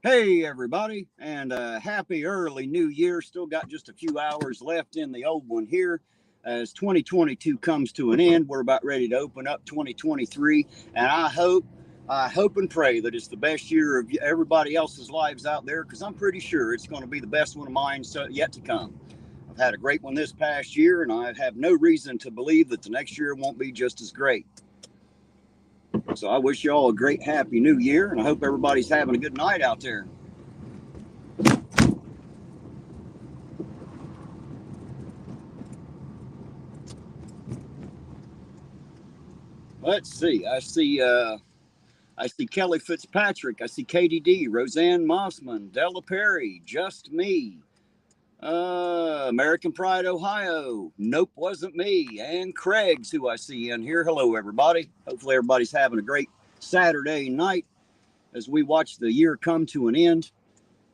Hey, everybody, and happy early new year. Still got just a few hours left in the old one here. As 2022 comes to an end, we're about ready to open up 2023, and I hope and pray that it's the best year of everybody else's lives out there, because I'm pretty sure it's going to be the best one of mine yet to come. I've had a great one this past year, and I have no reason to believe that the next year won't be just as great. So I wish you all a great, happy new year, and I hope everybody's having a good night out there. Let's see. I see Kelly Fitzpatrick. I see KDD, Roseanne Mossman, Della Perry, Just Me, American Pride, Ohio. Nope, wasn't me. And Craig's who I see in here. Hello, everybody. Hopefully, everybody's having a great Saturday night as we watch the year come to an end.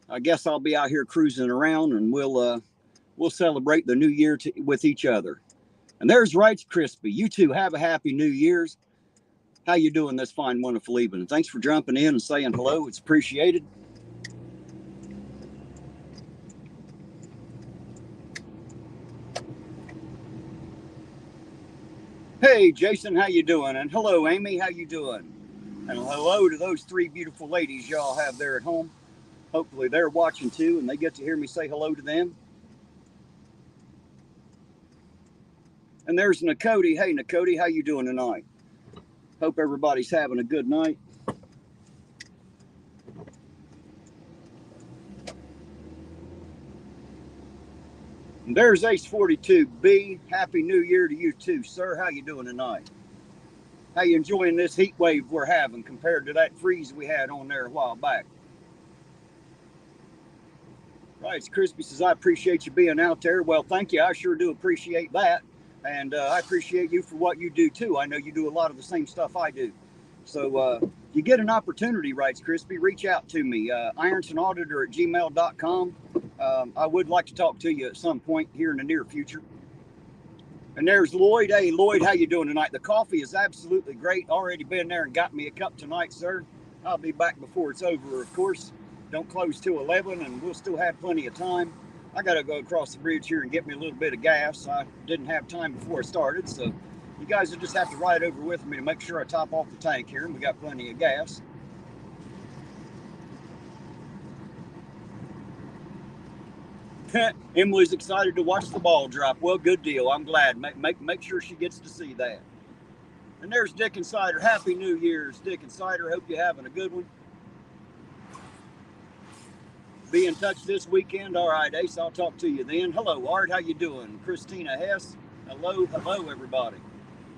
I guess I'll be out here cruising around, and we'll celebrate the new year with each other. And there's Rights Crispy. You two have a happy New Year's. How you doing this fine, wonderful evening? Thanks for jumping in and saying hello. It's appreciated. Hey, Jason, how you doing? And hello, Amy, how you doing? And hello to those three beautiful ladies y'all have there at home. Hopefully they're watching too, and they get to hear me say hello to them. And there's Nakoti. Hey, Nakoti, how you doing tonight? Hope everybody's having a good night. And there's Ace42B. Happy New Year to you too, sir. How you doing tonight? How you enjoying this heat wave we're having compared to that freeze we had on there a while back? Right, Crispy says, I appreciate you being out there. Well, thank you. I sure do appreciate that. And I appreciate you for what you do too. I know you do a lot of the same stuff I do. So you get an opportunity, writes Crispy, reach out to me, irontonauditor@gmail.com. I would like to talk to you at some point here in the near future. And there's Lloyd. Hey, Lloyd, how you doing tonight? The coffee is absolutely great. Already been there and got me a cup tonight, sir. I'll be back before it's over, of course. Don't close till 11, and we'll still have plenty of time. I got to go across the bridge here and get me a little bit of gas. I didn't have time before I started, so you guys will just have to ride over with me to make sure I top off the tank here, and we got plenty of gas. Emily's excited to watch the ball drop. Well, good deal. I'm glad. Make sure she gets to see that. And there's Dick and Cider. Happy New Year's, Dick and Cider. Hope you're having a good one. Be in touch this weekend. All right, Ace, I'll talk to you then. Hello, Art. How you doing? Christina Hess. Hello, everybody.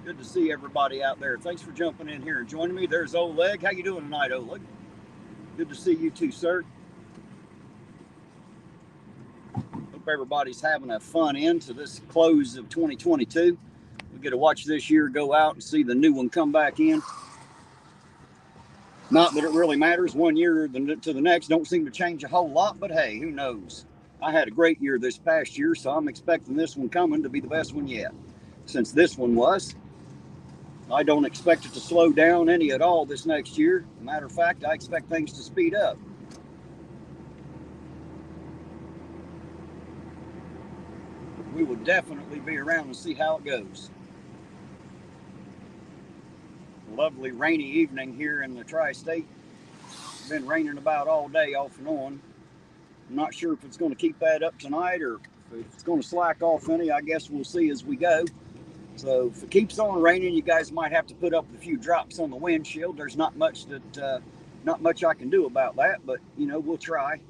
Good to see everybody out there. Thanks for jumping in here and joining me. There's Oleg. How you doing tonight, Oleg? Good to see you too, sir. Hope everybody's having a fun end to this close of 2022. We get to watch this year go out and see the new one come back in. Not that it really matters. One year to the next don't seem to change a whole lot, but hey, who knows? I had a great year this past year, so I'm expecting this one coming to be the best one yet. Since this one was, I don't expect it to slow down any at all this next year. Matter of fact, I expect things to speed up. We will definitely be around and see how it goes. Lovely rainy evening here in the tri-state. It's been raining about all day off and on. I'm not sure if it's going to keep that up tonight or if it's going to slack off any. I guess we'll see as we go. So if it keeps on raining, you guys might have to put up with a few drops on the windshield. There's not much I can do about that, but we'll try.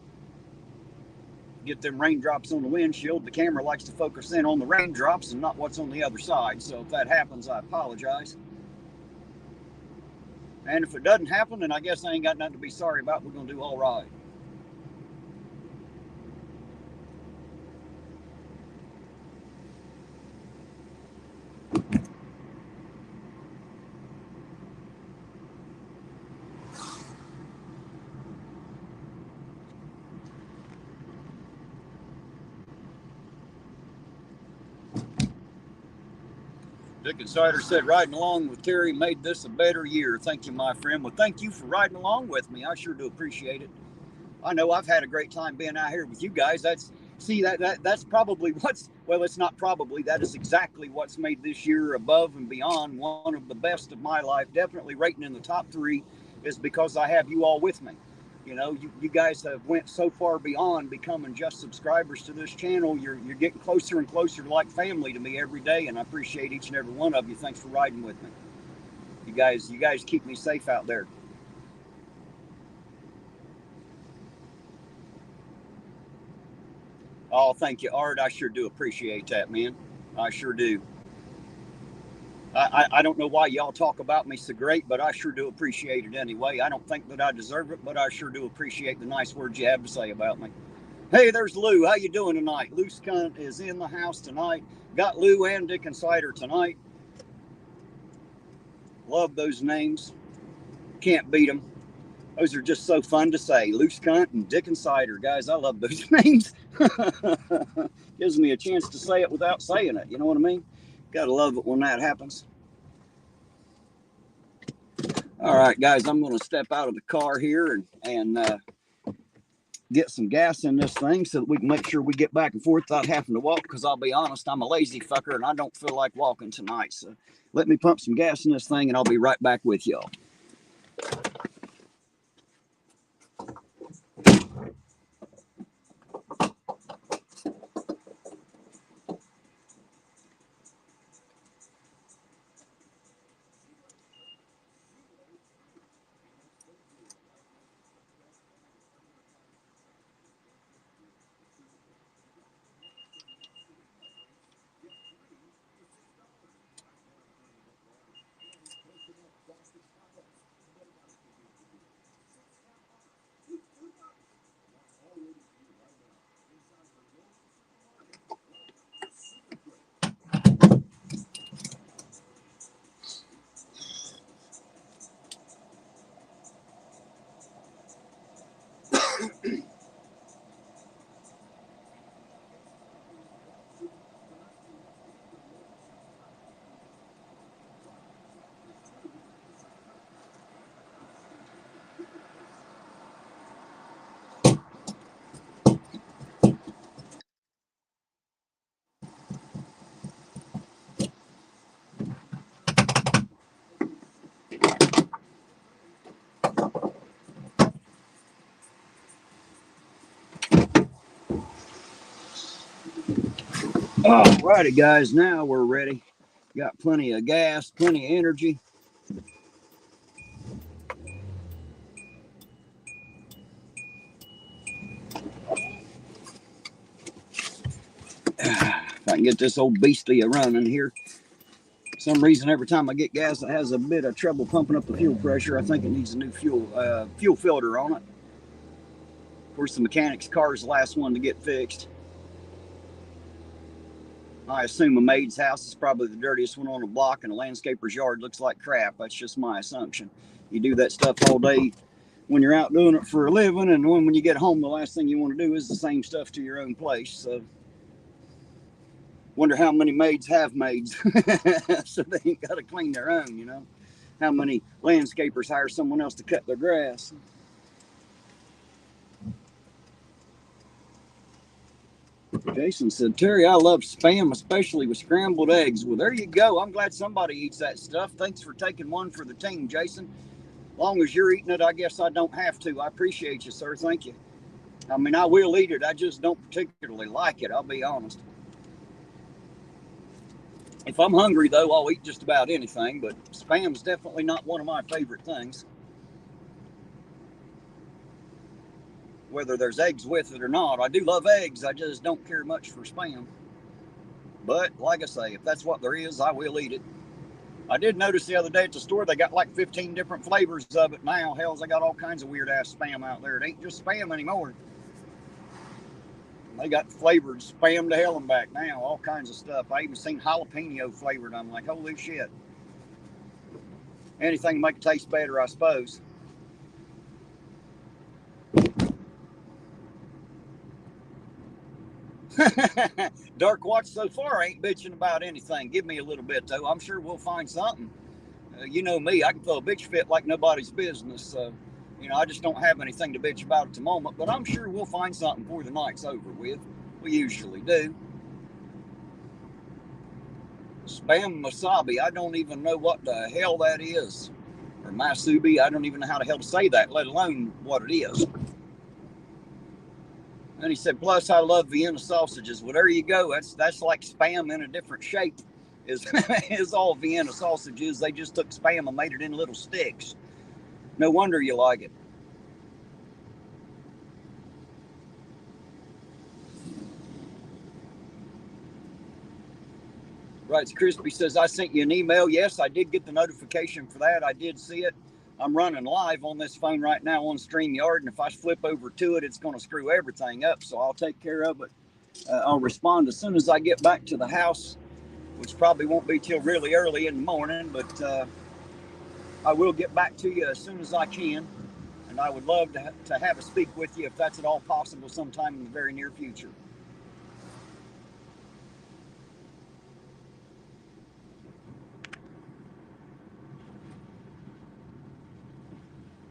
Get them raindrops on the windshield. The camera likes to focus in on the raindrops and not what's on the other side. So if that happens, I apologize. And if it doesn't happen, then I guess I ain't got nothing to be sorry about. We're going to do all right. Dick Insider said, riding along with Terry made this a better year. Thank you, my friend. Well, thank you for riding along with me. I sure do appreciate it. I know I've had a great time being out here with you guys. That's probably it's not probably, that is exactly what's made this year above and beyond one of the best of my life. Definitely rating in the top 3 is because I have you all with me. You know, you guys have went so far beyond becoming just subscribers to this channel. You're getting closer and closer to like family to me every day, and I appreciate each and every one of you. Thanks for riding with me. You guys keep me safe out there. Oh, thank you, Art. I sure do appreciate that, man. I sure do. I don't know why y'all talk about me so great, but I sure do appreciate it anyway. I don't think that I deserve it, but I sure do appreciate the nice words you have to say about me. Hey, there's Lou. How you doing tonight? Loose Cunt is in the house tonight. Got Lou and Dick Insider tonight. Love those names. Can't beat them. Those are just so fun to say. Loose Cunt and Dick Insider. Guys, I love those names. Gives me a chance to say it without saying it. You know what I mean? Gotta love it when that happens. All right, guys, I'm going to step out of the car here and get some gas in this thing so that we can make sure we get back and forth without having to walk, because I'll be honest, I'm a lazy fucker and I don't feel like walking tonight. So let me pump some gas in this thing and I'll be right back with y'all. All righty, guys, now we're ready. Got plenty of gas, plenty of energy. If I can get this old beastie running here. For some reason, every time I get gas, it has a bit of trouble pumping up the fuel pressure. I think it needs a new fuel filter on it. Of course, the mechanic's car is the last one to get fixed. I assume a maid's house is probably the dirtiest one on the block, and a landscaper's yard looks like crap. That's just my assumption. You do that stuff all day when you're out doing it for a living, and when you get home, the last thing you want to do is the same stuff to your own place. So, wonder how many maids have maids, so they ain't got to clean their own, you know? How many landscapers hire someone else to cut their grass? Jason said, Terry, I love Spam, especially with scrambled eggs. Well, there you go. I'm glad somebody eats that stuff. Thanks for taking one for the team, Jason. As long as you're eating it, I guess I don't have to. I appreciate you, sir. Thank you. I mean, I will eat it. I just don't particularly like it, I'll be honest. If I'm hungry, though, I'll eat just about anything, but Spam's definitely not one of my favorite things. Whether there's eggs with it or not. I do love eggs. I just don't care much for Spam. But like I say, if that's what there is, I will eat it. I did notice the other day at the store, they got like 15 different flavors of it now. Hell, they got all kinds of weird ass Spam out there. It ain't just Spam anymore. They got flavored Spam to hell and back now. All kinds of stuff. I even seen jalapeno flavored. I'm like, holy shit. Anything to make it taste better, I suppose. Dark Watch so far ain't bitching about anything. Give me a little bit, though. I'm sure we'll find something. You know me, I can throw a bitch fit like nobody's business. So, you know, I just don't have anything to bitch about at the moment, but I'm sure we'll find something before the night's over with. We usually do. Spam Masabi, I don't even know what the hell that is. Or Masubi, I don't even know how the hell to say that, let alone what it is. And he said, plus I love Vienna sausages. Well, there you go. That's like Spam in a different shape. Is all Vienna sausages. They just took Spam and made it in little sticks. No wonder you like it. Right, Crispy says, I sent you an email. Yes, I did get the notification for that. I did see it. I'm running live on this phone right now on StreamYard, and if I flip over to it, it's going to screw everything up, so I'll take care of it. I'll respond as soon as I get back to the house, which probably won't be till really early in the morning, but I will get back to you as soon as I can, and I would love to have a speak with you if that's at all possible sometime in the very near future.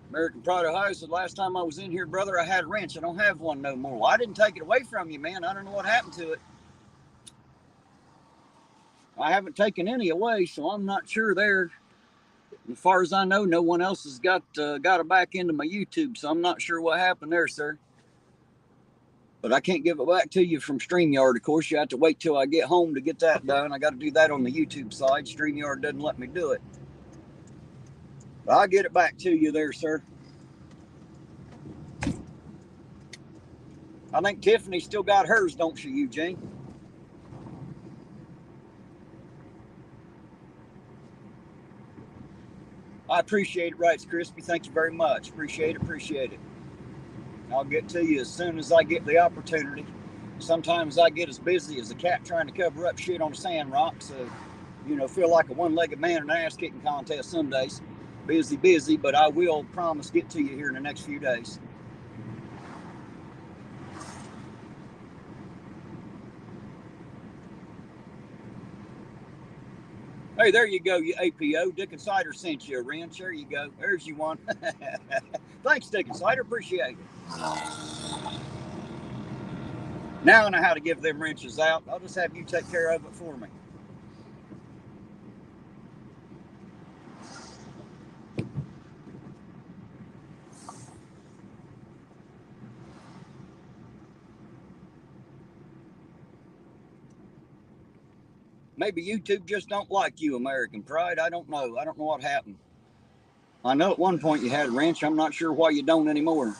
American Pride Ohio said, last time I was in here, brother, I had a wrench. I don't have one no more. Well, I didn't take it away from you, man. I don't know what happened to it. I haven't taken any away, so I'm not sure there. As far as I know, no one else has got it back into my YouTube, so I'm not sure what happened there, sir. But I can't give it back to you from StreamYard. Of course, you have to wait till I get home to get that done. I got to do that on the YouTube side. StreamYard doesn't let me do it. But I'll get it back to you there, sir. I think Tiffany still got hers, don't she, Eugene? I appreciate it, Wrights Crispy. Thank you very much. Appreciate it. I'll get to you as soon as I get the opportunity. Sometimes I get as busy as a cat trying to cover up shit on a sand rock, so, you know, feel like a one-legged man in an ass-kicking contest some days. Busy, but I will promise get to you here in the next few days. Hey, there you go, you APO. Dick and Cider sent you a wrench. There you go. There's you one. Thanks, Dick and Cider. Appreciate it. Now I know how to give them wrenches out. I'll just have you take care of it for me. Maybe YouTube just don't like you, American Pride. I don't know. I don't know what happened. I know at one point you had a wrench. I'm not sure why you don't anymore.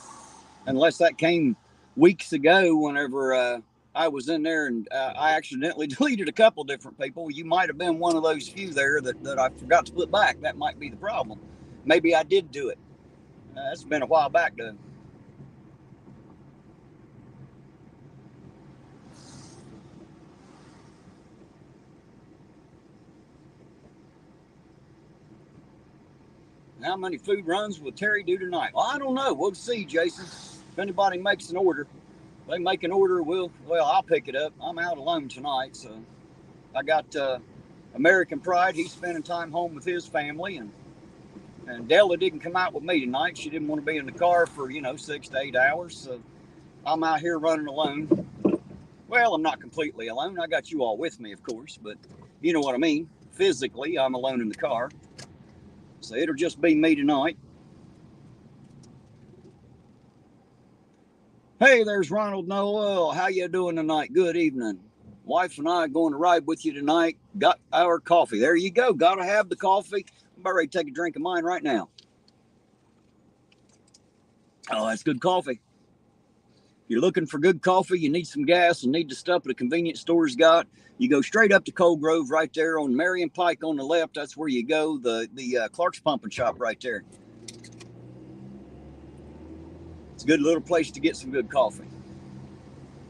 Unless that came weeks ago whenever I was in there and I accidentally deleted a couple different people. You might have been one of those few there that I forgot to put back. That might be the problem. Maybe I did do it. It's been a while back, though. How many food runs will Terry do tonight? Well, I don't know. We'll see, Jason. If anybody makes an order, they make an order, I'll pick it up. I'm out alone tonight, so I got American Pride. He's spending time home with his family, and Della didn't come out with me tonight. She didn't want to be in the car for 6 to 8 hours, so I'm out here running alone. Well, I'm not completely alone. I got you all with me, of course, but you know what I mean. Physically, I'm alone in the car. So it'll just be me tonight. Hey, there's Ronald Noel. How you doing tonight? Good evening. Wife and I are going to ride with you tonight. Got our coffee. There you go. Got to have the coffee. I'm about ready to take a drink of mine right now. Oh, that's good coffee. If you're looking for good coffee, you need some gas and need the stuff that a convenience store's got, you go straight up to Cold Grove right there on Marion Pike on the left. That's where you go, the Clark's Pumping Shop right there. It's a good little place to get some good coffee.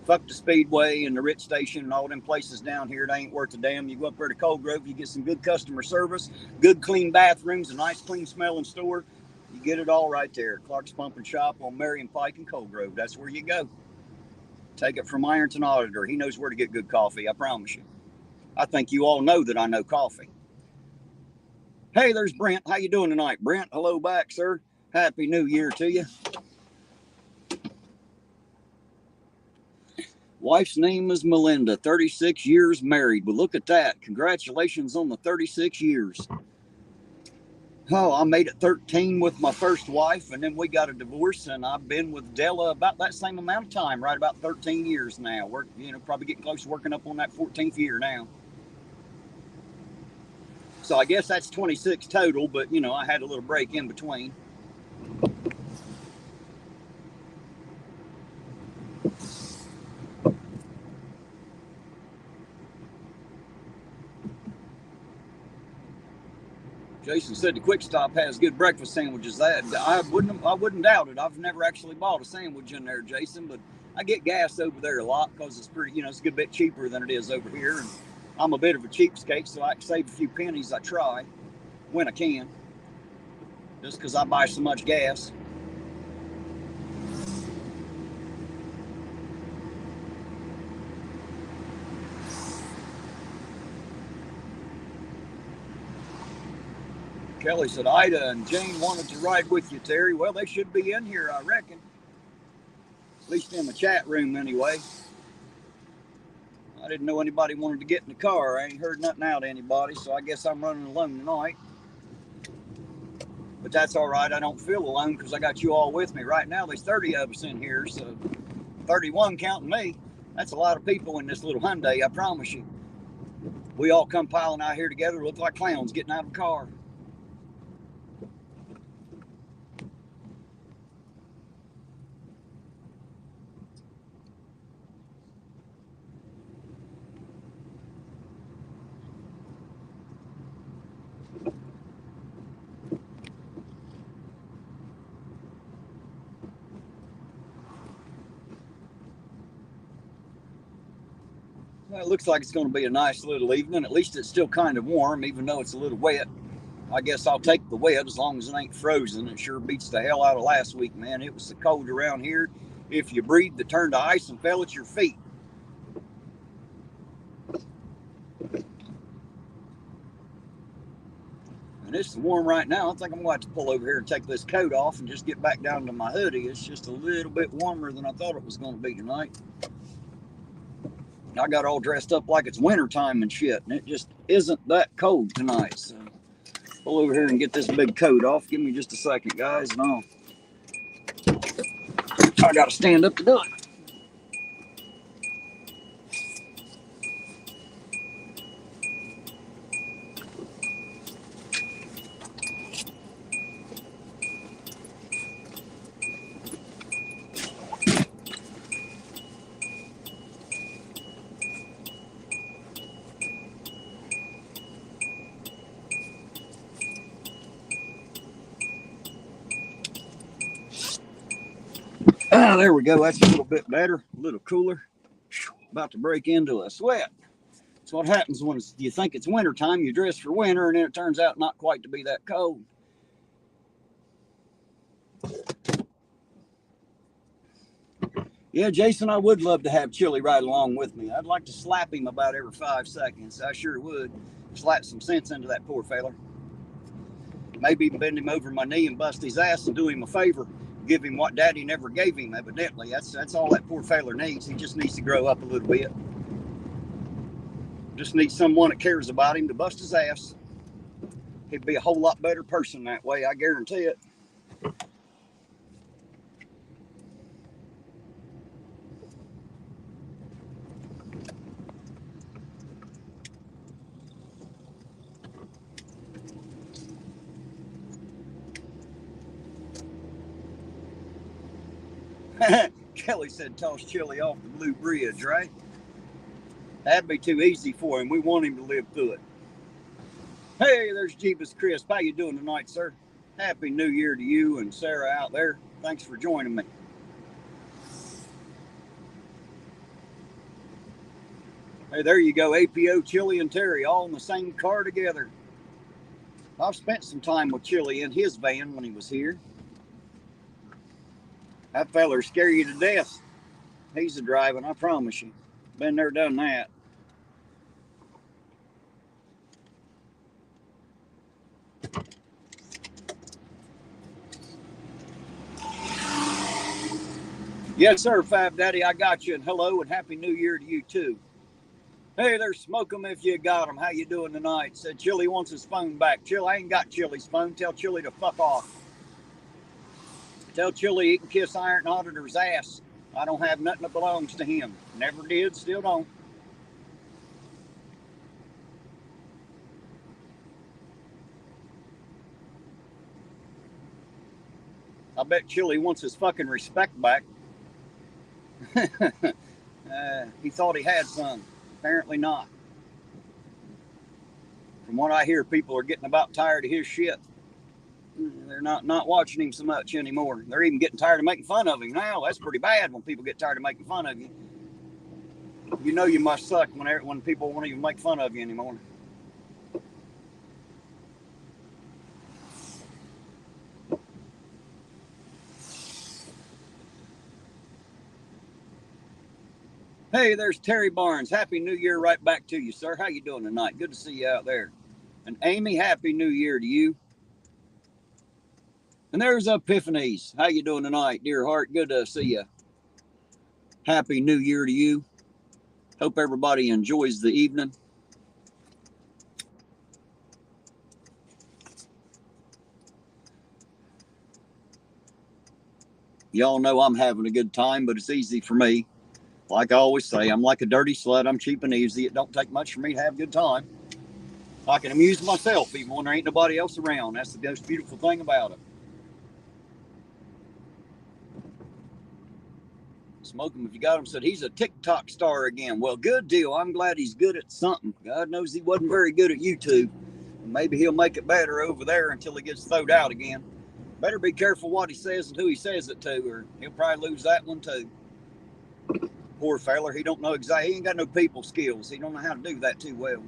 Fuck the Speedway and the Ritz Station and all them places down here. It ain't worth a damn. You go up there to Cold Grove, you get some good customer service, good clean bathrooms, a nice clean smelling store. You get it all right there. Clark's Pumping Shop on Marion Pike and Cold Grove. That's where you go. Take it from Ironton Auditor. He knows where to get good coffee, I promise you. I think you all know that I know coffee. Hey, there's Brent. How you doing tonight, Brent? Hello back, sir. Happy New Year to you. Wife's name is Melinda, 36 years married. Well, look at that. Congratulations on the 36 years. Oh, I made it 13 with my first wife, and then we got a divorce, and I've been with Della about that same amount of time, right about 13 years now. We're, probably getting close to working up on that 14th year now. So I guess that's 26 total, but, I had a little break in between. Jason said the Quick Stop has good breakfast sandwiches. That I wouldn't doubt it. I've never actually bought a sandwich in there, Jason, but I get gas over there a lot because it's pretty, it's a good bit cheaper than it is over here. And I'm a bit of a cheapskate, so I can save a few pennies. I try when I can, just because I buy so much gas. Kelly said Ida and Jane wanted to ride with you, Terry. Well, they should be in here, I reckon. At least in the chat room, anyway. I didn't know anybody wanted to get in the car. I ain't heard nothing out of anybody, so I guess I'm running alone tonight. But that's all right. I don't feel alone because I got you all with me. Right now, there's 30 of us in here, so 31 counting me. That's a lot of people in this little Hyundai, I promise you. We all come piling out here together, look like clowns getting out of the car. Well, it looks like it's going to be a nice little evening. At least it's still kind of warm, even though it's a little wet. I guess I'll take the wet as long as it ain't frozen. It sure beats the hell out of last week, man. It was so cold around here. If you breathed, it turned to ice and fell at your feet. And it's warm right now. I think I'm going to have to pull over here and take this coat off and just get back down to my hoodie. It's just a little bit warmer than I thought it was going to be tonight. I got all dressed up like it's wintertime and shit, and it just isn't that cold tonight. So pull over here and get this big coat off. Give me just a second, guys, and I got to stand up to do it. There we go. That's a little bit better, a little cooler. About to break into a sweat. That's what happens when you think it's wintertime. You dress for winter, and then it turns out not quite to be that cold. Yeah, Jason, I would love to have Chili ride along with me. I'd like to slap him about every 5 seconds. I sure would. Slap some sense into that poor feller. Maybe even bend him over my knee and bust his ass and do him a favor. Give him what Daddy never gave him, evidently. That's all that poor feller needs. He just needs to grow up a little bit. Just needs someone that cares about him to bust his ass. He'd be a whole lot better person that way, I guarantee it. Kelly said toss Chili off the Blue Bridge, right? That'd be too easy for him. We want him to live through it. Hey, there's Jeebus Crisp. How you doing tonight, sir? Happy New Year to you and Sarah out there. Thanks for joining me. Hey, there you go. APO, Chili, and Terry all in the same car together. I've spent some time with Chili in his van when he was here. That feller scare you to death. He's a driving, I promise you. Been there, done that. Yes, sir, Fab Daddy, I got you. And hello and Happy New Year to you, too. Hey there, smoke 'em if you got 'em. How you doing tonight? Said Chili wants his phone back. Chili, I ain't got Chili's phone. Tell Chili to fuck off. Tell Chili he can kiss Iron Auditor's ass. I don't have nothing that belongs to him. Never did, still don't. I bet Chili wants his fucking respect back. He thought he had some. Apparently not. From what I hear, people are getting about tired of his shit. They're not watching him so much anymore. They're even getting tired of making fun of him now. That's pretty bad when people get tired of making fun of you. You know you must suck when people won't even make fun of you anymore. Hey, there's Terry Barnes. Happy New Year right back to you, sir. How you doing tonight? Good to see you out there. And Amy, Happy New Year to you. And there's Epiphanies. How you doing tonight, dear heart? Good to see you. Happy New Year to you. Hope everybody enjoys the evening. Y'all know I'm having a good time, but it's easy for me. Like I always say, I'm like a dirty slut. I'm cheap and easy. It don't take much for me to have a good time. I can amuse myself even when there ain't nobody else around. That's the most beautiful thing about it. Smoke him if you got him. Said he's a TikTok star again. Well, good deal. I'm glad he's good at something. God knows he wasn't very good at YouTube. Maybe he'll make it better over there until he gets thrown out again. Better be careful what he says and who he says it to, or he'll probably lose that one too. Poor feller, he don't know exactly. He ain't got no people skills. He don't know how to do that too well.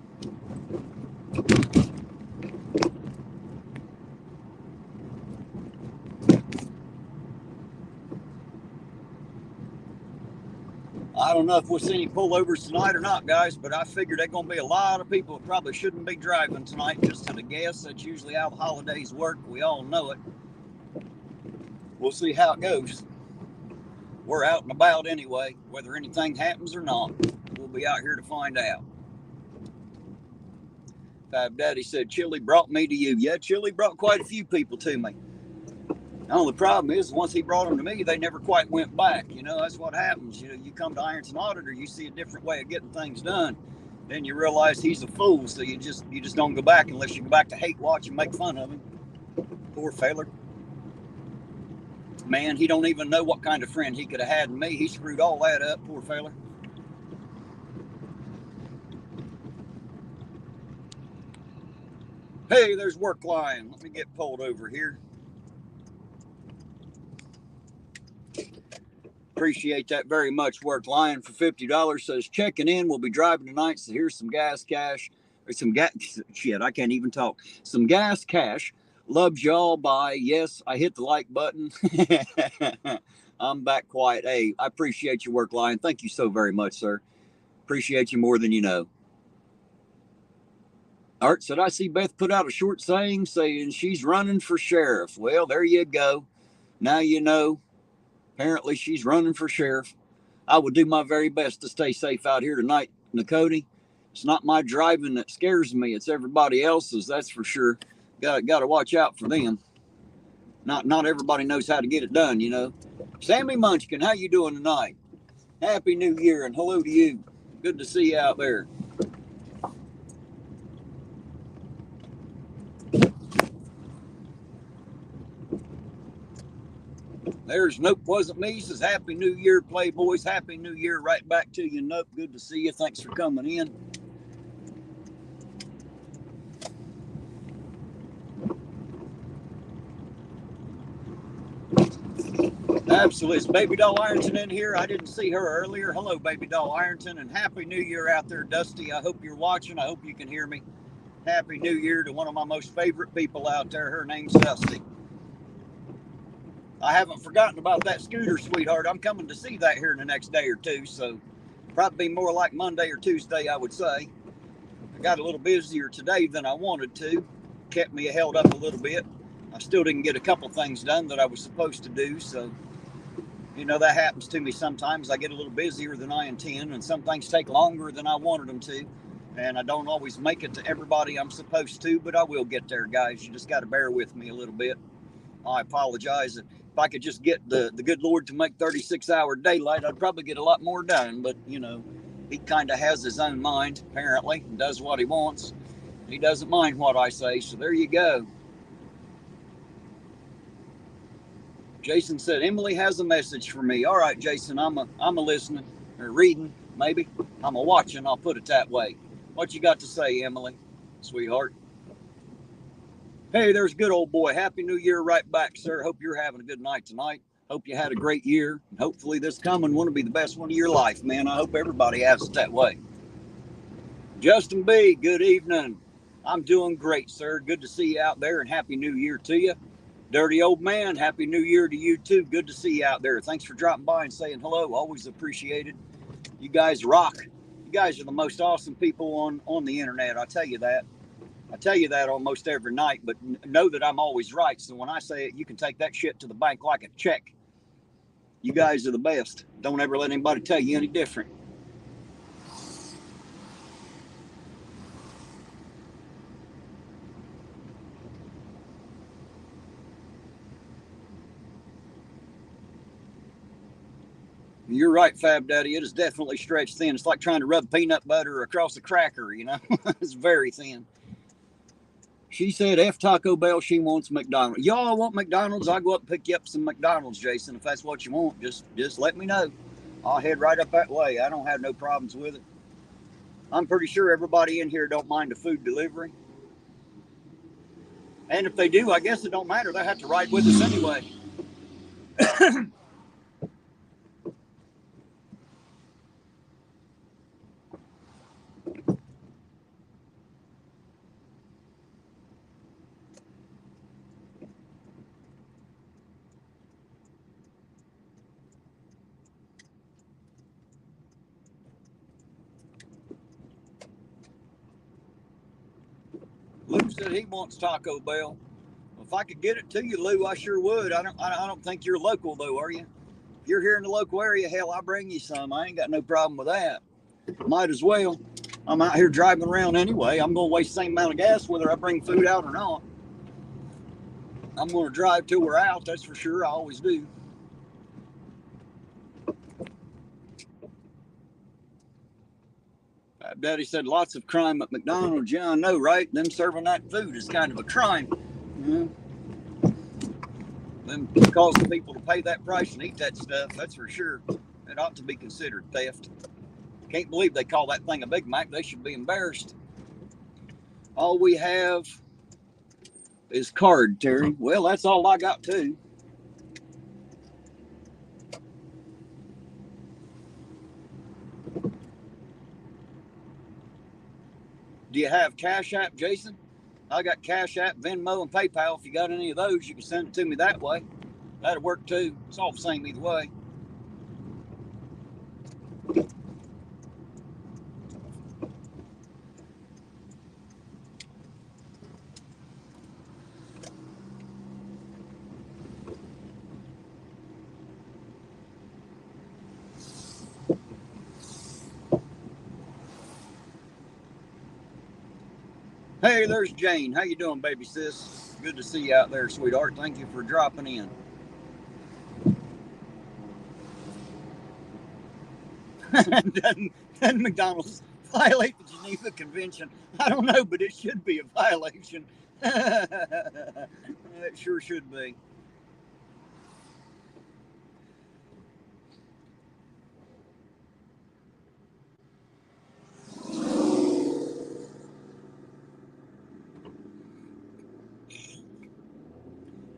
I don't know if we'll see any pullovers tonight or not, guys, but I figured there's going to be a lot of people that probably shouldn't be driving tonight, just at a guess. That's usually how the holidays work. We all know it. We'll see how it goes. We're out and about anyway, whether anything happens or not. We'll be out here to find out. Fab Daddy said, Chili brought me to you. Yeah, Chili brought quite a few people to me. The only problem is, once he brought them to me, they never quite went back. You know, that's what happens. You know, you come to Ironton Auditor, you see a different way of getting things done. Then you realize he's a fool, so you just don't go back unless you go back to hate watch and make fun of him. Poor feller. Man, he don't even know what kind of friend he could have had in me. He screwed all that up, poor feller. Hey, there's Work Line. Let me get pulled over here. Appreciate that very much. Work Line for $50 says checking in. We'll be driving tonight, so here's some gas cash. Or some gas shit, I can't even talk. Some gas cash. Loves y'all. Bye. Yes, I hit the like button. I'm back quiet. Hey, I appreciate your Work Line. Thank you so very much, sir. Appreciate you more than you know. Art said, I see Beth put out a short saying she's running for sheriff. Well, there you go. Now you know. Apparently she's running for sheriff. I will do my very best to stay safe out here tonight, Nakoti. It's not my driving that scares me. It's everybody else's, that's for sure. Got to watch out for them. Not everybody knows how to get it done, you know. Sammy Munchkin, how you doing tonight? Happy New Year and hello to you. Good to see you out there. There's Nope Wasn't Me. Says Happy New Year, Playboys. Happy New Year right back to you, Nope. Good to see you. Thanks for coming in. Absolutely. Is Baby Doll Ironton in here? I didn't see her earlier. Hello, Baby Doll Ironton, and Happy New Year out there, Dusty. I hope you're watching. I hope you can hear me. Happy New Year to one of my most favorite people out there. Her name's Dusty. I haven't forgotten about that scooter, sweetheart. I'm coming to see that here in the next day or two, so probably be more like Monday or Tuesday, I would say. I got a little busier today than I wanted to. Kept me held up a little bit. I still didn't get a couple things done that I was supposed to do, so you know that happens to me sometimes. I get a little busier than I intend, and some things take longer than I wanted them to, and I don't always make it to everybody I'm supposed to, but I will get there, guys. You just got to bear with me a little bit. I apologize. If I could just get the good Lord to make 36-hour daylight, I'd probably get a lot more done, but you know, he kind of has his own mind, apparently, and does what he wants. He doesn't mind what I say, so there you go. Jason said, Emily has a message for me. All right, Jason, I'm a listening, or reading, maybe. I'm a watching, I'll put it that way. What you got to say, Emily, sweetheart? Hey, there's good old boy. Happy New Year right back, sir. Hope you're having a good night tonight. Hope you had a great year. And hopefully this coming one will be the best one of your life, man. I hope everybody has it that way. Justin B., good evening. I'm doing great, sir. Good to see you out there, and Happy New Year to you. Dirty old man, Happy New Year to you too. Good to see you out there. Thanks for dropping by and saying hello. Always appreciated. You guys rock. You guys are the most awesome people on the internet. I tell you that. I tell you that almost every night, but know that I'm always right. So when I say it, you can take that shit to the bank like a check. You guys are the best. Don't ever let anybody tell you any different. You're right, Fab Daddy. It is definitely stretched thin. It's like trying to rub peanut butter across a cracker, you know? It's very thin. She said, F Taco Bell, she wants McDonald's. Y'all want McDonald's? I'll go up and pick you up some McDonald's, Jason. If that's what you want, just let me know. I'll head right up that way. I don't have no problems with it. I'm pretty sure everybody in here don't mind a food delivery. And if they do, I guess it don't matter. They have to ride with us anyway. Lou said he wants Taco Bell. If I could get it to you, Lou, I sure would. I don't think you're local though, are you? If you're here in the local area, hell, I'll bring you some. I ain't got no problem with that. Might as well. I'm out here driving around anyway. I'm going to waste the same amount of gas whether I bring food out or not. I'm going to drive till we're out, that's for sure. I always do. Daddy said lots of crime at McDonald's. Yeah, I know, right? Them serving that food is kind of a crime. Them causing people to pay that price and eat that stuff, that's for sure. It ought to be considered theft. Can't believe they call that thing a Big Mac. They should be embarrassed. All we have is card, Terry. Well, that's all I got too. Do you have Cashapp, Jason? I got Cashapp, Venmo, and PayPal. If you got any of those, you can send it to me that way. That'll work too. It's all the same either way. Hey, there's Jane. How you doing, baby sis? Good to see you out there, sweetheart. Thank you for dropping in. Doesn't McDonald's violate the Geneva Convention? I don't know, but it should be a violation. It sure should be.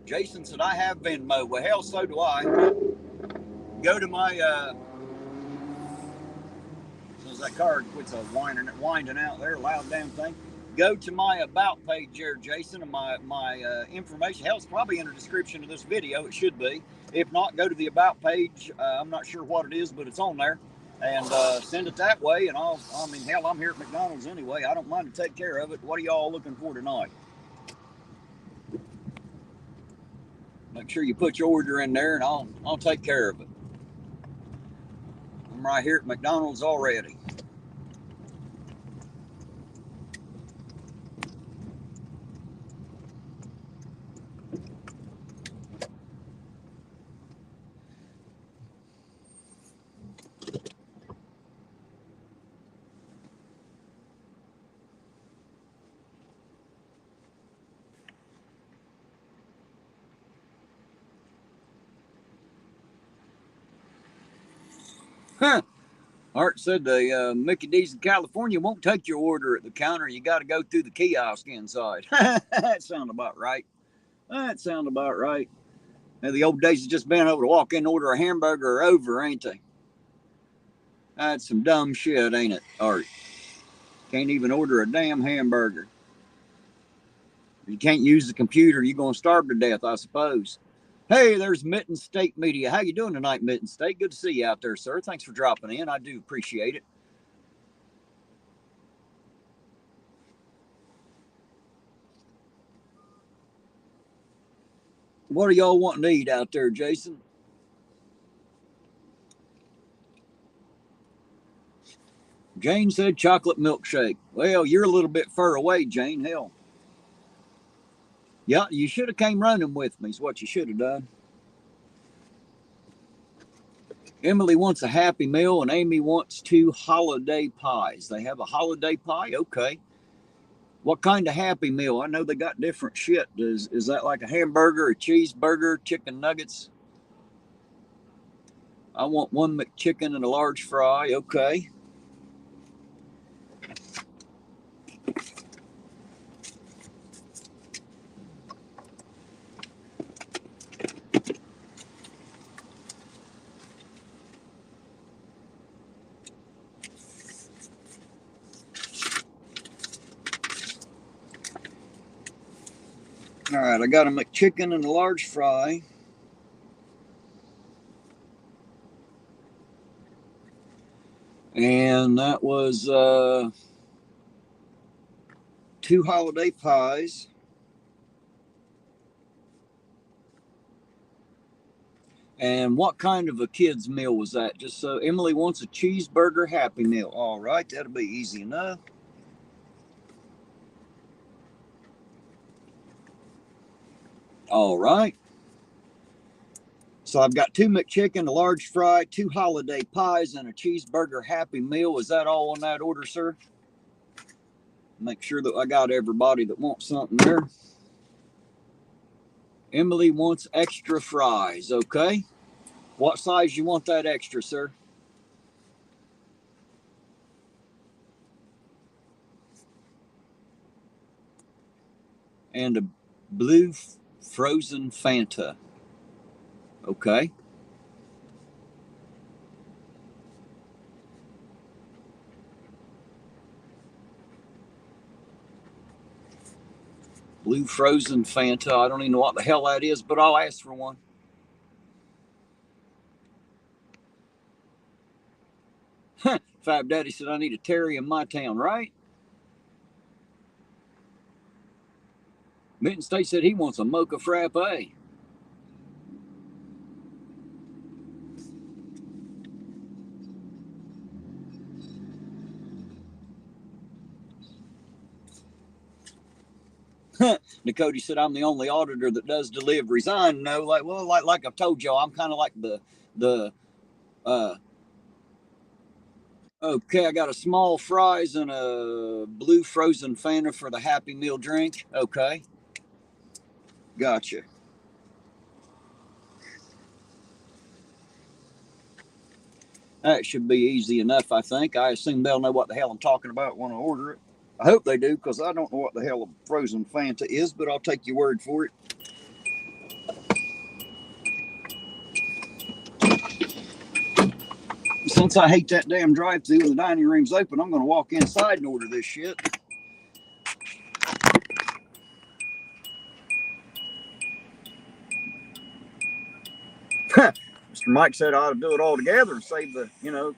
Jason said, I have Venmo. Well, hell, so do I. Go to my, as soon as that car quits winding out there, loud damn thing. go to my about page there, Jason, and my information. Hell, it's probably in the description of this video. It should be. If not, go to the about page. I'm not sure what it is, but it's on there. And send it that way. And I mean, hell, I'm here at McDonald's anyway. I don't mind to take care of it. What are y'all looking for tonight? Make sure you put your order in there, and I'll take care of it. I'm right here at McDonald's already. Huh. Art said the Mickey D's in California won't take your order at the counter. You got to go through the kiosk inside. That sounds about right. That sounds about right. Now, the old days have just been able to walk in and order a hamburger or over, ain't they? That's some dumb shit, ain't it, Art? Can't even order a damn hamburger. You can't use the computer. You're going to starve to death, I suppose. Hey, there's Mitten State Media. How you doing tonight, Mitten State? Good to see you out there, sir. Thanks for dropping in. I do appreciate it. What are y'all wanting to eat out there, Jason? Jane said chocolate milkshake. Well, you're a little bit far away, Jane. Hell. Yeah, you should have came running with me is what you should have done. Emily wants a Happy Meal, and Amy wants 2 holiday pies. They have a holiday pie? Okay. What kind of Happy Meal? I know they got different shit. Is that like a hamburger, a cheeseburger, chicken nuggets? I want 1 McChicken and a large fry. Okay. All right, I got a McChicken and a large fry. And that was 2 holiday pies. And what kind of a kid's meal was that? Just so Emily wants a cheeseburger Happy Meal. All right, that'll be easy enough. All right. So I've got 2 McChicken, a large fry, 2 holiday pies, and a cheeseburger Happy Meal. Is that all on that order, sir? Make sure that I got everybody that wants something there. Emily wants extra fries. Okay. What size you want that extra, sir? And a blue frozen Fanta. Okay. Blue frozen Fanta. I don't even know what the hell that is, but I'll ask for one. Fab Daddy said I need a Terry in my town, right? Mitten State said he wants a mocha frappe. Dakota said I'm the only auditor that does deliveries. I know, like I've told y'all, I'm kind of like the okay, I got a small fries and a blue frozen Fanta for the Happy Meal drink. Okay. Gotcha. That should be easy enough, I think. I assume they'll know what the hell I'm talking about when I order it. I hope they do, because I don't know what the hell a frozen Fanta is, but I'll take your word for it. Since I hate that damn drive-thru and the dining room's open, I'm going to walk inside and order this shit. Mr. Mike said I ought to do it all together and save the,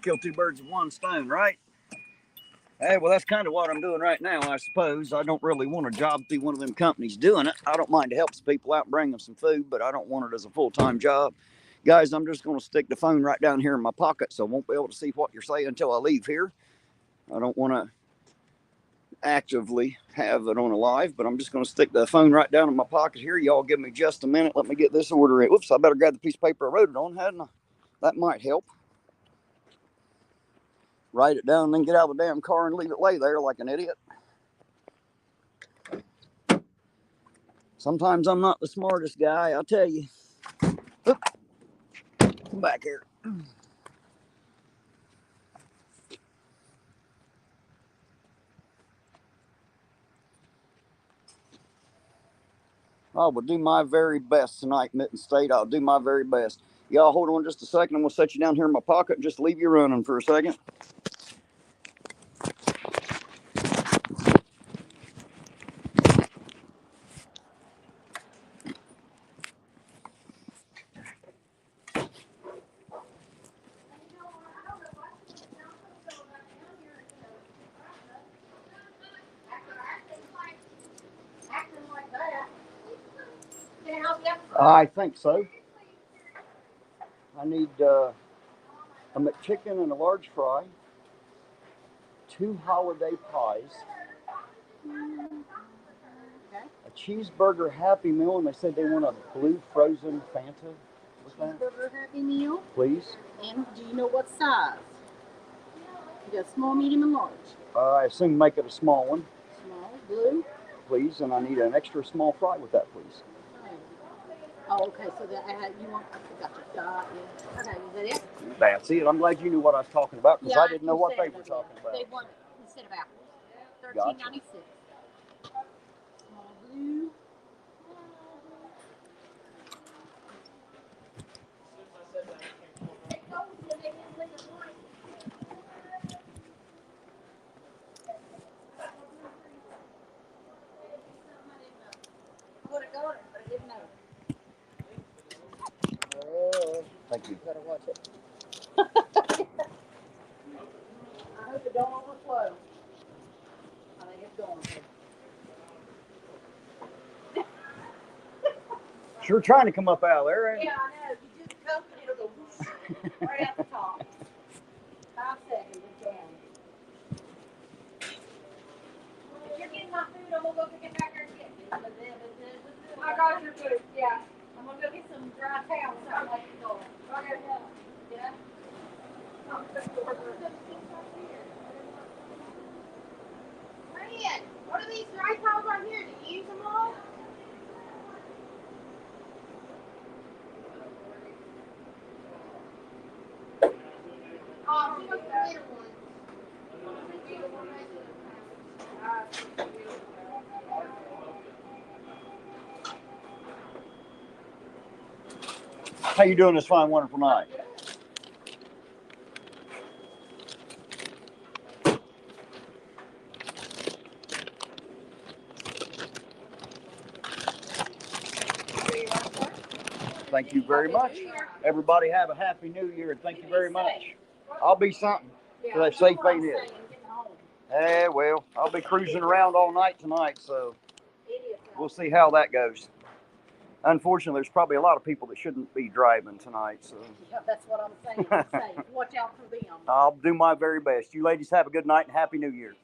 kill two birds with one stone, right? Hey, well, that's kind of what I'm doing right now, I suppose. I don't really want a job through one of them companies doing it. I don't mind to help some people out and bring them some food, but I don't want it as a full-time job. Guys, I'm just going to stick the phone right down here in my pocket, so I won't be able to see what you're saying until I leave here. I don't want to actively have it on a live, but I'm just going to stick the phone right down in my pocket here. Y'all give me just a minute. Let me get this order in. Whoops, I better grab the piece of paper I wrote it on, hadn't I? That might help. Write it down and then get out of the damn car and leave it lay there like an idiot. Sometimes I'm not the smartest guy, I'll tell you. Oop. Come back here. I will do my very best tonight, Mitten State. I'll do my very best. Y'all hold on just a second. I'm going to set you down here in my pocket and just leave you running for a second. I think so. I need a McChicken and a large fry, 2 holiday pies, a cheeseburger Happy Meal, and they said they want a blue frozen Fanta. What's that? Cheeseburger Happy Meal. Please. And do you know what size? You got small, medium, and large. I assume make it a small one. Small, blue. Please, and I need an extra small fry with that, please. Oh, okay, so that you want, gotcha. Yeah. Okay, is that it? That's it. I'm glad you knew what I was talking about because I didn't know what they were talking about. They want, instead of apples, $13.96. Small blue. Thank you. You better watch it. I hope it don't overflow. I think it's going to. Sure trying to come up out of there, ain't Yeah, I know. You just cook it, it'll go whoosh, right out the top. 5 seconds, it's down. If you're getting my food, I'm going to go pick it back there and get it. I got your food, yeah. I'm going to go get some dry towels, something like you told me. Okay, yeah. Ryan, what are these dry towels right here? Do you use them all? He wants the little ones. How you doing this fine, wonderful night? Thank you very much. Everybody have a happy new year. Thank you very much. I'll be something. So that safe ain't it. Eh, well, I'll be cruising around all night tonight, so we'll see how that goes. Unfortunately, there's probably a lot of people that shouldn't be driving tonight, so. Yeah, that's what I'm saying. Watch out for them. I'll do my very best. You ladies have a good night and happy new year.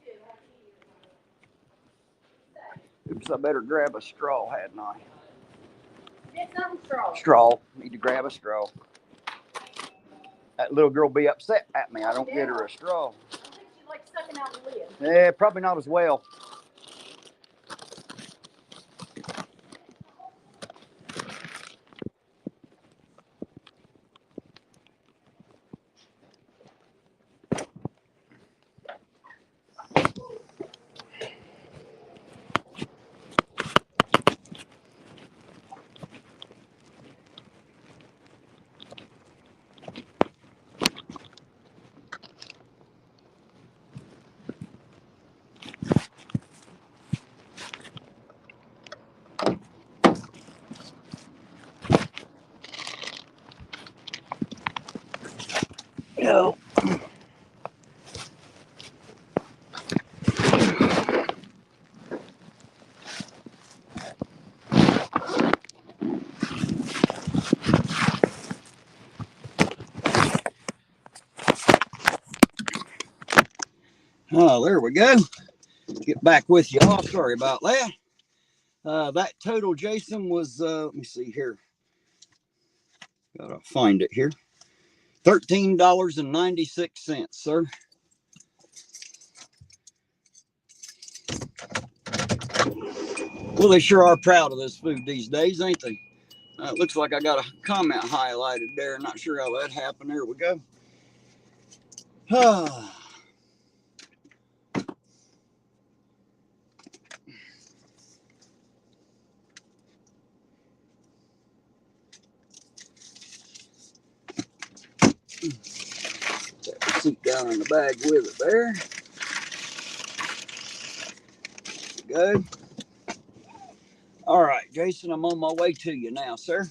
Oops, I better grab a straw, hadn't I? Get some straw. Straw. Need to grab a straw. That little girl be upset at me. I don't get her a straw. I think she's like sucking out the lid. Yeah, probably not as well. go. Oh, there we go. Get back with you all. Sorry about that. That total, Jason, was, let me see here. Gotta find it here. $13.96, sir. Well, they sure are proud of this food these days, ain't they? It looks like I got a comment highlighted there. Not sure how that happened. There we go. Set the seat down in the bag with it there. Good. All right, Jason, I'm on my way to you now, sir.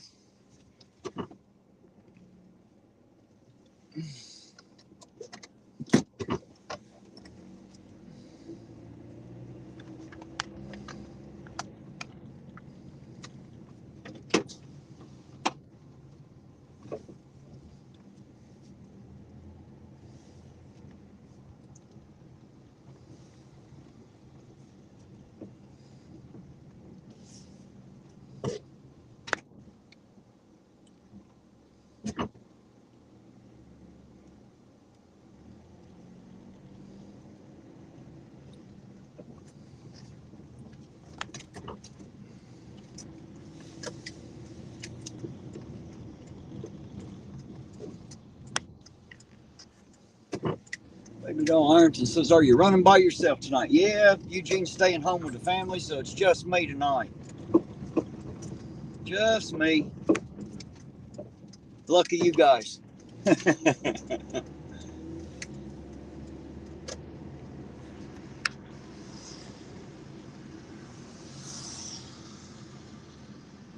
Baby Doll Ironton says, are you running by yourself tonight? Yeah, Eugene's staying home with the family, so it's just me tonight. Just me. Lucky you guys.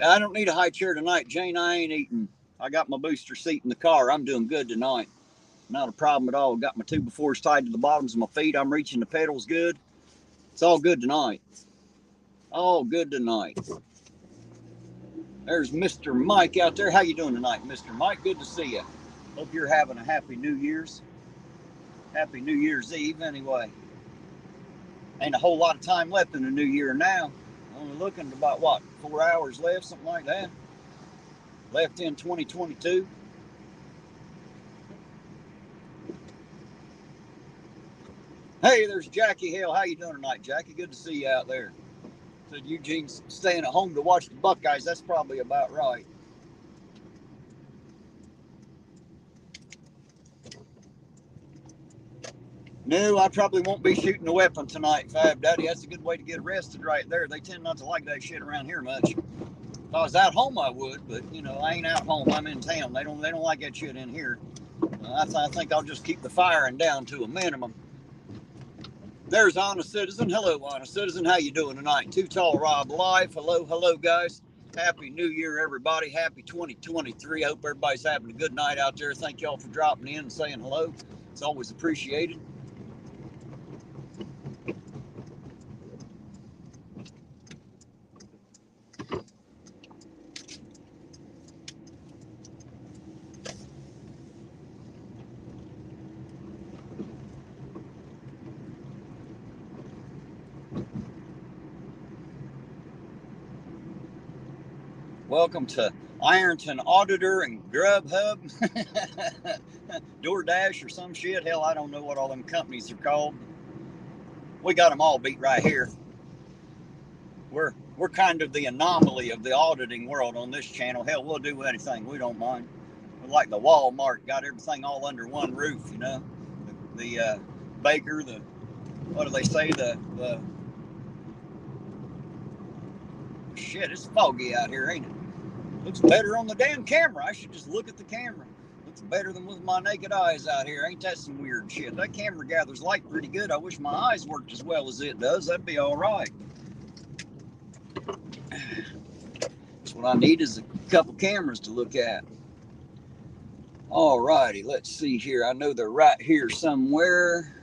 I don't need a high chair tonight, Jane. I ain't eating. I got my booster seat in the car. I'm doing good tonight. Not a problem at all. Got my 2x4s tied to the bottoms of my feet. I'm reaching the pedals good. It's all good tonight. All good tonight. There's Mr. Mike out there. How you doing tonight, Mr. Mike? Good to see you. Hope you're having a happy New Year's. Happy New Year's Eve, anyway. Ain't a whole lot of time left in the new year now. Only looking at about, what, 4 hours left, something like that. Left in 2022. Hey, there's Jackie Hale. How you doing tonight, Jackie? Good to see you out there. Said Eugene's staying at home to watch the Buckeyes. That's probably about right. No, I probably won't be shooting a weapon tonight, Fab Daddy. That's a good way to get arrested right there. They tend not to like that shit around here much. If I was out home, I would, but you know, I ain't out home. I'm in town. They don't like that shit in here. I think I'll just keep the firing down to a minimum. There's Honest Citizen. Hello, Honest Citizen. How you doing tonight? Too Tall Rob Live. Hello, guys. Happy New Year, everybody. Happy 2023. I hope everybody's having a good night out there. Thank y'all for dropping in and saying hello. It's always appreciated. Welcome to Ironton Auditor and Grubhub, DoorDash or some shit. Hell, I don't know what all them companies are called. We got them all beat right here. We're kind of the anomaly of the auditing world on this channel. Hell, we'll do anything. We don't mind. We're like the Walmart, got everything all under one roof, you know. The baker, the, what do they say, the shit, it's foggy out here, ain't it? Looks better on the damn camera. I should just look at the camera. Looks better than with my naked eyes out here. Ain't that some weird shit? That camera gathers light pretty good. I wish my eyes worked as well as it does. That'd be all right. That's what I need is a couple cameras to look at. All righty, let's see here. I know they're right here somewhere.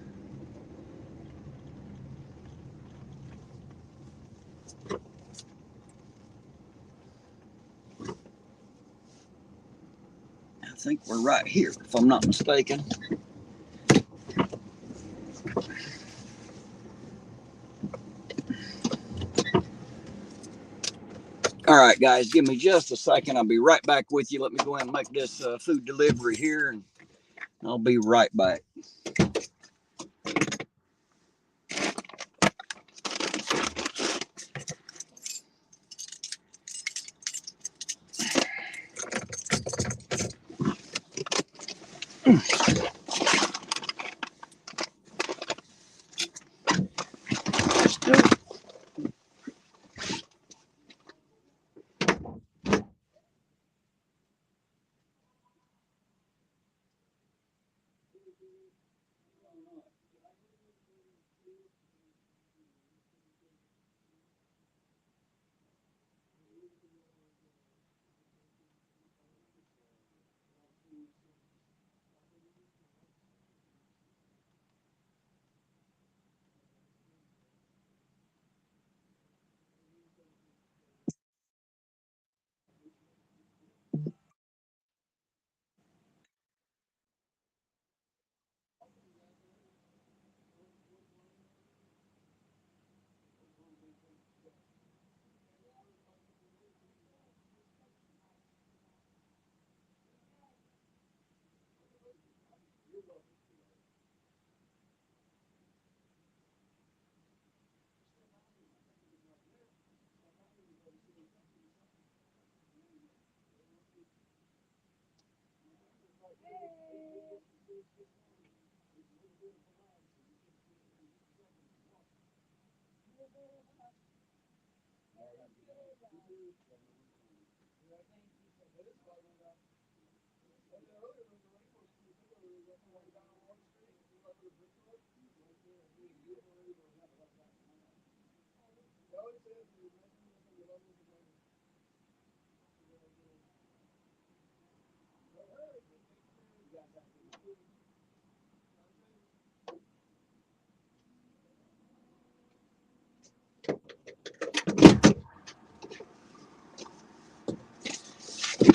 I think we're right here, if I'm not mistaken. All right, guys, give me just a second. I'll be right back with you. Let me go ahead and make this food delivery here, and I'll be right back.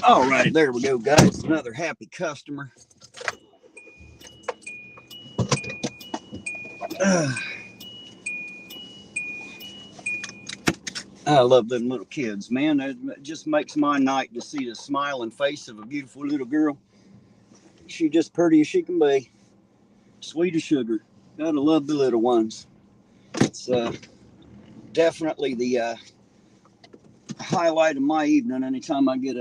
All right, there we go, guys. Another happy customer. I love them little kids, man. It just makes my night to see the smiling face of a beautiful little girl. She just pretty as she can be. Sweet as sugar. Gotta love the little ones. It's definitely the highlight of my evening anytime I get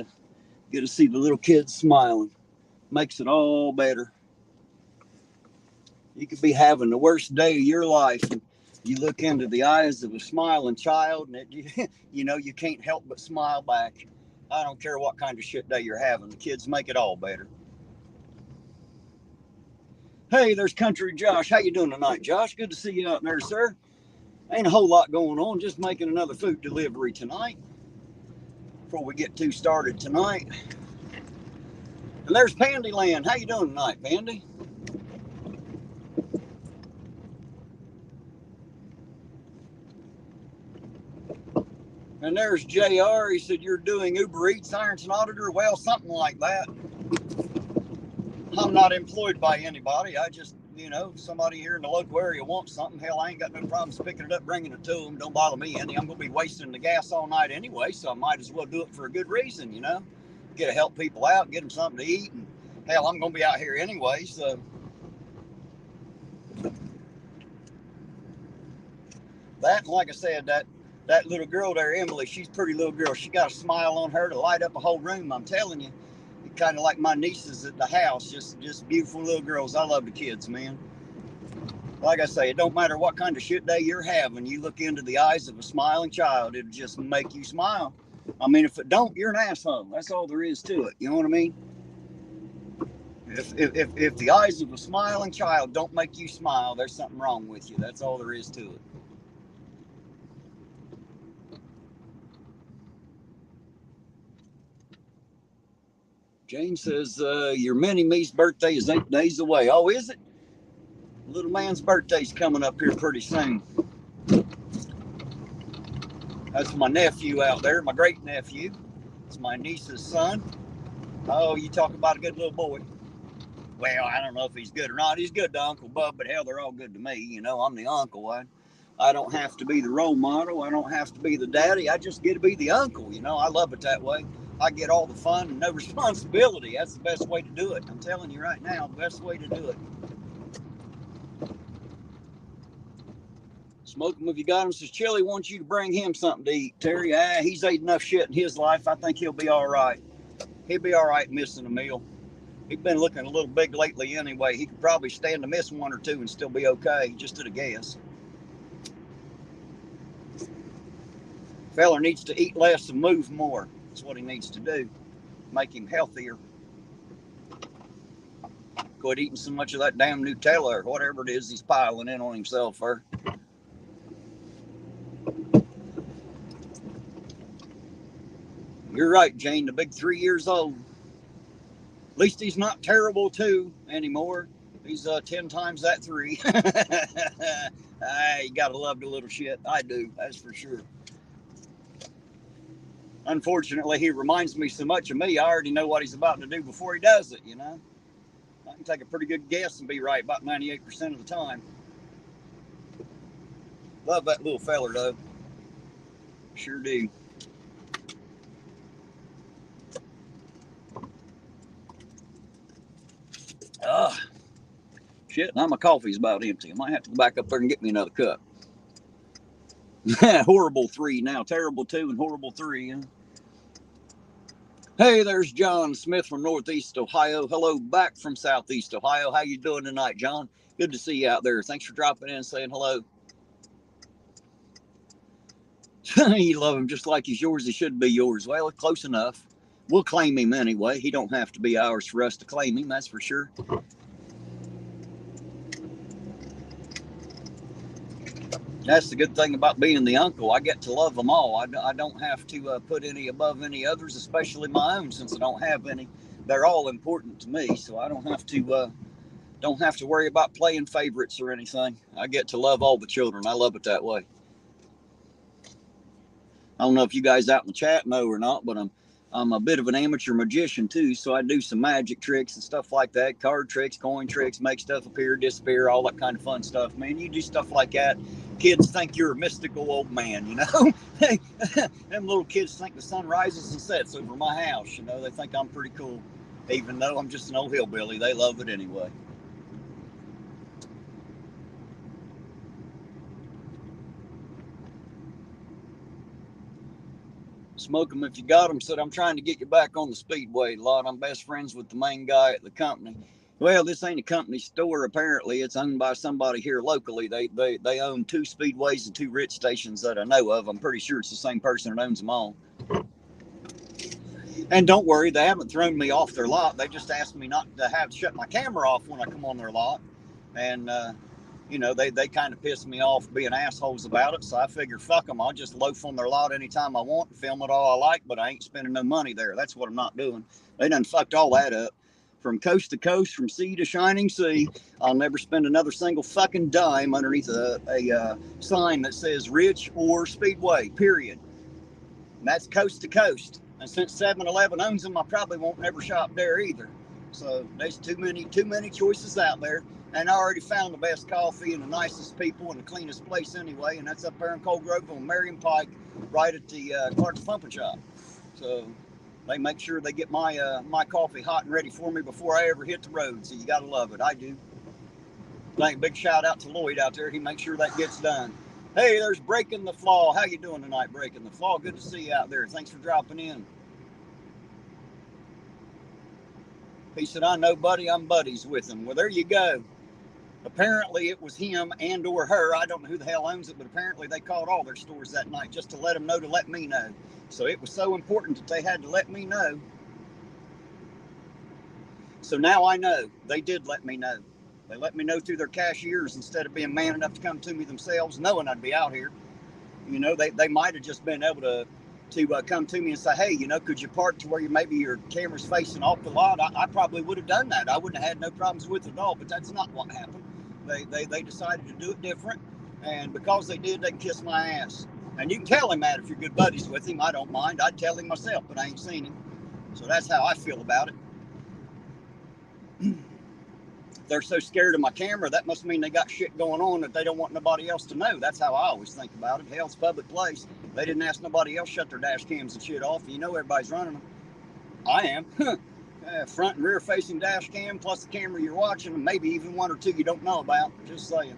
to see the little kids smiling. Makes it all better. You could be having the worst day of your life, and you look into the eyes of a smiling child, and you can't help but smile back. I don't care what kind of shit day you're having. The kids make it all better. Hey, there's Country Josh. How you doing tonight, Josh? Good to see you out there, sir. Ain't a whole lot going on. Just making another food delivery tonight before we get too started tonight. And there's Pandyland. How you doing tonight, Pandy? And there's JR. He said, you're doing Uber Eats, Ironton Auditor. Well, something like that. I'm not employed by anybody. I just, somebody here in the local area wants something. Hell, I ain't got no problems picking it up, bringing it to them. Don't bother me any. I'm going to be wasting the gas all night anyway, so I might as well do it for a good reason, Get to help people out, get them something to eat. And hell, I'm going to be out here anyway, so. That, like I said, that little girl there, Emily, she's a pretty little girl. She got a smile on her to light up a whole room. I'm telling you, kind of like my nieces at the house, just beautiful little girls. I love the kids, man. Like I say, it don't matter what kind of shit day you're having. You look into the eyes of a smiling child, it'll just make you smile. I mean, if it don't, you're an asshole. That's all there is to it. You know what I mean? If the eyes of a smiling child don't make you smile, there's something wrong with you. That's all there is to it. Jane says, your mini-me's birthday is 8 days away. Oh, is it? Little man's birthday's coming up here pretty soon. That's my nephew out there, my great-nephew. It's my niece's son. Oh, you talk about a good little boy. Well, I don't know if he's good or not. He's good to Uncle Bub, but hell, they're all good to me. You know, I'm the uncle. I don't have to be the role model. I don't have to be the daddy. I just get to be the uncle. You know, I love it that way. I get all the fun and no responsibility. That's the best way to do it. I'm telling you right now, the best way to do it. Smoke him if you got him. Says Chili wants you to bring him something to eat, Terry. He's ate enough shit in his life. I think he'll be all right. He'll be all right missing a meal. He's been looking a little big lately anyway. He could probably stand to miss one or two and still be okay, just at a guess. Feller needs to eat less and move more. That's what he needs to do. Make him healthier. Quit eating so much of that damn Nutella or whatever it is he's piling in on himself for. You're right, Jane. The big 3 years old. At least he's not terrible 2 anymore. He's 10 times that 3. You gotta love the little shit. I do, that's for sure. Unfortunately, he reminds me so much of me, I already know what he's about to do before he does it, you know? I can take a pretty good guess and be right about 98% of the time. Love that little feller, though. Sure do. Shit, now my coffee's about empty. I might have to go back up there and get me another cup. Horrible 3 now. Terrible 2 and horrible 3. Huh? Hey, there's John Smith from Northeast Ohio. Hello, back from Southeast Ohio. How you doing tonight, John? Good to see you out there. Thanks for dropping in and saying hello. You love him just like he's yours. He should be yours. Well, close enough. We'll claim him anyway. He don't have to be ours for us to claim him, that's for sure. That's the good thing about being the uncle. I get to love them all. I don't have to put any above any others, especially my own, since I don't have any. They're all important to me, so I don't have to worry about playing favorites or anything. I get to love all the children. I love it that way. I don't know if you guys out in the chat know or not, but I'm a bit of an amateur magician too, so I do some magic tricks and stuff like that, card tricks, coin tricks, make stuff appear, disappear, all that kind of fun stuff. Man, you do stuff like that, kids think you're a mystical old man, you know? Them little kids think the sun rises and sets over my house, you know? They think I'm pretty cool, even though I'm just an old hillbilly. They love it anyway. Smoke them if you got them. Said, I'm trying to get you back on the speedway a lot. I'm best friends with the main guy at the company. Well, this ain't a company store, apparently. It's owned by somebody here locally. They own 2 speedways and 2 rich stations that I know of. I'm pretty sure it's the same person that owns them all. And don't worry, they haven't thrown me off their lot. They just asked me not to have to shut my camera off when I come on their lot. And, you know, they kind of pissed me off being assholes about it. So I figured, fuck them. I'll just loaf on their lot anytime I want and film it all I like, but I ain't spending no money there. That's what I'm not doing. They done fucked all that up. From coast to coast, from sea to shining sea, I'll never spend another single fucking dime underneath a sign that says Rich or Speedway, period. And that's coast to coast. And since 7-Eleven owns them, I probably won't never shop there either. So there's too many choices out there. And I already found the best coffee and the nicest people and the cleanest place anyway. And that's up there in Cold Grove on Marion Pike, right at the Clark's Pumping Shop. So they make sure they get my my coffee hot and ready for me before I ever hit the road. So you got to love it. I do. Big shout out to Lloyd out there. He makes sure that gets done. Hey, there's Breaking the Flaw. How you doing tonight, Breaking the Flaw? Good to see you out there. Thanks for dropping in. He said, I know, buddy. I'm buddies with him. Well, there you go. Apparently it was him and or her. I don't know who the hell owns it, but apparently they called all their stores that night just to let them know to let me know. So it was so important that they had to let me know. So now I know. They did let me know. They let me know through their cashiers instead of being man enough to come to me themselves, knowing I'd be out here. You know, they might have just been able to to come to me and say, hey, you know, could you park to where maybe your camera's facing off the lot? I probably would have done that. I wouldn't have had no problems with it at all, but that's not what happened. They decided to do it different, and because they did, they can kiss my ass. And you can tell him that if you're good buddies with him. I don't mind. I'd tell him myself, but I ain't seen him. So that's how I feel about it. If they're so scared of my camera, that must mean they got shit going on that they don't want nobody else to know. That's how I always think about it. Hell, it's a public place. They didn't ask nobody else shut their dash cams and shit off. You know everybody's running them. I am. Front and rear facing dash cam plus the camera you're watching, and maybe even one or two you don't know about. Just saying.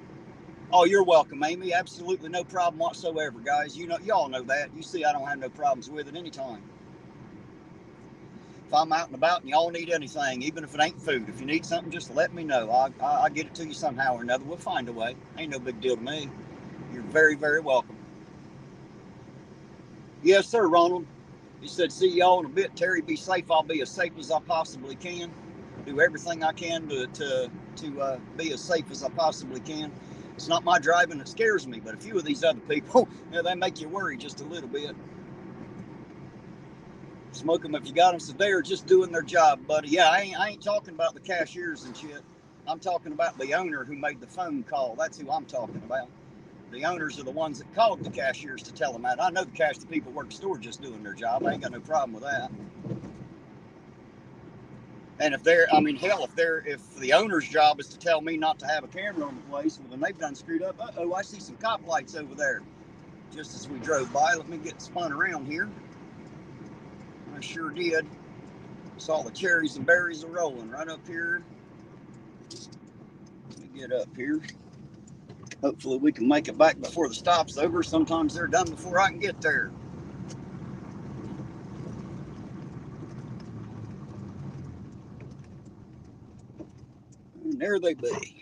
Oh, you're welcome, Amy. Absolutely no problem whatsoever, guys. You know, y'all know that. You see I don't have no problems with it anytime. If I'm out and about and y'all need anything, even if it ain't food, if you need something, just let me know. I'll get it to you somehow or another. We'll find a way. Ain't no big deal to me. You're very, very welcome. Yes, sir, Ronald. He said, see y'all in a bit. Terry, be safe. I'll be as safe as I possibly can. Do everything I can to be as safe as I possibly can. It's not my driving that scares me, but a few of these other people, you know, they make you worry just a little bit. Smoke them if you got them, so they're just doing their job, buddy. Yeah, I ain't talking about the cashiers and shit. I'm talking about the owner who made the phone call. That's who I'm talking about. The owners are the ones that called the cashiers to tell them that. I know the people work the store just doing their job. I ain't got no problem with that. And if they're, I mean, hell, if the owner's job is to tell me not to have a camera on the place, well, then they've done screwed up. Uh-oh, I see some cop lights over there. Just as we drove by, let me get spun around here. I sure did. Saw the cherries and berries are rolling right up here. Let me get up here. Hopefully we can make it back before the stop's over. Sometimes they're done before I can get there. And there they be.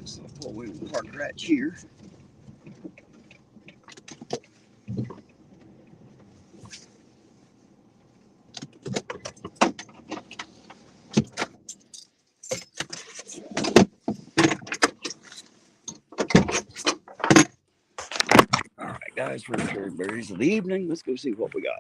So I'll pull in park right here. All right, guys, we're cherry berries of the evening. Let's go see what we got.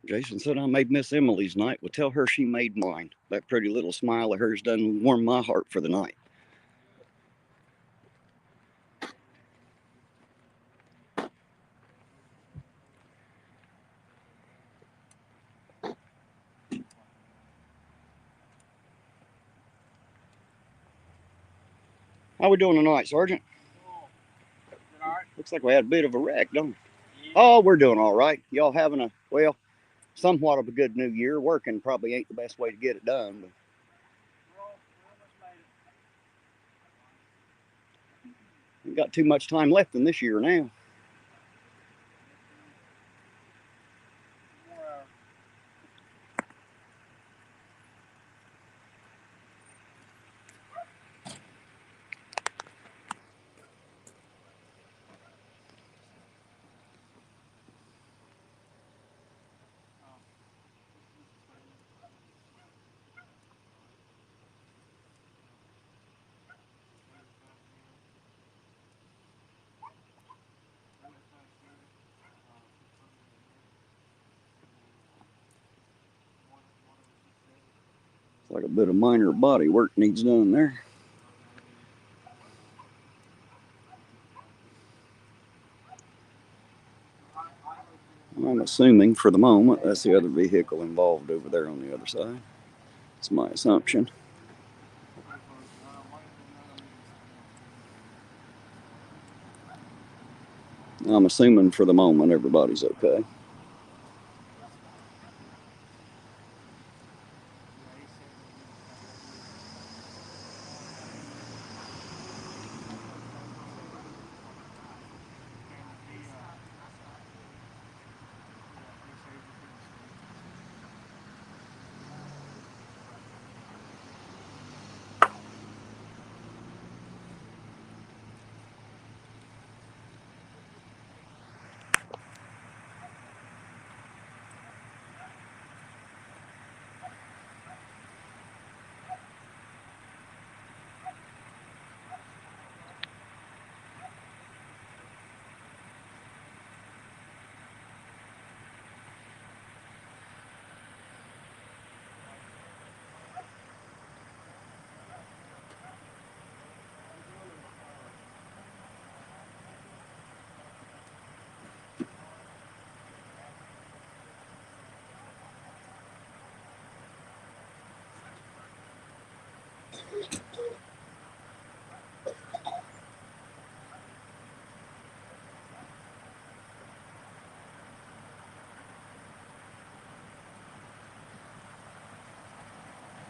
Jason said I made Miss Emily's night. Well, tell her she made mine. That pretty little smile of hers done warm my heart for the night. How we doing tonight, Sergeant? Looks like we had a bit of a wreck, don't we? Oh, we're doing all right. Y'all having a, well, somewhat of a good new year. Working probably ain't the best way to get it done, but we got too much time left in this year now. Like a bit of minor body work needs done there. I'm assuming for the moment that's the other vehicle involved over there on the other side. It's my assumption. I'm assuming for the moment everybody's okay.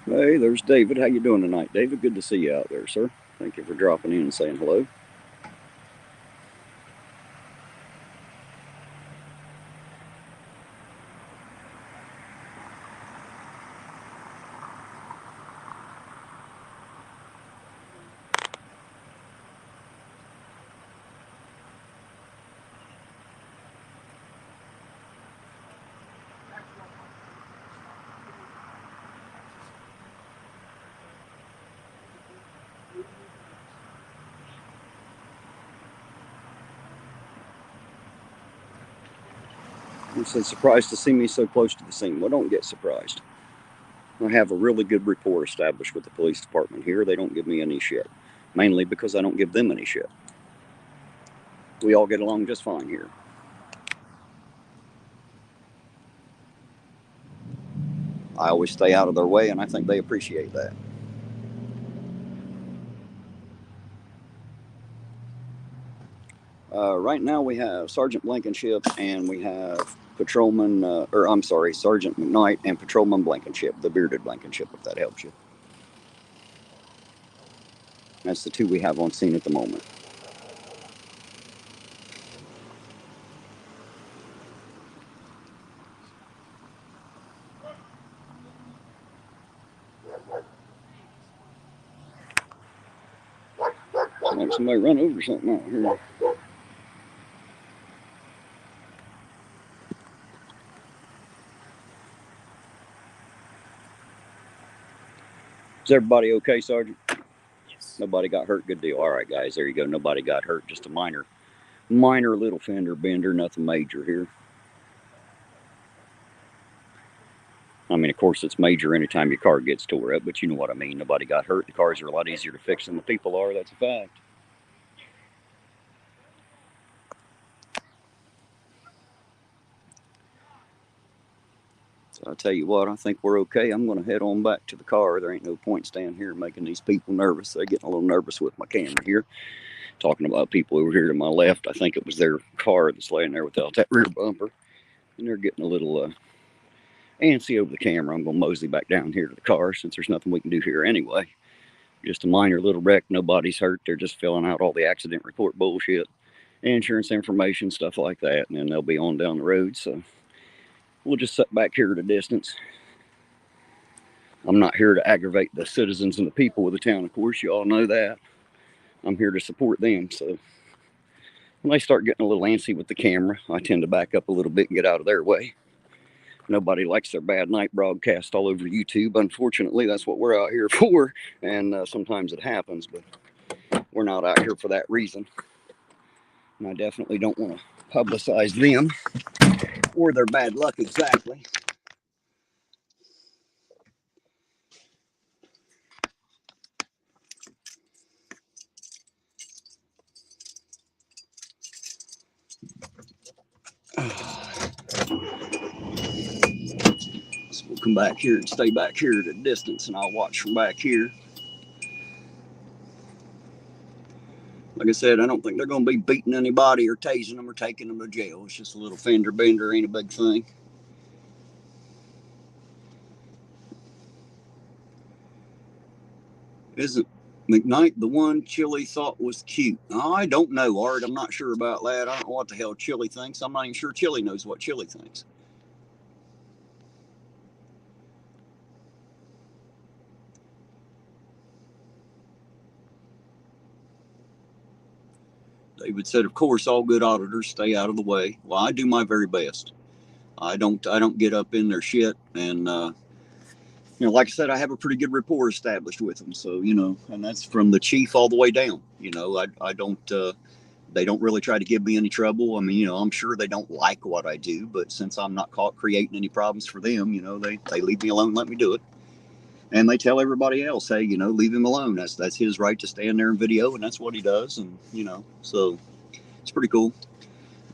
Hey, there's David. How you doing tonight, David? Good to see you out there, sir. Thank you for dropping in and saying hello. You said surprised to see me so close to the scene. Well, don't get surprised. I have a really good rapport established with the police department here. They don't give me any shit. Mainly because I don't give them any shit. We all get along just fine here. I always stay out of their way, and I think they appreciate that. Right now we have Sergeant Blankenship and we have Patrolman, Sergeant McKnight and Patrolman Blankenship, the bearded Blankenship, if that helps you. That's the two we have on scene at the moment. Like somebody run over something out here. Is everybody okay, Sergeant? Yes. Nobody got hurt? Good deal. All right, guys, there you go. Nobody got hurt. Just a minor little fender bender, nothing major here. I mean, of course, it's major anytime your car gets tore up, but you know what I mean. Nobody got hurt. The cars are a lot easier to fix than the people are. That's a fact. So I tell you what, I think we're okay. I'm going to head on back to the car. There ain't no point standing here making these people nervous. They're getting a little nervous with my camera here. Talking about people over here to my left. I think it was their car that's laying there without that rear bumper. And they're getting a little antsy over the camera. I'm going to mosey back down here to the car since there's nothing we can do here anyway. Just a minor little wreck. Nobody's hurt. They're just filling out all the accident report bullshit, insurance information, stuff like that. And then they'll be on down the road. So we'll just sit back here at a distance. I'm not here to aggravate the citizens and the people of the town, of course. You all know that. I'm here to support them. So when they start getting a little antsy with the camera, I tend to back up a little bit and get out of their way. Nobody likes their bad night broadcast all over YouTube. Unfortunately, that's what we're out here for. And sometimes it happens, but we're not out here for that reason. And I definitely don't want to publicize them or their bad luck exactly. So we'll come back here and stay back here at a distance, and I'll watch from back here. Like I said, I don't think they're going to be beating anybody or tasing them or taking them to jail. It's just a little fender bender, ain't a big thing. Isn't McKnight the one Chili thought was cute? I don't know, Art. I'm not sure about that. I don't know what the hell Chili thinks. I'm not even sure Chili knows what Chili thinks. David said, of course, all good auditors stay out of the way. Well, I do my very best. I don't get up in their shit. And, like I said, I have a pretty good rapport established with them. So, and that's from the chief all the way down. I don't, they don't really try to give me any trouble. I mean, I'm sure they don't like what I do, but since I'm not caught creating any problems for them, they leave me alone, let me do it. And they tell everybody else, hey, leave him alone. That's his right to stand there and video, and that's what he does. And, so it's pretty cool.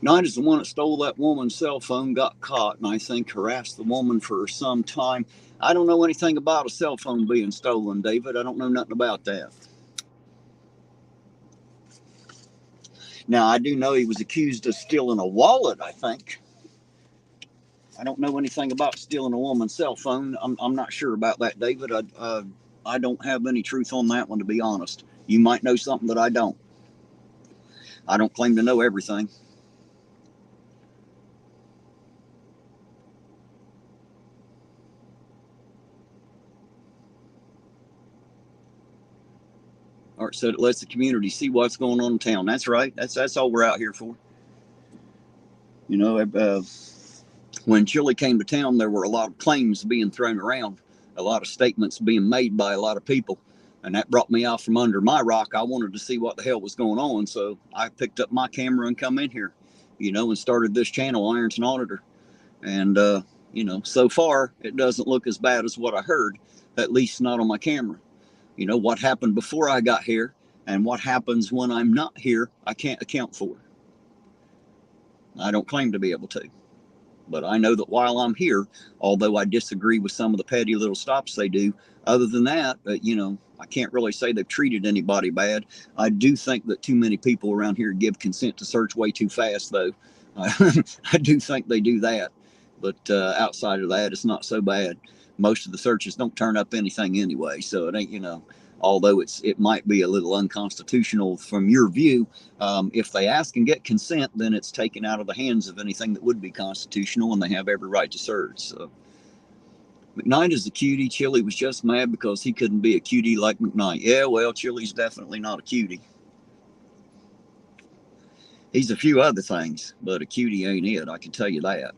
Knight is the one that stole that woman's cell phone, got caught, and I think harassed the woman for some time. I don't know anything about a cell phone being stolen, David. I don't know nothing about that. Now, I do know he was accused of stealing a wallet, I think. I don't know anything about stealing a woman's cell phone. I'm not sure about that, David. I don't have any truth on that one, to be honest. You might know something that I don't. I don't claim to know everything. Art said it lets the community see what's going on in town. That's right. That's all we're out here for. You know, when Chili came to town, there were a lot of claims being thrown around, a lot of statements being made by a lot of people. And that brought me out from under my rock. I wanted to see what the hell was going on. So I picked up my camera and come in here, you know, and started this channel, Auditor. And, you know, so far it doesn't look as bad as what I heard, at least not on my camera. You know, what happened before I got here and what happens when I'm not here, I can't account for. I don't claim to be able to. But I know that while I'm here, although I disagree with some of the petty little stops they do, other than that, you know, I can't really say they've treated anybody bad. I do think that too many people around here give consent to search way too fast, though. I do think they do that. But outside of that, it's not so bad. Most of the searches don't turn up anything anyway, so it ain't, you know, although it might be a little unconstitutional from your view, if they ask and get consent, then it's taken out of the hands of anything that would be constitutional, and they have every right to search. So McKnight is a cutie. Chili was just mad because he couldn't be a cutie like McKnight. Yeah, well, Chili's definitely not a cutie. He's a few other things, but a cutie ain't it, I can tell you that.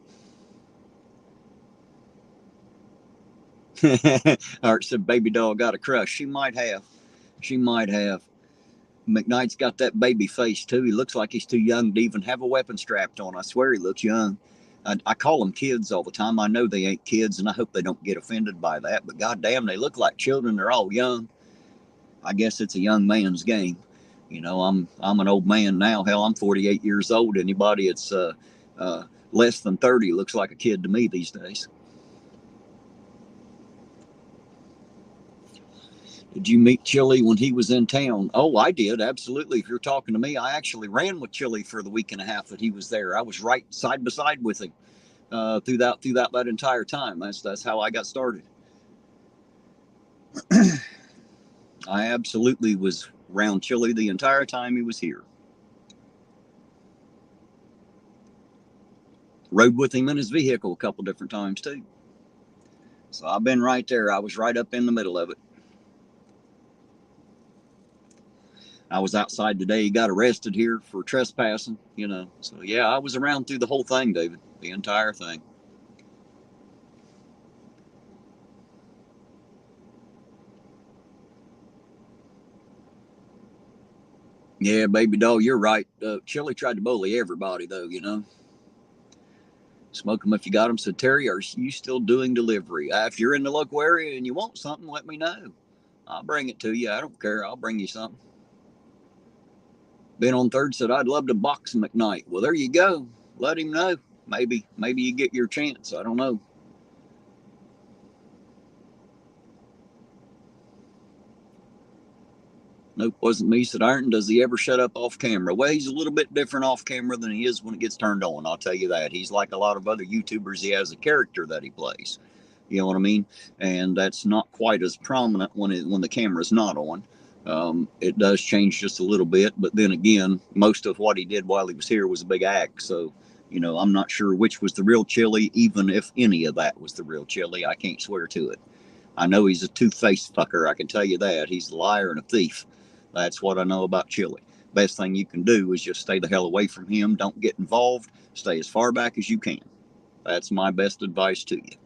Art said baby doll got a crush. She might have. She might have. McKnight's got that baby face too. He looks like he's too young to even have a weapon strapped on. I swear he looks young. I call them kids all the time. I know they ain't kids, and I hope they don't get offended by that. But goddamn, they look like children. They're all young. I guess it's a young man's game. You know, I'm an old man now. Hell, I'm 48 years old. Anybody that's less than 30 looks like a kid to me these days. Did you meet Chili when he was in town? Oh, I did, absolutely. If you're talking to me, I actually ran with Chili for the week and a half that he was there. I was right side by side with him through that entire time. That's how I got started. I absolutely was around Chili the entire time he was here. Rode with him in his vehicle a couple different times too. So I've been right there. I was right up in the middle of it. I was outside today. He got arrested here for trespassing, you know. So, yeah, I was around through the whole thing, David, the entire thing. Yeah, baby doll, you're right. Chili tried to bully everybody, though, you know. Smoke them if you got them. Said, Terry, are you still doing delivery? If you're in the local area and you want something, let me know. I'll bring it to you. I don't care. I'll bring you something. Ben on Third said, I'd love to box McKnight. Well, there you go. Let him know. Maybe you get your chance. I don't know. Nope, wasn't me. Said Ironton, does he ever shut up off camera? Well, he's a little bit different off camera than he is when it gets turned on. I'll tell you that. He's like a lot of other YouTubers. He has a character that he plays. You know what I mean? And that's not quite as prominent when the camera's not on. It does change just a little bit, but then again, most of what he did while he was here was a big act. So, you know, I'm not sure which was the real Chili, even if any of that was the real Chili. I can't swear to it. I know he's a two-faced fucker. I can tell you that. He's a liar and a thief. That's what I know about Chili. Best thing you can do is just stay the hell away from him. Don't get involved. Stay as far back as you can. That's my best advice to you.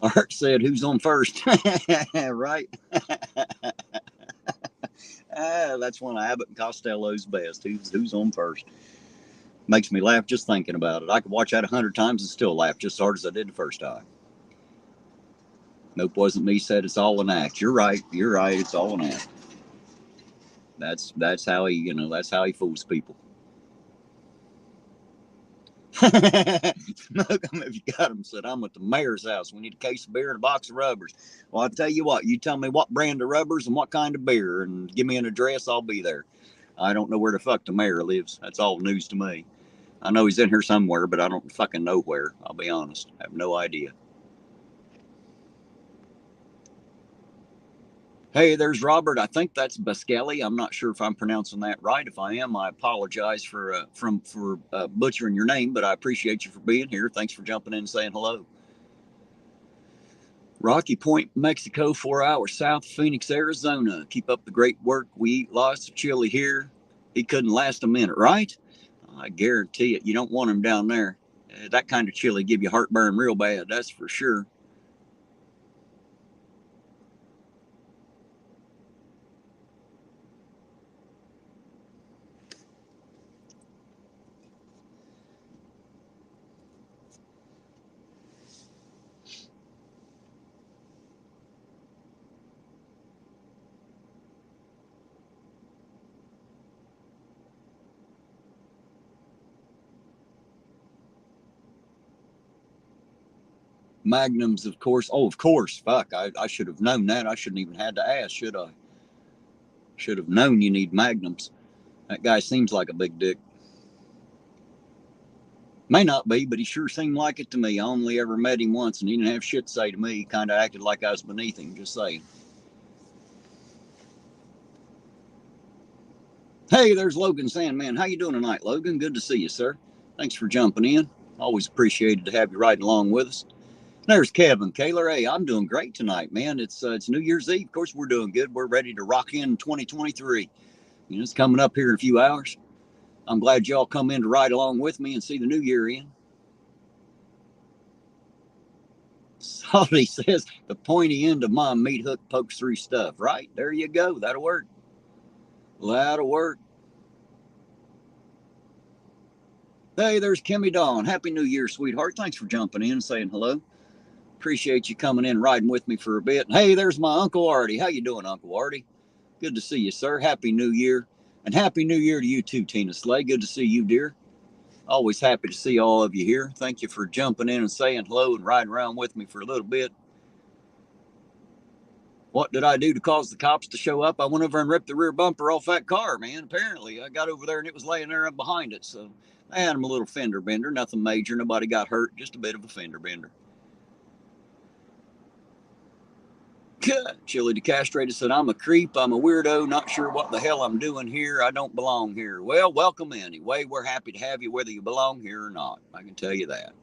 Art said, who's on first? Right? That's one of Abbott and Costello's best. Who's on first? Makes me laugh just thinking about it. I could watch that 100 times and still laugh just as hard as I did the first time. Nope, wasn't me. Said it's all an act. You're right. It's all an act. That's how he, that's how he fools people. Smoke them if you got them. Said, I'm at the mayor's house. We need a case of beer and a box of rubbers. Well, I'll tell you what. You tell me what brand of rubbers and what kind of beer, and give me an address. I'll be there. I don't know where the fuck the mayor lives. That's all news to me. I know he's in here somewhere, but I don't fucking know where. I'll be honest. I have no idea. Hey, there's Robert. I think that's Buscali. I'm not sure if I'm pronouncing that right. If I am, I apologize for butchering your name, but I appreciate you for being here. Thanks for jumping in and saying hello. Rocky Point, Mexico, 4 hours south of Phoenix, Arizona. Keep up the great work. We eat lots of chili here. He couldn't last a minute, right? I guarantee it. You don't want him down there. That kind of chili give you heartburn real bad. That's for sure. Magnums, of course. Oh, of course. Fuck, I should have known that. I shouldn't even had to ask, should I? Should have known you need Magnums. That guy seems like a big dick. May not be, but he sure seemed like it to me. I only ever met him once, and he didn't have shit to say to me. He kind of acted like I was beneath him, just saying. Hey, there's Logan Sandman. How you doing tonight, Logan? Good to see you, sir. Thanks for jumping in. Always appreciated to have you riding along with us. There's Kevin Kaler. Hey, I'm doing great tonight, man. It's New Year's Eve. Of course, we're doing good. We're ready to rock in 2023. It's coming up here in a few hours. I'm glad y'all come in to ride along with me and see the new year in. Salty says the pointy end of my meat hook pokes through stuff. Right, there you go. That'll work. That'll work. Hey, there's Kimmy Dawn. Happy New Year, sweetheart. Thanks for jumping in and saying hello. Appreciate you coming in, riding with me for a bit. Hey, there's my Uncle Artie. How you doing, Uncle Artie? Good to see you, sir. Happy New Year. And Happy New Year to you too, Tina Slay. Good to see you, dear. Always happy to see all of you here. Thank you for jumping in and saying hello and riding around with me for a little bit. What did I do to cause the cops to show up? I went over and ripped the rear bumper off that car, man. Apparently, I got over there and it was laying there behind it. So I had him a little fender bender. Nothing major. Nobody got hurt. Just a bit of a fender bender. Chili Decastrated said, I'm a creep. I'm a weirdo. Not sure what the hell I'm doing here. I don't belong here. Well, welcome anyway. We're happy to have you whether you belong here or not. I can tell you that.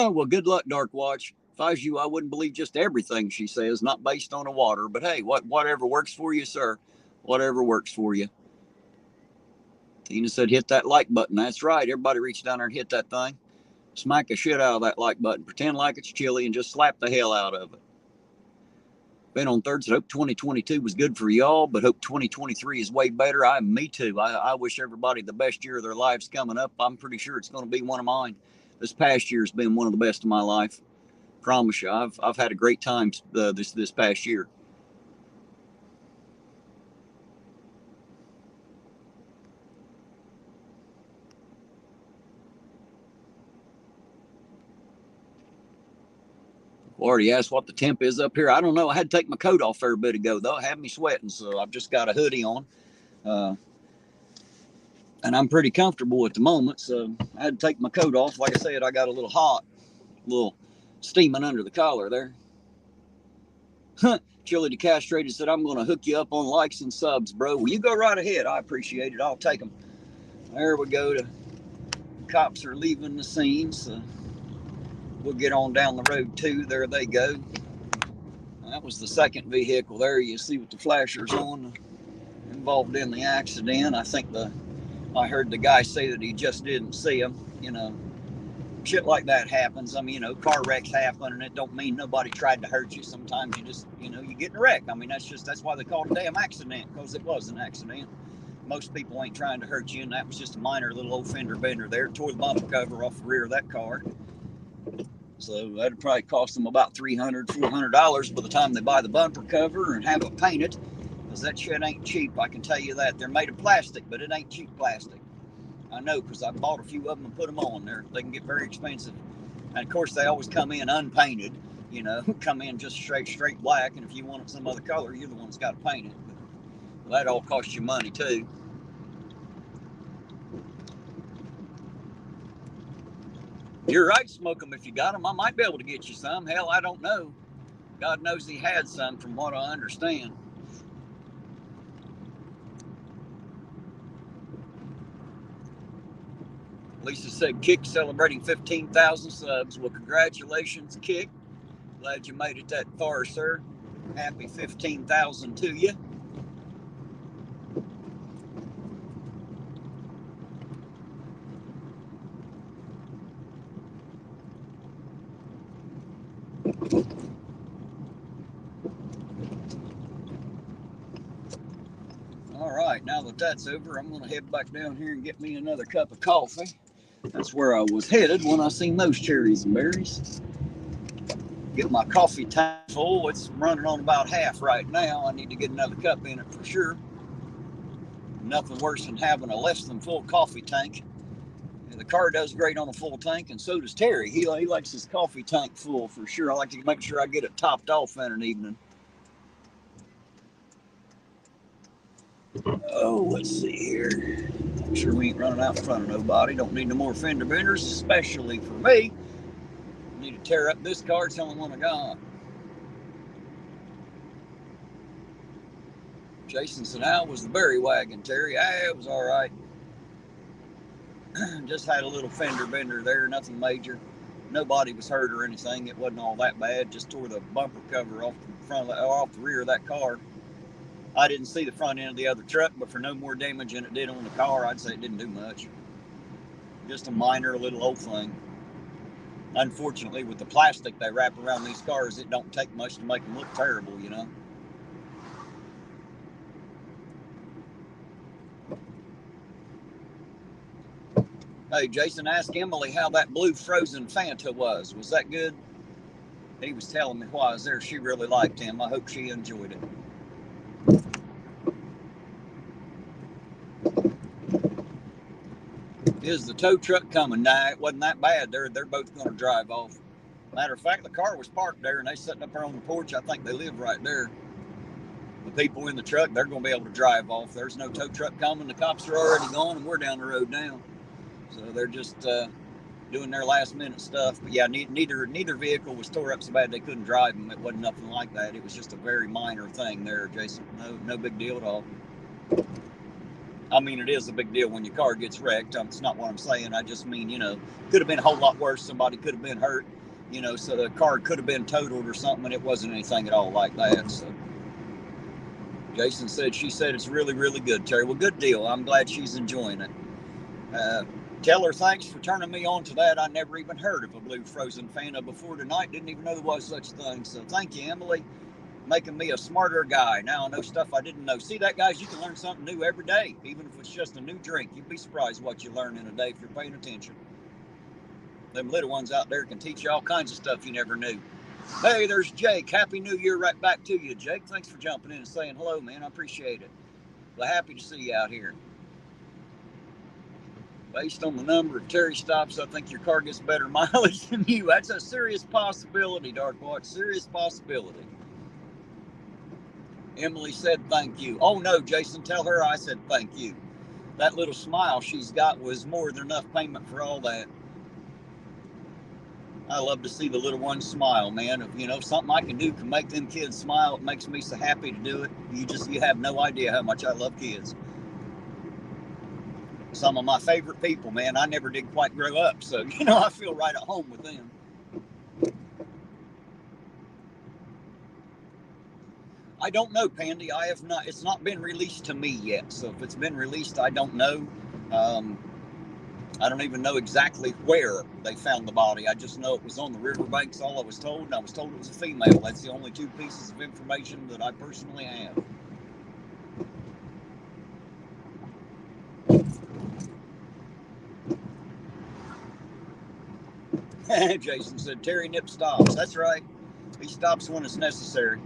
Well, good luck, Dark Watch. If I was you, I wouldn't believe just everything she says, not based on a water. But hey, whatever works for you, sir. Whatever works for you. Tina said, hit that like button. That's right. Everybody reach down there and hit that thing. Smack the shit out of that like button. Pretend like it's chili and just slap the hell out of it. Been on third, said, hope 2022 was good for y'all, but hope 2023 is way better. Me too. I wish everybody the best year of their lives coming up. I'm pretty sure it's going to be one of mine. This past year has been one of the best of my life. Promise you, I've had a great time this past year. Already asked what the temp is up here. I don't know. I had to take my coat off there a bit ago, though. It had me sweating, so I've just got a hoodie on. And I'm pretty comfortable at the moment, so I had to take my coat off. Like I said, I got a little hot, a little steaming under the collar there. Chili Decastrated said, I'm going to hook you up on likes and subs, bro. Well, you go right ahead. I appreciate it. I'll take them. There we go. The cops are leaving the scene, so we'll get on down the road too. There they go. That was the second vehicle there. You see with the flashers on, involved in the accident. I heard the guy say that he just didn't see him. Shit like that happens. I mean, car wrecks happen, and it don't mean nobody tried to hurt you. Sometimes you just, you get in a wreck. I mean, that's why they call it a damn accident, because it was an accident. Most people ain't trying to hurt you, and that was just a minor little old fender bender there. Tore the bumper cover off the rear of that car. So that'd probably cost them about $300, $400 by the time they buy the bumper cover and have it painted. Because that shit ain't cheap, I can tell you that. They're made of plastic, but it ain't cheap plastic. I know, because I bought a few of them and put them on there. They can get very expensive. And of course, they always come in unpainted, you know, come in just straight black. And if you want it some other color, you're the one that's got to paint it. But that all costs you money too. You're right, smoke them if you got them. I might be able to get you some. Hell, I don't know. God knows he had some from what I understand. Lisa said, Kick celebrating 15,000 subs. Well, congratulations, Kick. Glad you made it that far, sir. Happy 15,000 to you. All right, now that that's over, I'm going to head back down here and get me another cup of coffee. That's where I was headed when I seen those cherries and berries. Get my coffee tank full. It's running on about half right now. I need to get another cup in it for sure. Nothing worse than having a less than full coffee tank. The car does great on a full tank, and so does Terry. He likes his coffee tank full for sure. I like to make sure I get it topped off in an evening. Oh, let's see here. Make sure we ain't running out in front of nobody. Don't need no more fender benders, especially for me. Need to tear up this car. It's the only one I got. Jason said, how was the berry wagon, Terry? It was all right. Just had a little fender bender there, nothing major. Nobody was hurt or anything. It wasn't all that bad. Just tore the bumper cover off the rear of that car. I didn't see the front end of the other truck, but for no more damage than it did on the car, I'd say it didn't do much. Just a minor little old thing. Unfortunately, with the plastic they wrap around these cars, it don't take much to make them look terrible, you know. Hey, Jason, ask Emily how that blue frozen Fanta was. Was that good? He was telling me while I was there she really liked him. I hope she enjoyed it. Is the tow truck coming? Nah, it wasn't that bad. They're both going to drive off. Matter of fact, the car was parked there, and they sitting up there on the porch. I think they live right there. The people in the truck, they're going to be able to drive off. There's no tow truck coming. The cops are already gone, and we're down the road now. So they're just doing their last-minute stuff. But yeah, neither vehicle was tore up so bad they couldn't drive them. It wasn't nothing like that. It was just a very minor thing there, Jason. No big deal at all. I mean, it is a big deal when your car gets wrecked. It's not what I'm saying. I just mean, you know, could have been a whole lot worse. Somebody could have been hurt, you know, so the car could have been totaled or something, and it wasn't anything at all like that. So Jason said, she said it's really, really good, Terry. Well, good deal. I'm glad she's enjoying it. Tell her thanks for turning me on to that. I never even heard of a blue frozen Fanta before tonight. Didn't even know there was such a thing. So thank you, Emily. Making me a smarter guy. Now I know stuff I didn't know. See that, guys? You can learn something new every day, even if it's just a new drink. You'd be surprised what you learn in a day if you're paying attention. Them little ones out there can teach you all kinds of stuff you never knew. Hey, there's Jake. Happy New Year right back to you, Jake. Thanks for jumping in and saying hello, man. I appreciate it. Well, happy to see you out here. Based on the number of Terry stops, I think your car gets better mileage than you. That's a serious possibility, Dark Watch. Serious possibility. Emily said thank you. Oh no, Jason, tell her I said thank you. That little smile she's got was more than enough payment for all that. I love to see the little ones smile, man. If, you know, something I can do can make them kids smile, it makes me so happy to do it. You have no idea how much I love kids. Some of my favorite people, man. I never did quite grow up, so, you know, I feel right at home with them. I don't know, Pandy. I have not. It's not been released to me yet. So if it's been released, I don't know. I don't even know exactly where they found the body. I just know it was on the riverbanks. All I was told, and I was told it was a female. That's the only two pieces of information that I personally have. Jason said Terry Nip stops. That's right. He stops when it's necessary.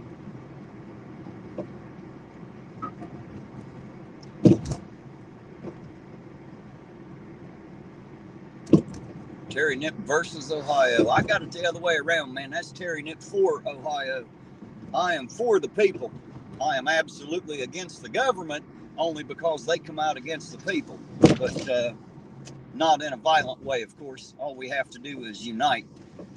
Terry Nip versus Ohio. I got it the other way around, man. That's Terry Nip for Ohio. I am for the people. I am absolutely against the government only because they come out against the people. But not in a violent way, of course. All we have to do is unite.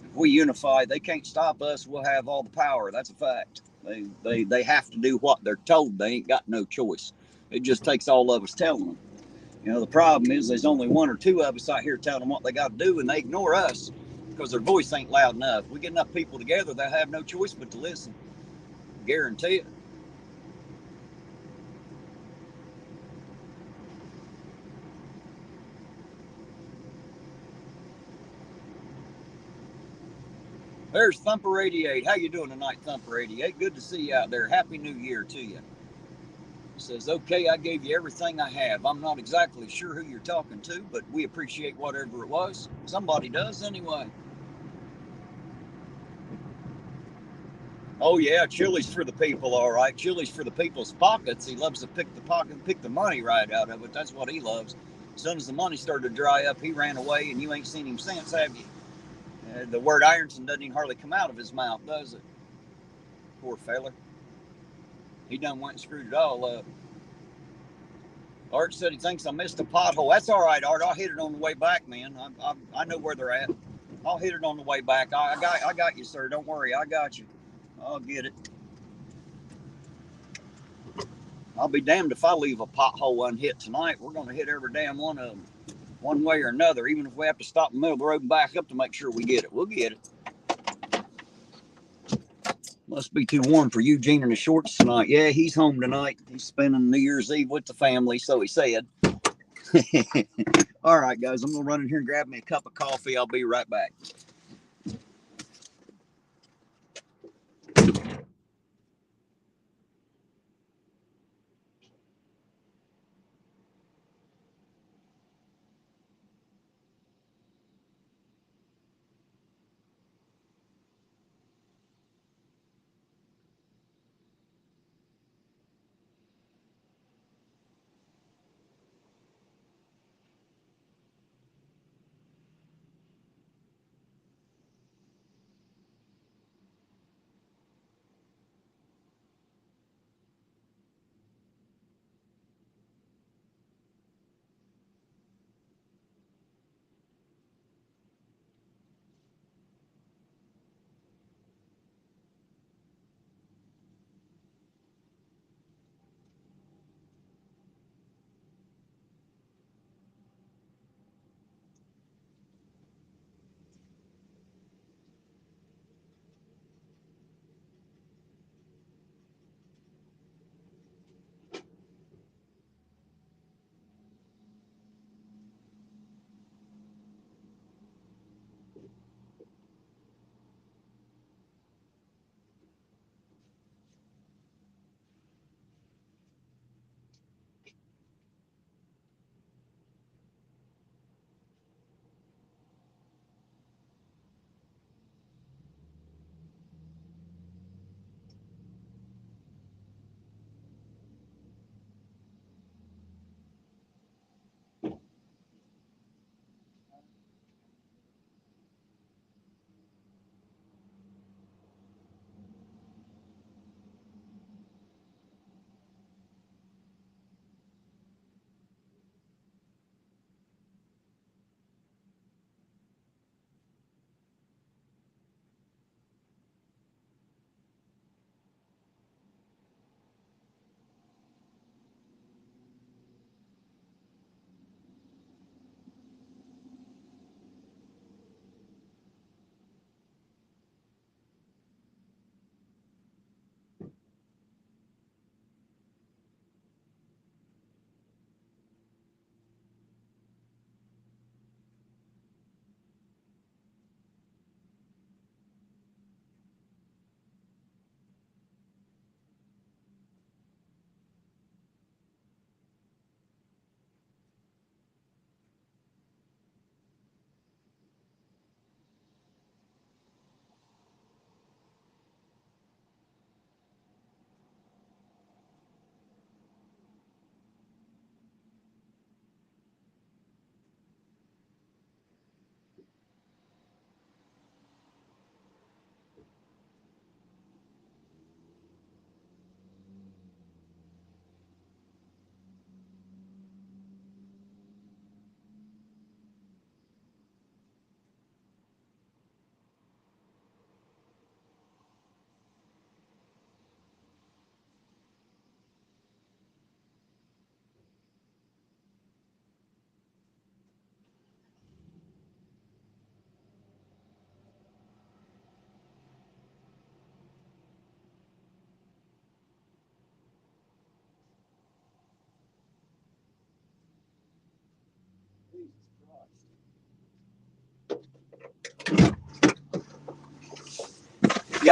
If we unify, they can't stop us. We'll have all the power. That's a fact. They have to do what they're told. They ain't got no choice. It just takes all of us telling them. You know, the problem is there's only one or two of us out here telling them what they got to do, and they ignore us because their voice ain't loud enough. We get enough people together, they'll have no choice but to listen. Guarantee it. There's Thumper 88. How you doing tonight, Thumper 88? Good to see you out there. Happy New Year to you. He says, okay, I gave you everything I have. I'm not exactly sure who you're talking to, but we appreciate whatever it was. Somebody does anyway. Oh yeah, Chili's for the people, all right. Chili's for the people's pockets. He loves to pick the money right out of it. That's what he loves. As soon as the money started to dry up, he ran away, and you ain't seen him since, have you? The word Ironton doesn't even hardly come out of his mouth, does it? Poor feller. He done went and screwed it all up. Art said he thinks I missed a pothole. That's all right, Art. I'll hit it on the way back, man. I know where they're at. I'll hit it on the way back. I got you, sir. Don't worry. I got you. I'll get it. I'll be damned if I leave a pothole unhit tonight. We're going to hit every damn one of them, one way or another, even if we have to stop in the middle of the road and back up to make sure we get it. We'll get it. Must be too warm for Eugene in the shorts tonight. Yeah, he's home tonight. He's spending New Year's Eve with the family, so he said. All right, guys, I'm going to run in here and grab me a cup of coffee. I'll be right back.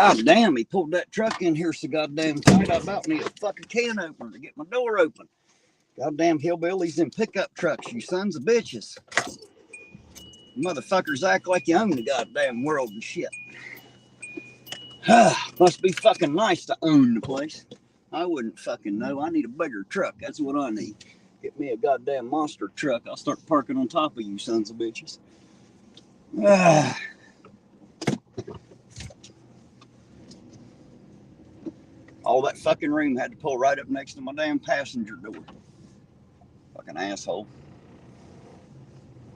God damn, he pulled that truck in here so goddamn tight. I about need a fucking can opener to get my door open. Goddamn hillbillies in pickup trucks, you sons of bitches. Motherfuckers act like you own the goddamn world and shit. Must be fucking nice to own the place. I wouldn't fucking know. I need a bigger truck. That's what I need. Get me a goddamn monster truck. I'll start parking on top of you sons of bitches. All that fucking room had to pull right up next to my damn passenger door. Fucking asshole.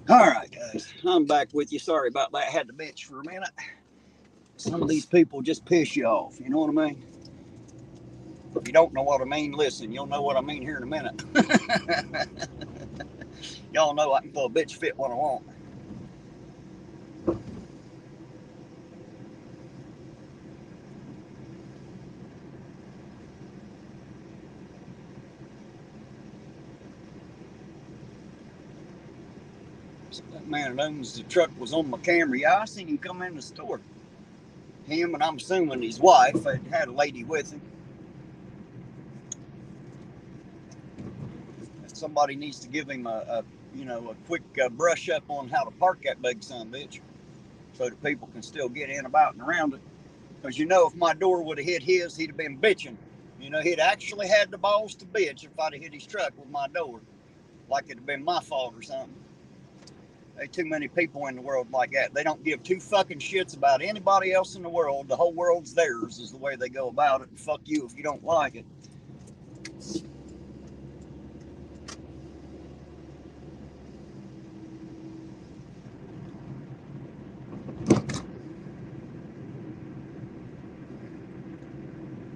All right, guys. I'm back with you. Sorry about that. I had to bitch for a minute. Some of these people just piss you off. You know what I mean? If you don't know what I mean, listen. You'll know what I mean here in a minute. Y'all know I can throw a bitch fit when I want. So that man that owns the truck was on my camera. Yeah, I seen him come in the store. Him and I'm assuming his wife had a lady with him. Somebody needs to give him a quick brush up on how to park that big son bitch, so that people can still get in, about, and around it. Because if my door would have hit his, he'd have been bitching. He'd actually had the balls to bitch if I'd have hit his truck with my door, like it'd have been my fault or something. There's too many people in the world like that. They don't give two fucking shits about anybody else in the world. The whole world's theirs is the way they go about it. And fuck you if you don't like it.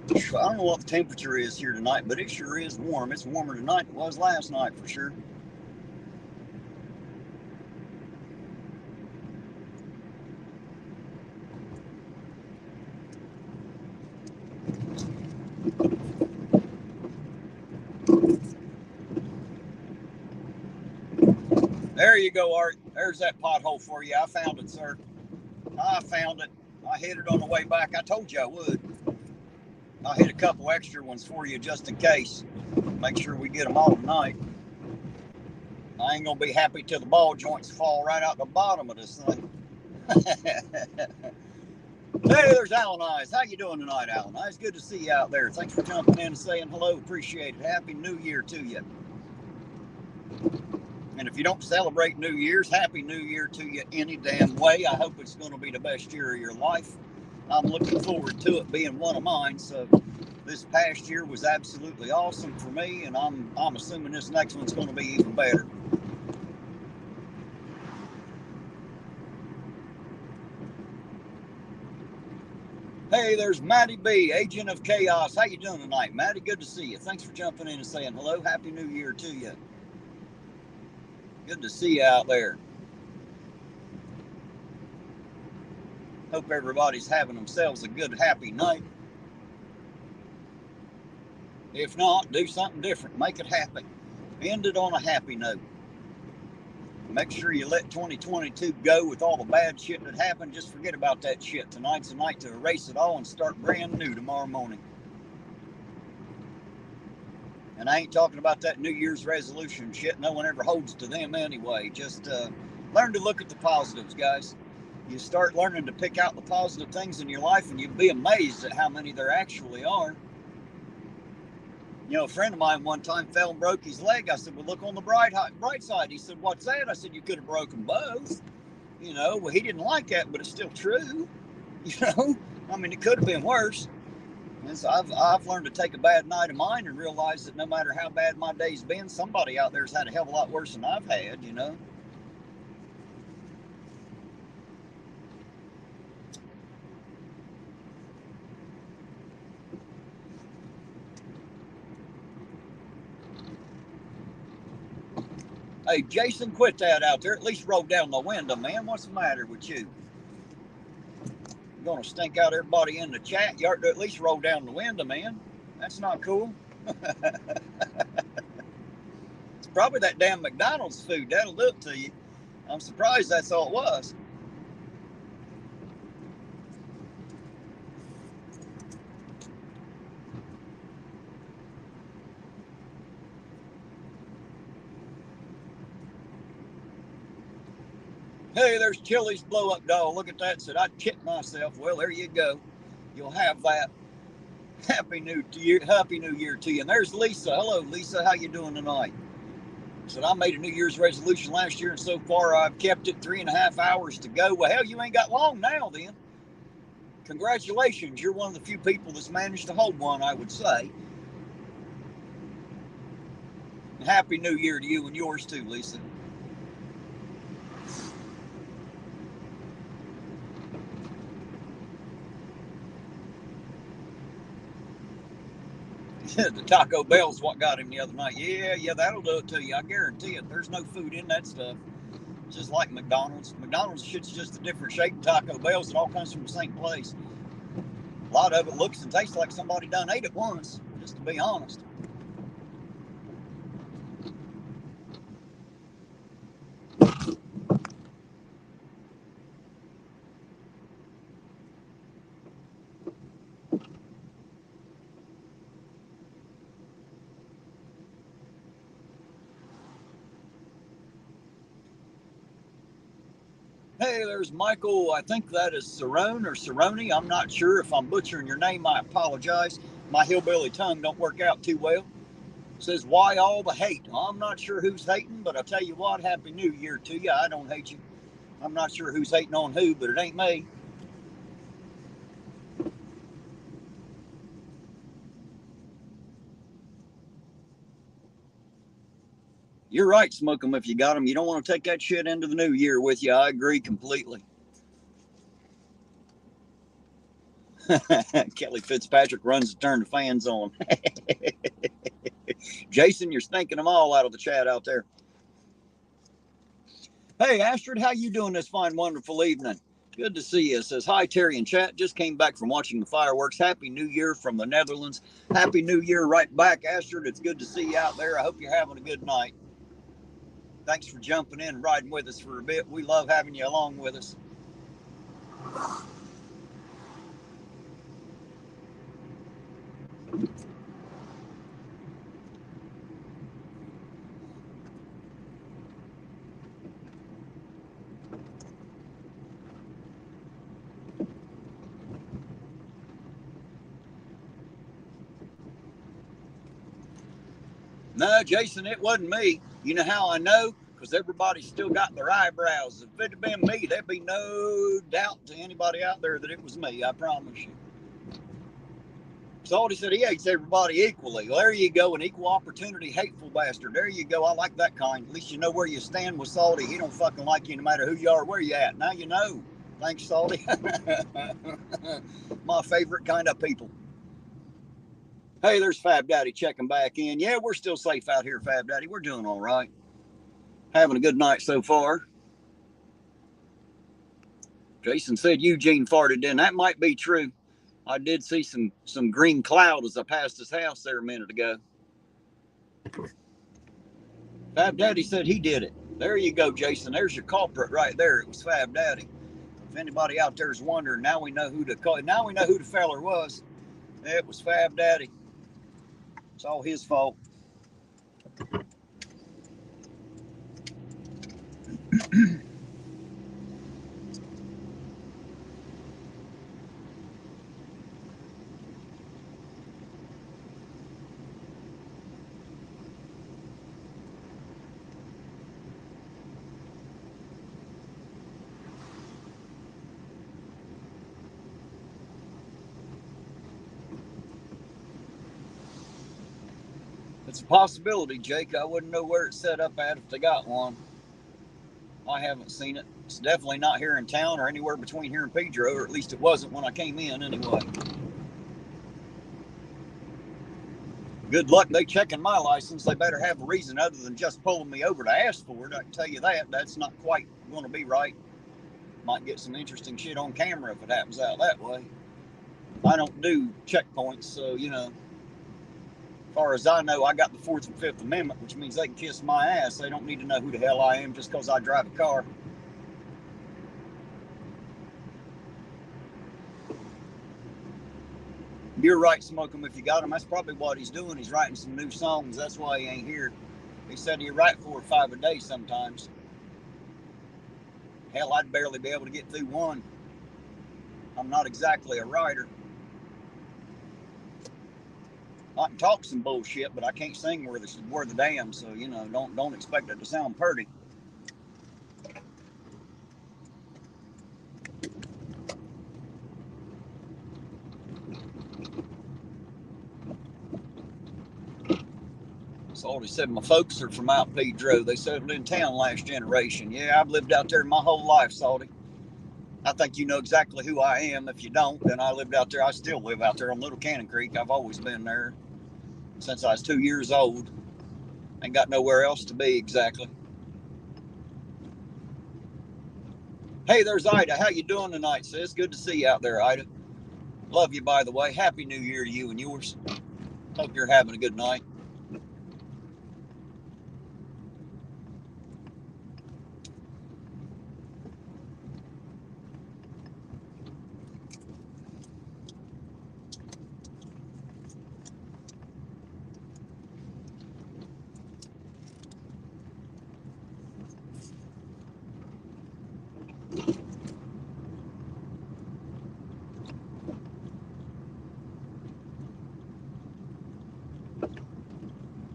I don't know what the temperature is here tonight, but it sure is warm. It's warmer tonight than it was last night for sure. There you go, Art. There's that pothole for you. I found it, sir. I found it. I hit it on the way back. I told you I would. I'll hit a couple extra ones for you just in case. Make sure we get them all tonight. I ain't going to be happy till the ball joints fall right out the bottom of this thing. Hey, there's Alan Eyes. How you doing tonight, Alan Eyes? Good to see you out there. Thanks for jumping in and saying hello. Appreciate it. Happy New Year to you. And if you don't celebrate New Year's, Happy New Year to you any damn way. I hope it's going to be the best year of your life. I'm looking forward to it being one of mine. So this past year was absolutely awesome for me, and I'm assuming this next one's going to be even better. Hey, there's Maddie B, Agent of Chaos. How you doing tonight, Maddie? Good to see you. Thanks for jumping in and saying hello. Happy New Year to you. Good to see you out there. Hope everybody's having themselves a good, happy night. If not, do something different. Make it happy. End it on a happy note. Make sure you let 2022 go with all the bad shit that happened. Just forget about that shit. Tonight's the night to erase it all and start brand new tomorrow morning. And I ain't talking about that New Year's resolution shit. No one ever holds to them anyway. Just learn to look at the positives, guys. You start learning to pick out the positive things in your life, and you'll be amazed at how many there actually are. A friend of mine one time fell and broke his leg. I said, well, look on the bright side. He said, what's that? I said, you could have broken both. Well, he didn't like that, but it's still true. I mean, it could have been worse. And so I've learned to take a bad night of mine and realize that no matter how bad my day's been, somebody out there's had a hell of a lot worse than I've had, Hey, Jason, quit that out there. At least roll down the window, man. What's the matter with you? You're going to stink out everybody in the chat. You ought to at least roll down the window, man. That's not cool. It's probably that damn McDonald's food. That'll do it to you. I'm surprised that's all it was. Hey, there's Chili's blow-up doll. Look at that. Said I'd kit myself. Well, there you go. You'll have that. Happy New Year to you. And there's Lisa. Hello, Lisa. How you doing tonight? Said I made a New Year's resolution last year, and so far I've kept it 3.5 hours to go. Well, hell, you ain't got long now then. Congratulations. You're one of the few people that's managed to hold one, I would say. And Happy New Year to you and yours too, Lisa. The Taco Bell's what got him the other night. Yeah, that'll do it to you. I guarantee it. There's no food in that stuff. It's just like McDonald's. McDonald's shit's just a different shape than Taco Bell's. It all comes from the same place. A lot of it looks and tastes like somebody done ate it once, just to be honest. Hey, there's Michael. I think that is Cerrone or Cerrone. I'm not sure. If I'm butchering your name, I apologize. My hillbilly tongue don't work out too well. Says, why all the hate? I'm not sure who's hating, but I'll tell you what, Happy New Year to you. I don't hate you. I'm not sure who's hating on who, but it ain't me. You're right, smoke them if you got them. You don't want to take that shit into the new year with you. I agree completely. Kelly Fitzpatrick runs to turn the fans on. Jason, you're stinking them all out of the chat out there. Hey, Astrid, how you doing this fine, wonderful evening? Good to see you. Says, hi, Terry in chat. Just came back from watching the fireworks. Happy New Year from the Netherlands. Happy New Year right back, Astrid. It's good to see you out there. I hope you're having a good night. Thanks for jumping in and riding with us for a bit. We love having you along with us. No, Jason, it wasn't me. You know how I know? Because everybody's still got their eyebrows. If it had been me, there'd be no doubt to anybody out there that it was me. I promise you. Salty said he hates everybody equally. Well, there you go, an equal opportunity hateful bastard. There you go. I like that kind. At least you know where you stand with Salty. He don't fucking like you no matter who you are, where you at. Now you know. Thanks, Salty. My favorite kind of people. Hey, there's Fab Daddy checking back in. Yeah, we're still safe out here, Fab Daddy. We're doing all right. Having a good night so far. Jason said Eugene farted in. That might be true. I did see some green cloud as I passed his house there a minute ago. Fab Daddy said he did it. There you go, Jason. There's your culprit right there. It was Fab Daddy. If anybody out there is wondering, now we know who the feller was. It was Fab Daddy. It's all his fault. It's a possibility, Jake. I wouldn't know where it's set up at if they got one. I haven't seen it. It's definitely not here in town or anywhere between here and Pedro, or at least it wasn't when I came in anyway. Good luck they checking my license. They better have a reason other than just pulling me over to ask for it. I can tell you that. That's not quite going to be right. Might get some interesting shit on camera if it happens out that way. I don't do checkpoints, so, you know, as far as I know, I got the 4th and 5th Amendment, which means they can kiss my ass. They don't need to know who the hell I am just because I drive a car. You're right, smoke them if you got him. That's probably what he's doing. He's writing some new songs. That's why he ain't here. He said he'd write 4 or 5 a day sometimes. Hell, I'd barely be able to get through one. I'm not exactly a writer. I can talk some bullshit, but I can't sing worth a damn. So, you know, don't expect it to sound pretty. Salty said my folks are from out Pedro. They settled in town last generation. Yeah, I've lived out there my whole life, Salty. I think you know exactly who I am. If you don't, then I lived out there. I still live out there on Little Cannon Creek. I've always been there since I was 2 years old. Ain't got nowhere else to be exactly. Hey, there's Ida. How you doing tonight, sis? Good to see you out there, Ida. Love you, by the way. Happy New Year to you and yours. Hope you're having a good night.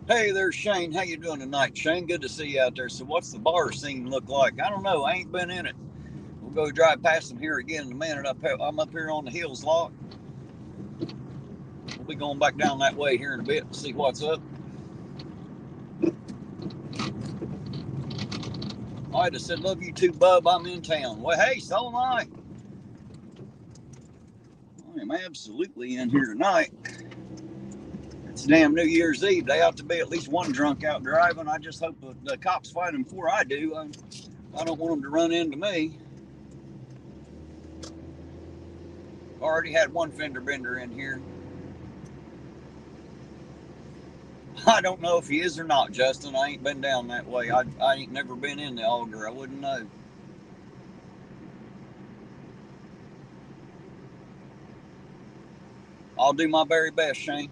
Hey, there's Shane. How you doing tonight, Shane? Good to see you out there. So what's the bar scene look like? I don't know. I ain't been in it. We'll go drive past them here again in a minute. I'm up here on the hills lot. We'll be going back down that way here in a bit to see what's up. Ida said, love you too, bub. I'm in town. Well, hey, so am I. I am absolutely in here tonight. It's damn New Year's Eve. They ought to be at least one drunk out driving. I just hope the cops find them before I do. I don't want them to run into me. Already had one fender bender in here. I don't know if he is or not, Justin. I ain't been down that way. I ain't never been in the auger. I wouldn't know. I'll do my very best, Shane.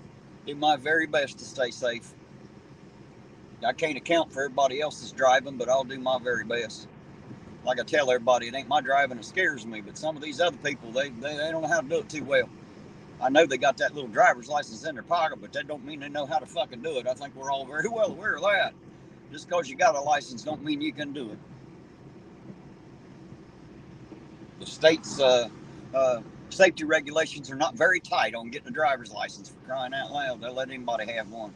Do my very best to stay safe. I can't account for everybody else's driving, but I'll do my very best. Like I tell everybody, it ain't my driving that scares me, but some of these other people, they don't know how to do it too well. I know they got that little driver's license in their pocket, but that don't mean they know how to fucking do it. I think we're all very well aware of that. Just because you got a license don't mean you can do it. The state's safety regulations are not very tight on getting a driver's license, for crying out loud. They'll let anybody have one.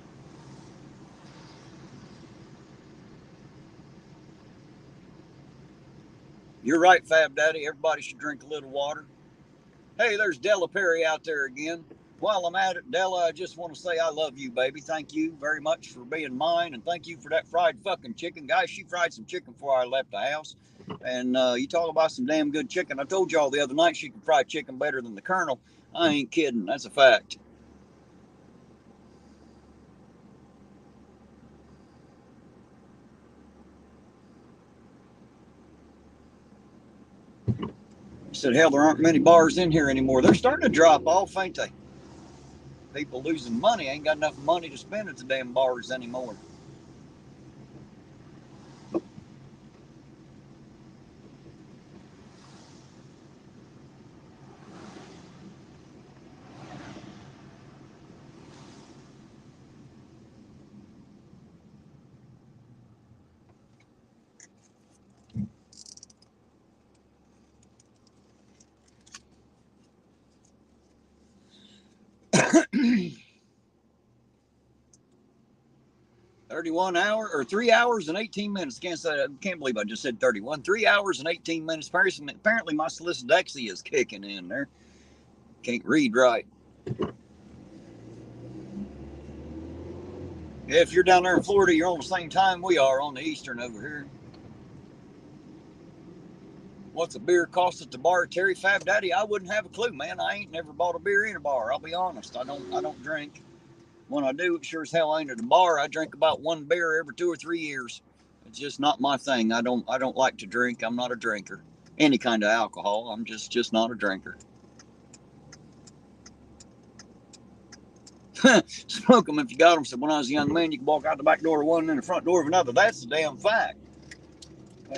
You're right, Fab Daddy. Everybody should drink a little water. Hey, there's Della Perry out there again. While I'm at it, Della, I just want to say I love you, baby. Thank you very much for being mine, and thank you for that fried fucking chicken. Guys, she fried some chicken before I left the house, and you talk about some damn good chicken. I told y'all the other night she can fry chicken better than the Colonel. I ain't kidding. That's a fact. He said, hell, there aren't many bars in here anymore. They're starting to drop off, ain't they? People losing money, ain't got enough money to spend at the damn bars anymore. or 3 hours and 18 minutes. Can't believe I just said 31. 3 hours and 18 minutes. Apparently my dyslexia is kicking in there. Can't read right. If you're down there in Florida, you're on the same time we are on the Eastern over here. What's a beer cost at the bar, Terry? Fab Daddy, I wouldn't have a clue, man. I ain't never bought a beer in a bar. I'll be honest. I don't drink. When I do, it sure as hell ain't at a bar. I drink about one beer every 2 or 3 years. It's just not my thing. I don't like to drink. I'm not a drinker. Any kind of alcohol. I'm just not a drinker. Smoke them if you got them. So when I was a young man, you could walk out the back door of one and in the front door of another. That's the damn fact.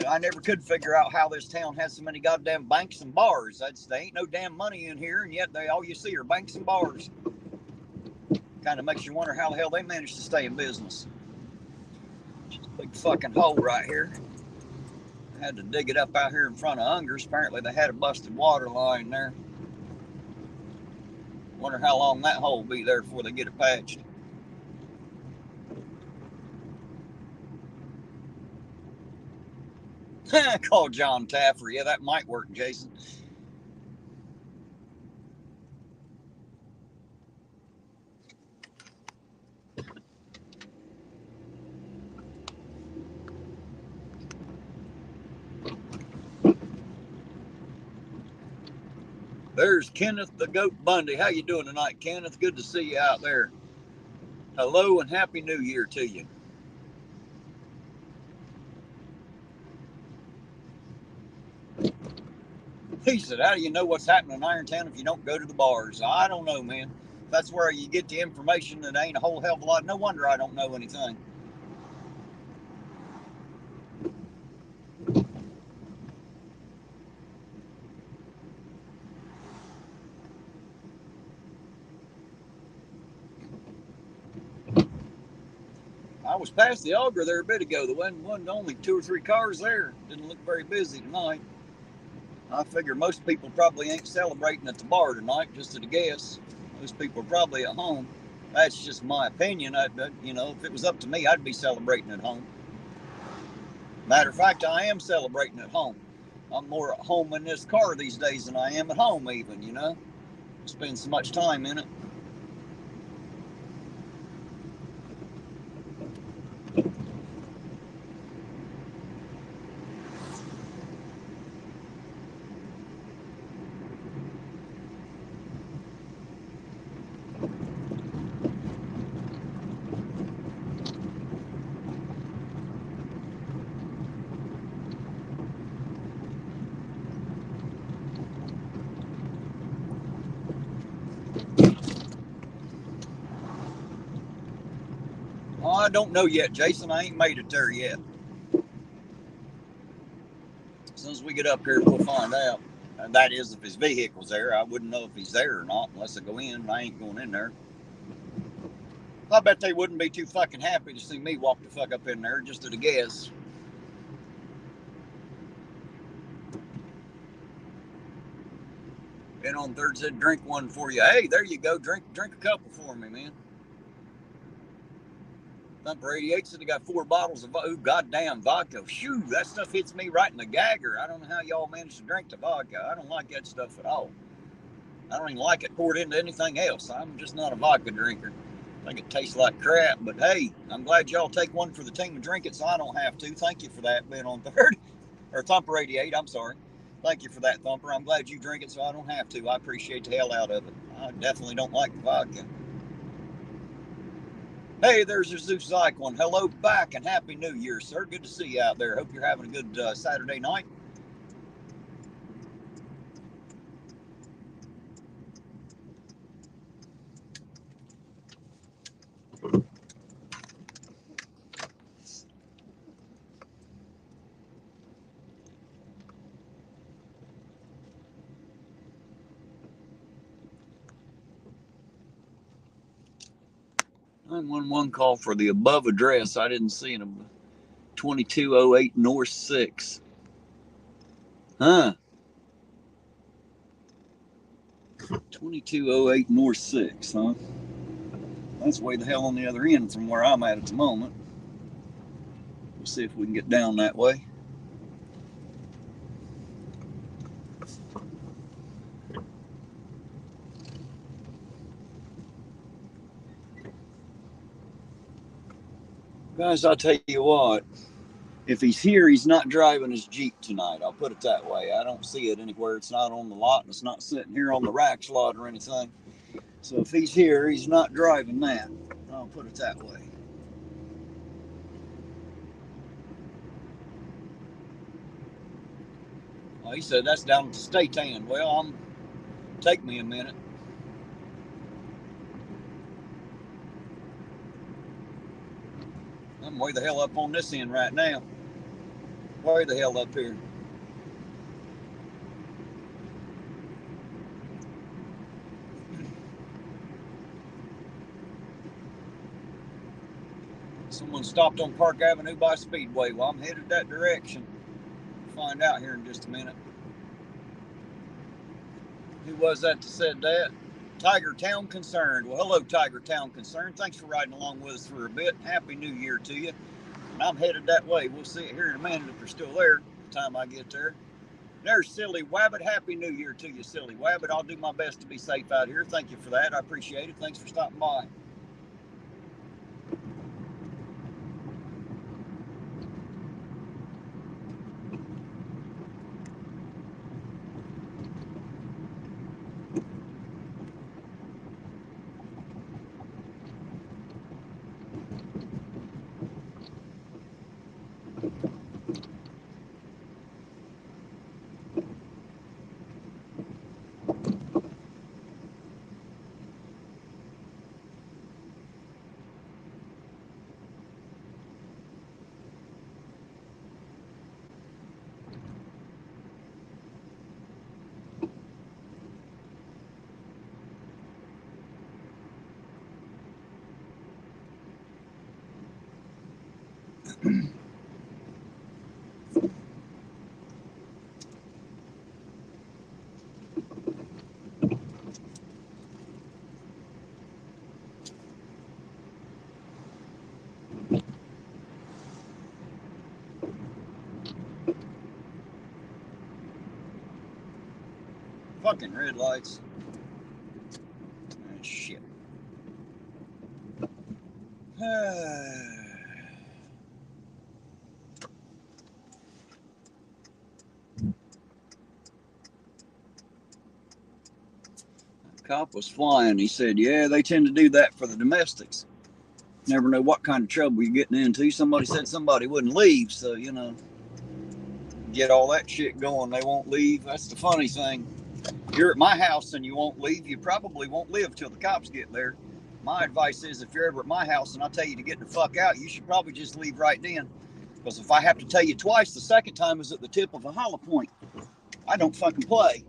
I never could figure out how this town has so many goddamn banks and bars. There ain't no damn money in here, and yet all you see are banks and bars. Kind of makes you wonder how the hell they managed to stay in business. Just a big fucking hole right here. I had to dig it up out here in front of Unger's. Apparently they had a busted water line there. Wonder how long that hole will be there before they get it patched. Call John Taffer. Yeah, that might work, Jason. There's Kenneth the Goat Bundy. How you doing tonight, Kenneth? Good to see you out there. Hello and Happy New Year to you. He said, how do you know what's happening in Irontown if you don't go to the bars? I don't know, man. That's where you get the information, and ain't a whole hell of a lot. No wonder I don't know anything. I was past the Auger there a bit ago. There wasn't only 2 or 3 cars there. Didn't look very busy tonight. I figure most people probably ain't celebrating at the bar tonight, just at a guess. Most people are probably at home. That's just my opinion. You know, if it was up to me, I'd be celebrating at home. Matter of fact, I am celebrating at home. I'm more at home in this car these days than I am at home even, you know. I spend so much time in it. Oh, I don't know yet, Jason. I ain't made it there yet. As soon as we get up here, we'll find out. And that is if his vehicle's there. I wouldn't know if he's there or not unless I go in. I ain't going in there. I bet they wouldn't be too fucking happy to see me walk the fuck up in there, just at a guess. Been on third, said drink one for you. Hey, there you go. Drink a couple for me, man. Thumper 88 said he got 4 bottles of goddamn vodka. Shoo, that stuff hits me right in the gagger. I don't know how y'all manage to drink the vodka. I don't like that stuff at all. I don't even like it poured into anything else. I'm just not a vodka drinker. I think it tastes like crap, but hey, I'm glad y'all take one for the team and drink it so I don't have to. Thank you for that, being on third. Or Thumper 88, I'm sorry. Thank you for that, Thumper. I'm glad you drink it so I don't have to. I appreciate the hell out of it. I definitely don't like the vodka. Hey, there's a Zeus Cyclone. Hello back and Happy New Year, sir. Good to see you out there. Hope you're having a good Saturday night. "911 call for the above address. I didn't see it. 2208 North 6. Huh. 2208 North 6, huh? That's way the hell on the other end from where I'm at the moment. We'll see if we can get down that way. Guys, I'll tell you what. If he's here, he's not driving his Jeep tonight. I'll put it that way. I don't see it anywhere. It's not on the lot, and it's not sitting here on the rack slot or anything. So if he's here, he's not driving that. I'll put it that way. Well, he said that's down at the state end. Well, take me a minute. I'm way the hell up on this end right now. Way the hell up here. Someone stopped on Park Avenue by Speedway. Well, I'm headed that direction. We'll find out here in just a minute. Who was that said that? Tiger Town Concerned. Well, hello, Tiger Town Concerned. Thanks for riding along with us for a bit. Happy New Year to you. And I'm headed that way. We'll see it here in a minute if you're still there by the time I get there. There's Silly Wabbit. Happy New Year to you, Silly Wabbit. I'll do my best to be safe out here. Thank you for that. I appreciate it. Thanks for stopping by. Fucking red lights. Oh, shit. Cop was flying. He said, yeah, they tend to do that for the domestics. Never know what kind of trouble you're getting into. Somebody said somebody wouldn't leave, so, you know, get all that shit going. They won't leave. That's the funny thing. You're at my house and you won't leave, you probably won't live till the cops get there. My advice is if you're ever at my house and I tell you to get the fuck out, you should probably just leave right then. Because if I have to tell you twice, the second time is at the tip of a hollow point. I don't fucking play.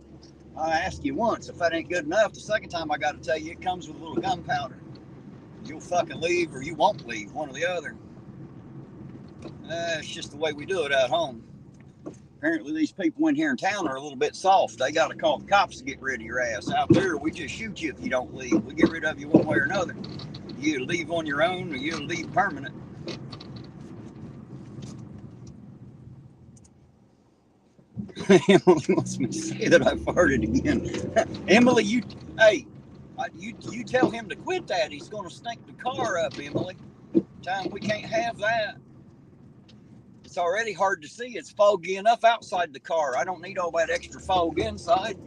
I ask you once. If that ain't good enough, the second time I got to tell you it comes with a little gunpowder. You'll fucking leave or you won't leave, one or the other. It's just the way we do it at home. Apparently these people in here in town are a little bit soft. They got to call the cops to get rid of your ass. Out there, we just shoot you if you don't leave. We get rid of you one way or another. You leave on your own or you leave permanent. Emily wants me to say that I farted again. Emily, you tell him to quit that. He's going to stink the car up, Emily. Time we can't have that. It's already hard to see. It's foggy enough outside the car. I don't need all that extra fog inside.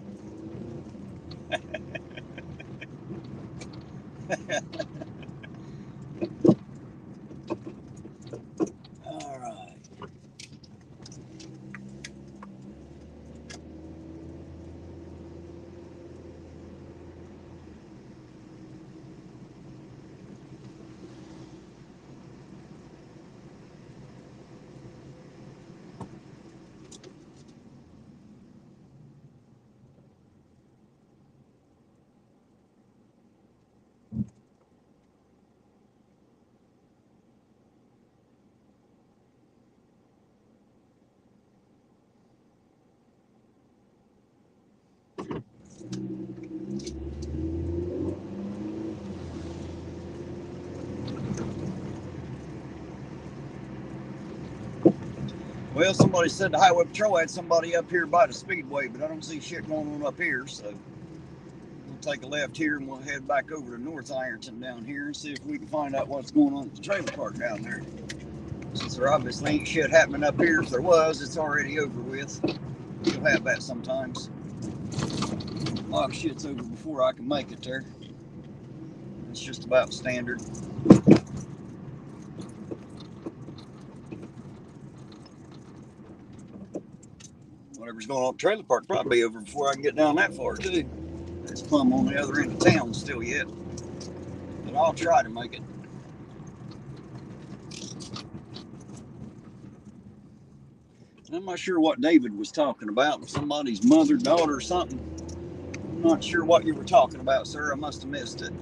All right. Well, somebody said the highway patrol had somebody up here by the speedway, but I don't see shit going on up here, so we'll take a left here and we'll head back over to North Ironton down here and see if we can find out what's going on at the trailer park down there. Since there obviously ain't shit happening up here, if there was, it's already over with. You'll have that sometimes. A lot of shit's over before I can make it there. It's just about standard. Whatever's going on at the trailer park probably be over before I can get down that far too. There's plumb on the other end of town still yet. But I'll try to make it. I'm not sure what David was talking about. Somebody's mother, daughter, or something. I'm not sure what you were talking about, sir. I must have missed it.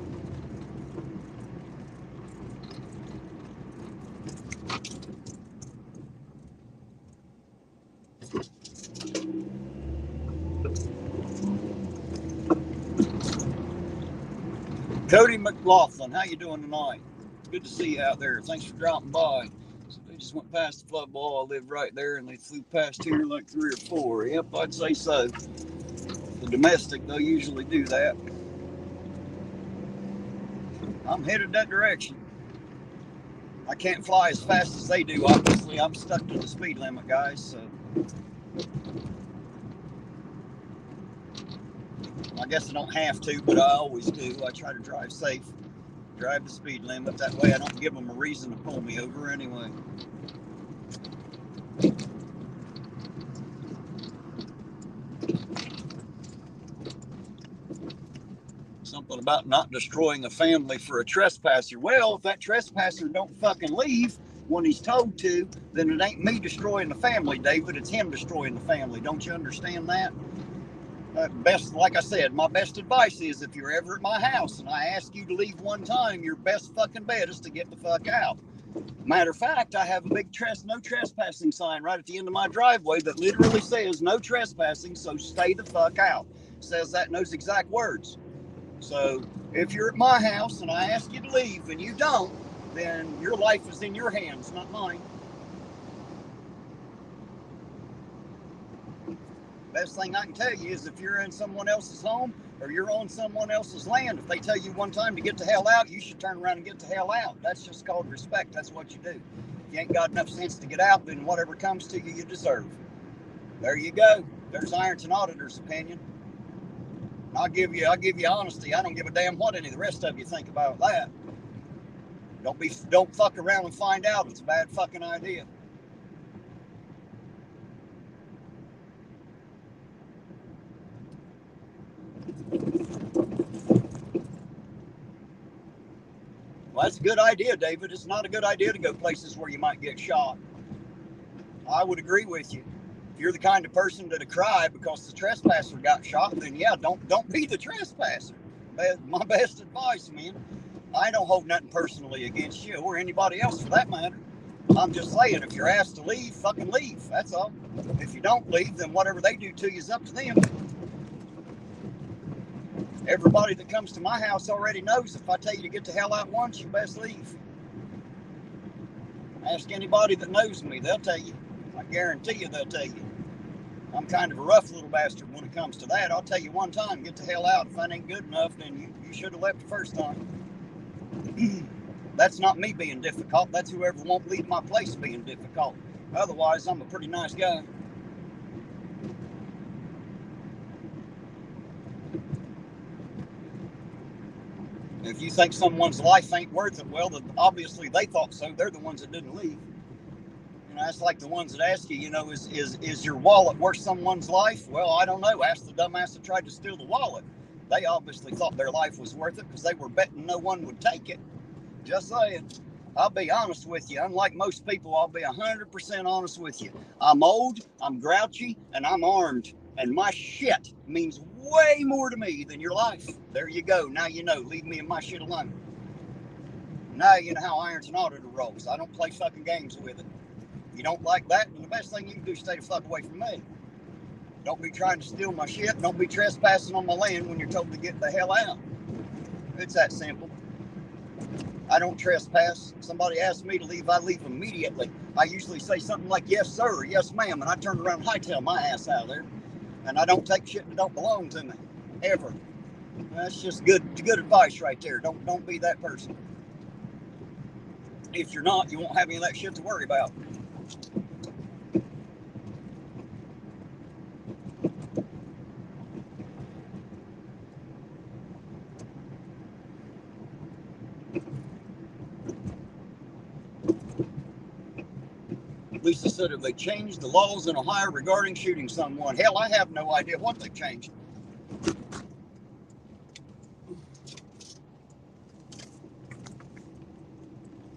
Cody McLaughlin, how you doing tonight? Good to see you out there. Thanks for dropping by. So they just went past the football. I live right there, and they flew past here like 3 or 4. Yep, I'd say so. The domestic, they'll usually do that. I'm headed that direction. I can't fly as fast as they do, obviously. I'm stuck to the speed limit, guys, so I guess I don't have to, but I always do. I try to drive safe, drive the speed limit. That way I don't give them a reason to pull me over anyway. Something about not destroying a family for a trespasser. Well, if that trespasser don't fucking leave when he's told to, then it ain't me destroying the family, David. It's him destroying the family. Don't you understand that? Best, like I said, my best advice is if you're ever at my house and I ask you to leave one time, your best fucking bet is to get the fuck out. Matter of fact, I have a big no trespassing sign right at the end of my driveway that literally says no trespassing, so stay the fuck out. Says that in those exact words. So if you're at my house and I ask you to leave and you don't, then your life is in your hands, not mine. Best thing I can tell you is if you're in someone else's home or you're on someone else's land, if they tell you one time to get the hell out, you should turn around and get the hell out. That's just called respect. That's what you do. If you ain't got enough sense to get out, then whatever comes to you, you deserve. There you go. There's Ironton Auditor's opinion. I'll give you honesty. I don't give a damn what any of the rest of you think about that. Don't fuck around and find out. It's a bad fucking idea. Well, that's a good idea, David. It's not a good idea to go places where you might get shot. I would agree with you. If you're the kind of person that'd cry because the trespasser got shot, then yeah, don't be the trespasser. My best advice, man. I don't hold nothing personally against you or anybody else for that matter. I'm just saying, if you're asked to leave, fucking leave. That's all. If you don't leave, then whatever they do to you is up to them. Everybody that comes to my house already knows if I tell you to get the hell out once, you best leave. Ask anybody that knows me, they'll tell you. I guarantee you they'll tell you. I'm kind of a rough little bastard when it comes to that. I'll tell you one time, get the hell out. If that ain't good enough, then you should have left the first time. That's not me being difficult. That's whoever won't leave my place being difficult. Otherwise, I'm a pretty nice guy. If you think someone's life ain't worth it, well, obviously they thought so. They're the ones that didn't leave. You know, that's like the ones that ask you, is your wallet worth someone's life? Well, I don't know. Ask the dumbass that tried to steal the wallet. They obviously thought their life was worth it because they were betting no one would take it. Just saying. I'll be honest with you. Unlike most people, I'll be 100% honest with you. I'm old, I'm grouchy, and I'm armed. And my shit means way more to me than your life. There you go. Now you know. Leave me and my shit alone. Now you know how Ironton Auditor rolls. I don't play fucking games with it. If you don't like that, then the best thing you can do is stay the fuck away from me. Don't be trying to steal my shit. Don't be trespassing on my land when you're told to get the hell out. It's that simple. I don't trespass. Somebody asks me to leave, I leave immediately. I usually say something like, yes, sir, or yes, ma'am, and I turn around and hightail my ass out of there. And I don't take shit that don't belong to me, ever. That's just good advice right there. Don't be that person. If you're not, you won't have any of that shit to worry about. Lisa said, have they changed the laws in Ohio regarding shooting someone? Hell, I have no idea what they've changed.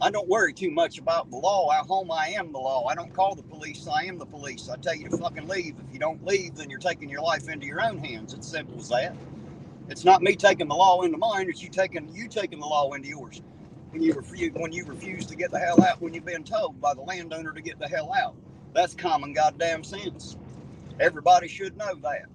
I don't worry too much about the law. At home, I am the law. I don't call the police police. I am the police. I tell you to fucking leave. If you don't leave, then you're taking your life into your own hands. It's simple as that. It's not me taking the law into mine. It's you taking the law into yours. When you refuse to get the hell out when you've been told by the landowner to get the hell out. That's common goddamn sense. Everybody should know that.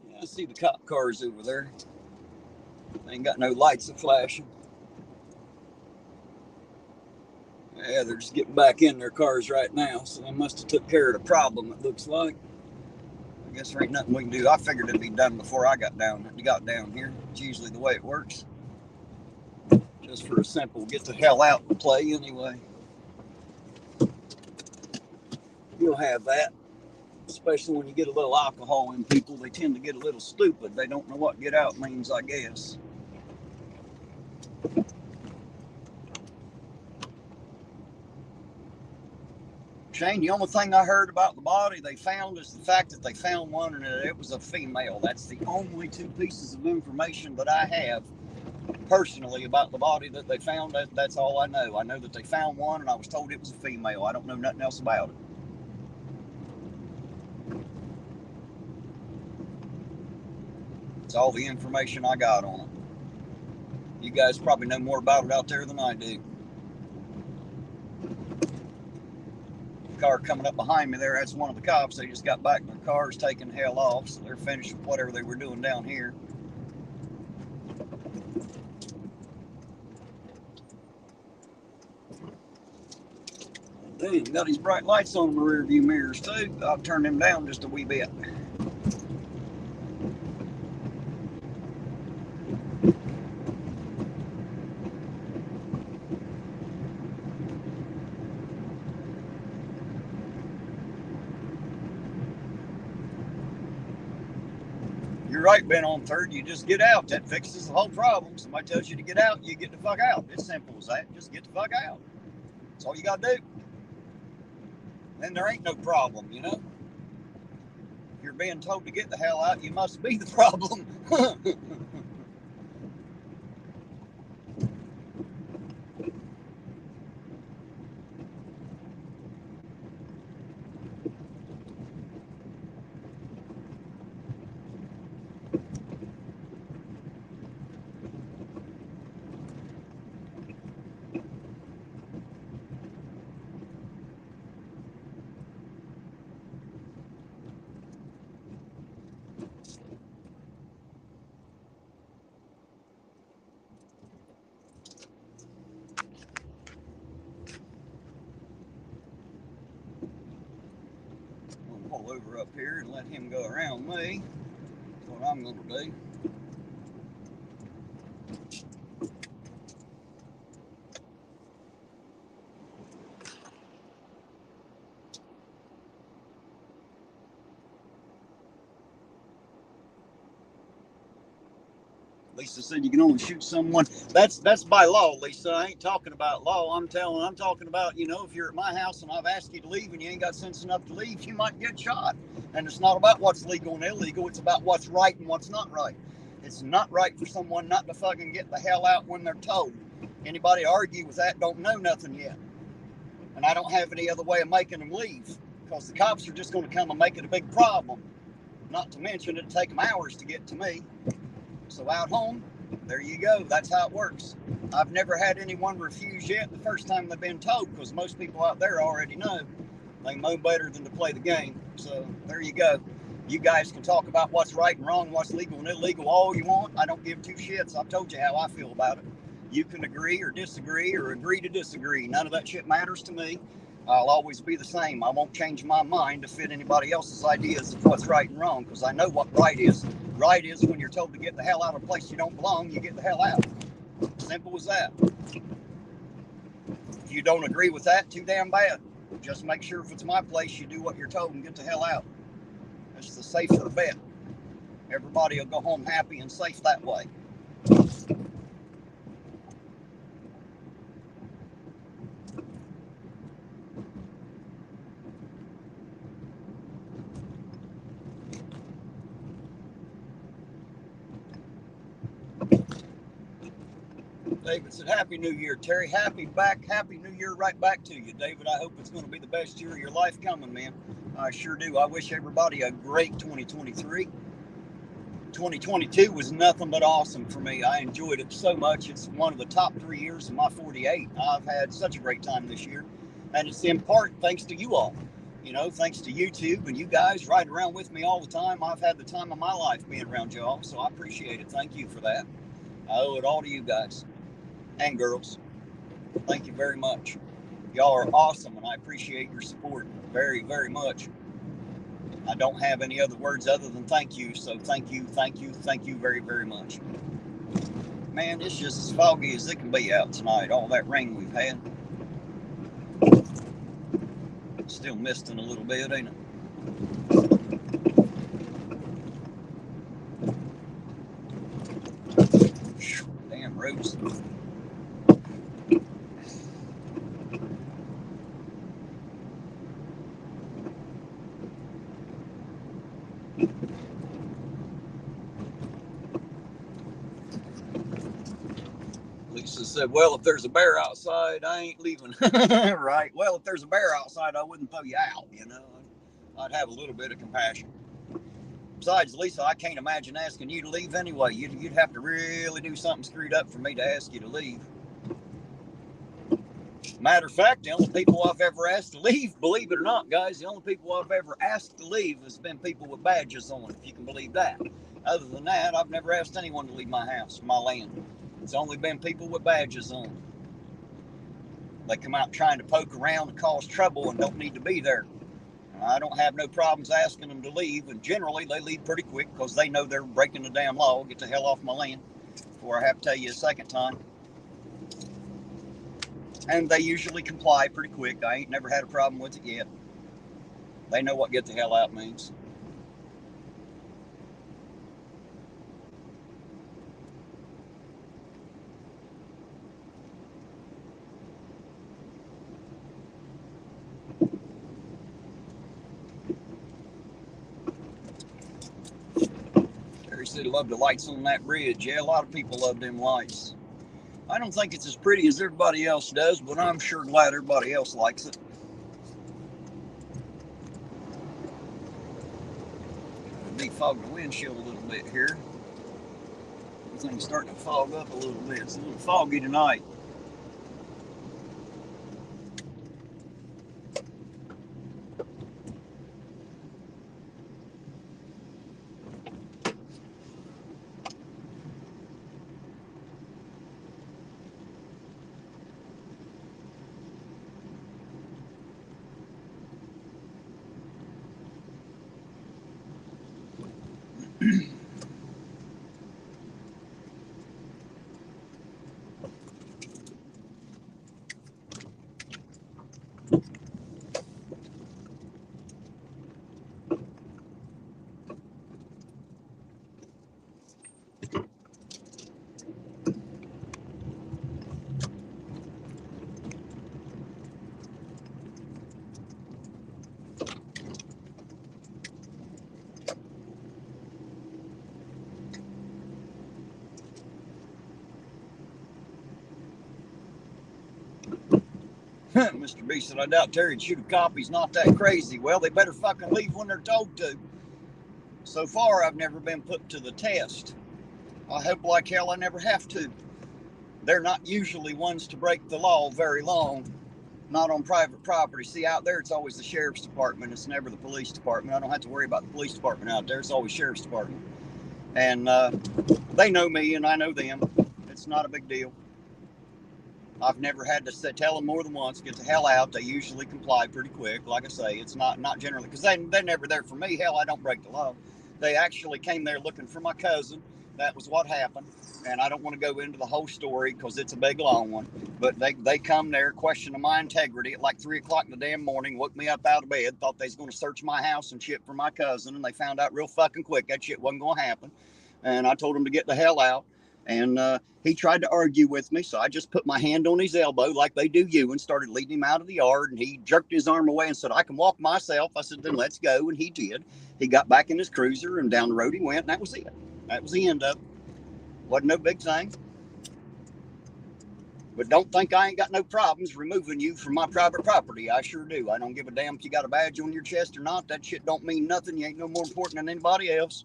Yeah, I see the cop cars over there. They ain't got no lights a flashing. Yeah, they're just getting back in their cars right now, so they must have took care of the problem, it looks like. I guess there ain't nothing we can do. I figured it'd be done before I got down here. It's usually the way it works. Just for a simple get the hell out and play anyway. You'll have that. Especially when you get a little alcohol in people, they tend to get a little stupid. They don't know what get out means, I guess. Shane, the only thing I heard about the body they found is the fact that they found one and it was a female. That's the only two pieces of information that I have personally about the body that they found. That's all I know. I know that they found one and I was told it was a female. I don't know nothing else about it. That's all the information I got on it. You guys probably know more about it out there than I do. Car coming up behind me there, that's one of the cops. They just got back in their cars taking the hell off, so they're finished with whatever they were doing down here. Damn, got these bright lights on the rear view mirrors too. I'll turn them down just a wee bit. You're right, Ben on third. You just get out. That fixes the whole problem. Somebody tells you to get out, you get the fuck out. It's simple as that. Just get the fuck out. That's all you got to do. Then there ain't no problem, you know? If you're being told to get the hell out, you must be the problem. Pull over up here and let him go around me. That's what I'm going to do. Lisa said you can only shoot someone. That's by law, Lisa. I ain't talking about law. I'm talking about, you know, if you're at my house and I've asked you to leave and you ain't got sense enough to leave, you might get shot. And it's not about what's legal and illegal. It's about what's right and what's not right. It's not right for someone not to fucking get the hell out when they're told. Anybody argue with that don't know nothing yet. And I don't have any other way of making them leave because the cops are just going to come and make it a big problem. Not to mention it'll take them hours to get to me. So out home, there you go. That's how it works. I've never had anyone refuse yet the first time they've been told because most people out there already know. They know better than to play the game. So there you go. You guys can talk about what's right and wrong, what's legal and illegal all you want. I don't give two shits. I've told you how I feel about it. You can agree or disagree or agree to disagree. None of that shit matters to me. I'll always be the same. I won't change my mind to fit anybody else's ideas of what's right and wrong because I know what right is. Right is when you're told to get the hell out of a place you don't belong, you get the hell out. Simple as that. If you don't agree with that, too damn bad. Just make sure if it's my place, you do what you're told and get the hell out. That's the safer bet. Everybody will go home happy and safe that way. David said, Happy New Year, Terry. Happy New Year right back to you, David. I hope it's going to be the best year of your life coming, man. I sure do. I wish everybody a great 2023. 2022 was nothing but awesome for me. I enjoyed it so much. It's one of the top 3 years of my 48. I've had such a great time this year. And it's in part thanks to you all. You know, thanks to YouTube and you guys riding around with me all the time. I've had the time of my life being around y'all, so I appreciate it. Thank you for that. I owe it all to you guys and girls. Thank you very much. Y'all are awesome, and I appreciate your support very, very much. I don't have any other words other than thank you, so thank you very, very much. Man, it's just as foggy as it can be out tonight, all that rain we've had. Still misting a little bit, ain't it? Damn roads. Lisa said, well, if there's a bear outside, I ain't leaving. Right. Well, if there's a bear outside, I wouldn't throw you out, you know. I'd have a little bit of compassion. Besides, Lisa, I can't imagine asking you to leave anyway. You'd have to really do something screwed up for me to ask you to leave. Matter of fact, the only people I've ever asked to leave, believe it or not, guys, the only people I've ever asked to leave has been people with badges on, if you can believe that. Other than that, I've never asked anyone to leave my house, my land. It's only been people with badges on. They come out trying to poke around and cause trouble and don't need to be there. I don't have no problems asking them to leave, and generally they leave pretty quick because they know they're breaking the damn law. Get the hell off my land before I have to tell you a second time. And they usually comply pretty quick. I ain't never had a problem with it yet. They know what get the hell out means. Terry said he loved the lights on that bridge. Yeah, a lot of people love them lights. I don't think it's as pretty as everybody else does, but I'm sure glad everybody else likes it. Defog the windshield a little bit here. Everything's starting to fog up a little bit. It's a little foggy tonight. Mr. B said, I doubt Terry'd shoot a cop. He's not that crazy. Well, they better fucking leave when they're told to. So far, I've never been put to the test. I hope like hell I never have to. They're not usually ones to break the law very long. Not on private property. See, out there, it's always the sheriff's department. It's never the police department. I don't have to worry about the police department out there. It's always sheriff's department. And they know me and I know them. It's not a big deal. I've never had to tell them more than once, get the hell out. They usually comply pretty quick. Like I say, it's not generally, because they're never there for me. Hell, I don't break the law. They actually came there looking for my cousin. That was what happened. And I don't want to go into the whole story because it's a big, long one. But they come there questioning my integrity at like 3 o'clock in the damn morning, woke me up out of bed, thought they was going to search my house and shit for my cousin. And they found out real fucking quick that shit wasn't going to happen. And I told them to get the hell out. And he tried to argue with me, so I just put my hand on his elbow like they do you and started leading him out of the yard. And he jerked his arm away and said, I can walk myself. I said, then let's go. And he did. He got back in his cruiser and down the road he went, and that was it. That was the end of it. Wasn't no big thing. But don't think I ain't got no problems removing you from my private property. I sure do. I don't give a damn if you got a badge on your chest or not. That shit don't mean nothing. You ain't no more important than anybody else.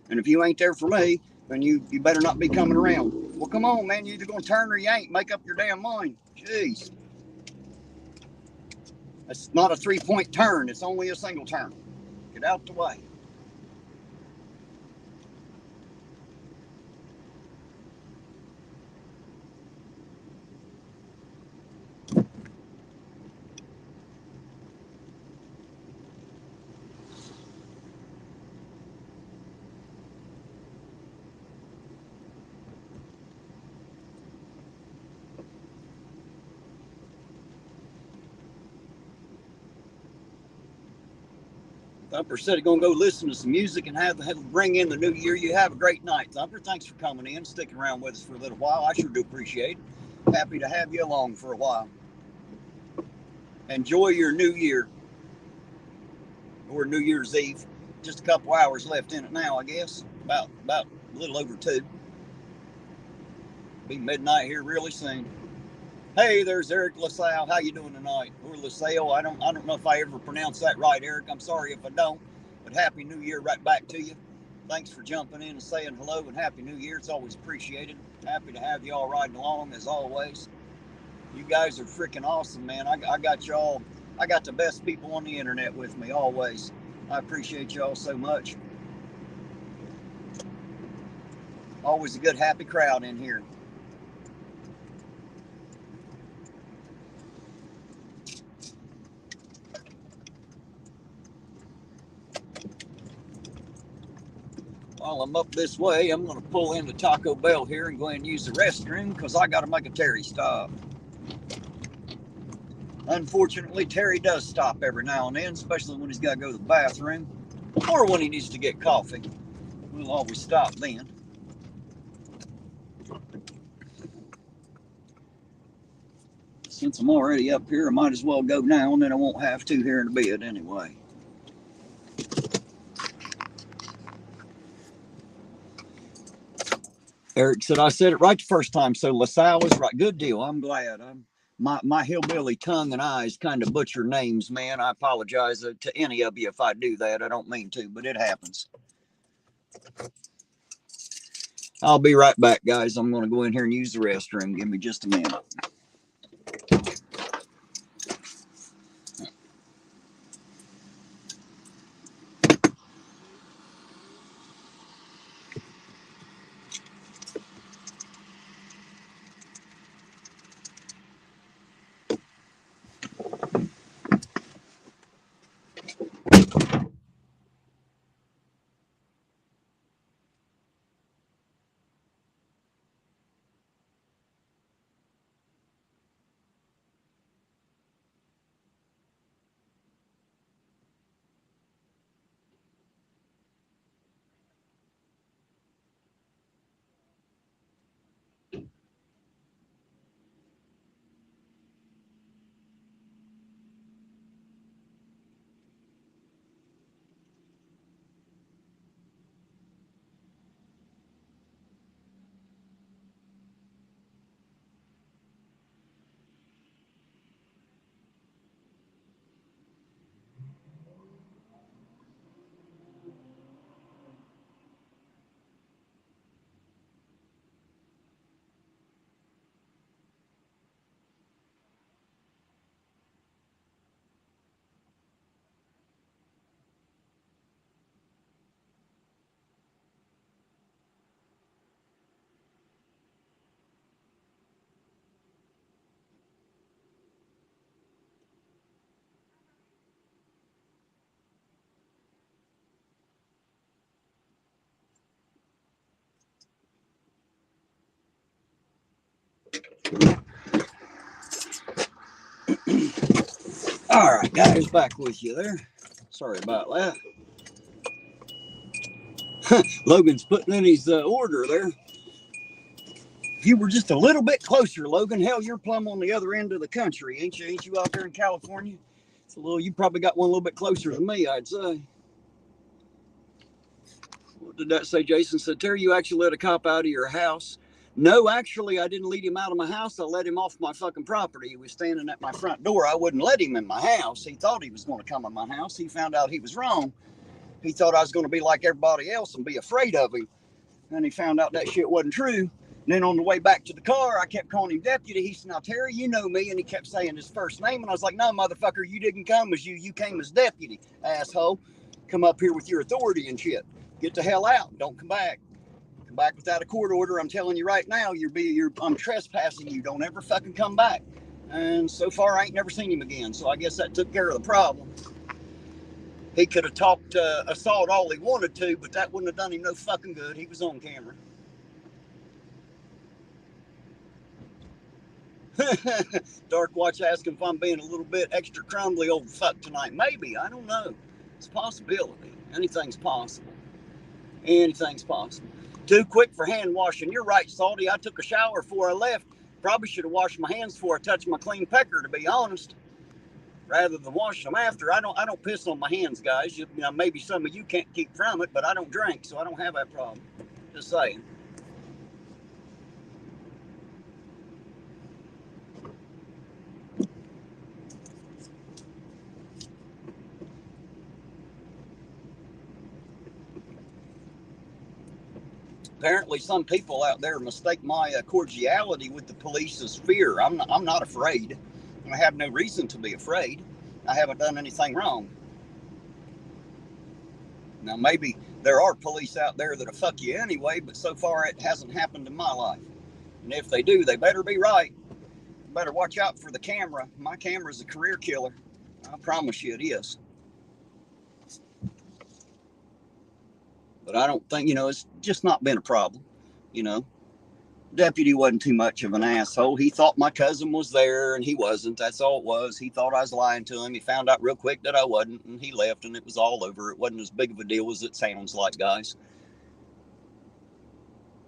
And if you ain't there for me, then you better not be coming around. Well, come on, man. You either gonna turn or you ain't. Make up your damn mind. Jeez. It's not a 3-point turn. It's only a single turn. Get out the way. Thumper said he's going to go listen to some music and have bring in the new year. You have a great night, Thumper. Thanks for coming in, sticking around with us for a little while. I sure do appreciate it. Happy to have you along for a while. Enjoy your new year, or New Year's Eve. Just a couple hours left in it now, I guess. About a little over 2. Be midnight here really soon. Hey, there's Eric LaSalle. How you doing tonight? Or LaSalle. I don't know if I ever pronounced that right, Eric. I'm sorry if I don't. But Happy New Year right back to you. Thanks for jumping in and saying hello, and Happy New Year. It's always appreciated. Happy to have you all riding along as always. You guys are freaking awesome, man. I got y'all. I got the best people on the internet with me always. I appreciate y'all so much. Always a good, happy crowd in here. While I'm up this way, I'm going to pull into Taco Bell here and go ahead and use the restroom because I got to make a Terry stop. Unfortunately, Terry does stop every now and then, especially when he's got to go to the bathroom or when he needs to get coffee. We'll always stop then. Since I'm already up here, I might as well go now, and then I won't have to here in a bit anyway. Eric said I said it right the first time, so LaSalle is right. Good deal. I'm glad. My hillbilly tongue and eyes kind of butcher names, man. I apologize to any of you if I do that. I don't mean to, but it happens. I'll be right back, guys. I'm going to go in here and use the restroom. Give me just a minute. All right, guys, back with you there. Sorry about that. Logan's putting in his order there. If you were just a little bit closer, Logan, hell, you're plumb on the other end of the country, ain't you? Ain't you out there in California? It's a little. You probably got one a little bit closer than me, I'd say. What did that say? Jason said, Terry, you actually let a cop out of your house. No, actually, I didn't lead him out of my house. I let him off my fucking property. He was standing at my front door. I wouldn't let him in my house. He thought he was going to come in my house. He found out he was wrong. He thought I was going to be like everybody else and be afraid of him. And he found out that shit wasn't true. And then on the way back to the car, I kept calling him deputy. He said, now, Terry, you know me. And he kept saying his first name. And I was like, no, motherfucker, you didn't come as you. You came as deputy, asshole. Come up here with your authority and shit. Get the hell out. Don't come back. Come back without a court order. I'm telling you right now, I'm trespassing you. Don't ever fucking come back. And so far, I ain't never seen him again. So I guess that took care of the problem. He could have talked assault all he wanted to, but that wouldn't have done him no fucking good. He was on camera. Dark Watch asking if I'm being a little bit extra crumbly old fuck tonight. Maybe. I don't know. It's a possibility. Anything's possible. Anything's possible. Too quick for hand washing. You're right, Salty. I took a shower before I left. Probably should have washed my hands before I touched my clean pecker, to be honest. Rather than wash them after. I don't piss on my hands, guys. You know, maybe some of you can't keep from it, but I don't drink, so I don't have that problem. Just saying. Apparently, some people out there mistake my cordiality with the police as fear. I'm not afraid. I have no reason to be afraid. I haven't done anything wrong. Now, maybe there are police out there that'll fuck you anyway, but so far it hasn't happened in my life. And if they do, they better be right. Better watch out for the camera. My camera's a career killer. I promise you it is. But I don't think, it's just not been a problem, Deputy wasn't too much of an asshole. He thought my cousin was there, and he wasn't. That's all it was. He thought I was lying to him. He found out real quick that I wasn't, and he left, and it was all over. It wasn't as big of a deal as it sounds like, guys.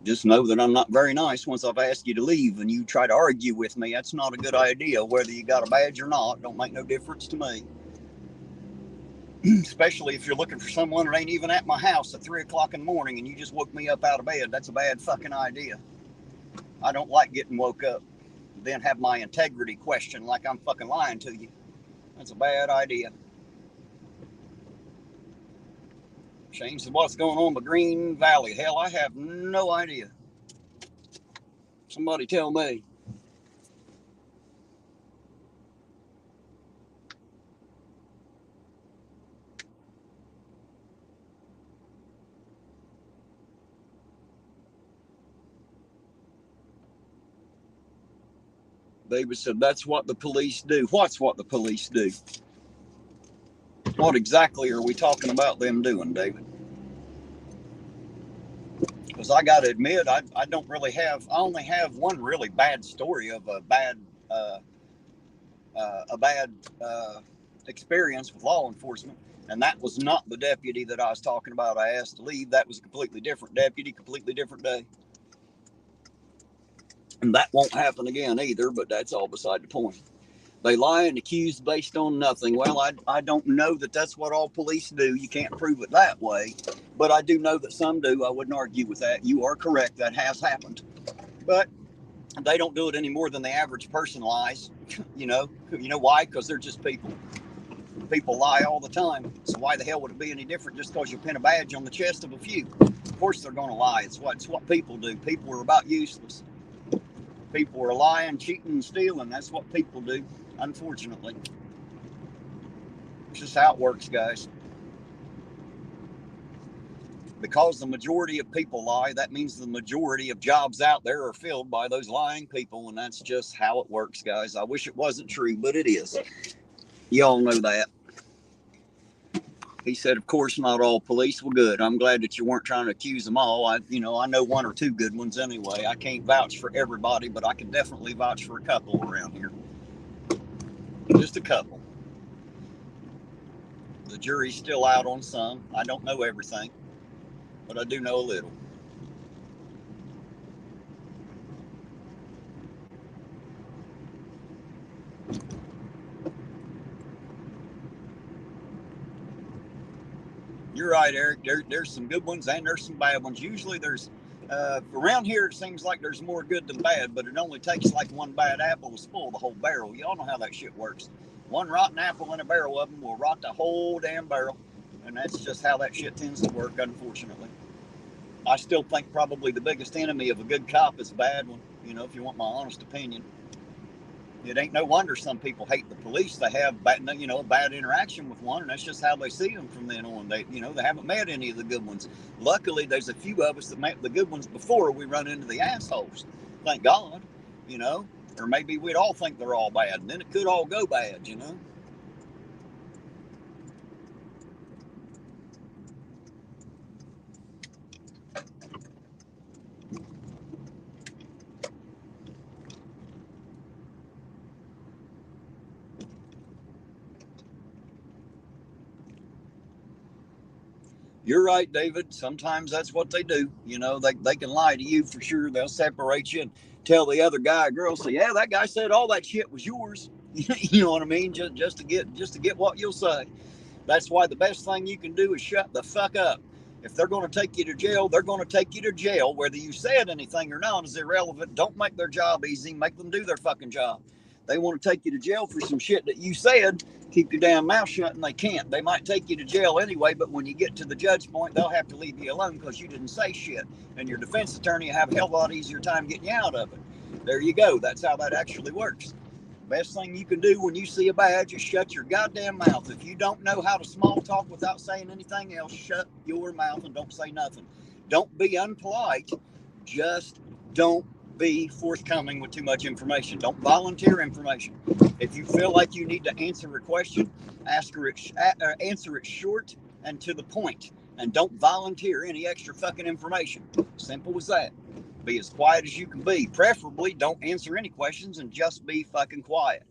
Just know that I'm not very nice once I've asked you to leave, and you try to argue with me. That's not a good idea. Whether you got a badge or not, don't make no difference to me. Especially if you're looking for someone that ain't even at my house at 3 o'clock in the morning and you just woke me up out of bed. That's a bad fucking idea. I don't like getting woke up and then have my integrity questioned like I'm fucking lying to you. That's a bad idea. Shane said, what's going on with Green Valley? Hell, I have no idea. Somebody tell me. David said, that's what the police do. What's what the police do? What exactly are we talking about them doing, David? Because I got to admit, I only have one really bad story of a bad experience with law enforcement. And that was not the deputy that I was talking about. I asked to leave. That was a completely different deputy, completely different day. And that won't happen again either, but that's all beside the point. They lie and accuse based on nothing. Well, I don't know that that's what all police do. You can't prove it that way. But I do know that some do. I wouldn't argue with that. You are correct. That has happened. But they don't do it any more than the average person lies. You know why? Because they're just people. People lie all the time. So why the hell would it be any different just because you pin a badge on the chest of a few? Of course they're going to lie. It's what people do. People are about useless. People are lying, cheating, and stealing. That's what people do, unfortunately. It's just how it works, guys. Because the majority of people lie, that means the majority of jobs out there are filled by those lying people, and that's just how it works, guys. I wish it wasn't true, but it is. Y'all know that. He said, of course, not all police. Well, good. I'm glad that you weren't trying to accuse them all. I know one or two good ones anyway. I can't vouch for everybody, but I can definitely vouch for a couple around here. Just a couple. The jury's still out on some. I don't know everything, but I do know a little. You're right, Eric. There's some good ones and there's some bad ones. Usually there's Around here, it seems like there's more good than bad, but it only takes like one bad apple to spoil the whole barrel. Y'all know how that shit works. One rotten apple in a barrel of them will rot the whole damn barrel, and that's just how that shit tends to work, unfortunately. I still think probably the biggest enemy of a good cop is a bad one, you know, if you want my honest opinion. It ain't no wonder some people hate the police. They have bad, you know, a bad interaction with one, and that's just how they see them from then on. They, you know, they haven't met any of the good ones. Luckily, there's a few of us that met the good ones before we run into the assholes. Thank God, you know. Or maybe we'd all think they're all bad, and then it could all go bad, you know. You're right, David. Sometimes that's what they do. You know, they can lie to you for sure. They'll separate you and tell the other guy or girl, say, yeah, that guy said all that shit was yours. You know what I mean? Just to get what you'll say. That's why the best thing you can do is shut the fuck up. If they're going to take you to jail, they're going to take you to jail. Whether you said anything or not is irrelevant. Don't make their job easy. Make them do their fucking job. They want to take you to jail for some shit that you said. Keep your damn mouth shut, and they can't. They might take you to jail anyway, but when you get to the judge point, they'll have to leave you alone because you didn't say shit. And your defense attorney will have a hell of a lot easier time getting you out of it. There you go. That's how that actually works. Best thing you can do when you see a badge is shut your goddamn mouth. If you don't know how to small talk without saying anything else, shut your mouth and don't say nothing. Don't be unpolite. Just don't be forthcoming with too much information. Don't volunteer information. If you feel like you need to answer a question, answer it short and to the point. And don't volunteer any extra fucking information. Simple as that. Be as quiet as you can be. Preferably don't answer any questions and just be fucking quiet.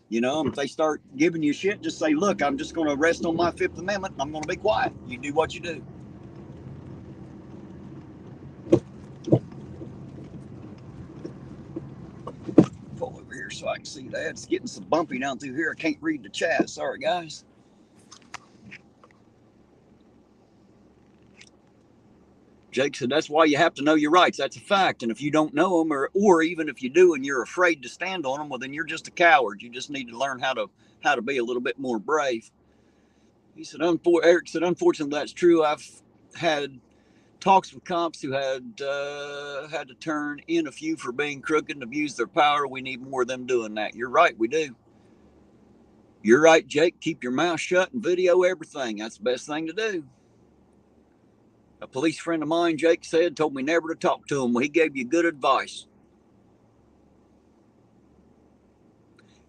You know, if they start giving you shit, just say, look, I'm just going to rest on my Fifth Amendment. I'm going to be quiet. You do what you do. Pull over here so I can see that. It's getting some bumpy down through here. I can't read the chat. Sorry, guys. Jake said, that's why you have to know your rights. That's a fact. And if you don't know them, or even if you do and you're afraid to stand on them, well, then you're just a coward. You just need to learn how to be a little bit more brave. He said, Eric said, unfortunately, that's true. I've had talks with cops who had to turn in a few for being crooked and abuse their power. We need more of them doing that. You're right, we do. You're right, Jake. Keep your mouth shut and video everything. That's the best thing to do. A police friend of mine, Jake said, told me never to talk to him. Well, he gave you good advice.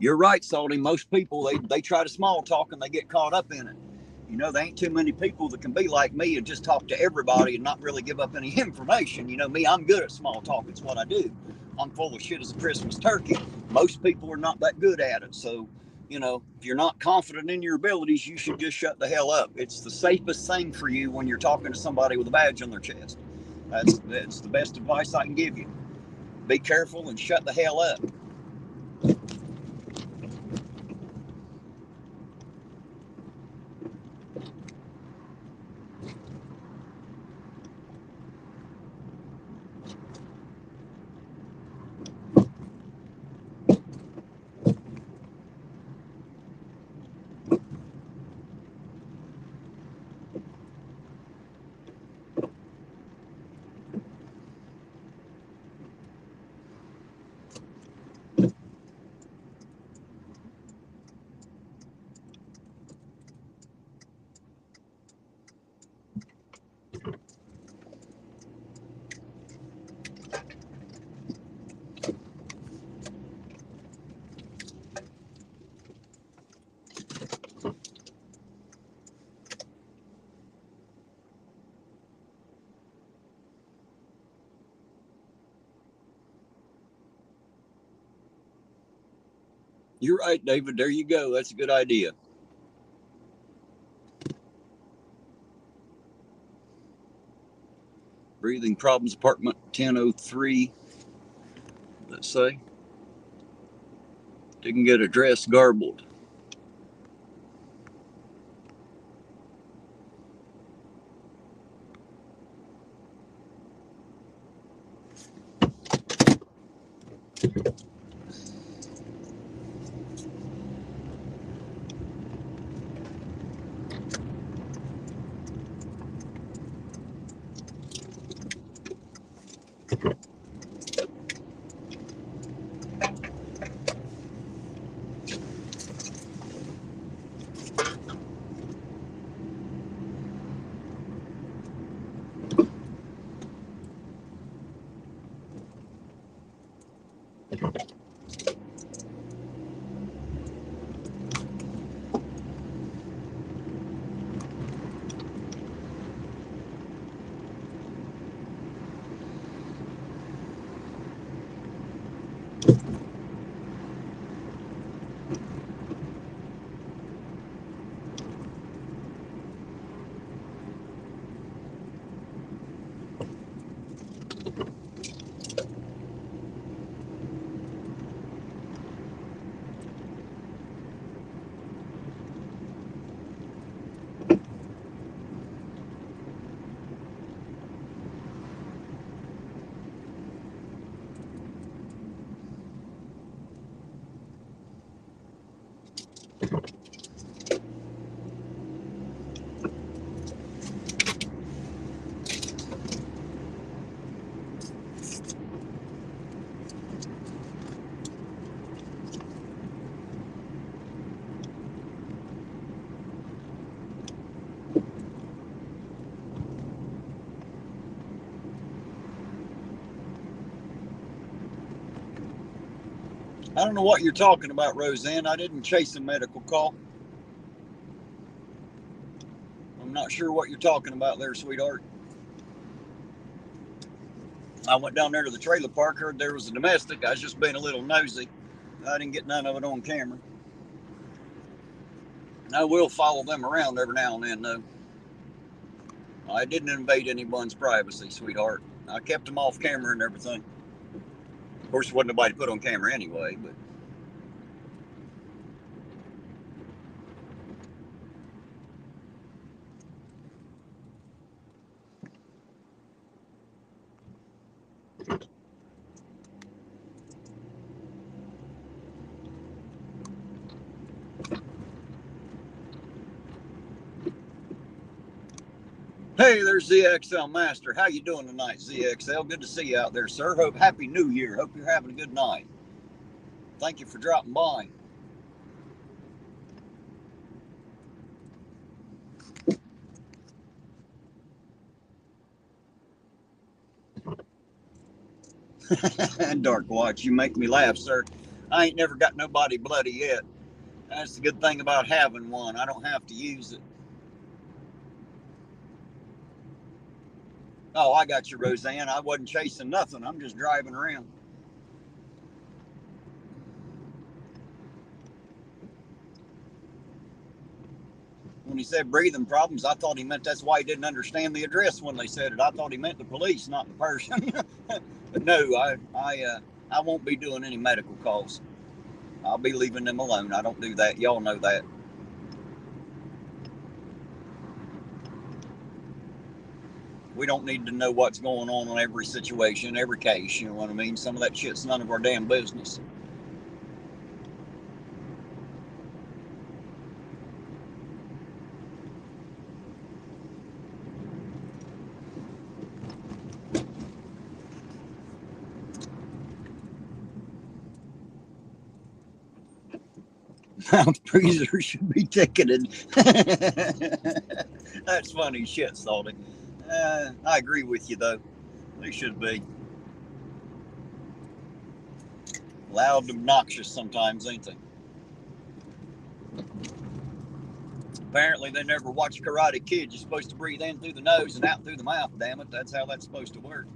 You're right, Salty. Most people, they try to small talk and they get caught up in it. You know, there ain't too many people that can be like me and just talk to everybody and not really give up any information. You know me, I'm good at small talk. It's what I do. I'm full of shit as a Christmas turkey. Most people are not that good at it. So, you know, if you're not confident in your abilities, you should just shut the hell up. It's the safest thing for you when you're talking to somebody with a badge on their chest. That's the best advice I can give you. Be careful and shut the hell up. You're right, David. There you go. That's a good idea. Breathing problems, apartment 1003. Let's say. Didn't get address garbled. I don't know what you're talking about, Roseanne. I didn't chase a medical call. I'm not sure what you're talking about there, sweetheart. I went down there to the trailer park, heard there was a domestic. I was just being a little nosy. I didn't get none of it on camera. I will follow them around every now and then, though. I didn't invade anyone's privacy, sweetheart. I kept them off camera and everything. Of course, there wasn't nobody put on camera anyway, but hey, there's ZXL Master. How you doing tonight, ZXL? Good to see you out there, sir. Hope Happy New Year. Hope you're having a good night. Thank you for dropping by. Dark Watch, you make me laugh, sir. I ain't never got nobody bloody yet. That's the good thing about having one. I don't have to use it. Oh, I got you, Roseanne. I wasn't chasing nothing. I'm just driving around. When he said breathing problems, I thought he meant that's why he didn't understand the address when they said it. I thought he meant the police, not the person. But no, I won't be doing any medical calls. I'll be leaving them alone. I don't do that. Y'all know that. We don't need to know what's going on in every situation, every case. You know what I mean? Some of that shit's none of our damn business. Mouth breather should be ticketed. That's funny shit, Salty. I agree with you, though. They should be. Loud and obnoxious sometimes, ain't they? Apparently, they never watched Karate Kid. You're supposed to breathe in through the nose and out through the mouth, damn it. That's how that's supposed to work.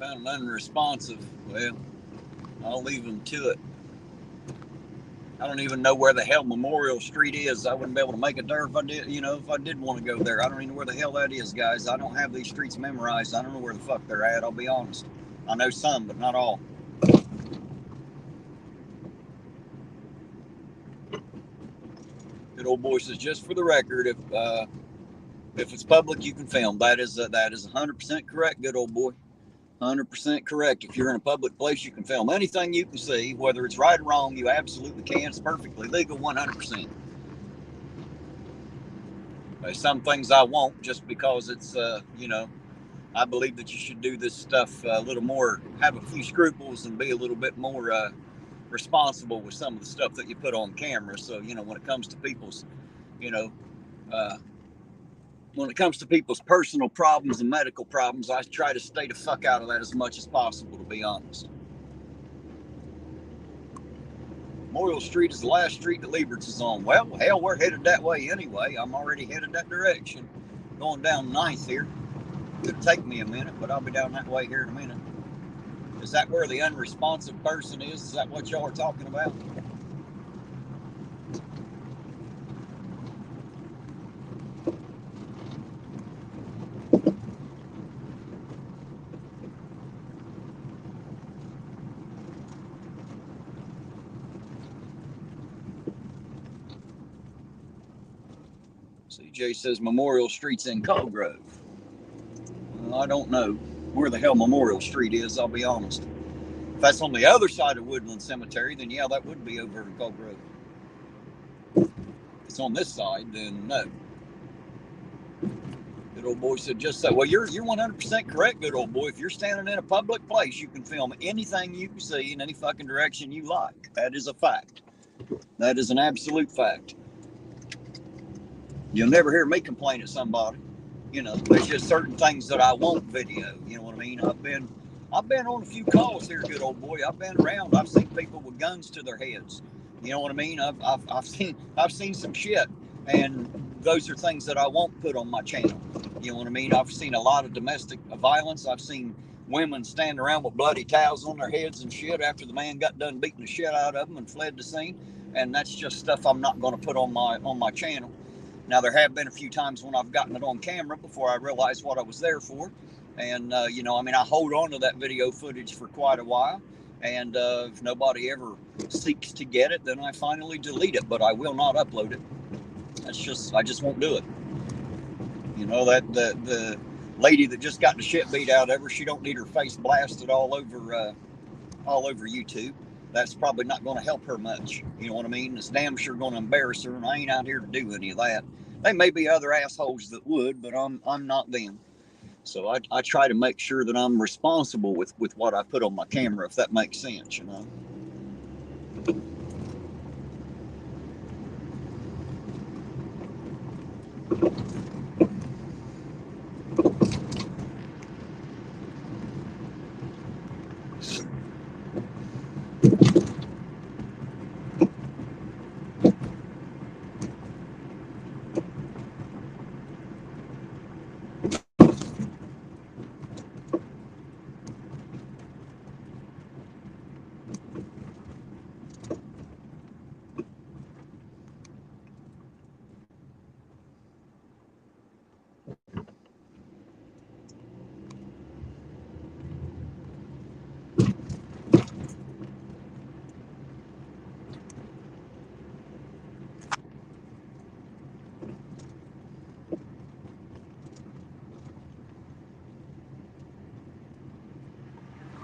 Found an unresponsive. Well, I'll leave them to it. I don't even know where the hell Memorial Street is. I wouldn't be able to make it there if I did, if I did want to go there. I don't even know where the hell that is, guys. I don't have these streets memorized. I don't know where the fuck they're at, I'll be honest. I know some, but not all. Good old boy says, just for the record, if it's public, you can film. That is 100% correct, good old boy. 100% correct. If you're in a public place, you can film anything you can see, whether it's right or wrong. You absolutely can. It's perfectly legal, 100%. There's some things I won't, just because it's, I believe that you should do this stuff a little more, have a few scruples, and be a little bit more responsible with some of the stuff that you put on camera. So, when it comes to people's, when it comes to people's personal problems and medical problems, I try to stay the fuck out of that as much as possible, to be honest. Memorial Street is the last street that Liebert's is on. Well, hell, we're headed that way anyway. I'm already headed that direction. Going down 9th here. It'll take me a minute, but I'll be down that way here in a minute. Is that where the unresponsive person is? Is that what y'all are talking about? CJ says Memorial Street's in Colgrove. Well, I don't know where the hell Memorial Street is, I'll be honest. If that's on the other side of Woodland Cemetery, then yeah, that would be over in Colgrove. If it's on this side, then no. Good old boy said just so. Well, you're 100% correct, good old boy. If you're standing in a public place, you can film anything you can see in any fucking direction you like. That is a fact. That is an absolute fact. You'll never hear me complain at somebody. There's just certain things that I won't video. You know what I mean? I've been on a few calls here, good old boy. I've been around. I've seen people with guns to their heads. You know what I mean? I've seen some shit, and those are things that I won't put on my channel. You know what I mean? I've seen a lot of domestic violence. I've seen women stand around with bloody towels on their heads and shit after the man got done beating the shit out of them and fled the scene. And that's just stuff I'm not going to put on my channel. Now, there have been a few times when I've gotten it on camera before I realized what I was there for. And, I hold on to that video footage for quite a while. And if nobody ever seeks to get it, then I finally delete it. But I will not upload it. I just won't do it. That the lady that just got the shit beat out of her, she don't need her face blasted all over YouTube. That's probably not going to help her much. You know what I mean? It's damn sure going to embarrass her, and I ain't out here to do any of that. They may be other assholes that would, but I'm not them. So I try to make sure that I'm responsible with what I put on my camera, if that makes sense,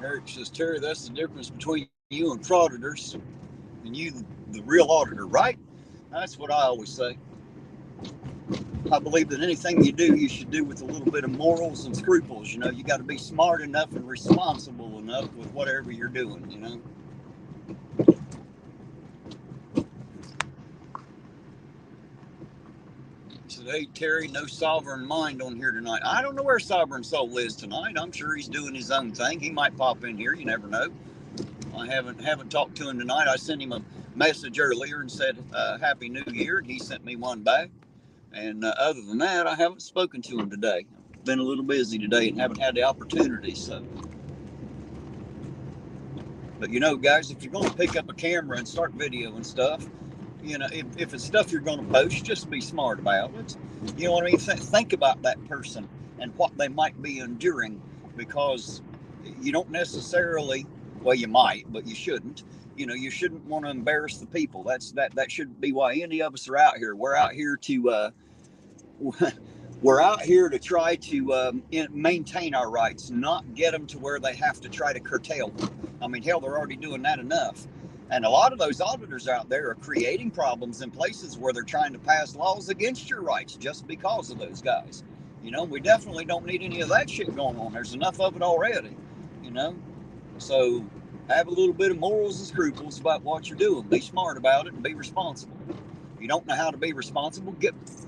Eric says, Terry, that's the difference between you and frauditors, and you, the real auditor, right? That's what I always say. I believe that anything you do, you should do with a little bit of morals and scruples. You got to be smart enough and responsible enough with whatever you're doing, He said, hey, Terry, no sovereign mind on here tonight. I don't know where Sovereign Soul is tonight. I'm sure he's doing his own thing. He might pop in here. You never know. I haven't talked to him tonight. I sent him a message earlier and said, Happy New Year. And he sent me one back. And other than that, I haven't spoken to him today. I've been a little busy today and haven't had the opportunity. So But you know, guys, if you're going to pick up a camera and start video and stuff, you know, if it's stuff you're going to post, just be smart about it. You know what I mean? Think about that person and what they might be enduring, because you don't necessarily, well, you might, but you shouldn't. You know, you shouldn't want to embarrass the people. That shouldn't be why any of us are out here. We're out here to we're out here to try to maintain our rights, not get them to where they have to try to curtail them. I mean, hell, they're already doing that enough. And a lot of those auditors out there are creating problems in places where they're trying to pass laws against your rights just because of those guys. You know, we definitely don't need any of that shit going on. There's enough of it already, you know. So have a little bit of morals and scruples about what you're doing. Be smart about it and be responsible. If you don't know how to be responsible,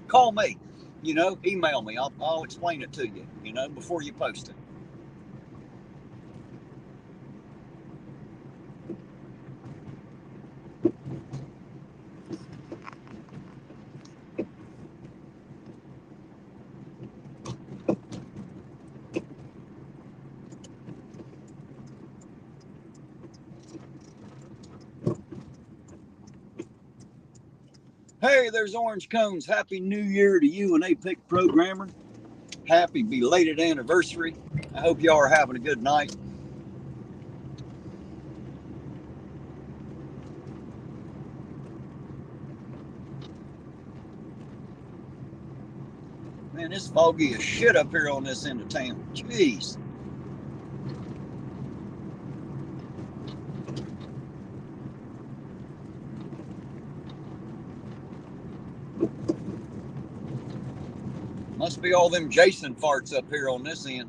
call me. You know, email me. I'll explain it to you, you know, before you post it. Hey, there's Orange Cones. Happy New Year to you, an APIC programmer. Happy belated anniversary. I hope y'all are having a good night. Man, it's foggy as shit up here on this end of town. Jeez. Must be all them Jason farts up here on this end.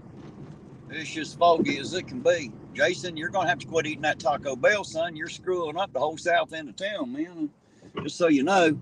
It's just foggy as it can be. Jason, you're going to have to quit eating that Taco Bell, son. You're screwing up the whole south end of town, man. Just so you know.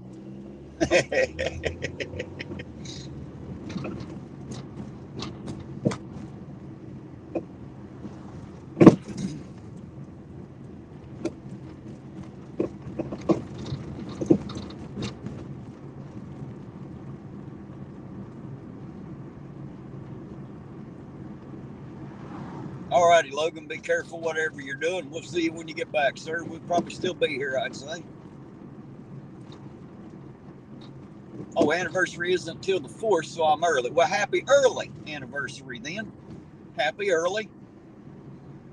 All righty, Logan, be careful whatever you're doing. We'll see you when you get back, sir. We'll probably still be here, I'd say. Oh, anniversary isn't until the 4th, so I'm early. Well, happy early anniversary then. Happy early.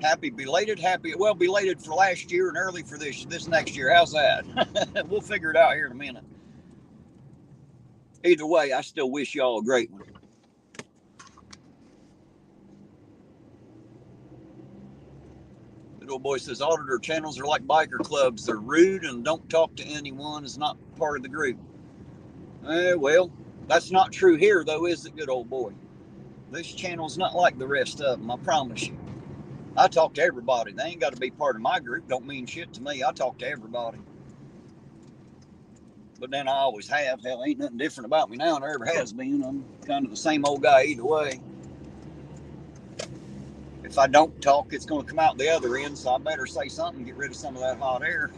Happy belated. Well, belated for last year and early for this next year. How's that? We'll figure it out here in a minute. Either way, I still wish y'all a great one. Little boy says auditor channels are like biker clubs. They're rude and don't talk to anyone. Is not part of the group. Well, that's not true here, though, is it, good old boy? This channel's not like the rest of them, I promise you. I talk to everybody. They ain't got to be part of my group. Don't mean shit to me. I talk to everybody. But then I always have. Hell, ain't nothing different about me now. There ever has been. I'm kind of the same old guy either way. If I don't talk, it's going to come out the other end, so I better say something and get rid of some of that hot air.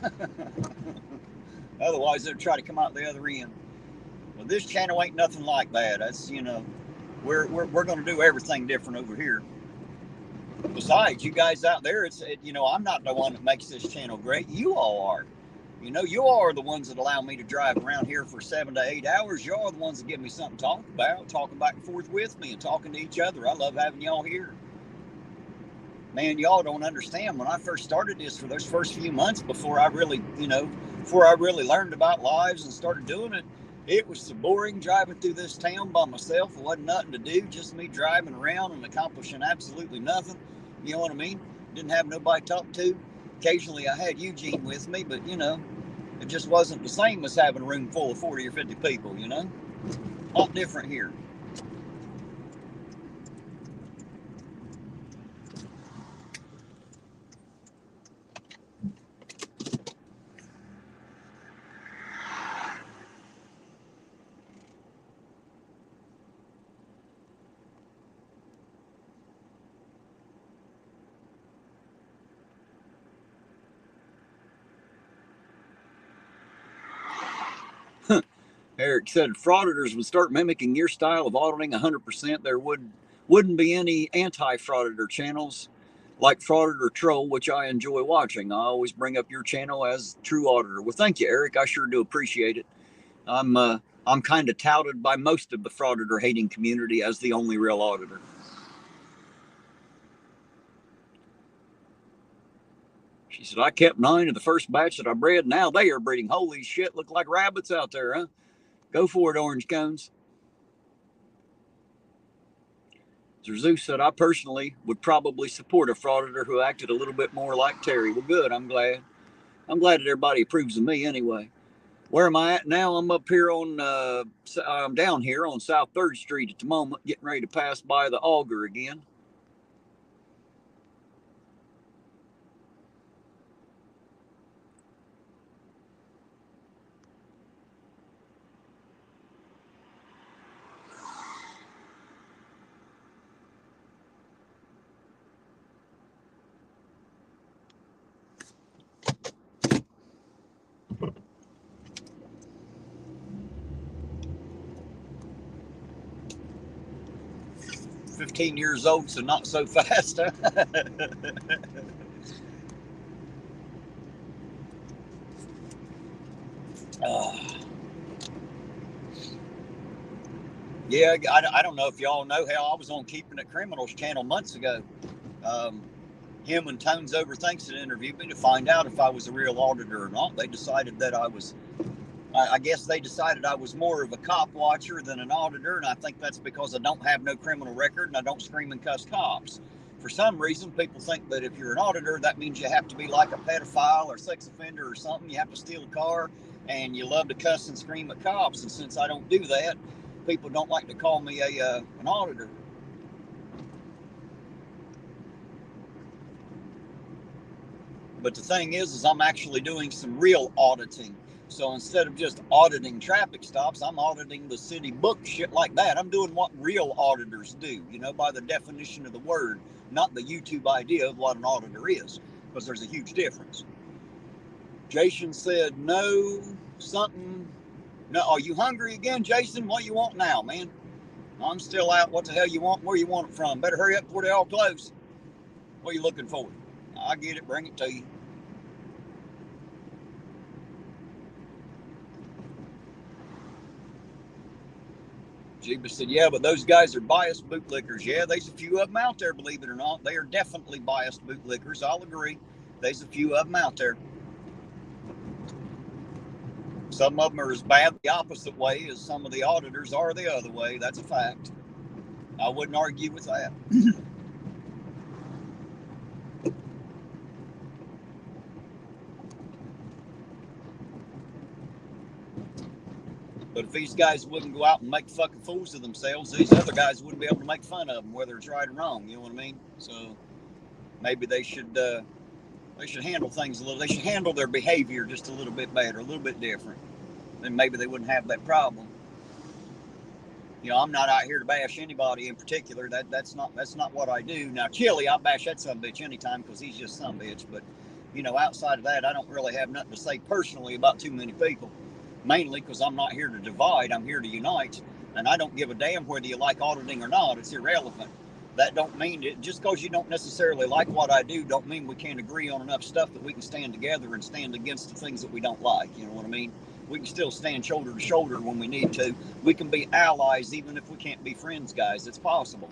Otherwise, it'll try to come out the other end. Well, this channel ain't nothing like that. That's, you know, we're going to do everything different over here. Besides, you guys out there, you know, I'm not the one that makes this channel great. You all are. You know, you all are the ones that allow me to drive around here for 7 to 8 hours. Y'all are the ones that give me something to talk about, talking back and forth with me and talking to each other. I love having y'all here. Man, y'all don't understand. When I first started this, for those first few months before I really, you know, before I really learned about lives and started doing it, it was so boring driving through this town by myself. It wasn't nothing to do, just me driving around and accomplishing absolutely nothing. You know what I mean? Didn't have nobody to talk to. Occasionally I had Eugene with me, but, you know, it just wasn't the same as having a room full of 40 or 50 people, you know? A lot different here. Eric said, if frauditors would start mimicking your style of auditing 100%, there wouldn't be any anti-frauditor channels. like Frauded or Troll, which I enjoy watching. I always bring up your channel as true auditor. Well, thank you, Eric. I sure do appreciate it. I'm kind of touted by most of the frauded or hating community as the only real auditor. She said, I kept 9 of the first batch that I bred. Now they are breeding. Holy shit, look like rabbits out there, huh? Go for it, orange cones. Zeus said, I personally would probably support a frauditor who acted a little bit more like Terry. Well, good. I'm glad. I'm glad that everybody approves of me anyway. Where am I at now? I'm up here on, I'm down here on South 3rd Street at the moment, getting ready to pass by the auger again. "15 years old, so not so fast." Yeah, I don't know if y'all know how I was on Keeping It Criminals channel months ago. Him and Tones Overthinks had interviewed me to find out if I was a real auditor or not. They decided that I was. I guess they decided I was more of a cop watcher than an auditor, and I think that's because I don't have no criminal record and I don't scream and cuss cops. For some reason, people think that if you're an auditor, that means you have to be like a pedophile or sex offender or something. You have to steal a car and you love to cuss and scream at cops. And since I don't do that, people don't like to call me an auditor. But the thing is I'm actually doing some real auditing. So instead of just auditing traffic stops, I'm auditing the city book, shit like that. I'm doing what real auditors do, you know, by the definition of the word, not the YouTube idea of what an auditor is, because there's a huge difference. Jason said, no, something. No, are you hungry again, Jason? What you want now, man? I'm still out. What the hell you want? Where you want it from? Better hurry up before they all close. What are you looking for? I get it. Bring it to you. Jeeba said, yeah, but those guys are biased bootlickers. Yeah, there's a few of them out there, believe it or not. They are definitely biased bootlickers. I'll agree. There's a few of them out there. Some of them are as bad the opposite way as some of the auditors are the other way. That's a fact. I wouldn't argue with that. But if these guys wouldn't go out and make fucking fools of themselves, these other guys wouldn't be able to make fun of them, whether it's right or wrong. You know what I mean? So maybe they should handle things a little. They should handle their behavior just a little bit better, a little bit different. Then maybe they wouldn't have that problem. You know, I'm not out here to bash anybody in particular. That's not what I do. Now, Chili, I bash that sumbitch anytime because he's just sumbitch. But you know, outside of that, I don't really have nothing to say personally about too many people. Mainly because I'm not here to divide, I'm here to unite. And I don't give a damn whether you like auditing or not. It's irrelevant. That don't mean it, just because you don't necessarily like what I do, don't mean we can't agree on enough stuff that we can stand together and stand against the things that we don't like. You know what I mean? We can still stand shoulder to shoulder when we need to. We can be allies even if we can't be friends, guys. It's possible.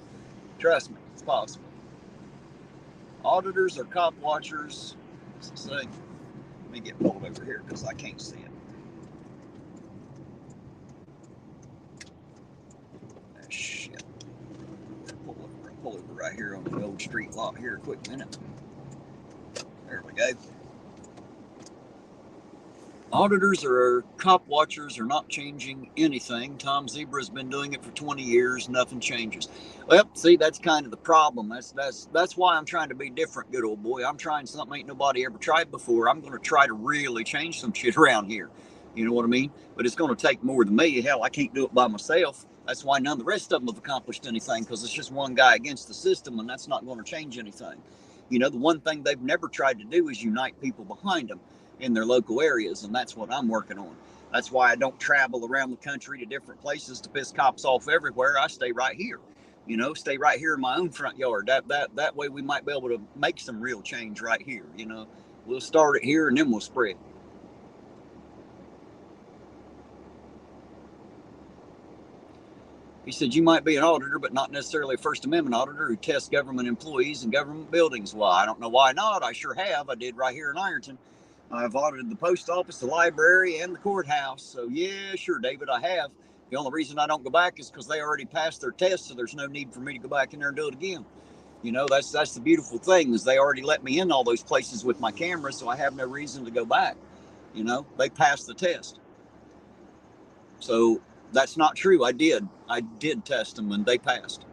Trust me, it's possible. Auditors or cop watchers. So, let me get pulled over here because I can't see it. Shit. Pull over right here on the old street lot here. Quick minute. There we go. Auditors or cop watchers are not changing anything. Tom Zebra's been doing it for 20 years. Nothing changes. Well, see, that's kind of the problem. That's why I'm trying to be different, good old boy. I'm trying something ain't nobody ever tried before. I'm going to try to really change some shit around here. You know what I mean? But it's going to take more than me. Hell, I can't do it by myself. That's why none of the rest of them have accomplished anything, because it's just one guy against the system, and that's not going to change anything. You know, the one thing they've never tried to do is unite people behind them in their local areas, and that's what I'm working on. That's why I don't travel around the country to different places to piss cops off everywhere. I stay right here. You know, stay right here in my own front yard. That way we might be able to make some real change right here. You know, we'll start it here and then we'll spread. He said, you might be an auditor, but not necessarily a First Amendment auditor who tests government employees and government buildings. Well, I don't know why not. I sure have. I did right here in Ironton. I've audited the post office, the library, and the courthouse. So, yeah, sure, David, I have. The only reason I don't go back is because they already passed their test, so there's no need for me to go back in there and do it again. You know, that's the beautiful thing is they already let me in all those places with my camera, so I have no reason to go back. You know, they passed the test. So that's not true. I did test them and they passed.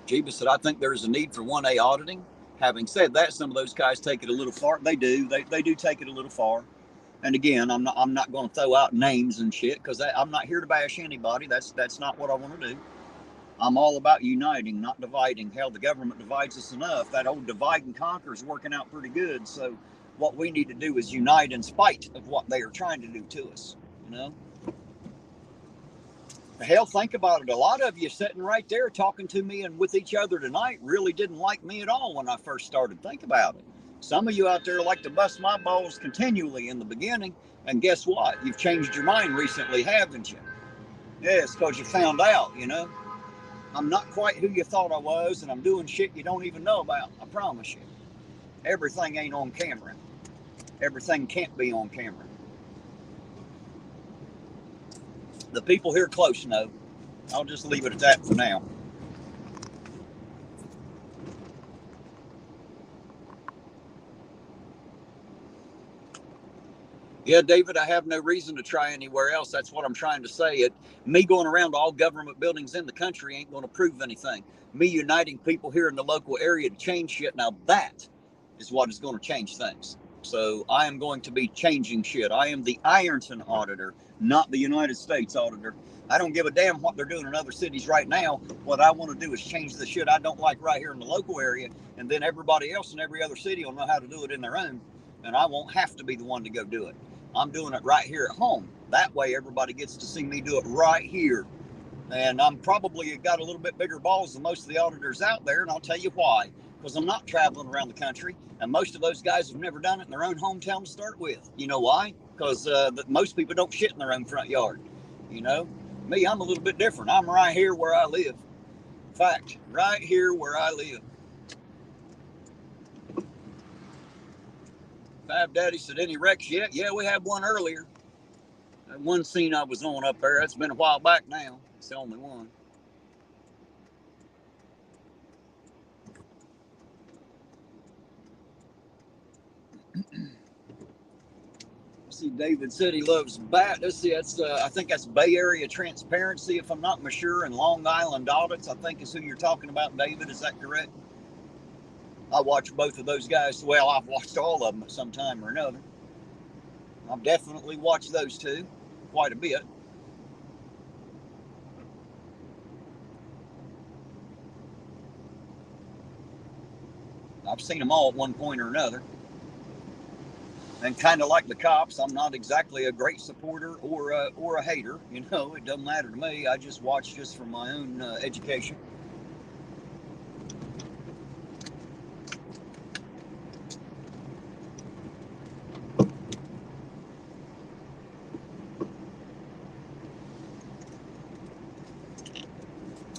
Jeeba said, I think there's a need for 1A auditing. Having said that, some of those guys take it a little far. They do take it a little far. And again, I'm not going to throw out names and shit because I'm not here to bash anybody. That's not what I want to do. I'm all about uniting, not dividing. Hell, the government divides us enough. That old divide and conquer is working out pretty good. So what we need to do is unite in spite of what they are trying to do to us, you know? Hell, think about it. A lot of you sitting right there talking to me and with each other tonight really didn't like me at all when I first started. Think about it. Some of you out there like to bust my balls continually in the beginning. And guess what? You've changed your mind recently, haven't you? Yes, because you found out, you know? I'm not quite who you thought I was, and I'm doing shit you don't even know about. I promise you. Everything ain't on camera. Everything can't be on camera. The people here close know. I'll just leave it at that for now. Yeah, David, I have no reason to try anywhere else. That's what I'm trying to say. Me going around to all government buildings in the country ain't going to prove anything. Me uniting people here in the local area to change shit, now that is what is going to change things. So I am going to be changing shit. I am the Ironton auditor, not the United States auditor. I don't give a damn what they're doing in other cities right now. What I want to do is change the shit I don't like right here in the local area, and then everybody else in every other city will know how to do it in their own, and I won't have to be the one to go do it. I'm doing it right here at home. That way everybody gets to see me do it right here. And I'm probably got a little bit bigger balls than most of the auditors out there, and I'll tell you why. Because I'm not traveling around the country, and most of those guys have never done it in their own hometown to start with. You know why? Because most people don't shit in their own front yard. You know? Me, I'm a little bit different. I'm right here where I live. In fact, right here where I live. Five Daddy said, any wrecks yet? Yeah, we had one earlier. That one scene I was on up there, that's been a while back now. It's the only one. See, David said he loves bat. Let's see, that's I think that's Bay Area Transparency, if I'm not sure, and Long Island Audits, I think is who you're talking about, David. Is that correct? I watch both of those guys. Well, I've watched all of them at some time or another. I've definitely watched those two quite a bit. I've seen them all at one point or another. And kind of like the cops, I'm not exactly a great supporter or a hater. You know, it doesn't matter to me. I just watch just for my own education.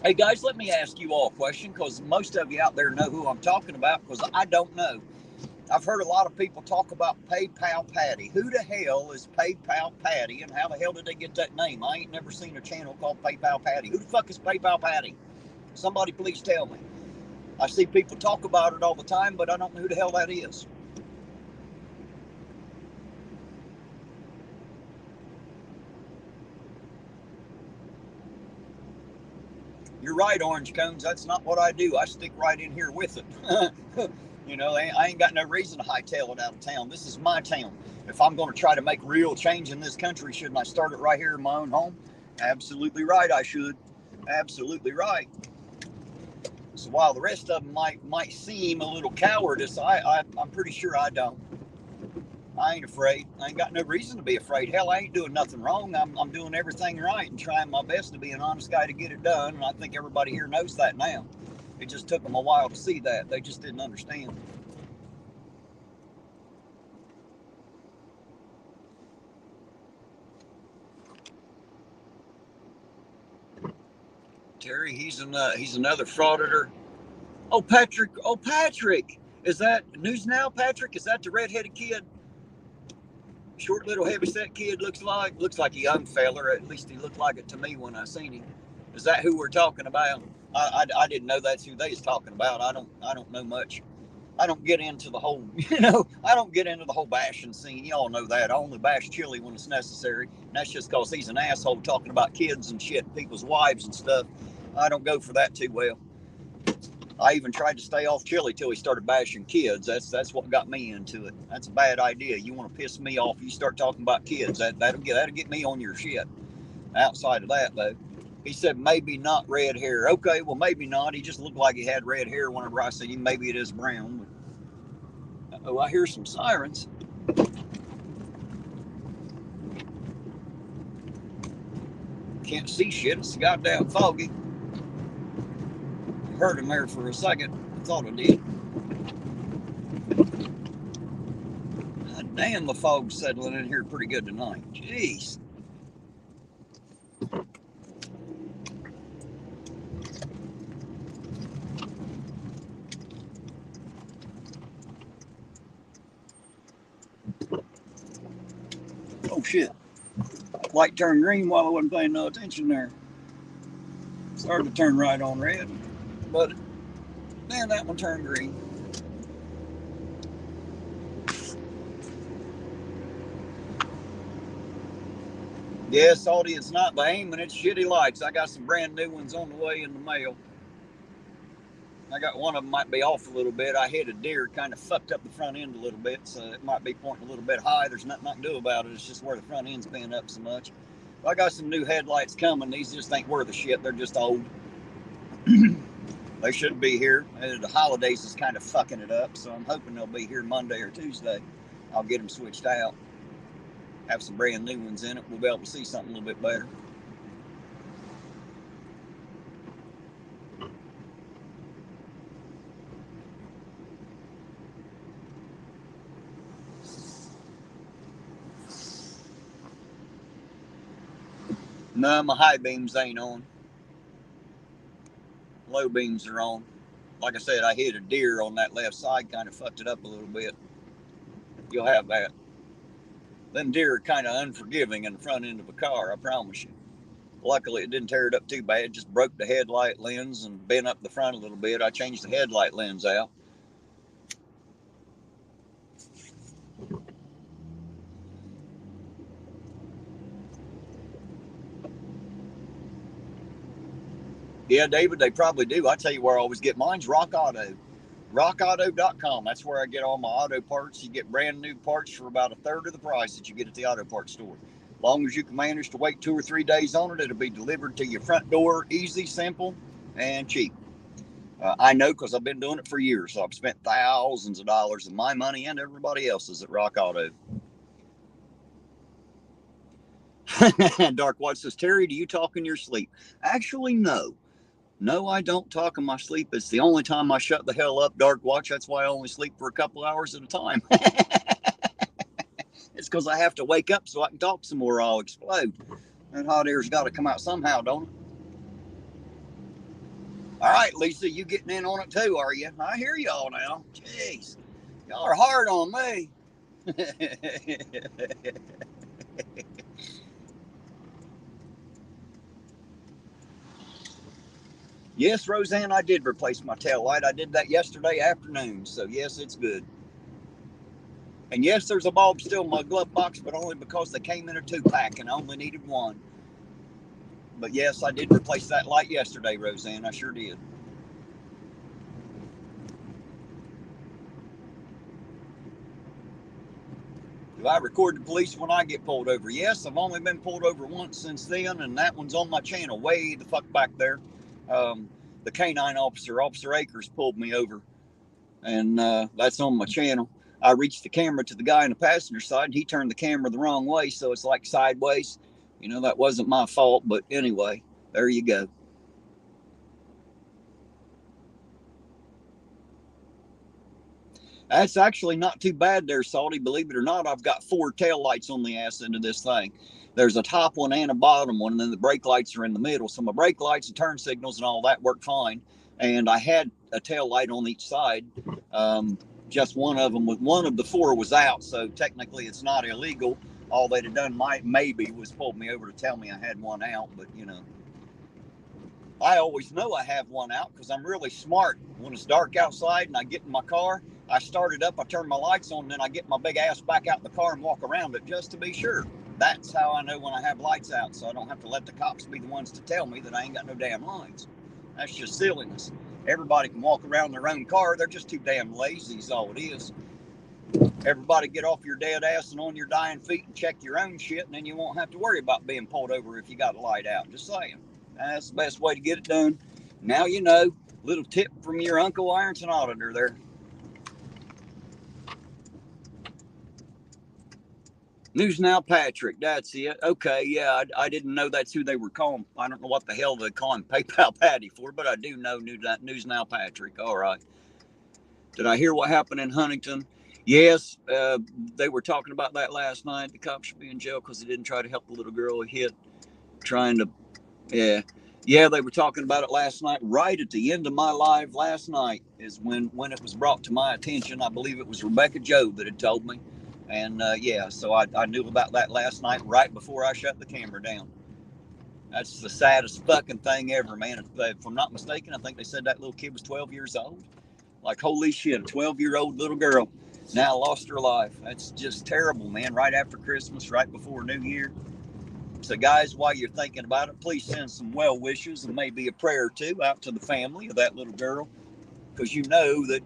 Hey guys, let me ask you all a question, because most of you out there know who I'm talking about, because I don't know. I've heard a lot of people talk about PayPal Patty. Who the hell is PayPal Patty, and how the hell did they get that name? I ain't never seen a channel called PayPal Patty. Who the fuck is PayPal Patty? Somebody please tell me. I see people talk about it all the time, but I don't know who the hell that is. You're right, Orange Cones. That's not what I do. I stick right in here with it. You know, I ain't got no reason to hightail it out of town. This is my town. If I'm going to try to make real change in this country, shouldn't I start it right here in my own home? Absolutely right, I should. Absolutely right. So while the rest of them might seem a little cowardice, I'm pretty sure I don't. I ain't afraid. I ain't got no reason to be afraid. Hell, I ain't doing nothing wrong. I'm doing everything right and trying my best to be an honest guy to get it done. And I think everybody here knows that now. It just took them a while to see that. They just didn't understand. Terry, he's another frauditor. Oh, Patrick. Oh, Patrick. Is that News Now, Patrick? Is that the redheaded kid? Short, little, heavy-set kid looks like a young feller. At least he looked like it to me when I seen him. Is that who we're talking about? I didn't know that's who they was talking about. I don't know much. I don't get into the whole, I don't get into the whole bashing scene. Y'all know that. I only bash Chili when it's necessary. And that's just because he's an asshole talking about kids and shit, people's wives and stuff. I don't go for that too well. I even tried to stay off Chili till he started bashing kids. That's what got me into it. That's a bad idea. You want to piss me off, you start talking about kids. That'll get me on your shit. Outside of that, though, he said maybe not red hair. Okay, well maybe not. He just looked like he had red hair whenever I said him. Maybe it is brown. Oh, I hear some sirens. Can't see shit. It's goddamn foggy. Heard him there for a second. I thought I did. God damn, the fog's settling in here pretty good tonight. Jeez. Oh shit. Light turned green while I wasn't paying no attention there. Started to turn right on red, but man, that one turned green. Yes, Audit, it's not the aiming, it's shitty lights. I got some brand new ones on the way in the mail. I got one of them might be off a little bit. I hit a deer, kind of fucked up the front end a little bit, so it might be pointing a little bit high. There's nothing I can do about it. It's just where the front end's bent up so much. But I got some new headlights coming. These just ain't worth the shit. They're just old. They should be here. The holidays is kind of fucking it up, so I'm hoping they'll be here Monday or Tuesday. I'll get them switched out. Have some brand new ones in it. We'll be able to see something a little bit better. No, my high beams ain't on. Low beams are on. Like I said, I hit a deer on that left side, kind of fucked it up a little bit. You'll have that. Them deer are kind of unforgiving in the front end of a car, I promise you. Luckily, it didn't tear it up too bad. It just broke the headlight lens and bent up the front a little bit. I changed the headlight lens out. Yeah, David, they probably do. I tell you where I always get mine's Rock Auto. RockAuto.com. That's where I get all my auto parts. You get brand new parts for about a third of the price that you get at the auto parts store. As long as you can manage to wait 2 or 3 days on it, it'll be delivered to your front door, easy, simple, and cheap. I know because I've been doing it for years. So I've spent thousands of dollars of my money and everybody else's at Rock Auto. Dark Watch says, Terry, do you talk in your sleep? Actually, no. No, I don't talk in my sleep. It's the only time I shut the hell up, Dark Watch. That's why I only sleep for a couple hours at a time. It's because I have to wake up so I can talk some more or I'll explode. That hot air's got to come out somehow, don't it? All right, Lisa, you getting in on it too, are you? I hear y'all now. Jeez, y'all are hard on me. Yes, Roseanne, I did replace my tail light. I did that yesterday afternoon, so yes, it's good. And yes, there's a bulb still in my glove box, but only because they came in a 2-pack and I only needed one. But yes, I did replace that light yesterday, Roseanne. I sure did. Do I record the police when I get pulled over? Yes, I've only been pulled over once since then, and that one's on my channel way the fuck back there. The canine officer, Officer Akers, pulled me over, and that's on my channel. I reached the camera to the guy in the passenger side, and he turned the camera the wrong way, so it's like sideways. You know, that wasn't my fault, but anyway, there you go. That's actually not too bad there, Salty. Believe it or not, I've got 4 tail lights on the ass end of this thing. There's a top one and a bottom one, and then the brake lights are in the middle. So my brake lights and turn signals and all that work fine. And I had a tail light on each side. Just one of them, one of the 4 was out, so technically it's not illegal. All they'd have done maybe was pulled me over to tell me I had one out, but you know. I always know I have one out because I'm really smart. When it's dark outside and I get in my car, I start it up, I turn my lights on, and then I get my big ass back out in the car and walk around it just to be sure. That's how I know when I have lights out, so I don't have to let the cops be the ones to tell me that I ain't got no damn lights. That's just silliness. Everybody can walk around their own car. They're just too damn lazy is all it is. Everybody get off your dead ass and on your dying feet and check your own shit, and then you won't have to worry about being pulled over if you got a light out. Just saying. That's the best way to get it done. Now you know. Little tip from your Uncle Ironton Auditor there. News Now Patrick, that's it. Okay, yeah, I didn't know that's who they were calling. I don't know what the hell they call him PayPal Patty for, but I do know News Now Patrick. All right. Did I hear what happened in Huntington? Yes, they were talking about that last night. The cops should be in jail because they didn't try to help the little girl he hit, trying to, yeah, they were talking about it last night. Right at the end of my live last night is when it was brought to my attention. I believe it was Rebecca Joe that had told me. And yeah, so I knew about that last night right before I shut the camera down. That's the saddest fucking thing ever, man. If I'm not mistaken, I think they said that little kid was 12 years old. Like, holy shit, a 12-year-old little girl now lost her life. That's just terrible, man. Right after Christmas, right before New Year. So, guys, while you're thinking about it, please send some well wishes and maybe a prayer or two out to the family of that little girl. Because you know that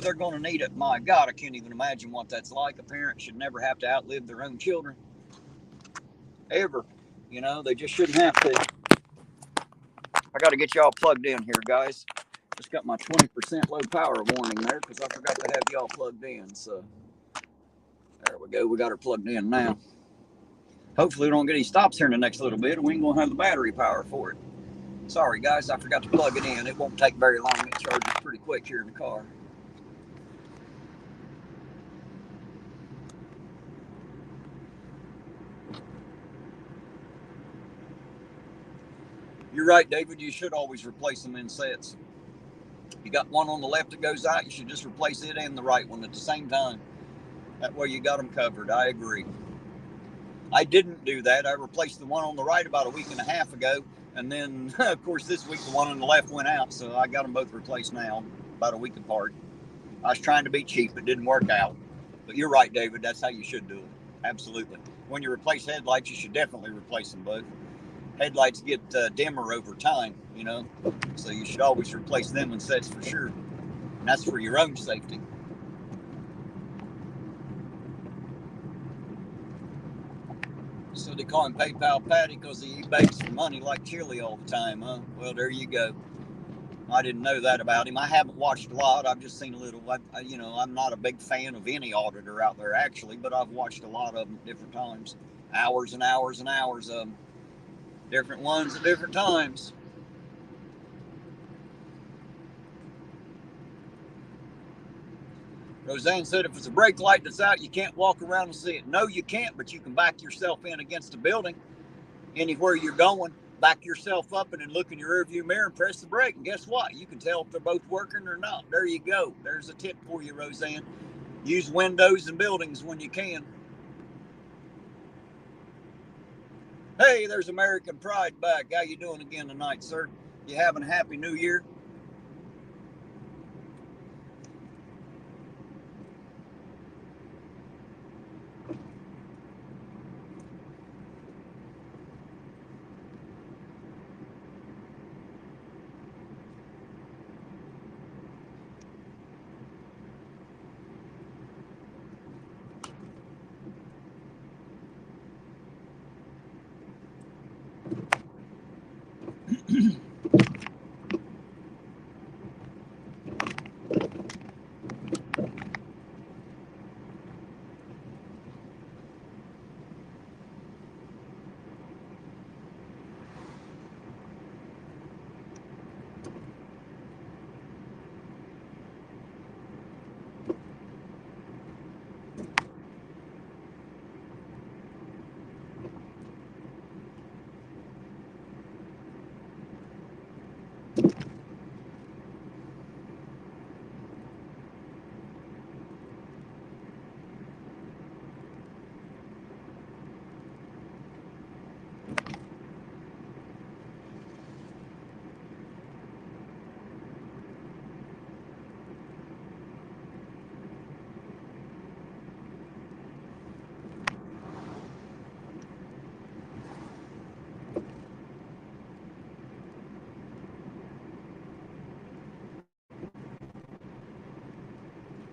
they're going to need it. My God, I can't even imagine what that's like. A parent should never have to outlive their own children. Ever. You know, they just shouldn't have to. I got to get y'all plugged in here, guys. Just got my 20% low power warning there because I forgot to have y'all plugged in. So there we go. We got her plugged in now. Hopefully we don't get any stops here in the next little bit, and we ain't going to have the battery power for it. Sorry, guys. I forgot to plug it in. It won't take very long. It charges pretty quick here in the car. You're right, David. You should always replace them in sets. You got one on the left that goes out, you should just replace it and the right one at the same time. That way you got them covered. I agree. I didn't do that. I replaced the one on the right about a week and a half ago. And then, of course, this week the one on the left went out. So I got them both replaced now, about a week apart. I was trying to be cheap. It didn't work out. But you're right, David. That's how you should do it. Absolutely. When you replace headlights, you should definitely replace them both. Headlights get dimmer over time, you know. So you should always replace them in sets for sure. And that's for your own safety. So they call him PayPal Patty because he begs for money like chili all the time, huh? Well, there you go. I didn't know that about him. I haven't watched a lot. I've just seen a little. I'm not a big fan of any auditor out there, actually, but I've watched a lot of them at different times. Hours and hours and hours of them. Different ones at different times. Roseanne said if it's a brake light that's out, you can't walk around and see it. No, you can't, but you can back yourself in against a building. Anywhere you're going, back yourself up and then look in your rearview mirror and press the brake. And guess what? You can tell if they're both working or not. There you go. There's a tip for you, Roseanne. Use windows and buildings when you can. Hey, there's American Pride back. How you doing again tonight, sir? You having a happy new year?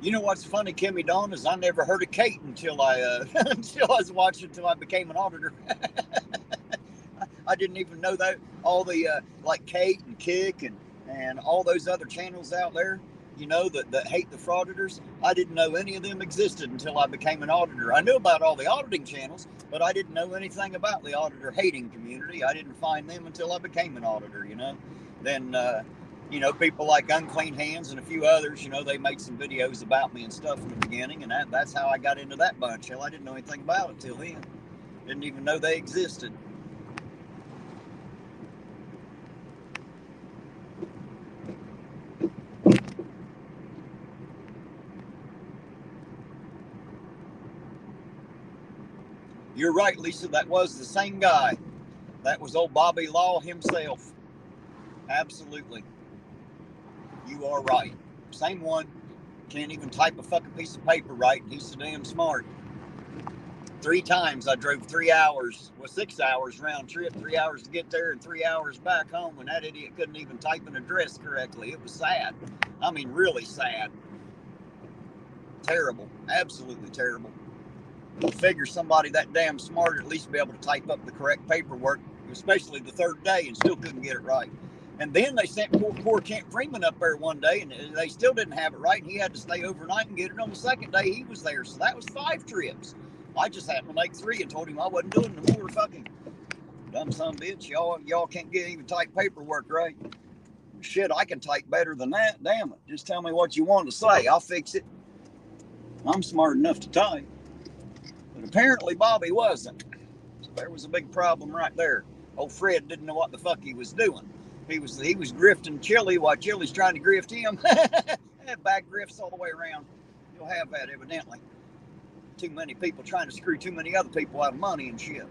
You know what's funny, Kimmy Dawn, is I never heard of Kate until I until I was watching until I became an auditor. I didn't even know that all the like Kate and Kick and all those other channels out there, you know, that hate the frauditors. I didn't know any of them existed until I became an auditor. I knew about all the auditing channels, but I didn't know anything about the auditor hating community. I didn't find them until I became an auditor, you know. Then you know, people like Unclean Hands and a few others, you know, they made some videos about me and stuff in the beginning, and that's how I got into that bunch. Hell, I didn't know anything about it till then. Didn't even know they existed. You're right, Lisa. That was the same guy. That was old Bobby Law himself. Absolutely. You are right. Same one. Can't even type a fucking piece of paper right. He's so damn smart. 3 times I drove 3 hours, well, 6 hours round trip, 3 hours to get there and 3 hours back home, and that idiot couldn't even type an address correctly. It was sad. I mean, really sad. Terrible. Absolutely terrible. I figure somebody that damn smart would at least be able to type up the correct paperwork, especially the 3rd day, and still couldn't get it right. And then they sent poor Kent Freeman up there one day, and they still didn't have it right, and he had to stay overnight and get it on the 2nd day he was there. So that was 5 trips. I just happened to make 3 and told him I wasn't doing no more. Fucking dumb son of a bitch. Y'all can't get even type paperwork right. Shit, I can type better than that. Damn it. Just tell me what you want to say. I'll fix it. I'm smart enough to type. But apparently Bobby wasn't. So there was a big problem right there. Old Fred didn't know what the fuck he was doing. He was grifting Chili while Chili's trying to grift him. Back grifts all the way around. You'll have that evidently. Too many people trying to screw too many other people out of money and shit.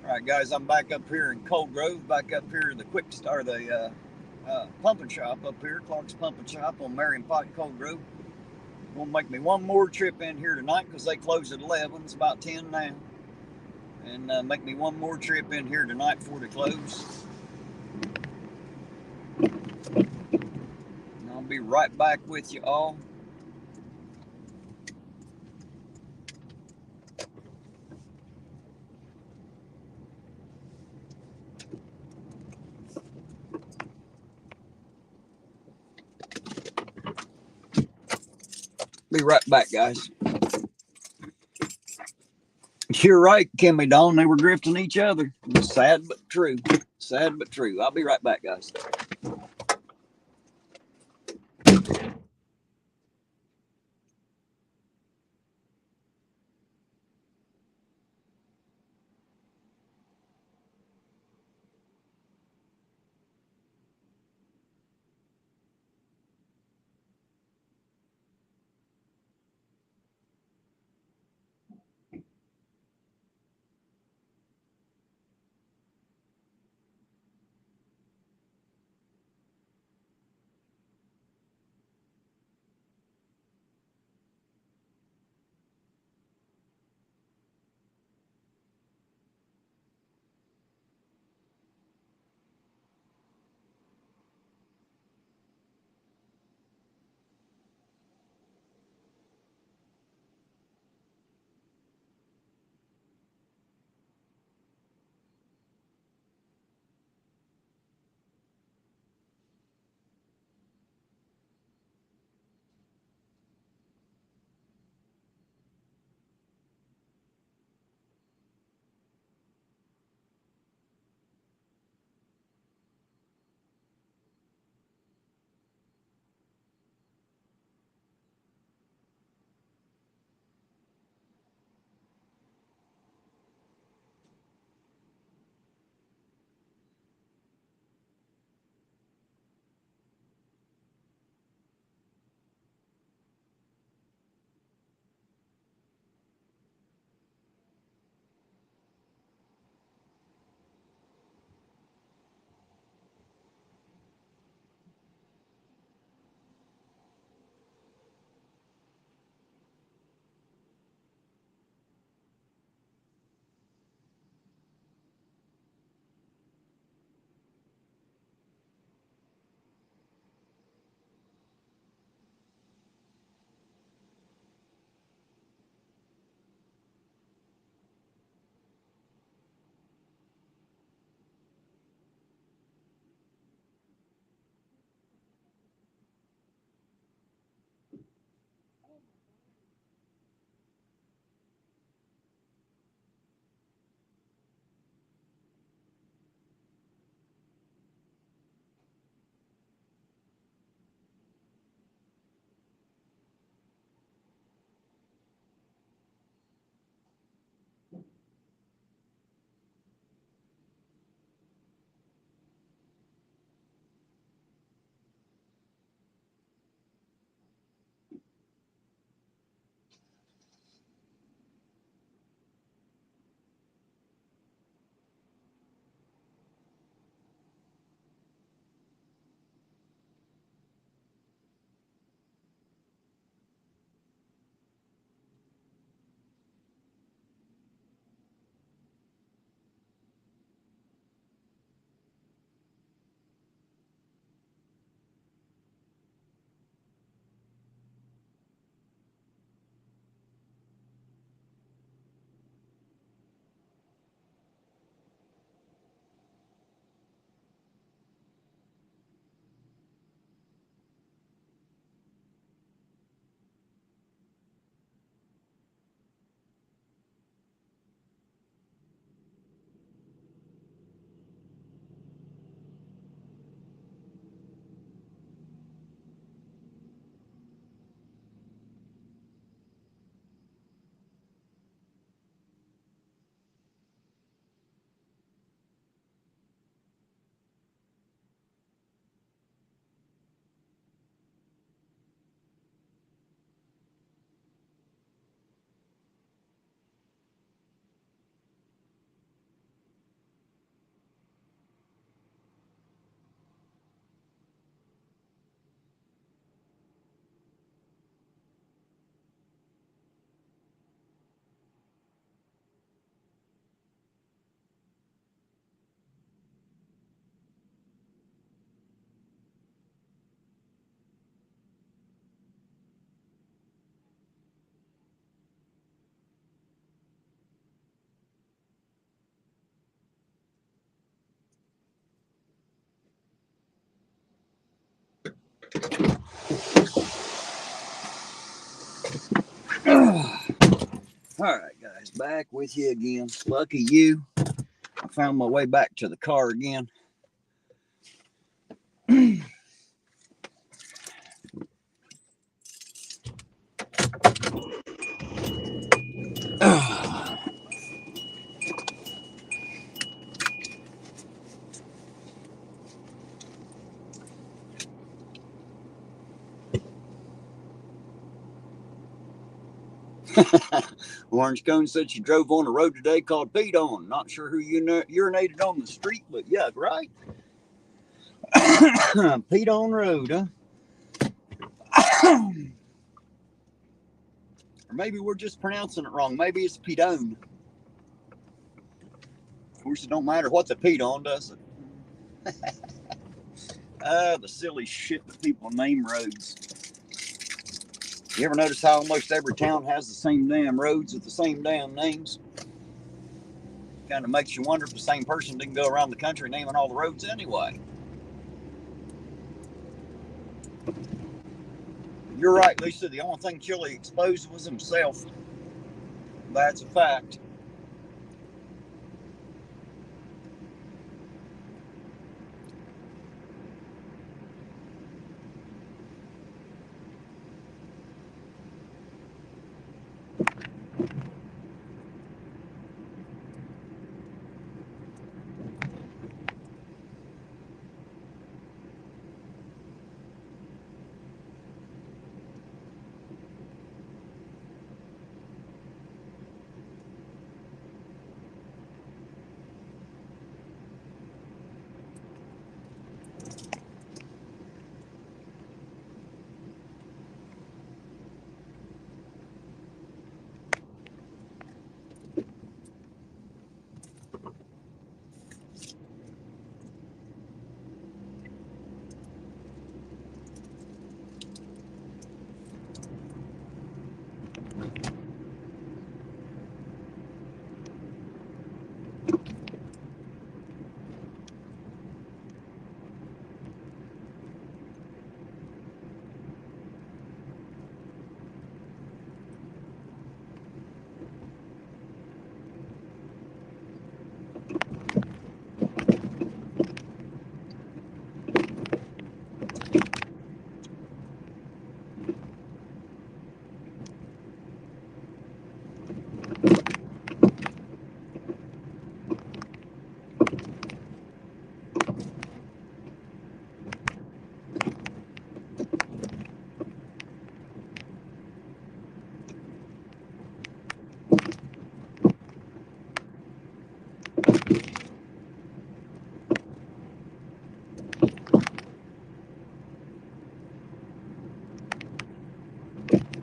All right, guys, I'm back up here in Cold Grove, back up here in the pumping shop up here, Clark's Pumping Shop on Marion Pike, Cold Grove. Gonna make me one more trip in here tonight because they close at 11. It's about 10 now. And make me one more trip in here tonight before they close. And I'll be right back with you all. Be right back, guys. You're right, Kimmy Dawn. They were grifting each other. Sad but true. Sad but true. I'll be right back, guys. All right, guys, back with you again. Lucky you. I found my way back to the car again. Orange Cone said she drove on a road today called Pete On. Not sure who urinated on the street, but yeah, right. Pete On Road, huh? Or maybe we're just pronouncing it wrong. Maybe it's Pete On. Of course, it don't matter what the Pete On, does it? The silly shit that people name roads. You ever notice how almost every town has the same damn roads with the same damn names? Kind of makes you wonder if the same person didn't go around the country naming all the roads anyway. You're right, Lisa. The only thing Chili exposed was himself. That's a fact.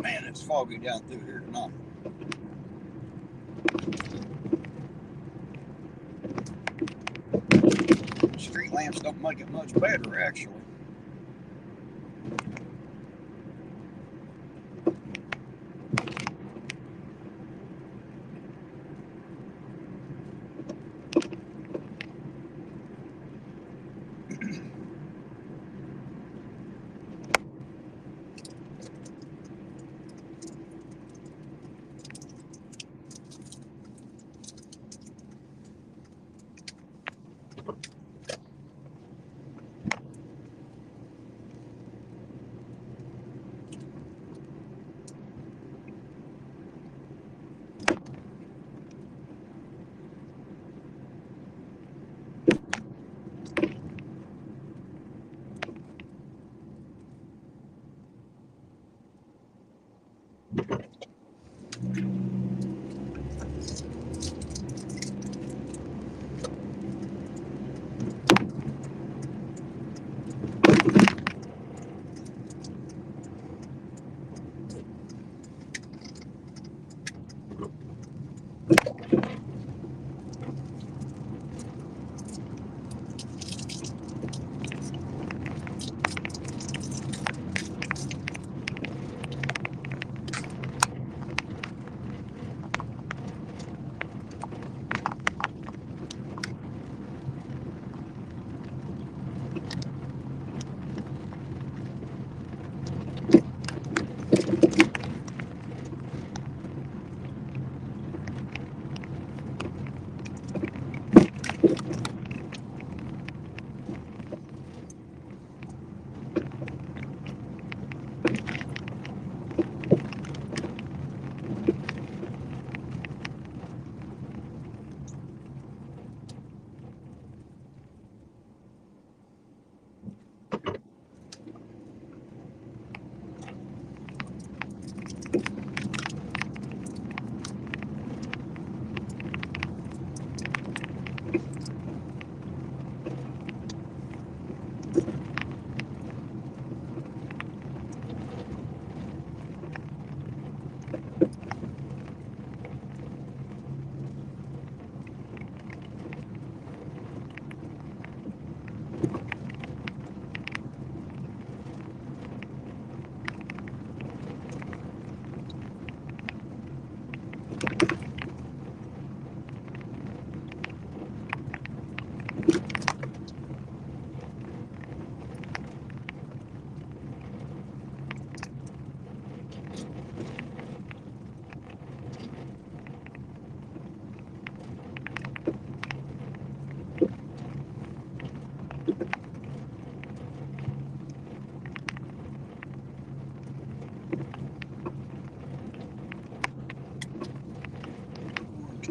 Man, it's foggy down through here tonight. Street lamps don't make it much better, actually.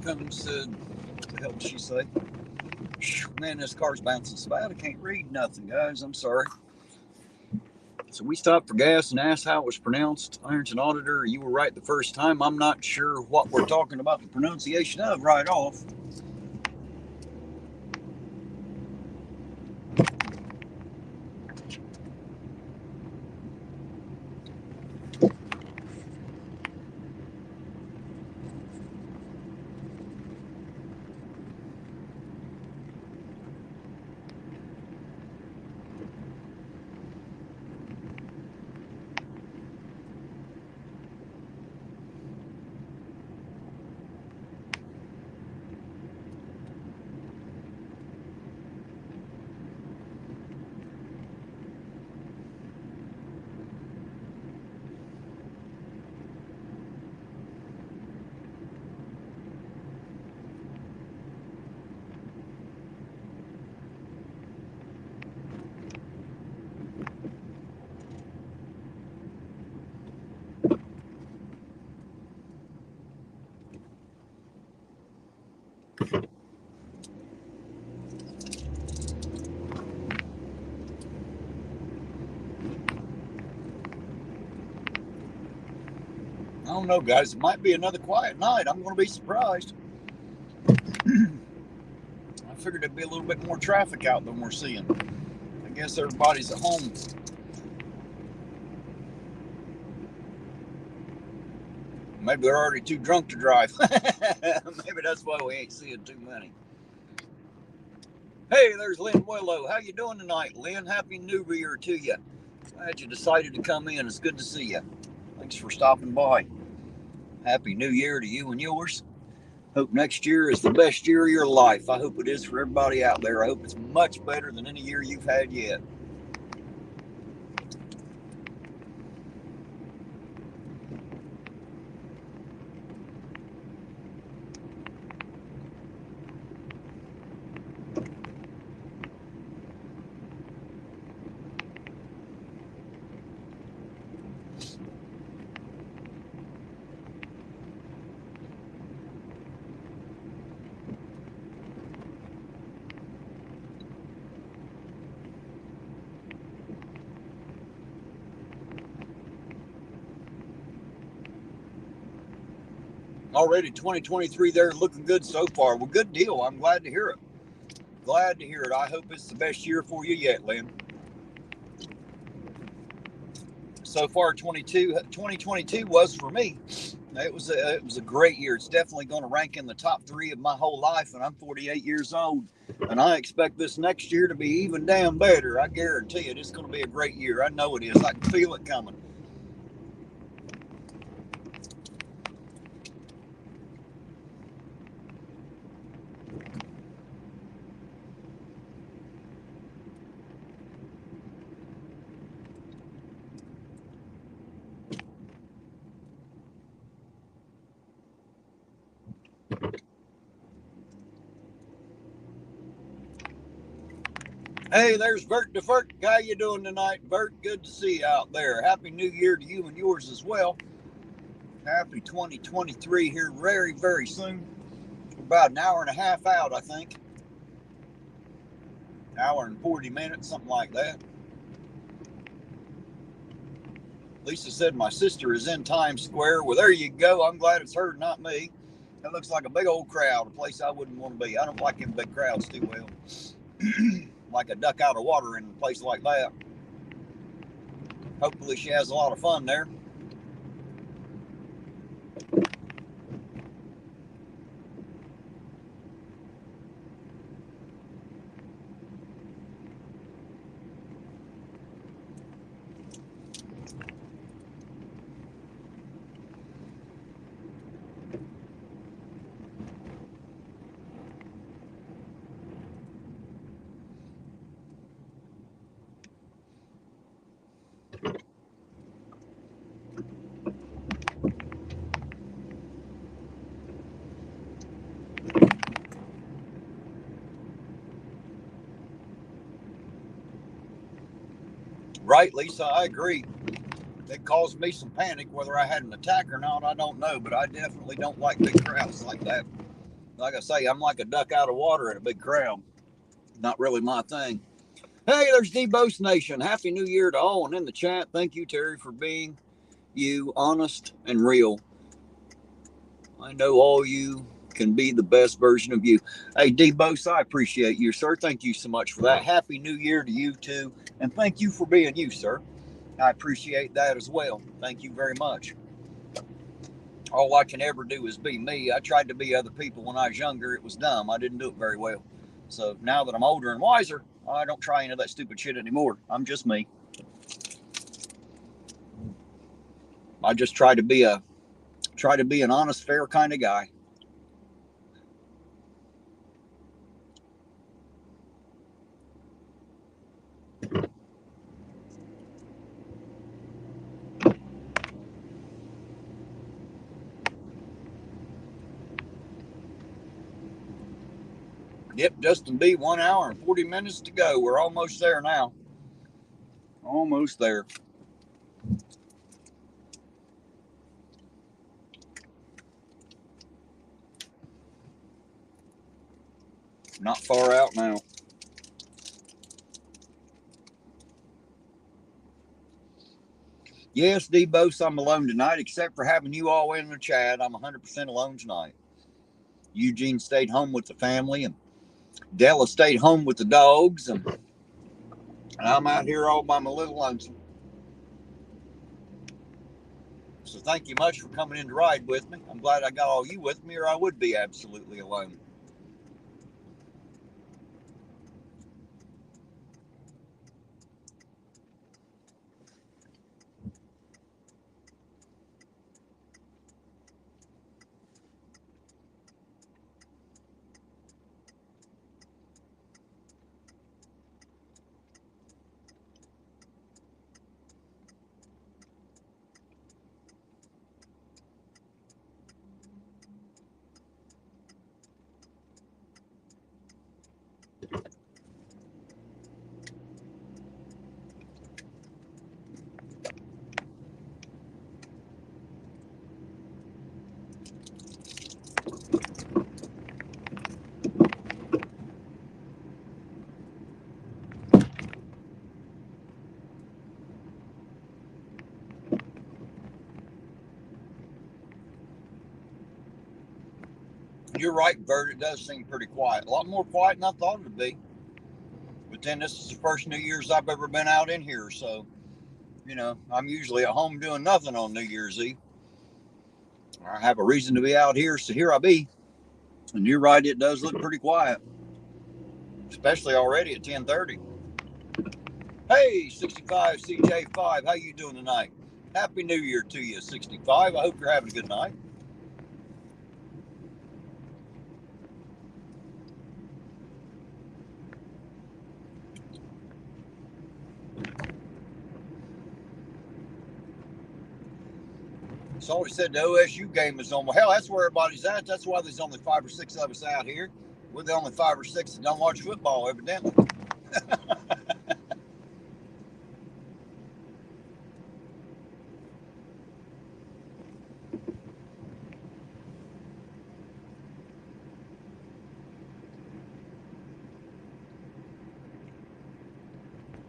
Comes, what the hell did she say? Man, this car's bouncing so bad I can't read nothing, guys. I'm sorry. So we stopped for gas and asked how it was pronounced. Ironton Auditor, you were right the first time. I'm not sure what we're talking about the pronunciation of right off. I don't know, guys. It might be another quiet night. I'm going to be surprised. I figured there'd be a little bit more traffic out than we're seeing. I guess everybody's at home. Maybe they're already too drunk to drive. Maybe that's why we ain't seeing too many. Hey, there's Lynn Willow. How you doing tonight, Lynn? Happy New Year to you. Glad you decided to come in. It's good to see you. Thanks for stopping by. Happy New Year to you and yours. Hope next year is the best year of your life. I hope it is for everybody out there. I hope it's much better than any year you've had yet. Already 2023 there, looking good so far. Well, good deal. I'm glad to hear it. Glad to hear it. I hope it's the best year for you yet, Lynn. So far, 2022 was for me. It was a great year. It's definitely going to rank in the top 3 of my whole life, and I'm 48 years old. And I expect this next year to be even damn better. I guarantee it. It's going to be a great year. I know it is. I can feel it coming. Hey, there's Bert DeFert. How you doing tonight, Bert? Good to see you out there. Happy New Year to you and yours as well. Happy 2023 here very, very soon. We're about an hour and a half out, I think. Hour and 40 minutes, something like that. Lisa said my sister is in Times Square. Well, there you go. I'm glad it's her, not me. That looks like a big old crowd, a place I wouldn't want to be. I don't like them big crowds too well. Like a duck out of water in a place like that. Hopefully she has a lot of fun there. Right, Lisa, I agree. It caused me some panic. Whether I had an attack or not, I don't know, but I definitely don't like big crowds like that. Like I say, I'm like a duck out of water in a big crowd. Not really my thing. Hey, there's D-Bose Nation. Happy New Year to all. And in the chat, thank you, Terry, for being you, honest and real. I know all you can be the best version of you. Hey, D-Bose, I appreciate you, sir. Thank you so much for that. Happy New Year to you, too. And thank you for being you, sir. I appreciate that as well. Thank you very much. All I can ever do is be me. I tried to be other people when I was younger. It was dumb. I didn't do it very well. So now that I'm older and wiser, I don't try any of that stupid shit anymore. I'm just me. I just try to be an honest, fair kind of guy. Yep, Justin B, 1 hour and 40 minutes to go. We're almost there now. Almost there. Not far out now. Yes, D-Bose, I'm alone tonight, except for having you all in the chat. I'm 100% alone tonight. Eugene stayed home with the family, and Della stayed home with the dogs, and I'm out here all by my little lonesome. So thank you much for coming in to ride with me. I'm glad I got all you with me, or I would be absolutely alone. You're right, Bert. It does seem pretty quiet. A lot more quiet than I thought it would be. But then this is the first New Year's I've ever been out in here. So, I'm usually at home doing nothing on New Year's Eve. I have a reason to be out here, so here I be. And you're right, it does look pretty quiet. Especially already at 10:30. Hey, 65 CJ5, how you doing tonight? Happy New Year to you, 65. I hope you're having a good night. Somebody said the OSU game is on. Well, hell, that's where everybody's at. That's why there's only 5 or 6 of us out here. We're the only 5 or 6 that don't watch football, evidently.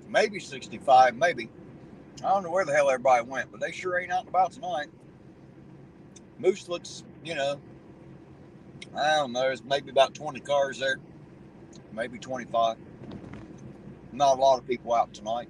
Maybe 65, maybe. I don't know where the hell everybody went, but they sure ain't out and about tonight. Moose looks, you know, I don't know, there's maybe about 20 cars there, maybe 25. Not a lot of people out tonight.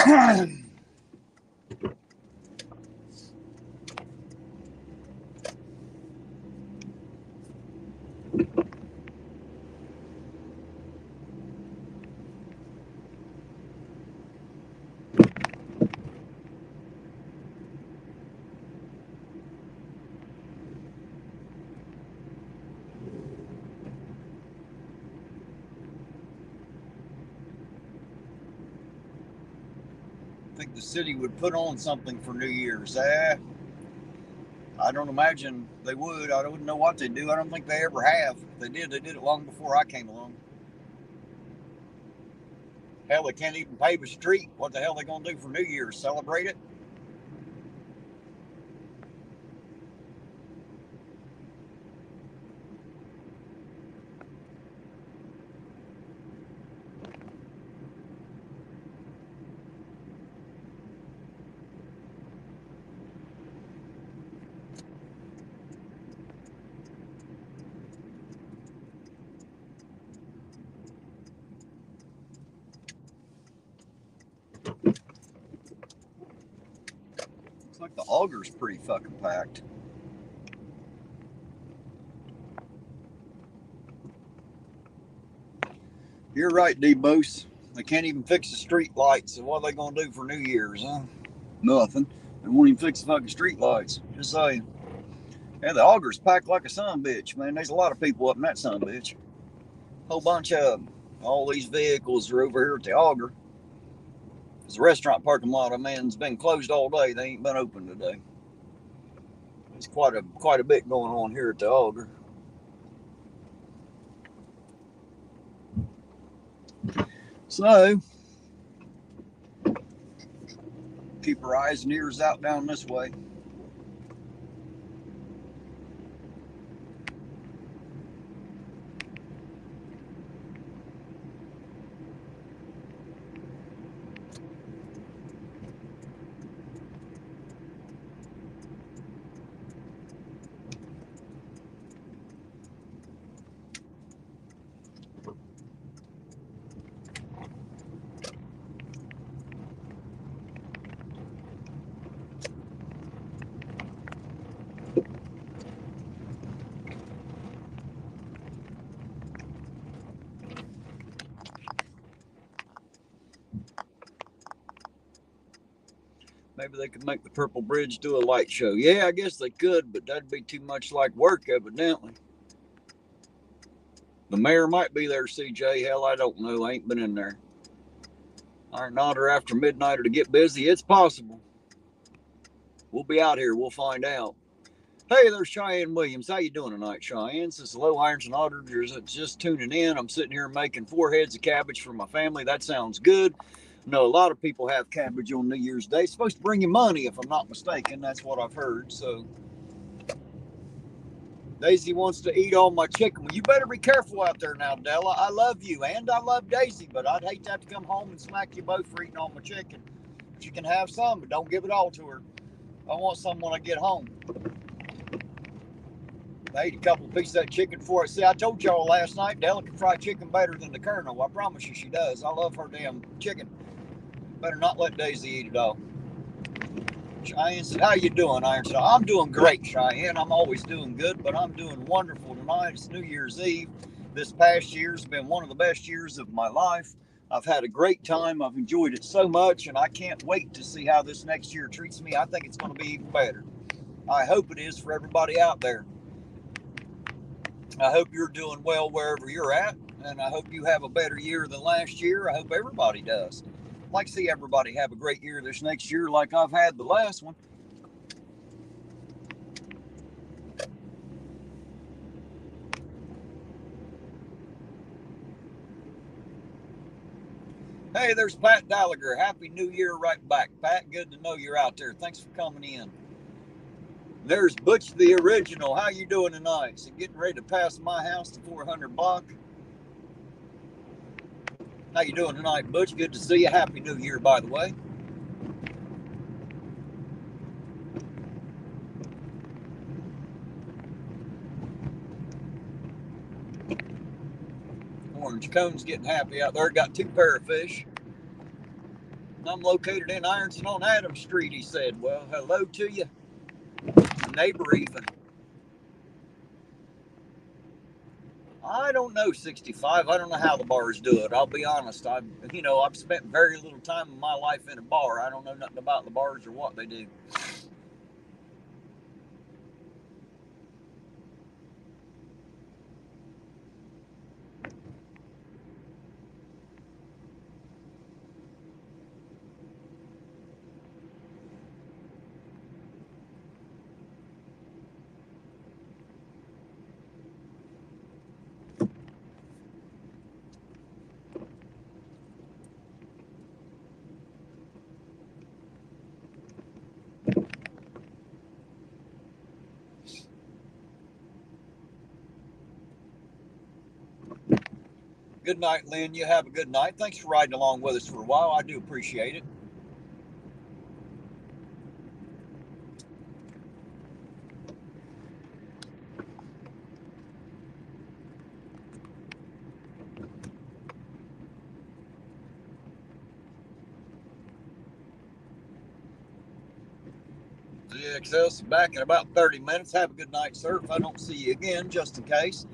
I think the city would put on something for New Year's. I don't imagine they would. I wouldn't know what they do. I don't think they ever have. If they did it long before I came along. Hell, they can't even pave a street. What the hell are they going to do for New Year's? Celebrate it? Looks like the auger's pretty fucking packed. You're right, D-Bose. They can't even fix the street lights. So what are they going to do for New Year's, huh? Nothing. They won't even fix the fucking street lights. Just saying. Yeah, the auger's packed like a son-bitch, man. There's a lot of people up in that son-bitch. Whole bunch of them. All these vehicles are over here at the auger. The restaurant parking lot, man's been closed all day. They ain't been open today. There's quite a bit going on here at the auger. So, keep our eyes and ears out down this way. Maybe they could make the Purple Bridge do a light show. Yeah, I guess they could, but that'd be too much like work, evidently. The mayor might be there, CJ. Hell, I don't know. I ain't been in there. Irontonauditor after midnight or to get busy. It's possible. We'll be out here. We'll find out. Hey, there's Cheyenne Williams. How you doing tonight, Cheyenne? This is Hello Irontonauditor that's just tuning in. I'm sitting here making 4 heads of cabbage for my family. That sounds good. No, a lot of people have cabbage on New Year's Day. It's supposed to bring you money, if I'm not mistaken. That's what I've heard. So, Daisy wants to eat all my chicken. Well, you better be careful out there now, Della. I love you, and I love Daisy, but I'd hate to have to come home and smack you both for eating all my chicken. She can have some, but don't give it all to her. I want some when I get home. I ate a couple of pieces of that chicken before. See, I told y'all last night, Della can fry chicken better than the Colonel. I promise you she does. I love her damn chicken. Better not let Daisy eat it all. Cheyenne said, how you doing, Iron? So I'm doing great, Cheyenne. I'm always doing good, but I'm doing wonderful tonight. It's New Year's Eve. This past year's been one of the best years of my life. I've had a great time. I've enjoyed it so much, and I can't wait to see how this next year treats me. I think it's going to be even better. I hope it is for everybody out there. I hope you're doing well wherever you're at, and I hope you have a better year than last year. I hope everybody does. I'd like to see everybody have a great year this next year like I've had the last one. Hey, there's Pat Gallagher. Happy New Year right back. Pat, good to know you're out there. Thanks for coming in. There's Butch the Original. How you doing tonight? So getting ready to pass my house, the 400 block. How you doing tonight, Butch? Good to see you. Happy New Year, by the way. Orange Cone's getting happy out there. Got 2 pair of fish. I'm located in Ironton on Adams Street, he said. Well, hello to you. Neighbor even. I don't know 65. I don't know how the bars do it. I'll be honest. I've spent very little time in my life in a bar. I don't know nothing about the bars or what they do. Good night, Lynn. You have a good night. Thanks for riding along with us for a while. I do appreciate it. GXS back in about 30 minutes. Have a good night, sir. If I don't see you again, just in case.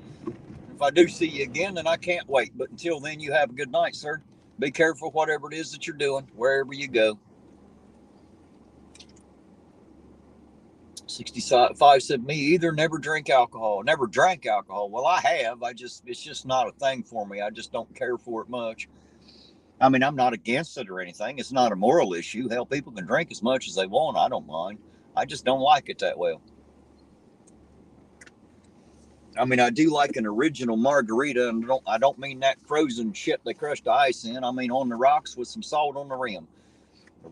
If I do see you again, then I can't wait. But until then, you have a good night, sir. Be careful, whatever it is that you're doing, wherever you go. 65 said, me either. Never drink alcohol. Never drank alcohol. Well, I have. It's just not a thing for me. I just don't care for it much. I mean, I'm not against it or anything. It's not a moral issue. Hell, people can drink as much as they want. I don't mind. I just don't like it that well. I mean, I do like an original margarita, and I don't mean that frozen shit they crushed the ice in. I mean on the rocks with some salt on the rim.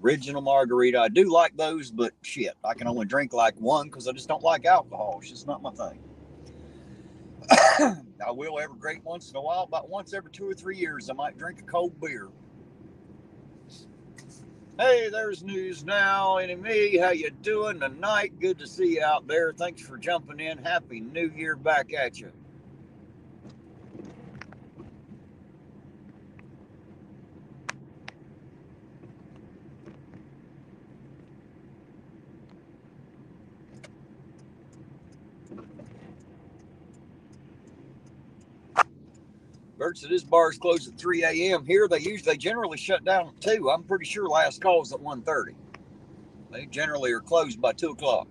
Original margarita. I do like those, but shit, I can only drink like one because I just don't like alcohol. It's just not my thing. I will every great once in a while, about once every 2 or 3 years, I might drink a cold beer. Hey, there's News Now, and me. How you doing tonight? Good to see you out there. Thanks for jumping in. Happy New Year back at you. Bert said this bar's closed at 3 a.m. Here, they generally shut down at 2. I'm pretty sure last call is at 1:30. They generally are closed by 2 o'clock.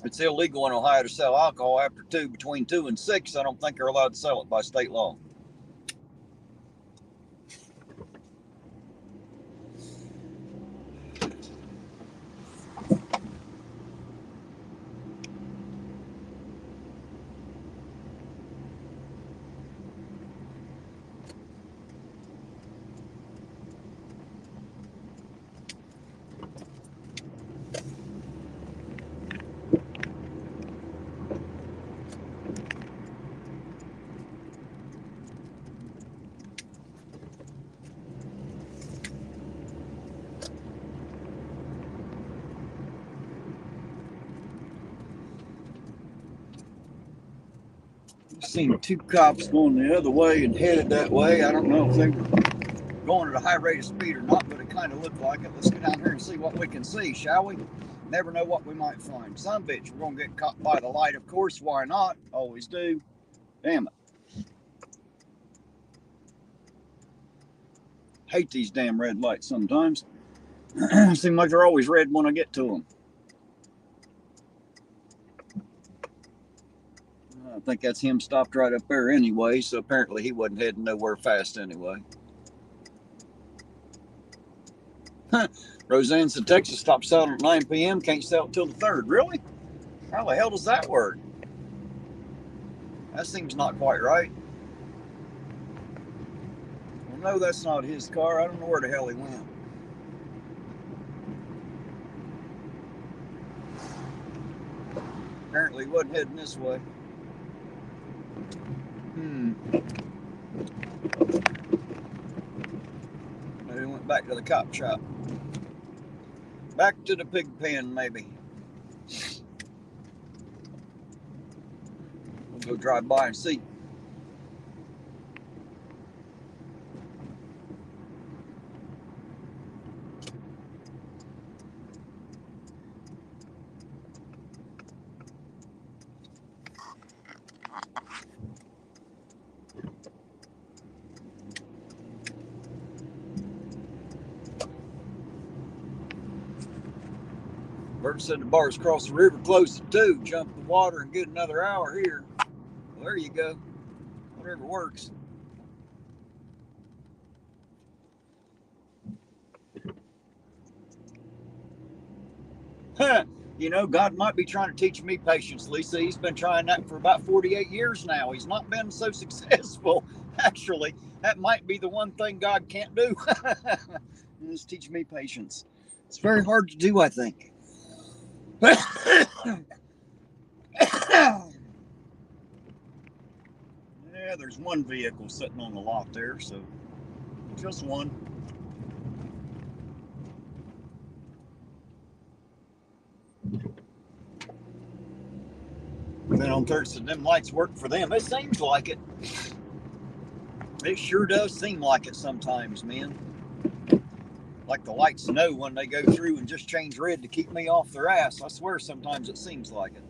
It's illegal in Ohio to sell alcohol after 2, between 2 and 6. I don't think they're allowed to sell it by state law. Seen two cops going the other way and headed that way. I don't know if they were going at a high rate of speed or not, but it kind of looked like it. Let's get down here and see what we can see, shall we? Never know what we might find. Some bitch, we're going to get caught by the light, of course. Why not? Always do. Damn it. Hate these damn red lights sometimes. Seem like they're always red when I get to them. I think that's him stopped right up there anyway, so apparently he wasn't heading nowhere fast anyway. Roseanne said Texas stopped selling at 9 p.m. Can't sell it till the 3rd. Really? How the hell does that work? That seems not quite right. Well, no, that's not his car. I don't know where the hell he went. Apparently he wasn't heading this way. Maybe he went back to the cop shop. Back to the pig pen, maybe. We'll go drive by and see. Bert said the bars across the river close at 2. Jump the water and get another hour here. Well, there you go. Whatever works. You know, God might be trying to teach me patience, Lisa. He's been trying that for about 48 years now. He's not been so successful. Actually, that might be the one thing God can't do. Is teach me patience. It's very hard to do, I think. Yeah, there's one vehicle sitting on the lot there, so just one. Then on Thursday, them lights work for them. It seems like it. It sure does seem like it sometimes, man. Like the lights know when they go through and just change red to keep me off their ass. I swear sometimes it seems like it.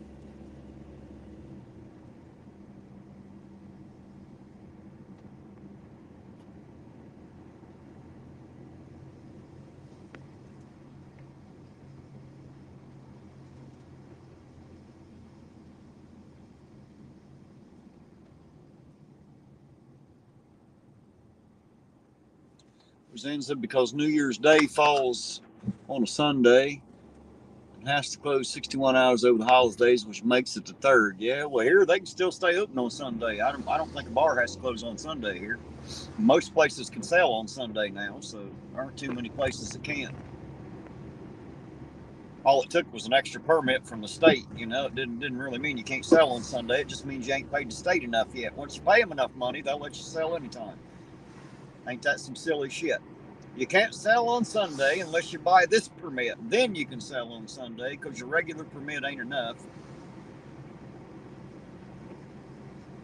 Roseanne said because New Year's Day falls on a Sunday, it has to close 61 hours over the holidays, which makes it the 3rd. Yeah, well, here they can still stay open on Sunday. I don't think a bar has to close on Sunday here. Most places can sell on Sunday now, so there aren't too many places that can't. All it took was an extra permit from the state. You know, it didn't really mean you can't sell on Sunday. It just means you ain't paid the state enough yet. Once you pay them enough money, they'll let you sell anytime. Ain't that some silly shit? You can't sell on Sunday unless you buy this permit. Then you can sell on Sunday because your regular permit ain't enough.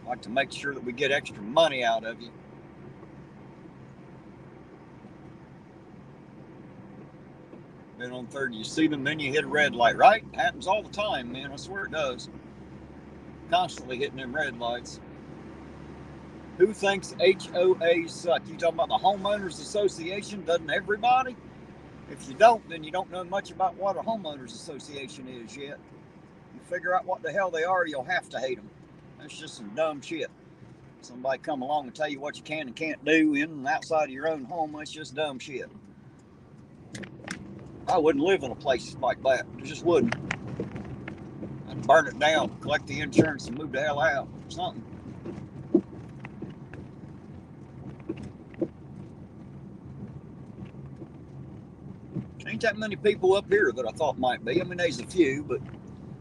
I like to make sure that we get extra money out of you. Then on 3rd, you see them, then you hit a red light, right? It happens all the time, man. I swear it does. Constantly hitting them red lights. Who thinks HOAs suck? You talking about the Homeowners Association? Doesn't everybody? If you don't, then you don't know much about what a homeowners association is yet. You figure out what the hell they are, you'll have to hate them. That's just some dumb shit. Somebody come along and tell you what you can and can't do in and outside of your own home, that's just dumb shit. I wouldn't live in a place like that. I just wouldn't. I'd burn it down, collect the insurance, and move the hell out or something. Ain't that many people up here that I thought might be. I mean, there's a few, but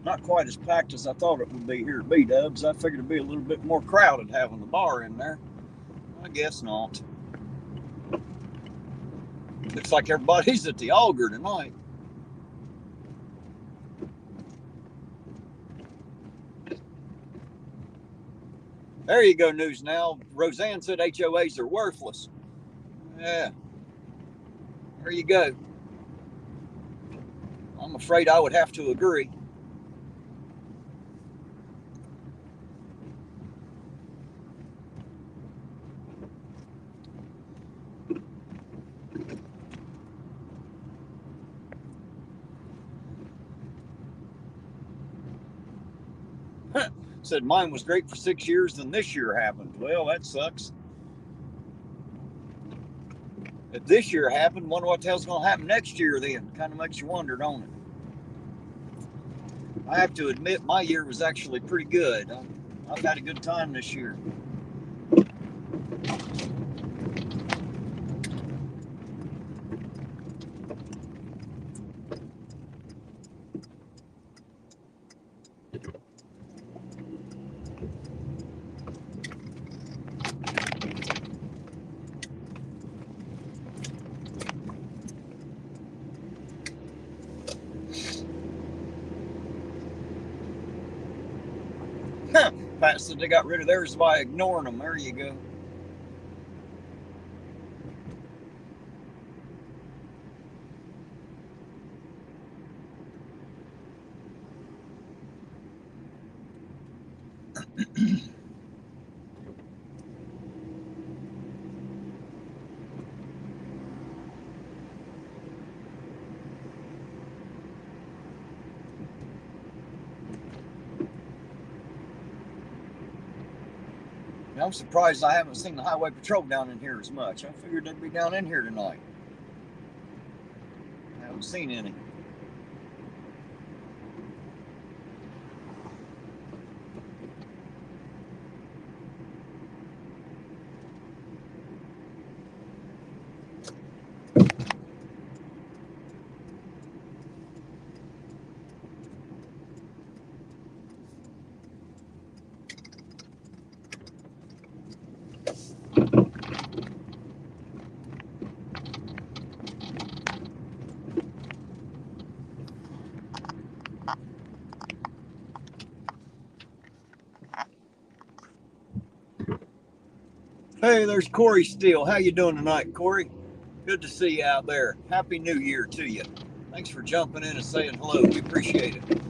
not quite as packed as I thought it would be here at B-Dubs. I figured it'd be a little bit more crowded having the bar in there. I guess not. Looks like everybody's at the Auger tonight. There you go, News Now. Roseanne said HOAs are worthless. Yeah. There you go. I'm afraid I would have to agree. Said mine was great for 6 years, then this year happened. Well, that sucks. If this year happened, wonder what the hell's going to happen next year then. Kind of makes you wonder, don't it? I have to admit, my year was actually pretty good. I've had a good time this year. Pat said they got rid of theirs by ignoring them. There you go. I'm surprised I haven't seen the highway patrol down in here as much. I figured they'd be down in here tonight. I haven't seen any. Hey, there's Corey Steele. How you doing tonight, Corey? Good to see you out there. Happy New Year to you. Thanks for jumping in and saying hello. We appreciate it.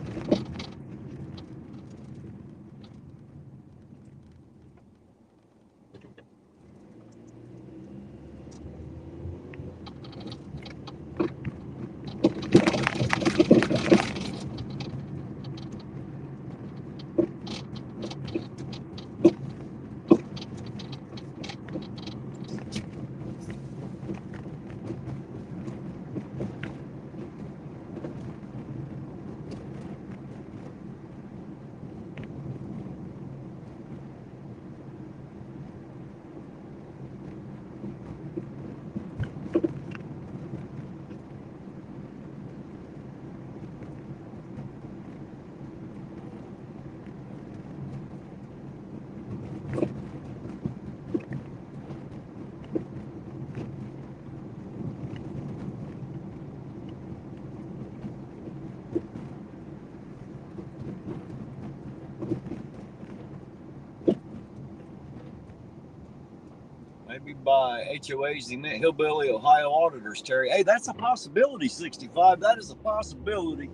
Maybe by HOAs, he meant Hillbilly Ohio Auditors, Terry. Hey, that's a possibility, 65. That is a possibility.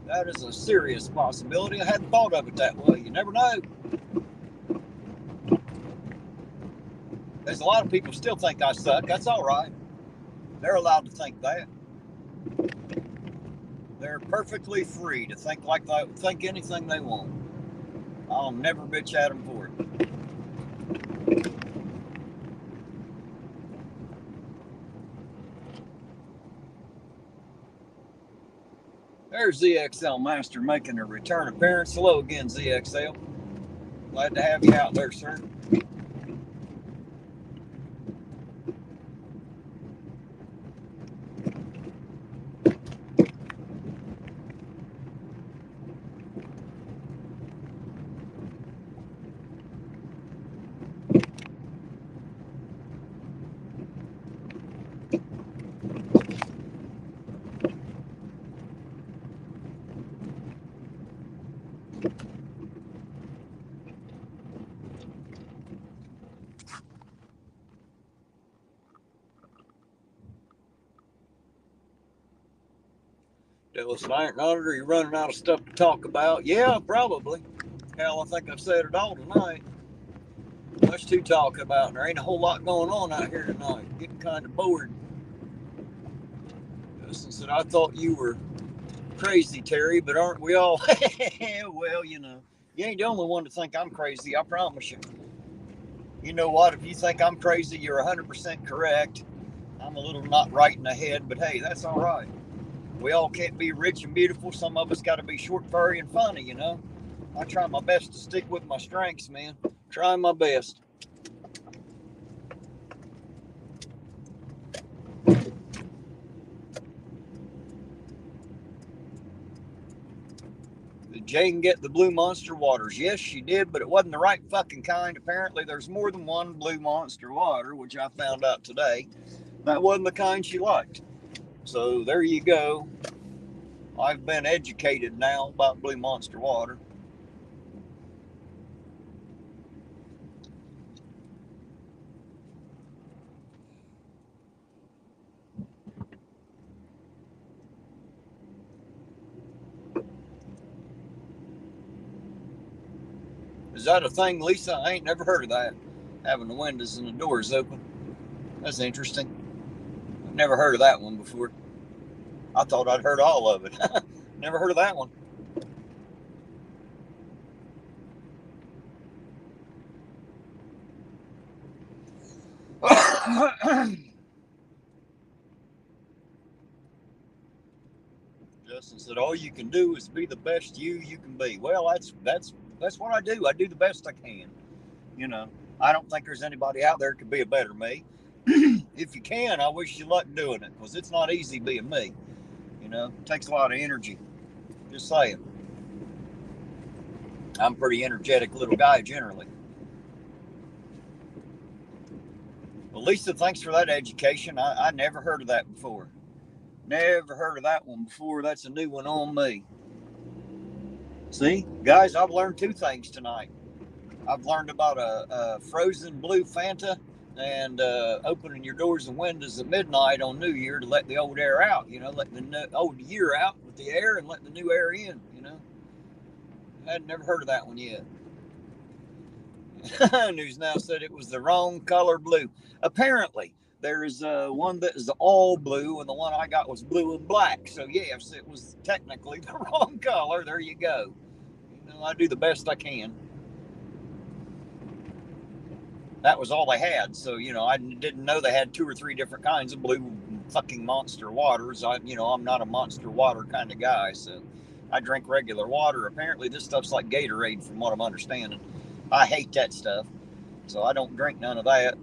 That is a serious possibility. I hadn't thought of it that way. You never know. There's a lot of people still think I suck. That's all right. They're allowed to think that. They're perfectly free to think like they think anything they want. I'll never bitch at them for it. There's ZXL Master making a return appearance. Hello again, ZXL. Glad to have you out there, sir. Listen, Iron Auditor, you're running out of stuff to talk about. Yeah, probably. Hell, I think I've said it all tonight. Much to talk about. There ain't a whole lot going on out here tonight. Getting kind of bored. Justin said, I thought you were crazy, Terry, but aren't we all? Well, you know, you ain't the only one to think I'm crazy, I promise you. You know what? If you think I'm crazy, you're 100% correct. I'm a little not right in the head, but hey, that's all right. We all can't be rich and beautiful. Some of us got to be short, furry, and funny, you know. I try my best to stick with my strengths, man. Trying my best. Did Jane get the Blue Monster waters? Yes, she did, but it wasn't the right fucking kind. Apparently, there's more than one Blue Monster water, which I found out today. That wasn't the kind she liked. So there you go. I've been educated now about Blue Monster water. Is that a thing, Lisa? I ain't never heard of that. Having the windows and the doors open. That's interesting. I've never heard of that one before. I thought I'd heard all of it. Never heard of that one. Justin said, all you can do is be the best you can be. Well, that's what I do. I do the best I can. You know, I don't think there's anybody out there that could be a better me. If you can, I wish you luck doing it, because it's not easy being me. You know, it takes a lot of energy. Just saying. I'm a pretty energetic little guy generally. Well, Lisa, thanks for that education. I never heard of that before. Never heard of that one before. That's a new one on me. See, guys, I've learned two things tonight. I've learned about a frozen blue Fanta and opening your doors and windows at midnight on New Year to let the old air out. You know, let the old year out with the air and let the new air in. You know, I had never heard of that one yet. News Now said it was the wrong color blue. Apparently, there is one that is all blue, and the one I got was blue and black. So yes, it was technically the wrong color. There you go. You know, I do the best I can. That was all they had. So, you know, I didn't know they had 2 or 3 different kinds of blue fucking Monster waters. I'm not a Monster water kind of guy, so I drink regular water. Apparently, this stuff's like Gatorade, from what I'm understanding. I hate that stuff, so I don't drink none of that.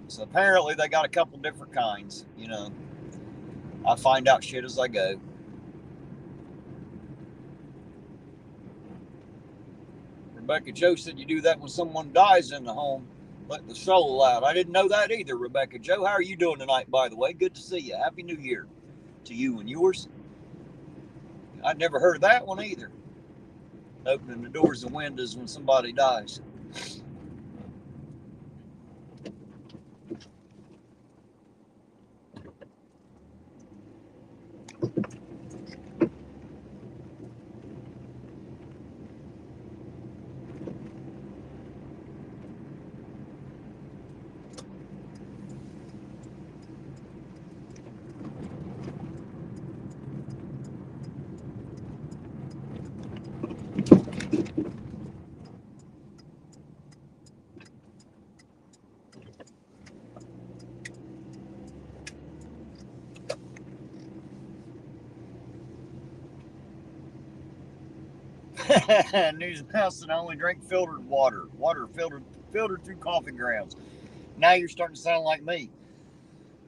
So apparently, they got a couple different kinds. You know, I find out shit as I go. Rebecca Joe said you do that when someone dies in the home, let the soul out. I didn't know that either, Rebecca Joe. How are you doing tonight, by the way? Good to see you. Happy New Year to you and yours. I'd never heard of that one either. Opening the doors and windows when somebody dies. News announcing I only drink filtered water. Water filtered through coffee grounds. Now you're starting to sound like me.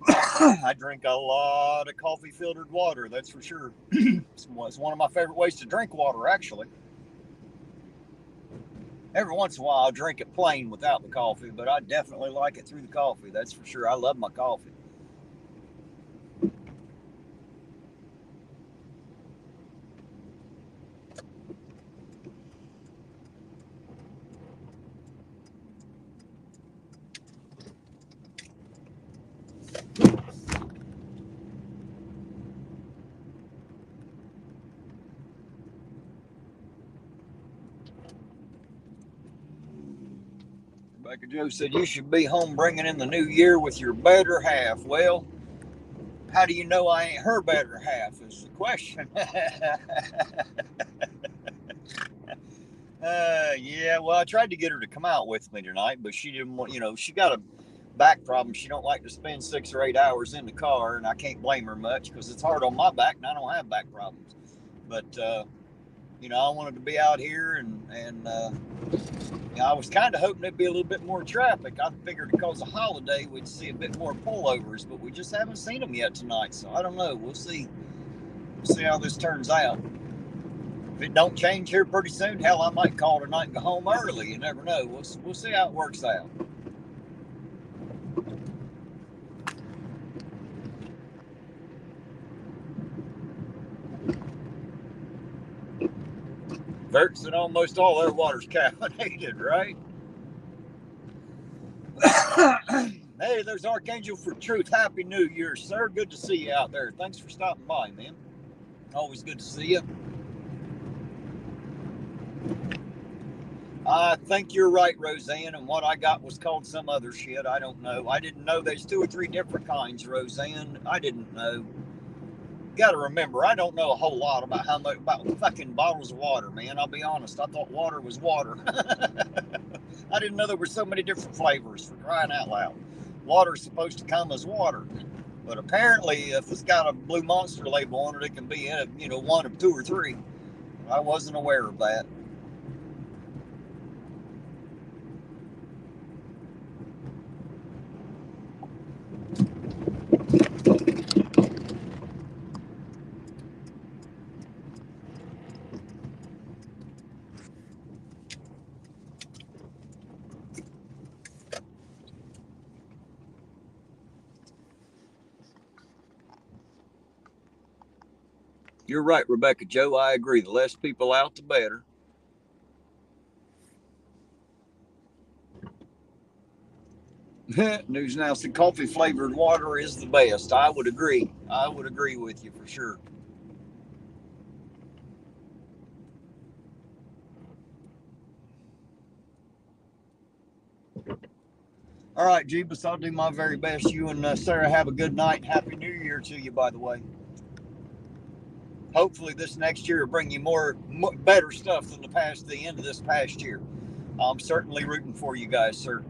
I drink a lot of coffee filtered water, that's for sure. It's one of my favorite ways to drink water, actually. Every once in a while I'll drink it plain without the coffee, but I definitely like it through the coffee, that's for sure. I love my coffee. Rebecca Joe said you should be home bringing in the new year with your better half. Well, how do you know I ain't her better half is the question. Yeah, well, I tried to get her to come out with me tonight, but she didn't want, she got a back problem. She don't like to spend 6 or 8 hours in the car, and I can't blame her much because it's hard on my back and I don't have back problems. But, I wanted to be out here and I was kind of hoping there'd be a little bit more traffic. I figured because of holiday, we'd see a bit more pullovers, but we just haven't seen them yet tonight. So I don't know. We'll see. We'll see how this turns out. If it don't change here pretty soon, hell, I might call tonight and go home early. You never know. We'll see how it works out. Vert said almost all their water's caffeinated, right? Hey, there's Archangel for Truth. Happy New Year, sir. Good to see you out there. Thanks for stopping by, man. Always good to see you. I think you're right, Roseanne, and what I got was called some other shit. I don't know. I didn't know there's 2 or 3 different kinds, Roseanne. I didn't know. Got to remember, I don't know a whole lot about fucking bottles of water, man. I'll be honest. I thought water was water. I didn't know there were so many different flavors, for crying out loud. Water's supposed to come as water, but apparently, if it's got a Blue Monster label on it, it can be in one of 2 or 3. I wasn't aware of that. You're right, Rebecca Joe. I agree. The less people out, the better. News now said coffee flavored water is the best. I would agree. I would agree with you for sure. All right, Jeebus, I'll do my very best. You and Sarah have a good night. Happy New Year to you, by the way. Hopefully this next year will bring you more better stuff than the end of this past year. I'm certainly rooting for you guys, sir.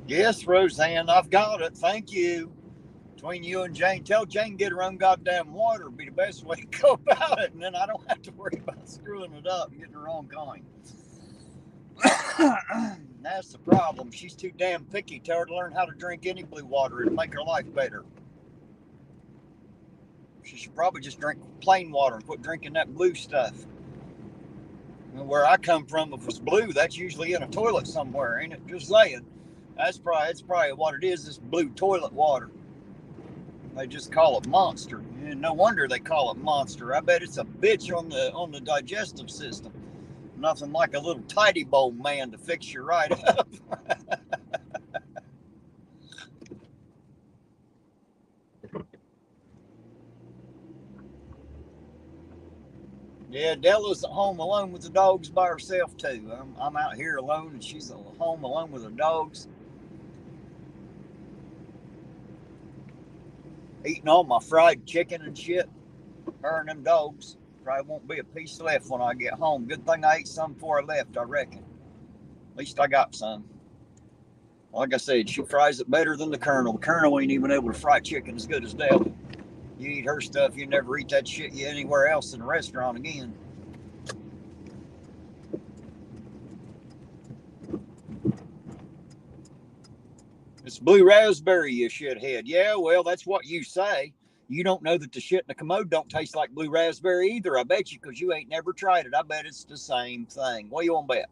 Yes, Roseanne, I've got it. Thank you. Between you and Jane, tell Jane to get her own goddamn water would be the best way to go about it, and then I don't have to worry about screwing it up and getting the wrong kind. That's the problem. She's too damn picky. Tell her to learn how to drink any blue water. It'll make her life better. She should probably just drink plain water and quit drinking that blue stuff. Where I come from, if it's blue, that's usually in a toilet somewhere, ain't it? Just saying. It's probably what it is, this blue toilet water. They just call it Monster. And no wonder they call it Monster. I bet it's a bitch on the digestive system. Nothing like a little tidy bowl man to fix you right up. Yeah, Della's at home alone with the dogs by herself too. I'm out here alone, and she's at home alone with the dogs. Eating all my fried chicken and shit. Her and them dogs. Probably won't be a piece left when I get home. Good thing I ate some before I left, I reckon. At least I got some. Like I said, she fries it better than the Colonel. The Colonel ain't even able to fry chicken as good as Della. You eat her stuff, you never eat that shit anywhere else in a restaurant again. It's blue raspberry, you shithead. Yeah, well, that's what you say. You don't know that the shit in the commode don't taste like blue raspberry either. I bet you, because you ain't never tried it. I bet it's the same thing. What do you want to bet?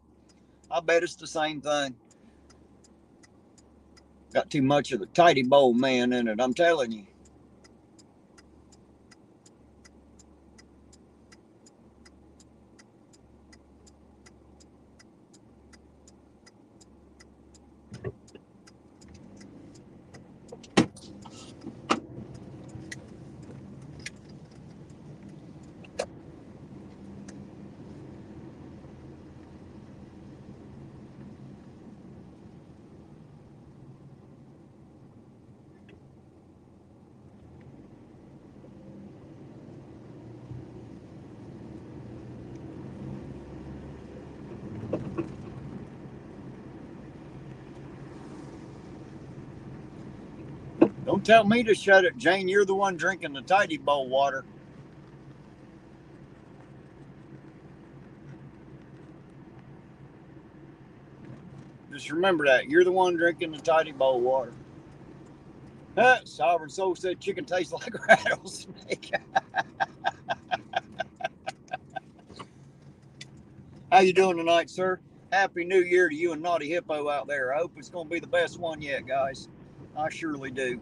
I bet it's the same thing. Got too much of the tidy bowl man in it, I'm telling you. Don't tell me to shut it, Jane. You're the one drinking the tidy bowl water. Just remember that. You're the one drinking the tidy bowl water. Sovereign Soul said chicken tastes like a rattlesnake. How you doing tonight, sir? Happy New Year to you and Naughty Hippo out there. I hope it's going to be the best one yet, guys. I surely do.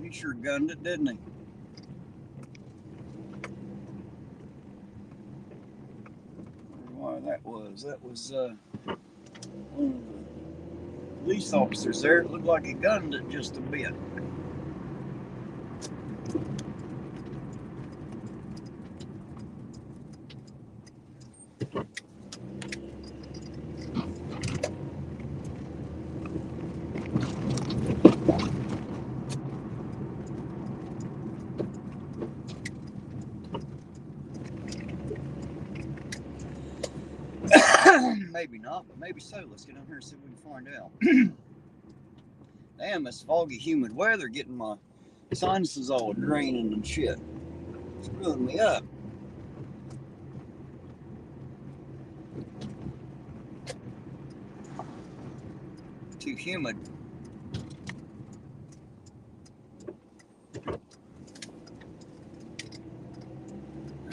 He sure gunned it, didn't he? Why that was one of the police officers there. It looked like he gunned it just a bit. Maybe not, but maybe so. Let's get down here and see if we can find out. Damn, this foggy, humid weather getting my sinuses all draining and shit. It's screwing me up. Too humid.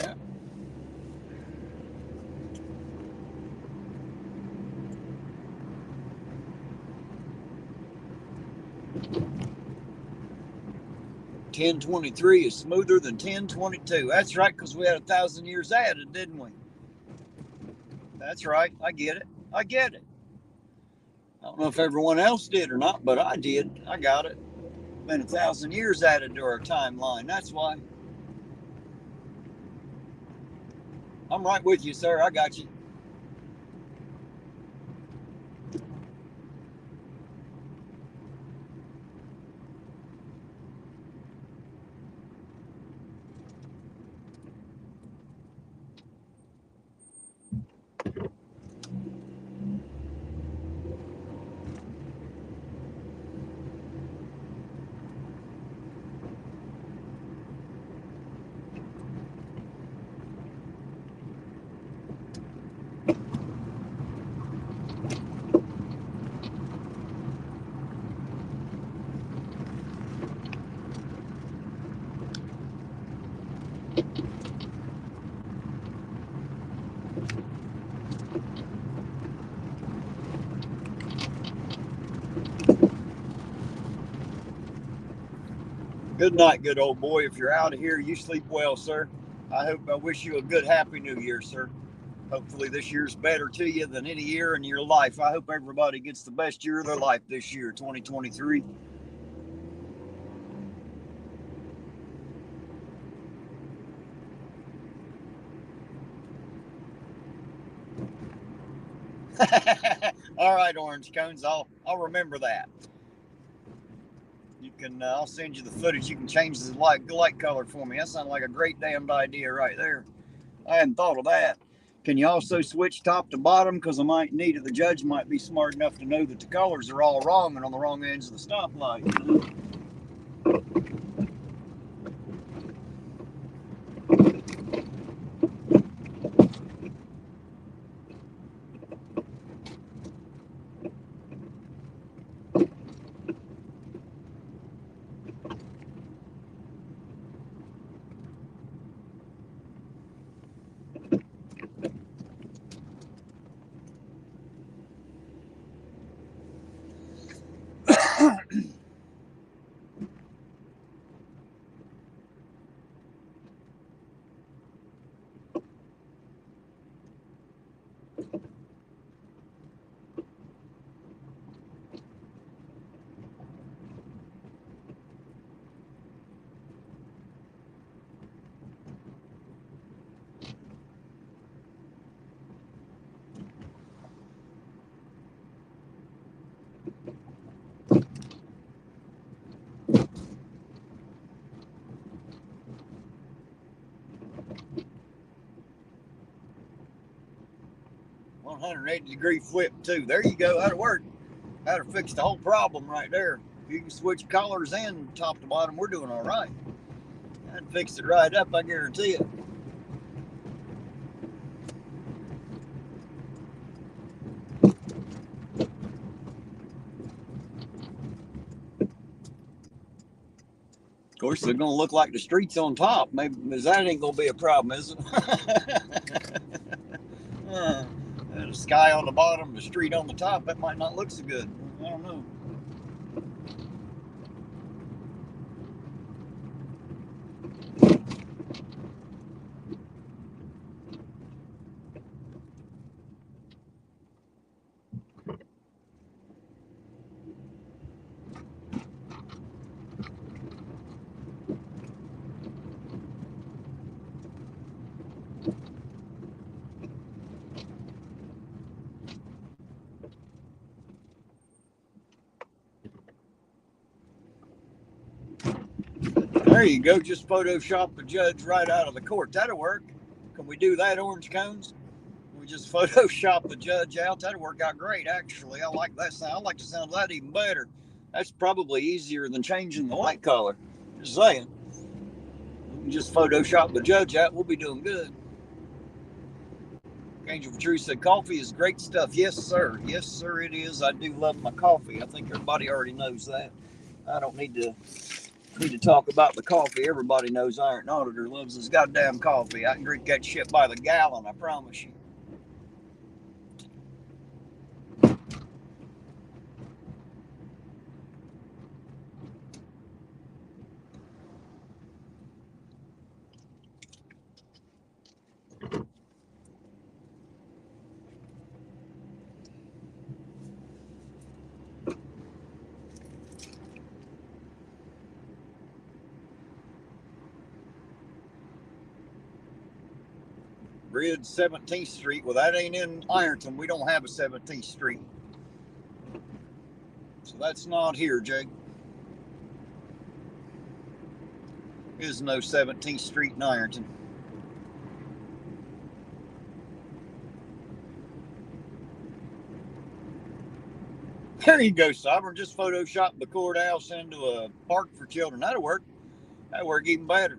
Yeah. .1023 is smoother than 1022. That's right, because we had 1,000 years added, didn't we? That's right. I get it. I get it. I don't know if everyone else did or not, but I did. I got it. Been 1,000 years added to our timeline. That's why. I'm right with you, sir. I got you. Good night, good old boy. If you're out of here, you sleep well, sir. I wish you a good, happy new year, sir. Hopefully this year's better to you than any year in your life. I hope everybody gets the best year of their life this year, 2023. All right, Orange Cones, I'll remember that. You can I'll send you the footage. You can change the light color for me. That sounds like a great damned idea right there. I hadn't thought of that. Can you also switch top to bottom? Because I might need it. The judge might be smart enough to know that the colors are all wrong and on the wrong ends of the stoplight. .180-degree flip too. There you go. That'll work. That'll fix the whole problem right there. If you can switch colors and top to bottom, we're doing all right. That fixed it right up, I guarantee it. Of course, they're going to look like the streets on top. Maybe that ain't going to be a problem, is it? The sky on the bottom, the street on the top, that might not look so good. I don't know. There you go. Just Photoshop the judge right out of the court. That'll work. Can we do that, Orange Cones? We just Photoshop the judge out. That'll work out great, actually. I like that sound. I like the sound of that even better. That's probably easier than changing the light color. Just saying. We can just Photoshop the judge out. We'll be doing good. Angel of Truth said, coffee is great stuff. Yes, sir. Yes, sir, it is. I do love my coffee. I think everybody already knows that. I don't need to talk about the coffee. Everybody knows Iron Auditor loves his goddamn coffee. I can drink that shit by the gallon, I promise you. Bridge 17th Street. Well, that ain't in Ironton. We don't have a 17th Street. So that's not here, Jake. There's no 17th Street in Ironton. There you go, Sovereign. Just Photoshop the courthouse into a park for children. That'll work. That'll work even better.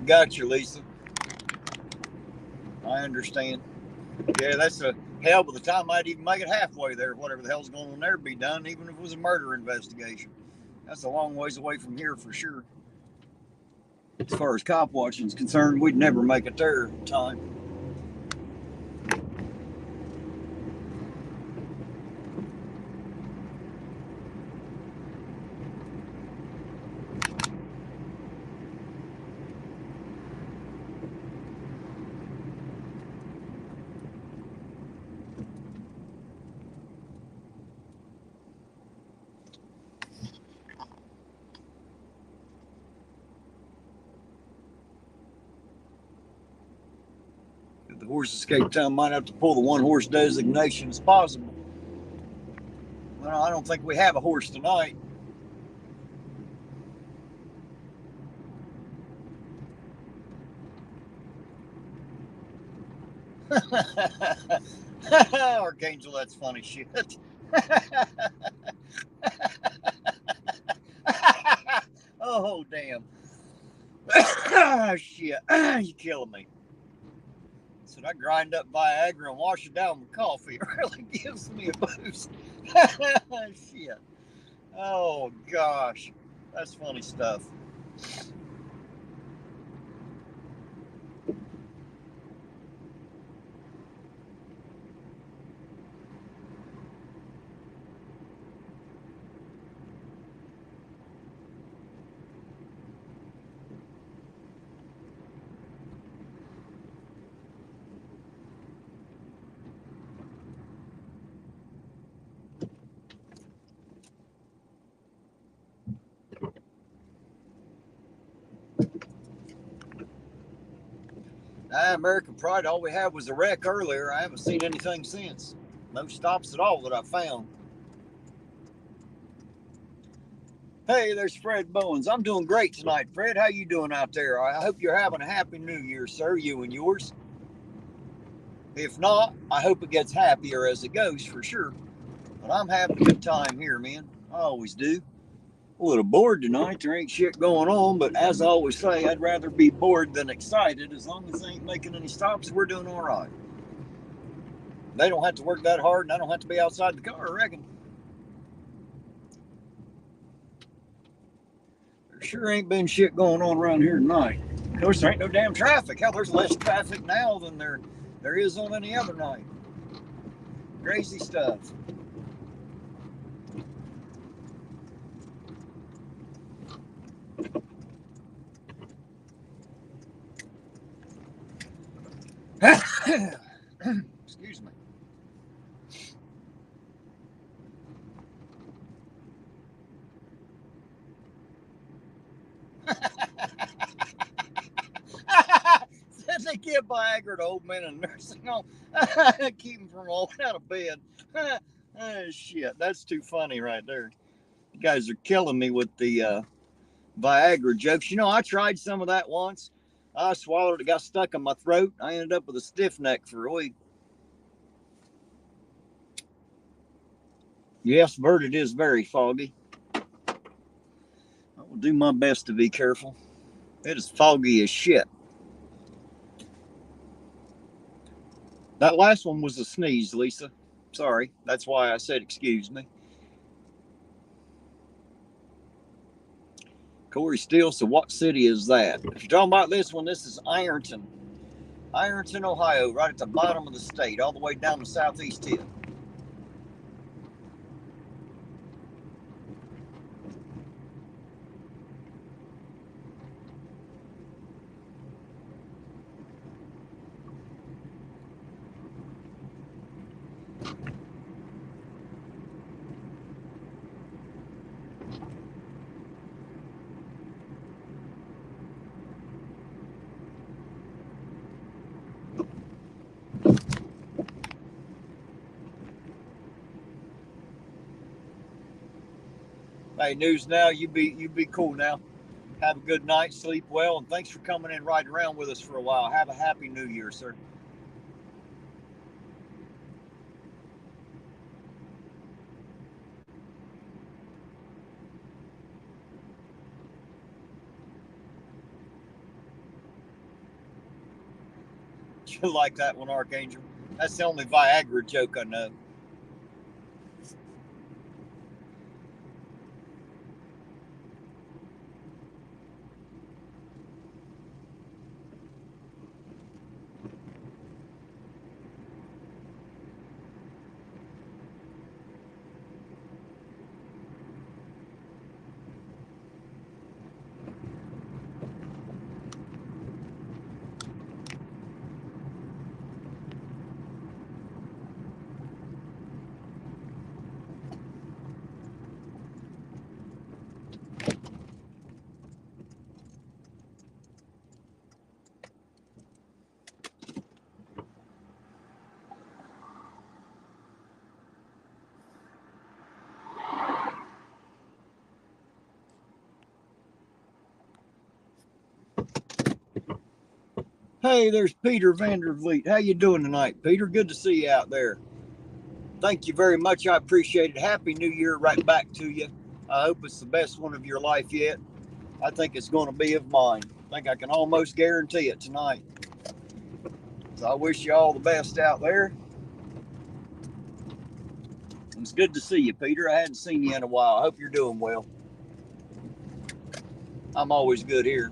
Got you, Lisa. I understand. Yeah, that's a hell, by the time I'd even make it halfway there, whatever the hell's going on there be done, even if it was a murder investigation. That's a long ways away from here for sure. As far as cop watching is concerned, we'd never make it there in time. If the horse escape town might have to pull the one horse designation as possible. Well, I don't think we have a horse tonight. Archangel, that's funny shit. Oh, damn. Shit, you killing me. Said I grind up Viagra and wash it down with coffee. It really gives me a boost. Shit. Oh, gosh. That's funny stuff. American Pride, all we had was a wreck earlier. I haven't seen anything since. No stops at all that I found. Hey, there's Fred Bowens. I'm doing great tonight. Fred, how you doing out there? I hope you're having a happy new year, sir, you and yours. If not, I hope it gets happier as it goes for sure. But I'm having a good time here, man. I always do. A little bored tonight. There ain't shit going on, but as I always say, I'd rather be bored than excited. As long as they ain't making any stops, we're doing all right. They don't have to work that hard, and I don't have to be outside the car, I reckon. There sure ain't been shit going on around here tonight. Of course, there ain't no damn traffic. Hell, there's less traffic now than there is on any other night. Crazy stuff. Excuse me. Said they give Viagra to old men in nursing home. Keep them from walking out of bed. Oh, shit, that's too funny right there. You guys are killing me with the Viagra jokes. You know, I tried some of that once. I swallowed it, got stuck in my throat. I ended up with a stiff neck for a week. Yes, Bert, it is very foggy. I will do my best to be careful. It is foggy as shit. That last one was a sneeze, Lisa. Sorry. That's why I said excuse me. Corey Steele, so what city is that? If you're talking about this one, this is Ironton. Ironton, Ohio, right at the bottom of the state, all the way down to southeast tip. Hey, news now. You be cool now. Have a good night, sleep well, and thanks for coming in riding around with us for a while. Have a happy new year, sir. You like that one, Archangel? That's the only Viagra joke I know. Hey, there's Peter Vandervliet. How you doing tonight, Peter? Good to see you out there. Thank you very much. I appreciate it. Happy New Year right back to you. I hope it's the best one of your life yet. I think it's going to be of mine. I think I can almost guarantee it tonight. So I wish you all the best out there. It's good to see you, Peter. I hadn't seen you in a while. I hope you're doing well. I'm always good here.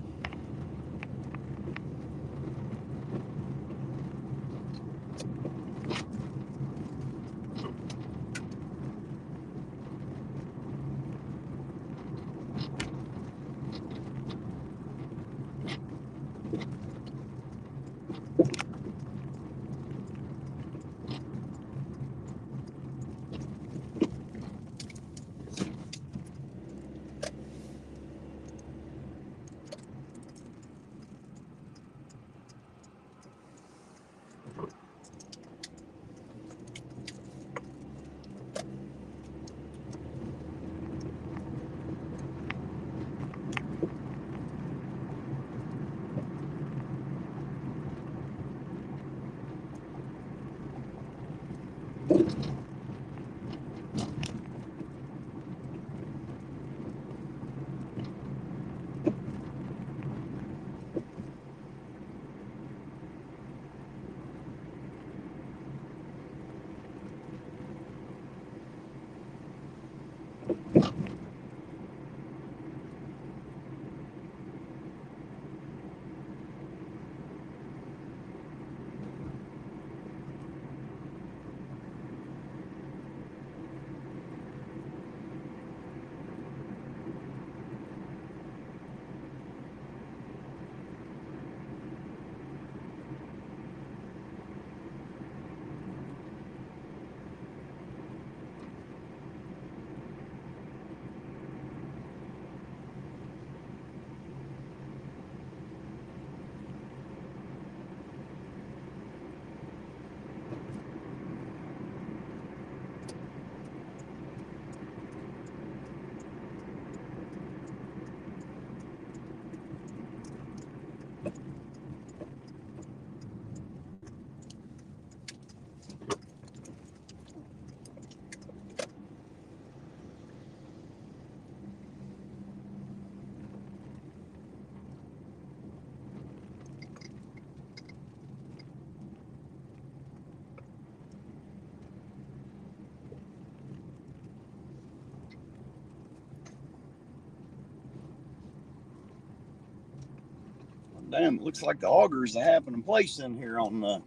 Damn, it looks like the augers are happening place in here on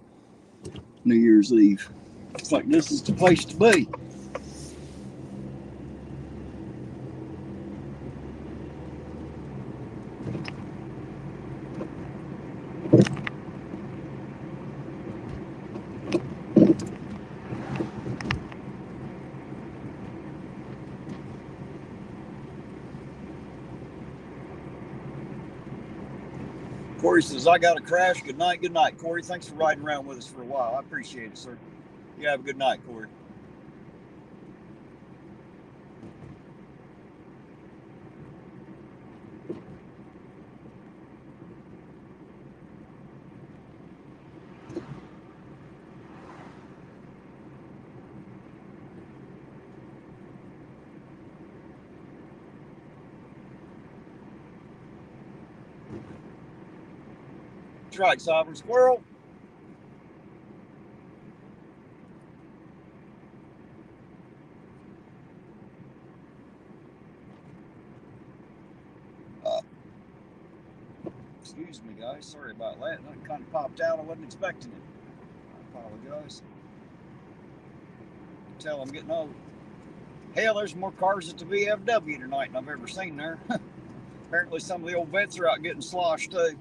New Year's Eve. Looks like this is the place to be. Corey says, I got to crash. Good night. Good night, Corey. Thanks for riding around with us for a while. I appreciate it, sir. You have a good night, Corey. That's right, Sovereign Squirrel. Excuse me, guys. Sorry about that. That kind of popped out. I wasn't expecting it. I apologize. I can tell I'm getting old. Hell, there's more cars at the VFW tonight than I've ever seen there. Apparently some of the old vets are out getting sloshed too.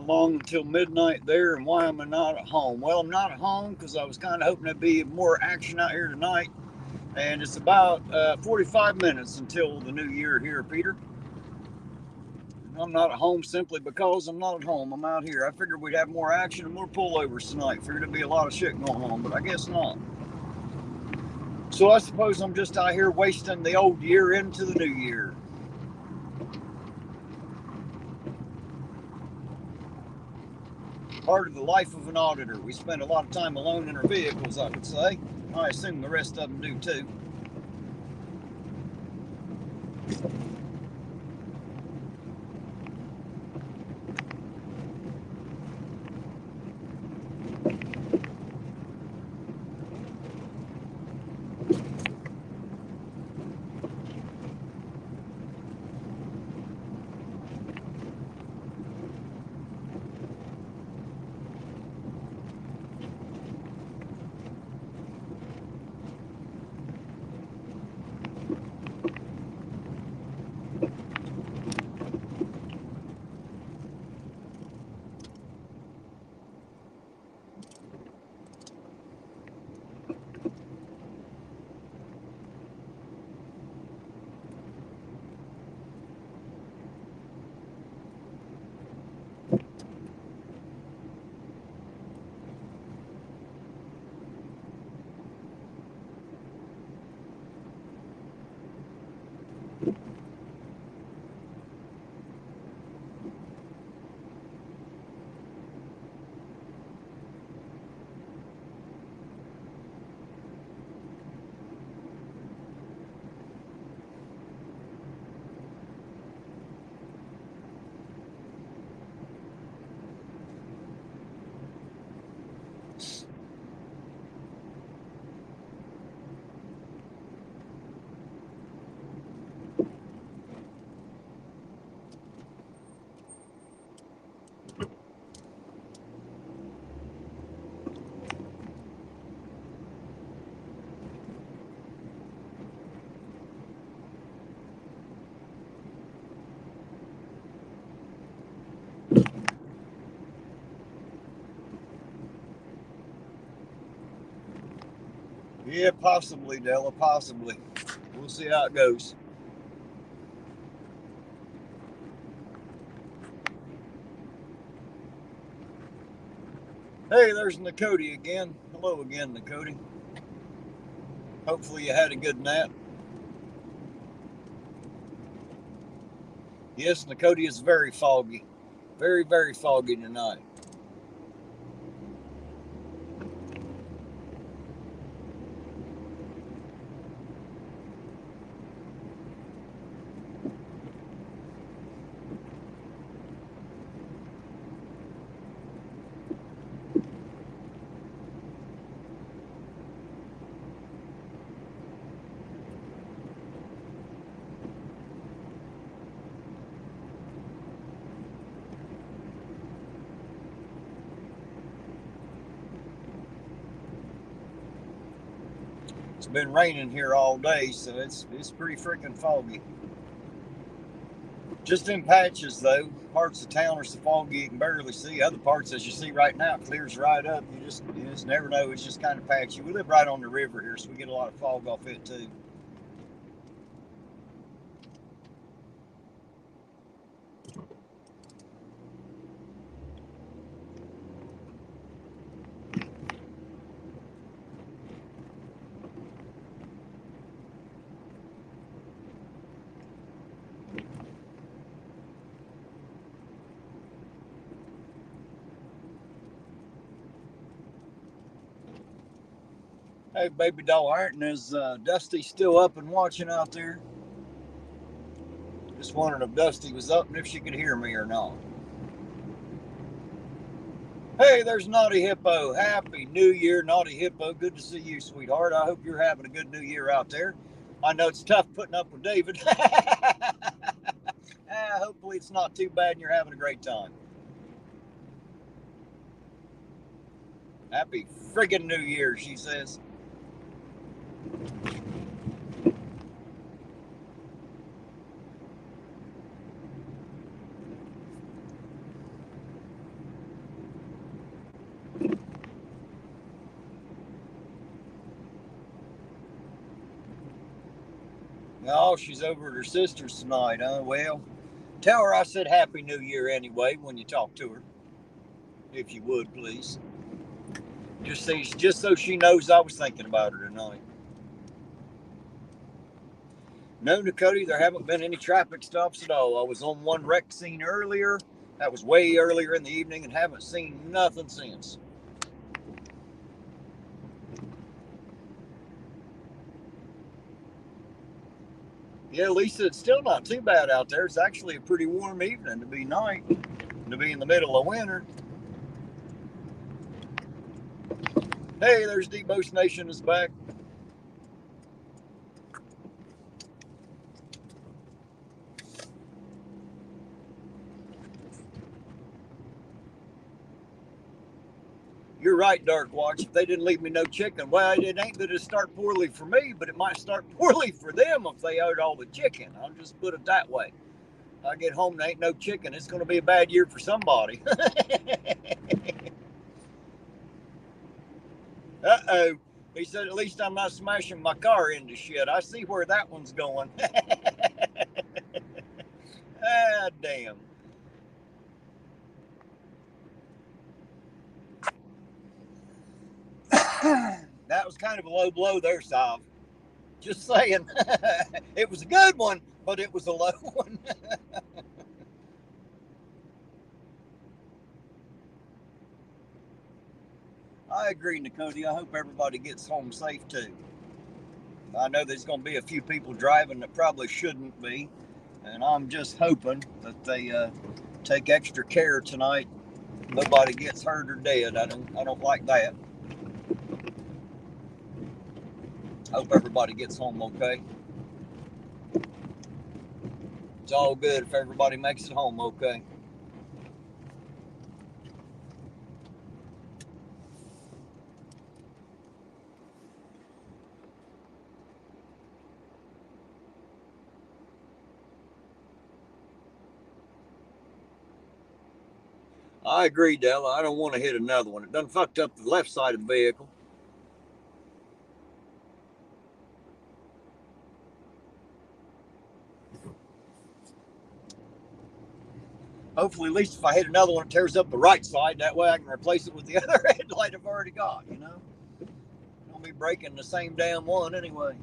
Long until midnight there, and why am I not at home? Well, I'm not at home because I was kind of hoping there'd be more action out here tonight, and it's about 45 minutes until the new year here, Peter. I'm not at home simply because I'm not at home. I'm out here. I figured we'd have more action and more pullovers tonight. Figured there'd be a lot of shit going on, but I guess not. So I suppose I'm just out here wasting the old year into the new year. Part of the life of an auditor. We spend a lot of time alone in our vehicles, I would say. I assume the rest of them do too. Yeah, possibly, Della, possibly. We'll see how it goes. Hey, there's Nakoti again. Hello again, Nakoti. Hopefully you had a good nap. Yes, Nakoti is very foggy. Very, very foggy tonight. It's been raining here all day, so it's pretty freaking foggy. Just in patches, though. Parts of town are so foggy you can barely see. Other parts, as you see right now, it clears right up. You just never know. It's just kind of patchy. We live right on the river here, so we get a lot of fog off it, too. Hey, baby doll Ironton, is Dusty still up and watching out there? Just wondering if Dusty was up and if she could hear me or not. Hey, there's Naughty Hippo. Happy New Year, Naughty Hippo. Good to see you, sweetheart. I hope you're having a good New Year out there. I know it's tough putting up with David. Hopefully it's not too bad and you're having a great time. Happy friggin' New Year, she says. Oh, she's over at her sister's tonight, huh? Well, tell her I said Happy New Year anyway when you talk to her. If you would, please. Just so she knows I was thinking about her tonight. No, Dakota, there haven't been any traffic stops at all. I was on one wreck scene earlier. That was way earlier in the evening and haven't seen nothing since. Yeah, Lisa, it's still not too bad out there. It's actually a pretty warm evening to be night, to be in the middle of winter. Hey, there's Debo's Nation is back. You're right, Dark Watch. If they didn't leave me no chicken, well, it ain't that it start poorly for me, but it might start poorly for them if they ate all the chicken. I'll just put it that way. If I get home and there ain't no chicken, it's going to be a bad year for somebody. Uh-oh. He said, at least I'm not smashing my car into shit. I see where that one's going. Ah, damn. That was kind of a low blow there, Sav. Just saying. It was a good one, but it was a low one. I agree, Nakoti. I hope everybody gets home safe, too. I know there's going to be a few people driving that probably shouldn't be, and I'm just hoping that they take extra care tonight. Nobody gets hurt or dead. I don't like that. Hope everybody gets home okay. It's all good if everybody makes it home okay. I agree, Della. I don't want to hit another one. It done fucked up the left side of the vehicle. Hopefully, at least if I hit another one, it tears up the right side. That way I can replace it with the other headlight I've already got, you know? I'll be breaking the same damn one anyway.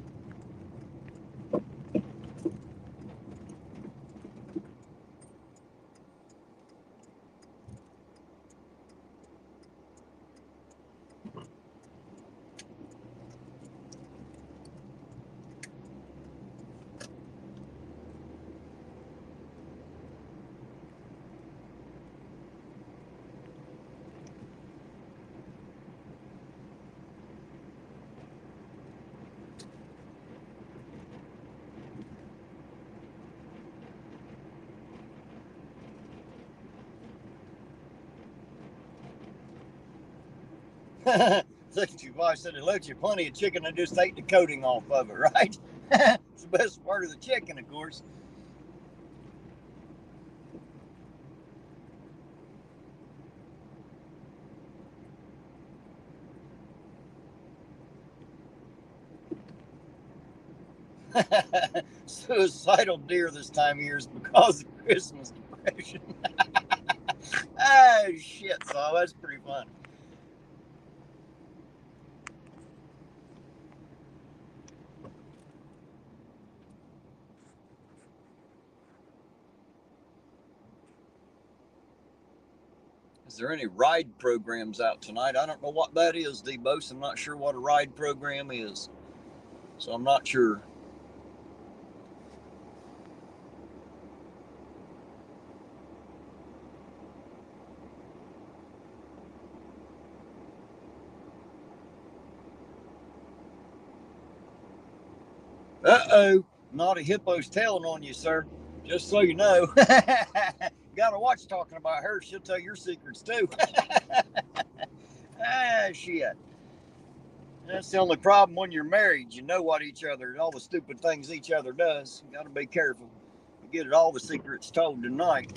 Your wife said it left you plenty of chicken and just ate the coating off of it, right? It's the best part of the chicken, of course. Suicidal deer this time of year is because of Christmas depression. Oh, shit, so that's pretty funny. Is there any ride programs out tonight? I don't know what that is, D-Bose. I'm not sure what a ride program is. So I'm not sure. Uh-oh, Naughty Hippo's telling on you, sir. Just so you know. Gotta watch talking about her. She'll tell your secrets, too. Ah, shit. That's the only problem when you're married. You know what each other, all the stupid things each other does. You gotta be careful. You get all the secrets told tonight.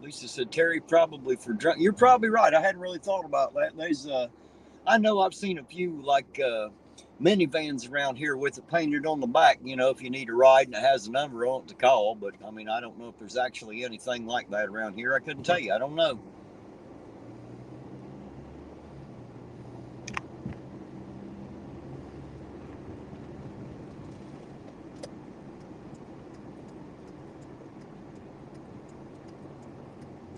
Lisa said, Terry, probably for drunk. You're probably right. I hadn't really thought about that. There's, I know I've seen a few like minivans around here with it painted on the back, you know, if you need a ride and it has a number on it to call. But I mean, I don't know if there's actually anything like that around here. I couldn't tell you. I don't know.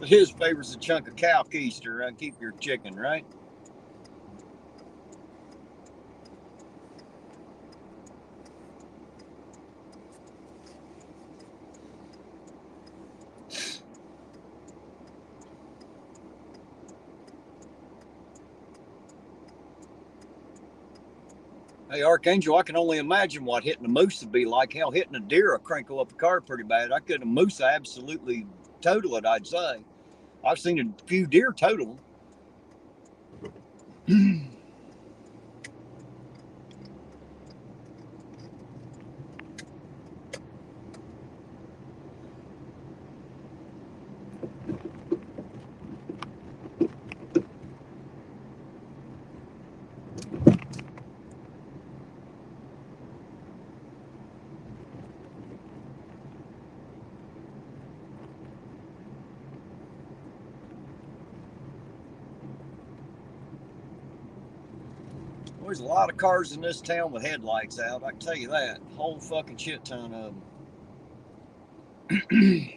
But his favorite's a chunk of cow keister and keep your chicken, right? Hey, Archangel, I can only imagine what hitting a moose would be like. Hell, hitting a deer will crinkle up a car pretty bad. I couldn't. A moose absolutely total it, I'd say. I've seen a few deer total. There's a lot of cars in this town with headlights out. I can tell you that. Whole fucking shit ton of them.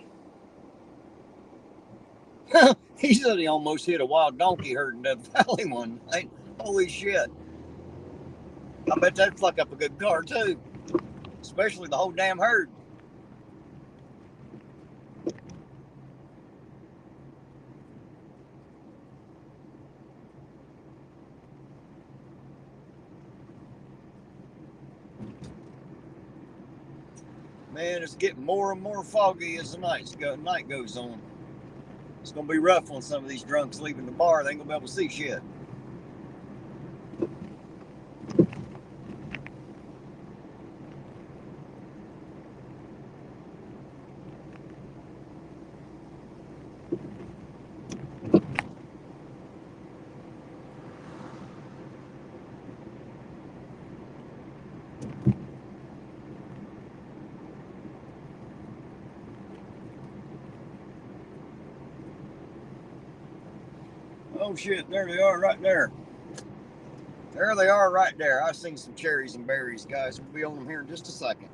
He said he almost hit a wild donkey herd in Death Valley one night. Holy shit. I bet that'd fuck up a good car too. Especially the whole damn herd. Man, it's getting more and more foggy as the night goes on. It's going to be rough on some of these drunks leaving the bar. They ain't going to be able to see shit. Oh shit, there they are right there. There they are right there. I've seen some cherries and berries, guys. We'll be on them here in just a second.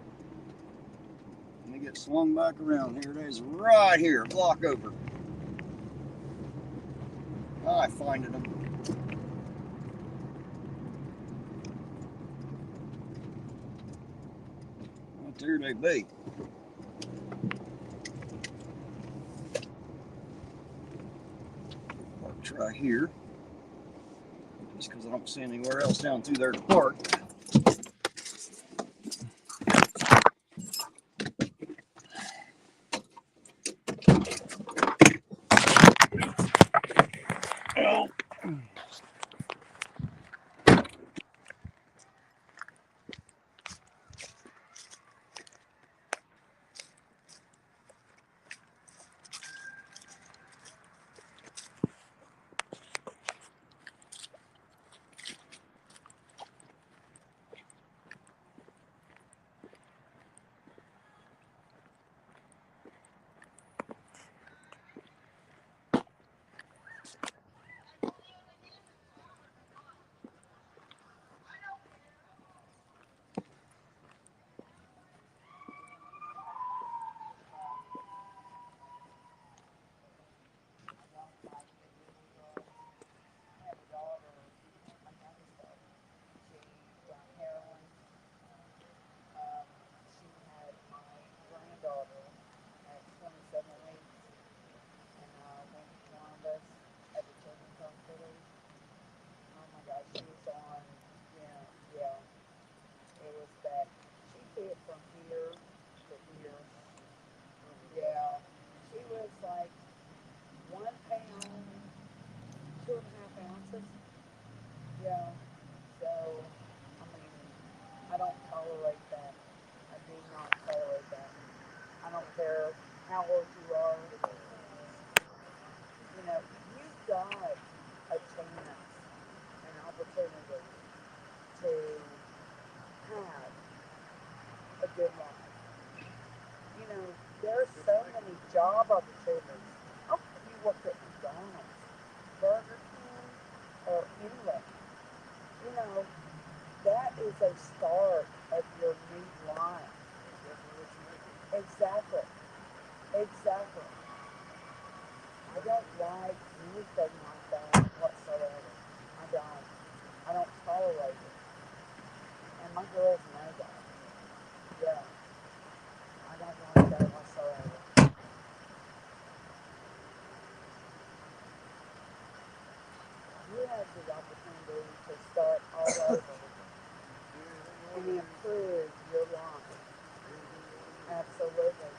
Let me get swung back around. Here it is right here, a block over. I finded them. Right there they be. Parked right here. Just because I don't see anywhere else down through there to park. Yeah. So, I mean, I don't tolerate that. I do not tolerate that. I don't care how old you are. You know, you've got a chance, an opportunity to have a good life. You know, there's so many job opportunities. How can you work at McDonald's, Burger King, or anywhere? You know, that is a start of your new life. Exactly. Exactly. I don't like anything like that whatsoever. I don't. I don't tolerate it. And my girls know that. Yeah. I don't like that whatsoever. You have the opportunity to start all over and improve your life. Absolutely.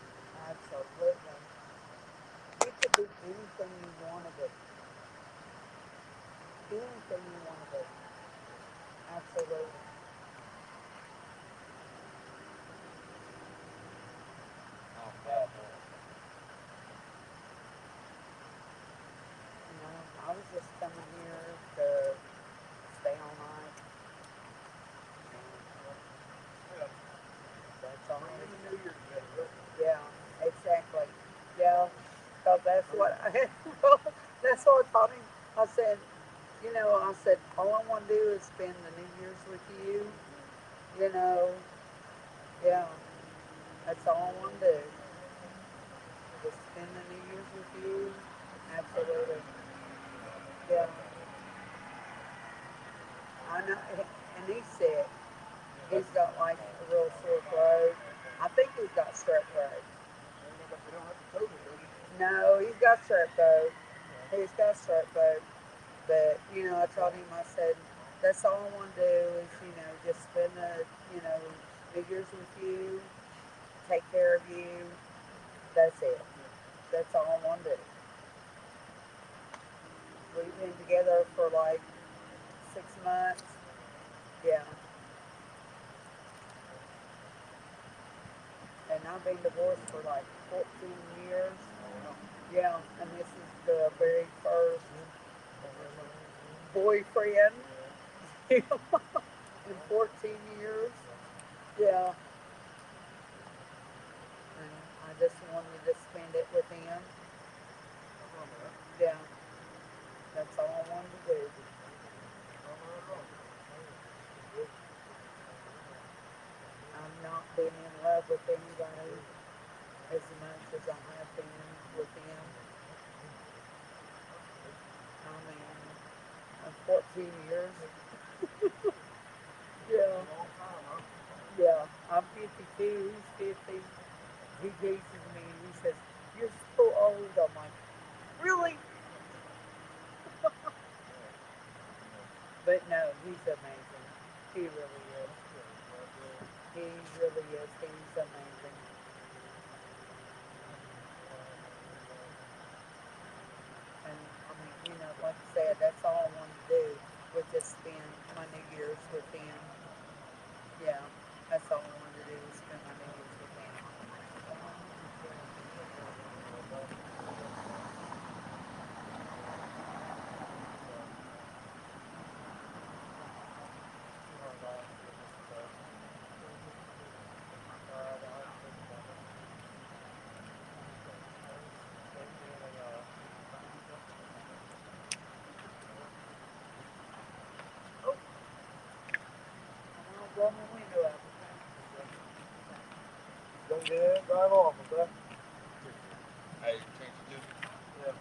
Absolutely. You could be anything you want to be. Anything you want to be. Absolutely. You know, I was just coming here to stay all night. That's all. Yeah, exactly. Yeah, because that's what I that's what I told him. I said, you know, I said, all I want to do is spend the New Year's with you. You know, yeah, that's all I want to do. Just spend the New Year's with you. Absolutely. Yeah, I know. And he said he's got like a real sore throat. I think he's got strep throat. No, he's got strep throat. He's got strep throat. But, you know, I told him, I said, that's all I want to do is, you know, just spend the, you know, New Year's with you, take care of you. That's it. That's all I want to do. We've been together for like 6 months. Yeah. And I've been divorced for like 14 years. Yeah. And this is the very first boyfriend in 14 years. Yeah. And I just wanted to spend it with him. Yeah. That's all I wanted to do. I've not been in love with anybody as much as I have been with him. I mean, 14 years. Yeah, yeah. I'm 52. He's 50. He teases me. He says, "You're so old." I'm like, "Really?" But no, he's amazing. He really is. He really is. He's amazing. And I mean, you know, like I said, that's all I wanted to do was just spend my New Year's with him. Yeah, that's all I wanted to do was spend my New Year's with him. Oh, I'll blow my window out. Don't get in, drive off, okay? Hey, change the tube? Yeah.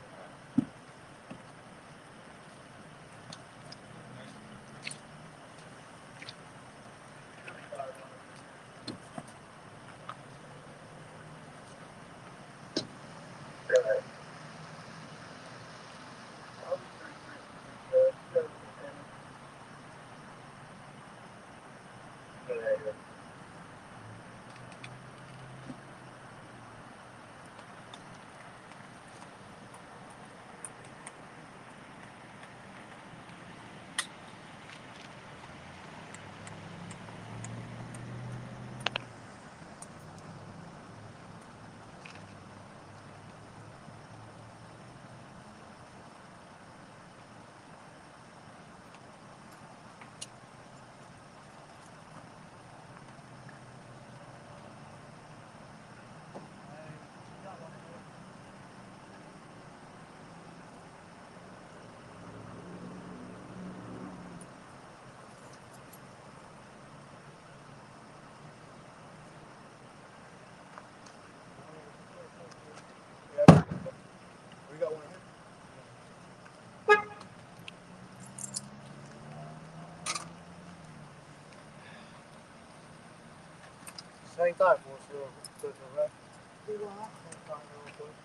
Hang tight for us real quick, okay? Do what? Hang tight real quick.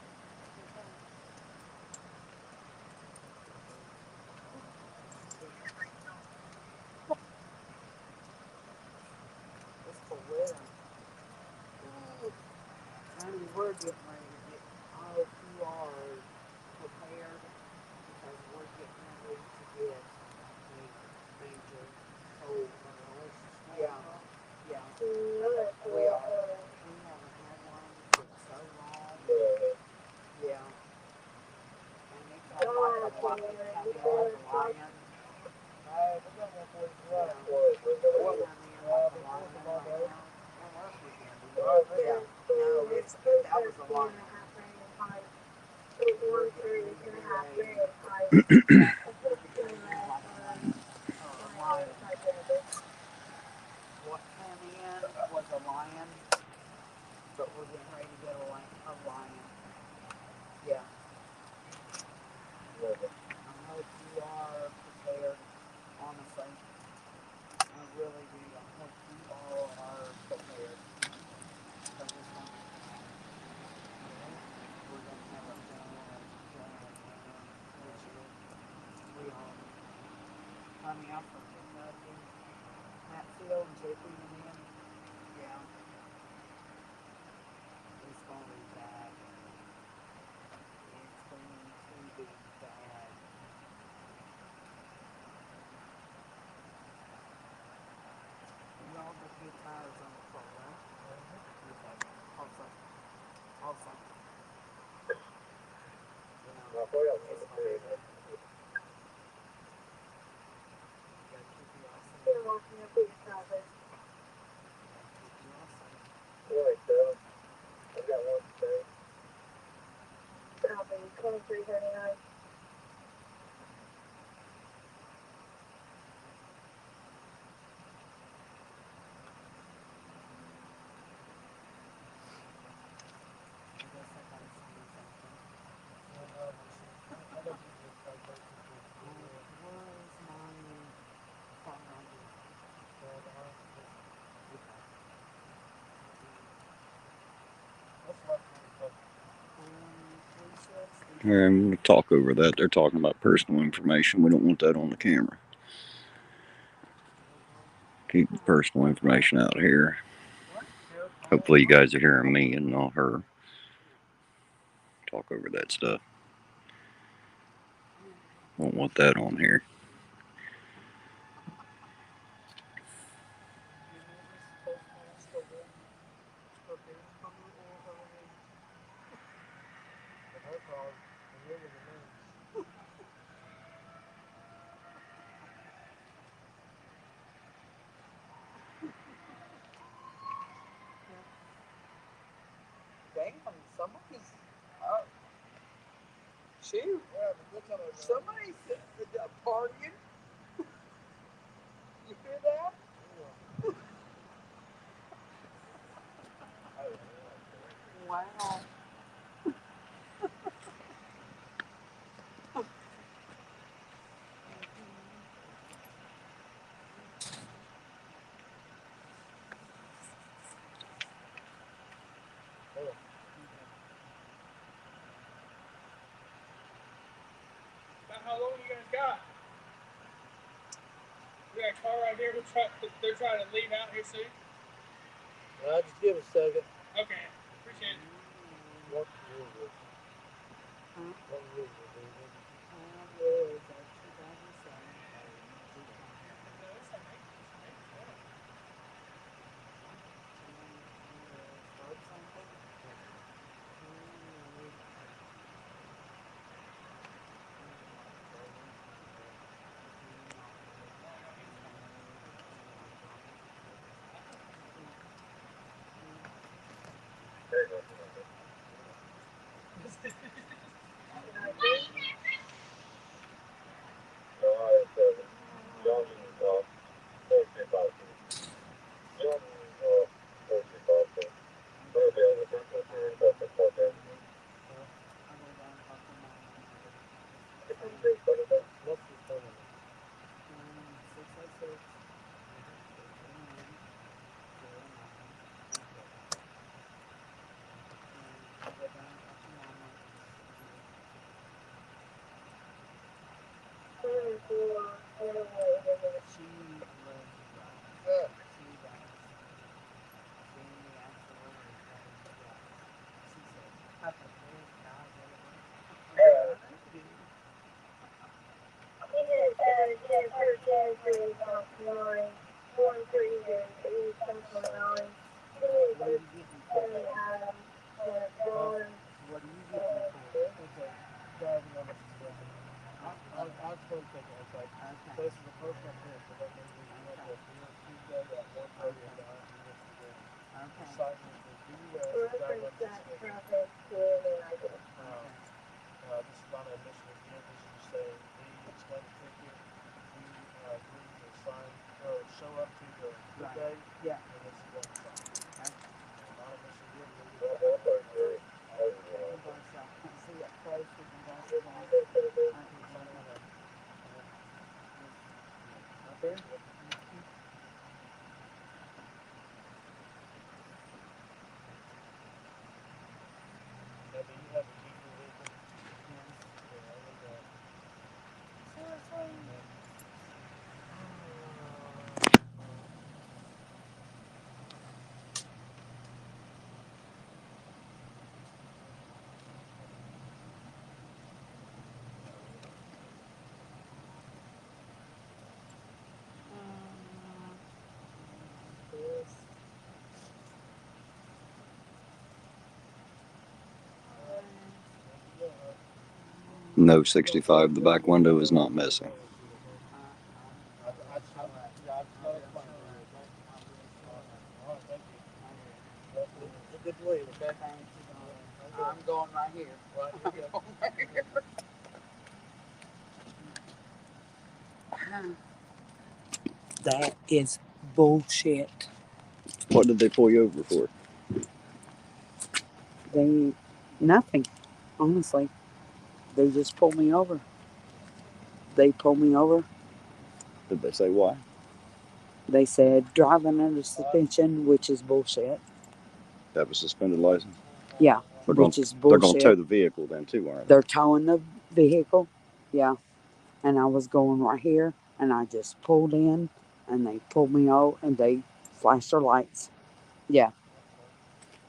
It's for weather. Honey, we're getting ready to get all QR prepared because we're getting ready to get a major cold. Yeah. Yeah. We are. We haven't had one for so long. Yeah. And they come like a lion. Hey, we got one for you tonight. What come in like a lion right now. Yeah. No, it's that was a lion. We're getting ready to do a lion. What came in was a lion, but we're getting ready to get a lion. Yeah. I hope you are prepared, honestly. I really do. I hope you all are prepared. Because it's going to we're going to have a this year. We are. Honey, I forget nothing. Hatfield and JP and them. Yeah. It's going to be bad. It's going to be bad. Y'all just get tires on the floor, right? Okay. Also. You know, it's going to be bad. Gotta keep you all safe. They're walking up with each other. Keep you all safe. I've got one today. Copy 2339. I guess I gotta say something. Where's my phone ID? Here, I'm going to talk over that. They're talking about personal information. We don't want that on the camera. Keep the personal information out here. Hopefully you guys are hearing me and not her talk over that stuff. Don't want that on here. Damn, somebody's shoot. Somebody's partying. You hear that? Wow. How long you guys got? We got a car right here. They're trying to leave out here soon. Just give us a second. Okay, appreciate it. What year is it? Huh? What year is it, baby? It was 2007. Start something. No 65. The back window is not missing. Good to leave, okay? I'm going right here. I'm going right here. That is bullshit. What did they pull you over for? Nothing, honestly. They just pulled me over. They pulled me over. Did they say why? They said driving under suspension, which is bullshit. Have a suspended license? Yeah, They're which gonna, is bullshit. They're going to tow the vehicle then too, aren't they? They're towing the vehicle. Yeah. And I was going right here, and I just pulled in, and they pulled me out, and they flashed their lights. Yeah.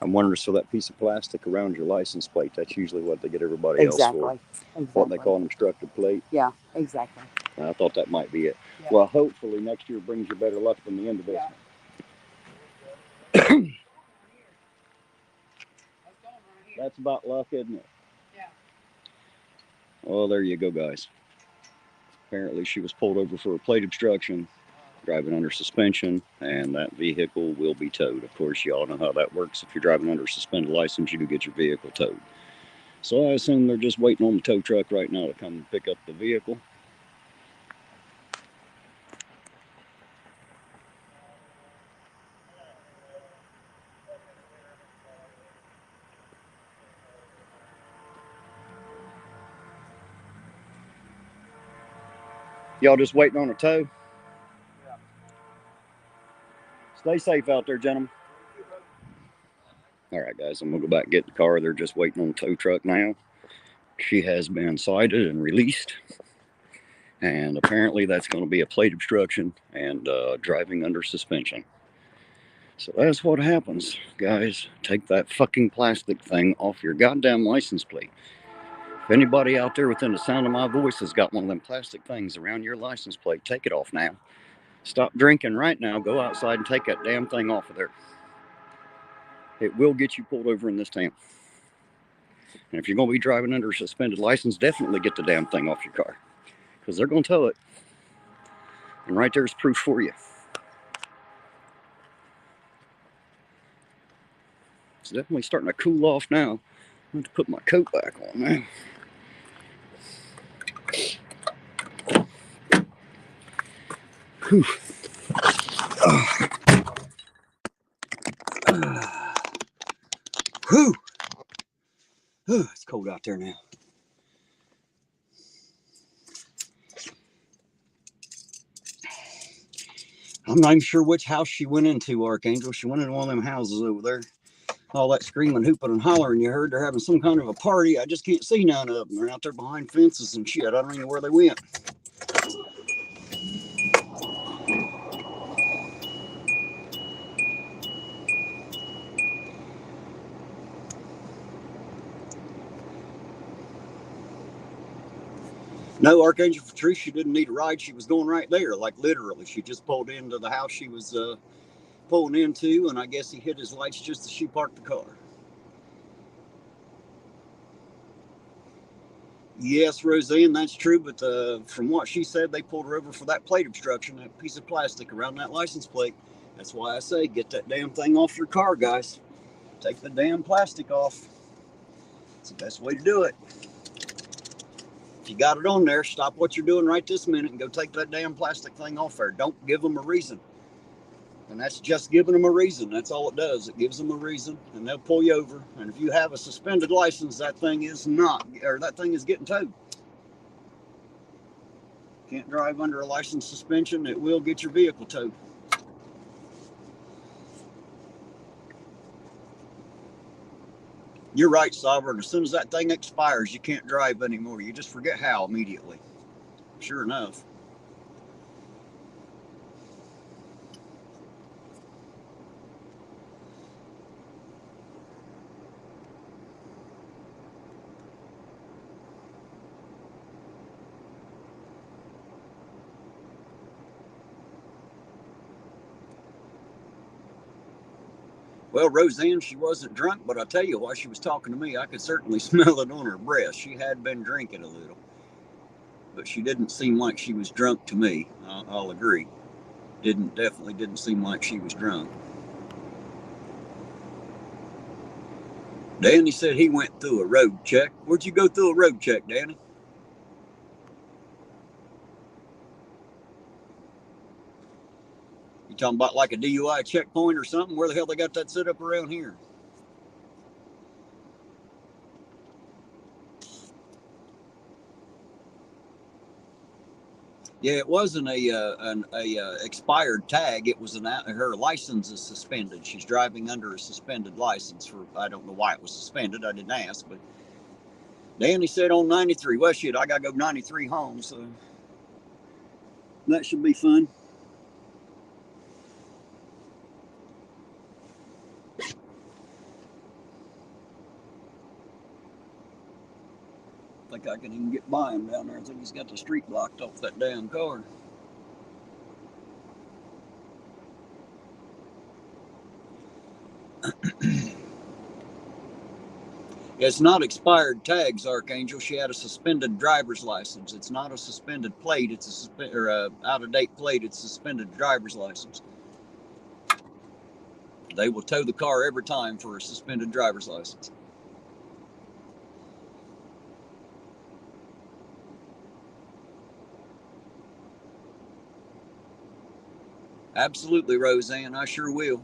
I'm wondering, so that piece of plastic around your license plate, that's usually what they get everybody else for. Exactly. What they call an obstructed plate. Yeah, exactly. I thought that might be it. Yeah. Well, hopefully next year brings you better luck than the end of this one. That's about luck, isn't it? Yeah. Well, there you go, guys. Apparently she was pulled over for a plate obstruction, driving under suspension, and that vehicle will be towed. Of course, you all know how that works. If you're driving under a suspended license, you do get your vehicle towed. So I assume they're just waiting on the tow truck right now to come pick up the vehicle. Y'all just waiting on a tow? Yeah. Stay safe out there, gentlemen. All right, guys, I'm going to go back and get the car. They're just waiting on the tow truck now. She has been cited and released. And apparently that's going to be a plate obstruction and driving under suspension. So that's what happens, guys. Take that fucking plastic thing off your goddamn license plate. If anybody out there within the sound of my voice has got one of them plastic things around your license plate, take it off now. Stop drinking right now. Go outside and take that damn thing off of there. It will get you pulled over in this town. And if you're going to be driving under a suspended license, definitely get the damn thing off your car. Because they're going to tow it. And right there's proof for you. It's definitely starting to cool off now. I'm going to put my coat back on now. Whew. Whew. It's cold out there now. I'm not even sure which house she went into, Archangel. She went into one of them houses over there. All that screaming, hooping, and hollering you heard. They're having some kind of a party. I just can't see none of them. They're out there behind fences and shit. I don't even know where they went. No, Archangel Patricia didn't need a ride. She was going right there, like literally. She just pulled into the house she was pulling into, and I guess he hit his lights just as she parked the car. Yes, Roseanne, that's true, but from what she said, they pulled her over for that plate obstruction, that piece of plastic around that license plate. That's why I say get that damn thing off your car, guys. Take the damn plastic off. It's the best way to do it. If you got it on there, stop what you're doing right this minute and go take that damn plastic thing off there. Don't give them a reason. And that's just giving them a reason. That's all it does. It gives them a reason, and they'll pull you over. And if you have a suspended license, that thing is getting towed. Can't drive under a license suspension. It will get your vehicle towed. You're right, Sovereign. As soon as that thing expires, you can't drive anymore. You just forget how immediately. Sure enough. Well, Roseanne, she wasn't drunk, but I'll tell you, while she was talking to me, I could certainly smell it on her breath. She had been drinking a little, but she didn't seem like she was drunk to me. I'll agree. Definitely didn't seem like she was drunk. Danny said he went through a road check. Where'd you go through a road check, Danny? You talking about like a DUI checkpoint or something? Where the hell they got that set up around here? Yeah, it wasn't a expired tag. It was her license is suspended. She's driving under a suspended license for, I don't know why it was suspended. I didn't ask, but Danny said on 93. Well, shit, I got to go 93 home, so that should be fun. I think I can even get by him down there. I think he's got the street blocked off that damn car. It's not expired tags, Archangel. She had a suspended driver's license. It's not a suspended plate. It's a out-of-date plate. It's a suspended driver's license. They will tow the car every time for a suspended driver's license. Absolutely, Roseanne. I sure will.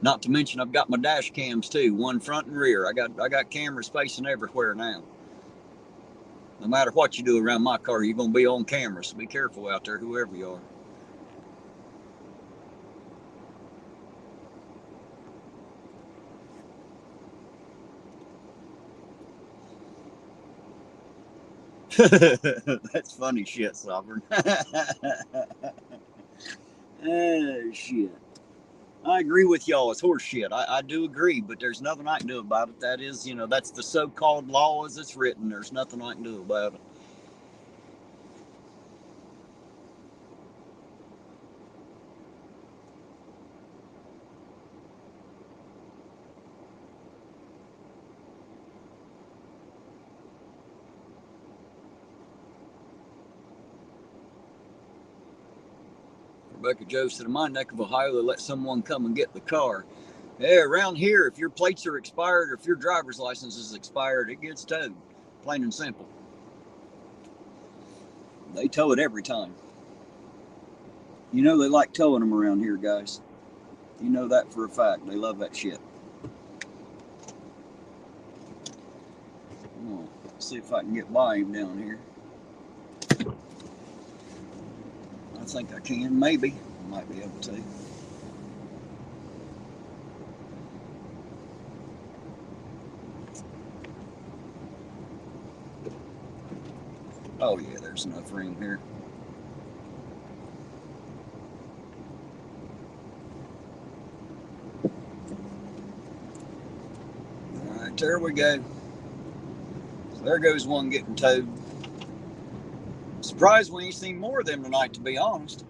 Not to mention, I've got my dash cams too, one front and rear. I got cameras facing everywhere now. No matter what you do around my car, you're gonna be on camera. So be careful out there, whoever you are. That's funny shit, Sovereign. Oh, shit. I agree with y'all. It's horse shit. I do agree, but there's nothing I can do about it. That is, that's the so-called law as it's written. There's nothing I can do about it. Rebecca Joe said, in my neck of Ohio, they let someone come and get the car. Yeah, around here, if your plates are expired or if your driver's license is expired, it gets towed. Plain and simple. They tow it every time. They like towing them around here, guys. You know that for a fact. They love that shit. Let's see if I can get by him down here. I think I can, maybe. I might be able to. Oh yeah, there's enough room here. All right, there we go. So there goes one getting towed. Surprised we ain't seen more of them tonight, to be honest.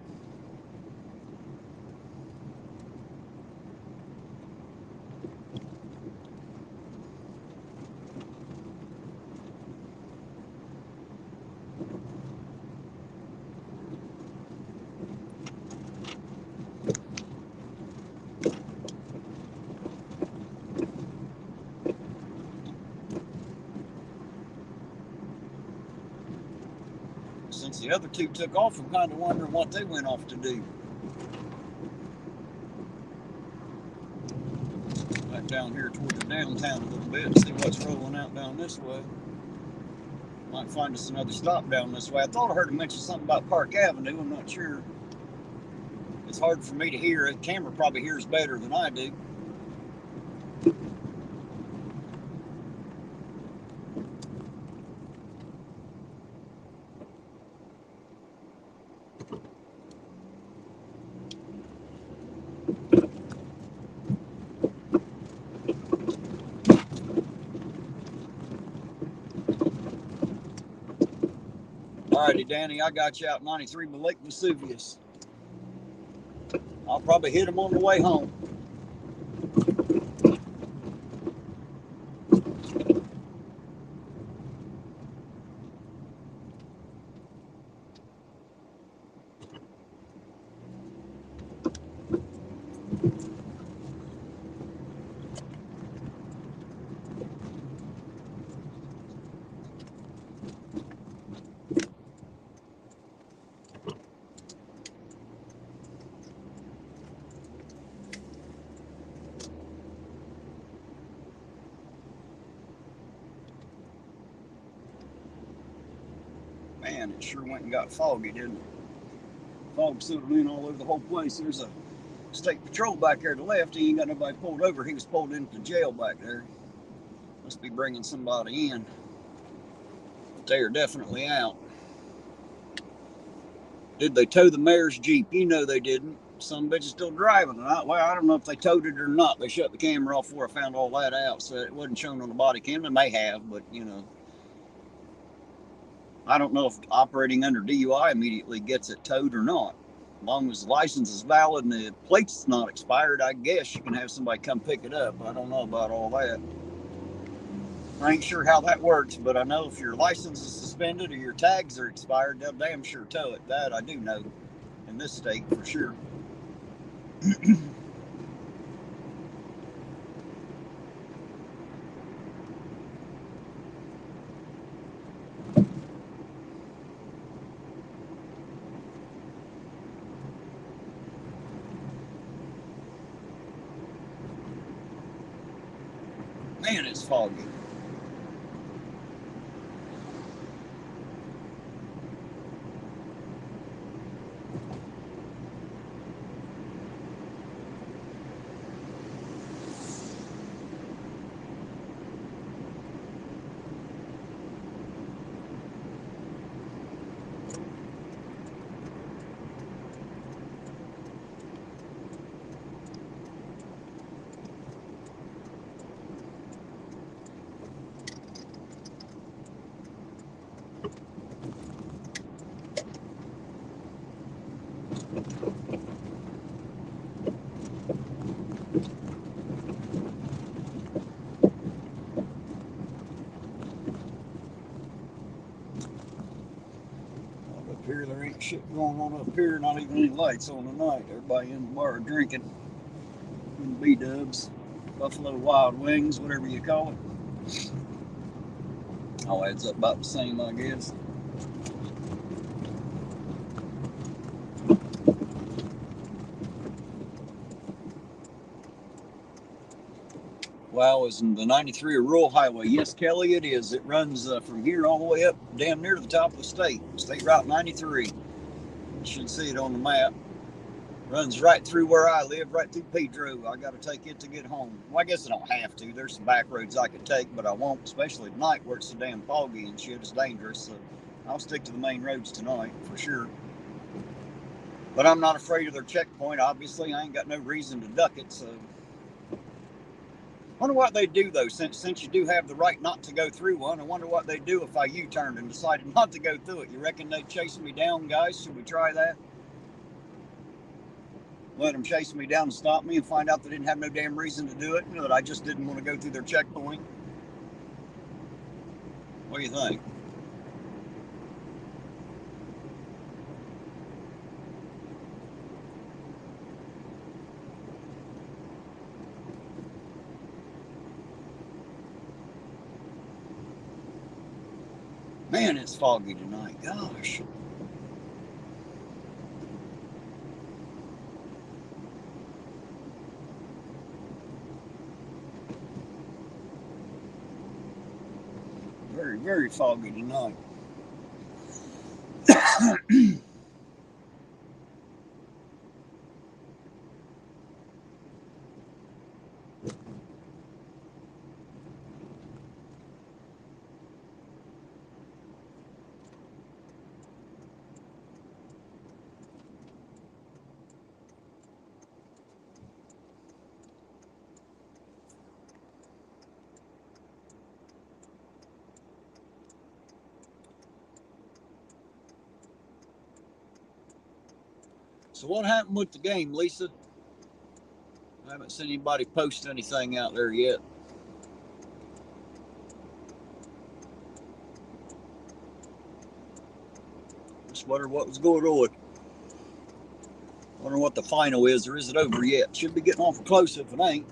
Since the other two took off, I'm kind of wondering what they went off to do. Back down here toward the downtown a little bit and see what's rolling out down this way. Might find us another stop down this way. I thought I heard him mention something about Park Avenue. I'm not sure. It's hard for me to hear. The camera probably hears better than I do. Alrighty, Danny, I got you out 93 Lake Vesuvius. I'll probably hit him on the way home. Man, it sure went and got foggy, didn't it? Fog settled in all over the whole place. There's a state patrol back there to the left. He ain't got nobody pulled over. He was pulled into jail back there. Must be bringing somebody in. But they are definitely out. Did they tow the mayor's Jeep? You know they didn't. Some bitch is still driving. Well, I don't know if they towed it or not. They shut the camera off before I found all that out, so it wasn't shown on the body cam. They may have, but you know. I don't know if operating under DUI immediately gets it towed or not. As long as the license is valid and the plate's not expired, I guess you can have somebody come pick it up. I don't know about all that. I ain't sure how that works, but I know if your license is suspended or your tags are expired, they'll damn sure tow it. That I do know in this state for sure. Man, it's foggy. Up here, there ain't shit going on up here. Not even any lights on tonight. Everybody in the bar drinking. B-dubs, Buffalo Wild Wings, whatever you call it. All adds up about the same, I guess. Wow, isn't the 93 a rural highway? Yes, Kelly, it is. It runs from here all the way up damn near to the top of the state. State Route 93. You should see it on the map. Runs right through where I live, right through Pedro. I got to take it to get home. Well, I guess I don't have to. There's some back roads I could take, but I won't, especially at night where it's so damn foggy and shit. It's dangerous. So I'll stick to the main roads tonight for sure. But I'm not afraid of their checkpoint. Obviously, I ain't got no reason to duck it, so Wonder what they do though, since you do have the right not to go through one. I wonder what they do if I U-turned and decided not to go through it. You reckon they'd chase me down, guys? Should we try that? Let them chase me down and stop me and find out they didn't have no damn reason to do it. You know, that I just didn't want to go through their checkpoint. What do you think? Man, it's foggy tonight. Gosh. Very, very foggy tonight. So what happened with the game, Lisa? I haven't seen anybody post anything out there yet. Just wonder what was going on. Wonder what the final is, or is it over yet? Should be getting awful close if it ain't.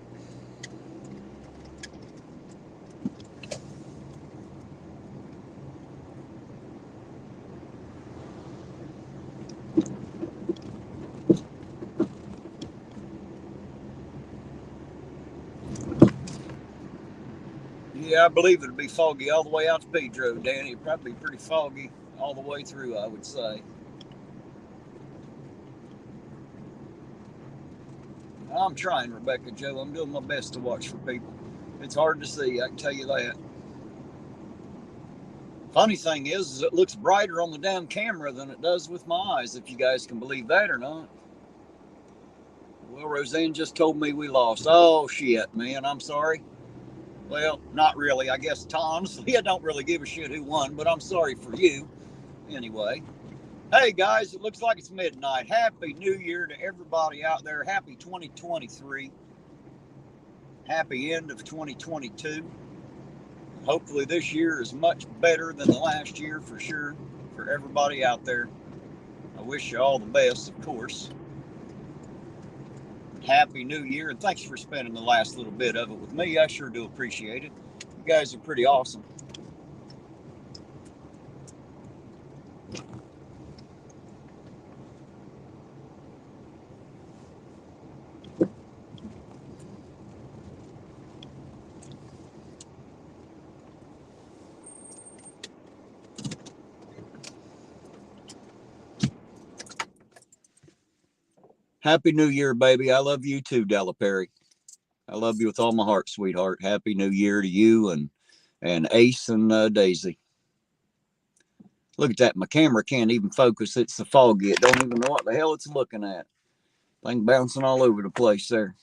Yeah, I believe it'll be foggy all the way out to Pedro, Danny. It'll probably be pretty foggy all the way through, I would say. I'm trying, Rebecca Joe. I'm doing my best to watch for people. It's hard to see, I can tell you that. Funny thing is it looks brighter on the damn camera than it does with my eyes, if you guys can believe that or not. Well, Roseanne just told me we lost. Oh, shit, man. I'm sorry. Well, not really. I guess, honestly, I don't really give a shit who won, but I'm sorry for you. Anyway. Hey, guys, it looks like it's midnight. Happy New Year to everybody out there. Happy 2023. Happy end of 2022. Hopefully this year is much better than the last year for sure for everybody out there. I wish you all the best, of course. Happy New Year, and thanks for spending the last little bit of it with me. I sure do appreciate it. You guys are pretty awesome. Happy New Year, baby. I love you too, Della Perry. I love you with all my heart, sweetheart. Happy New Year to you and Ace and Daisy. Look at that. My camera can't even focus. It's so foggy. It don't even know what the hell it's looking at. Thing bouncing all over the place there.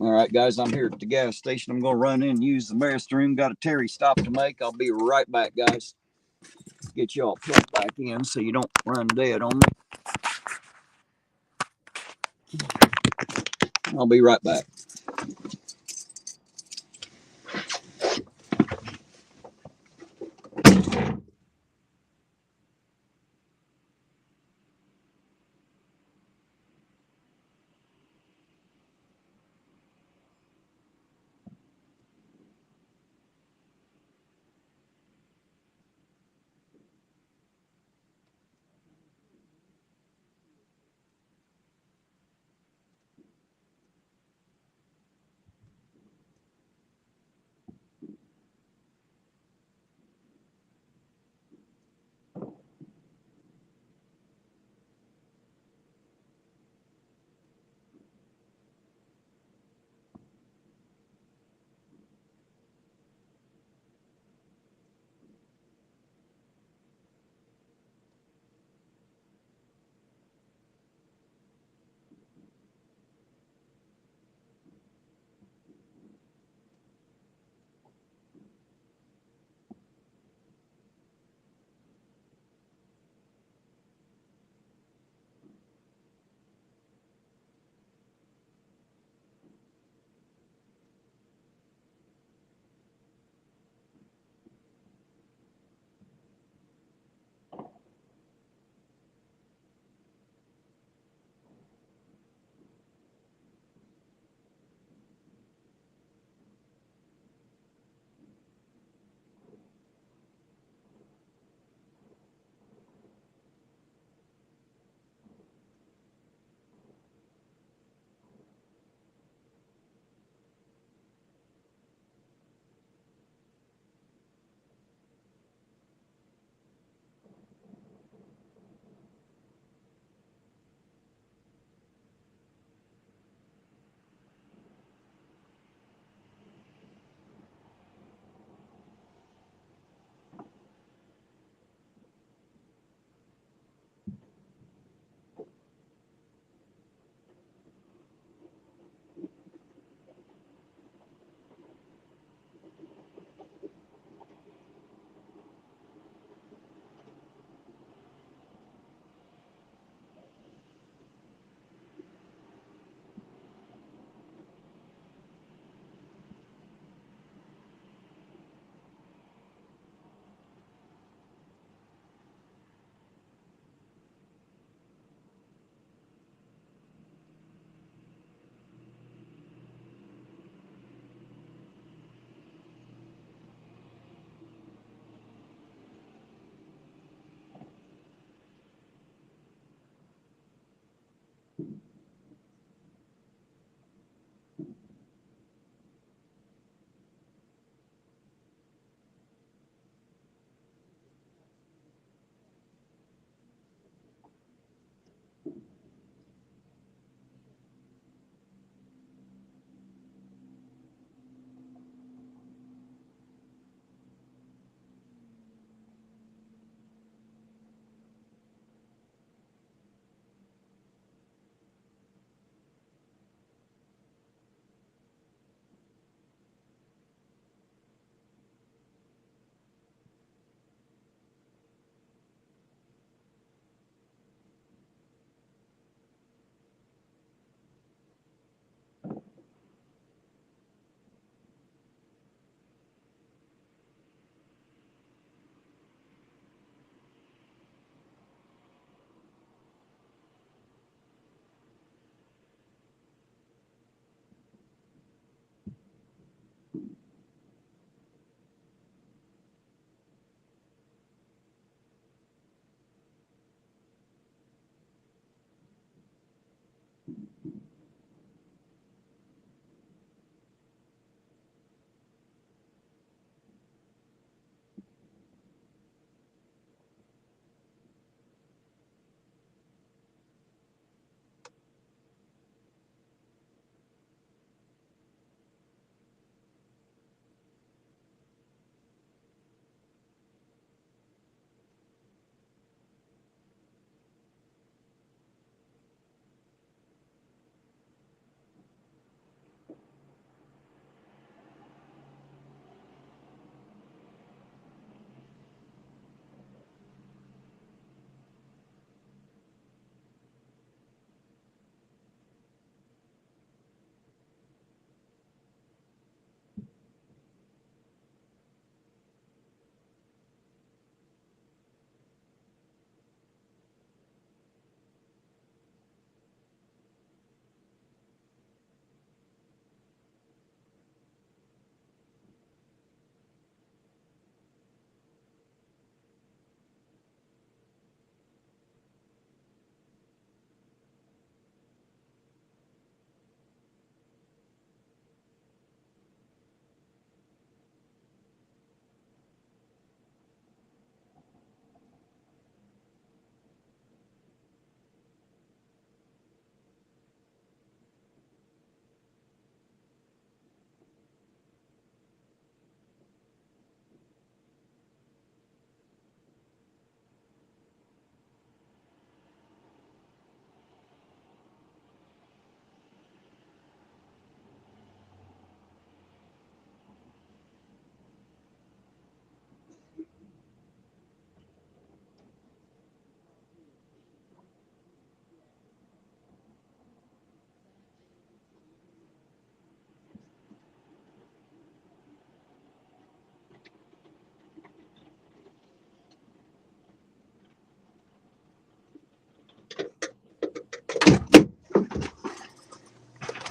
All right, guys, I'm here at the gas station. I'm going to run in and use the restroom. Got a Terry stop to make. I'll be right back, guys. Get you all plugged back in so you don't run dead on me. I'll be right back.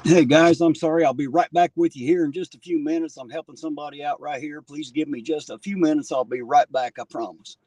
Hey guys, I'm sorry. I'll be right back with you here in just a few minutes. I'm helping somebody out right here. Please give me just a few minutes. I'll be right back. I promise.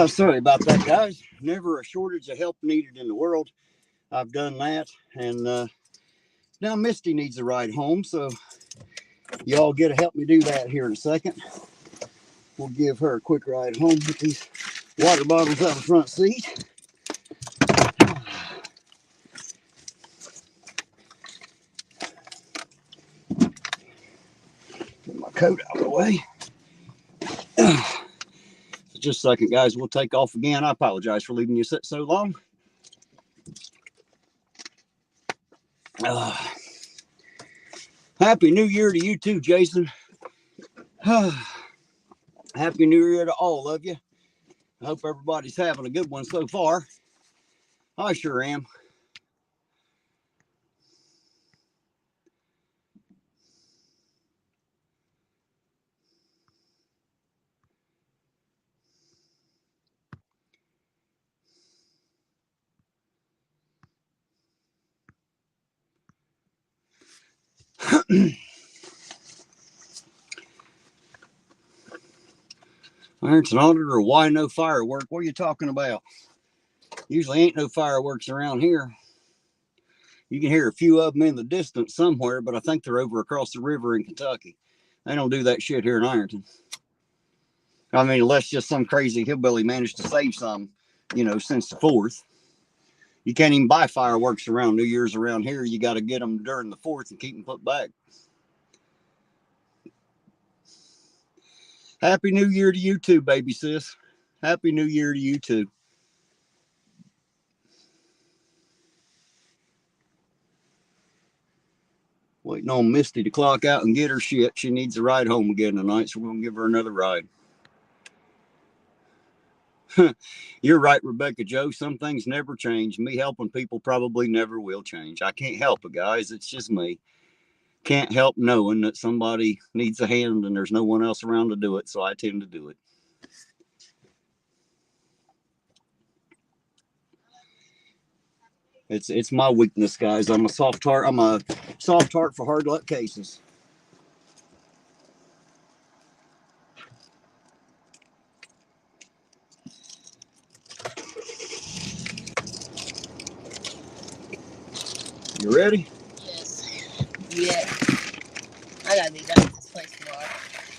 Sorry about that, guys. Never a shortage of help needed in the world. I've done that, and now Misty needs a ride home, so y'all get to help me do that here in a second. We'll give her a quick ride home with these water bottles out the front seat. Get my coat out of the way. Just a second, guys. We'll take off again. I apologize for leaving you sit so long. Happy New Year to you too, Jason. Happy New Year to all of you. I hope everybody's having a good one so far. I sure am. Ironton Auditor, why no firework? What are you talking about? Usually ain't no fireworks around here. You can hear a few of them in the distance somewhere, but I think they're over across the river in Kentucky. They don't do that shit here in Ironton. I mean, unless just some crazy hillbilly managed to save some, since the 4th. You can't even buy fireworks around New Year's around here. You got to get them during the 4th and keep them put back. Happy New Year to you too, baby sis. Happy New Year to you too. Waiting on Misty to clock out and get her shit. She needs a ride home again tonight, so we're going to give her another ride. You're right, Rebecca Joe. Some things never change. Me helping people probably never will change. I can't help it, guys. It's just me. Can't help knowing that somebody needs a hand and there's no one else around to do it, so I tend to do it. It's my weakness, guys. I'm a soft heart for hard luck cases. You ready? Yes. Yeah. I gotta be done with this place tomorrow.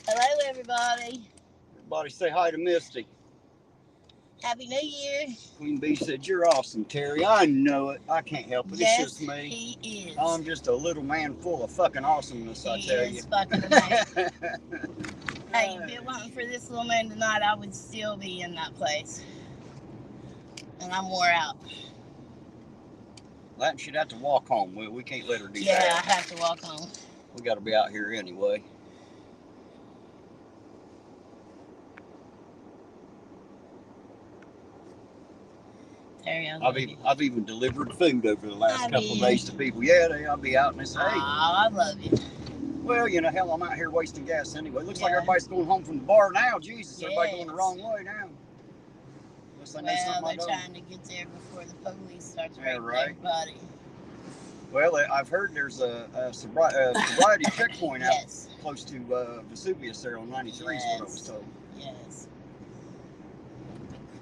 Hello, everybody. Everybody say hi to Misty. Happy New Year. Queen Bee said, "You're awesome, Terry." I know it. I can't help it. Yes, it's just me. He is. I'm just a little man full of fucking awesomeness, I tell you. He is fucking amazing. Hey, if it wasn't for this little man tonight, I would still be in that place. And I'm wore out. Well, she'd have to walk home. We can't let her do that. Yeah, I have to walk home. We got to be out here anyway. Terry, I've even delivered food over the last couple of days to people. Yeah, I'll be out and they say, "Hey." Oh, I love you. Well, hell, I'm out here wasting gas anyway. Looks like everybody's going home from the bar now. Jesus, everybody going the wrong way now. Well, they're trying to get there before the police starts raping everybody. Well, I've heard there's a sobriety checkpoint out close to Vesuvius there on 93 is what I was told. Yes.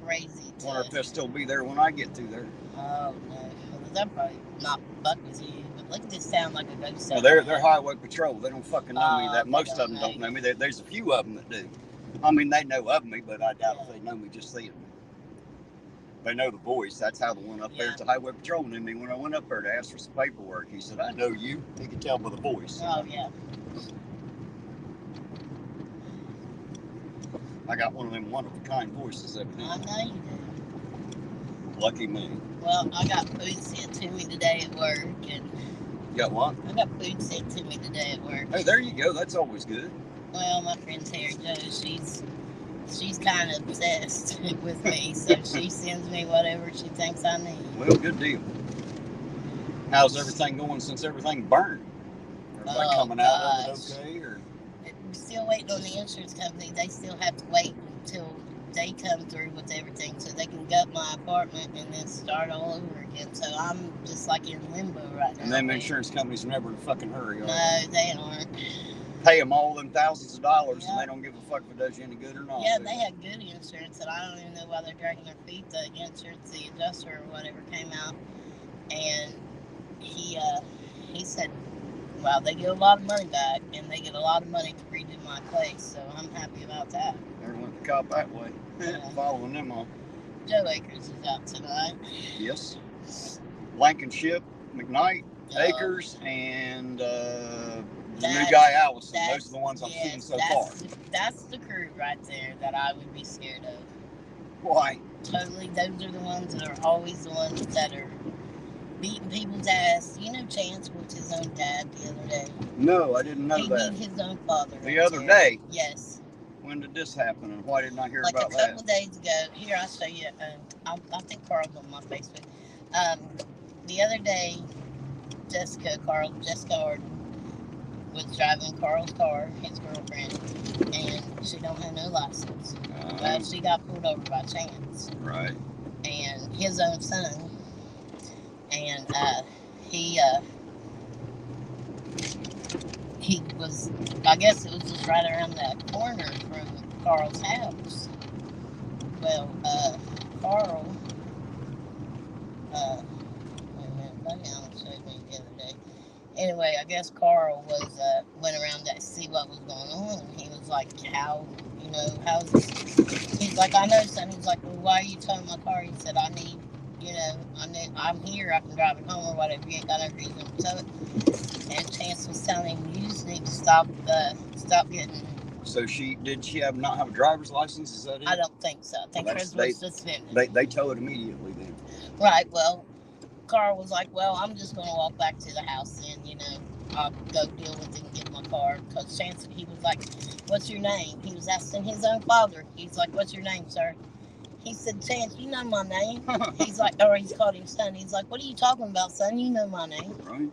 Crazy. I wonder if they'll still be there when I get through there. Oh, no. Well, they'll probably not fuck with you. But look at this town like a ghost town. Well, they're highway patrol. They don't fucking know me. Most of them don't know me. There's a few of them that do. I mean, they know of me, but I doubt if they know me just seeing me. They know the voice. That's how the one up there at the highway patrol knew me when I went up there to ask for some paperwork. He said, "I know you." He could tell by the voice. Oh, yeah. I got one of them one-of-a-kind voices up there. I know you do. Lucky me. Well, I got food sent to me today at work. And you got what? I got food sent to me today at work. Hey, there you go. That's always good. Well, my friend Terry Jo, she's kind of obsessed with me, so she sends me whatever she thinks I need. Well, good deal. How's everything going since everything burned? Everybody coming out of it okay? Or? We're still waiting on the insurance company. They still have to wait until they come through with everything so they can gut my apartment and then start all over again. So I'm just like in limbo right now. And them insurance companies are never in a fucking hurry, are they? No, they aren't. pay them all them thousands of dollars, Yeah. and they don't give a fuck if it does you any good or not. Yeah, they had good insurance, and I don't even know why they're dragging their feet. The insurance, the adjuster or whatever came out, and he said, well, they get a lot of money back, and they get a lot of money to redo my place, so I'm happy about that. Never went the cop that way. Yeah. Following them on. Joe Akers is out tonight. Yes. Blankenship, McKnight, Akers, and the new guy Allison. Those are the ones I've seen so far. That's the crew right there that I would be scared of. Why? Totally, those are the ones that are always the ones that are beating people's ass. You know Chance whipped his own dad the other day. No, I didn't know that. He beat his own father. The other day? Yes. When did this happen, and why didn't I hear like about that? Like a couple days ago. Here, I'll show you. I think Carl's on my Facebook. The other day, Jessica Arden was driving Carl's car, his girlfriend, and she don't have no license. Well, she got pulled over by Chance. Right. And his own son. And he was, I guess it was just right around that corner from Carl's house. Well, Carl, wait a minute, buddy Alan showed me the other day. Anyway, I guess Carl went around to see what was going on. He was like, how's this? He's like, I know, son. He's like, well, why are you towing my car? He said, I'm here. I can drive it home or whatever. You ain't got no reason to tow it. And Chance was telling him, you just need to stop getting. So did she not have a driver's license? Is that it? I don't think so. I think hers was suspended. They tow it immediately then. Right. Well, Carl was like, well, I'm just going to walk back to the house and, I'll go deal with it and get my car. Because Chance, he was like, what's your name? He was asking his own father. He's like, what's your name, sir? He said, Chance, you know my name. He's like, or he's called him son. He's like, what are you talking about, son? You know my name. Right.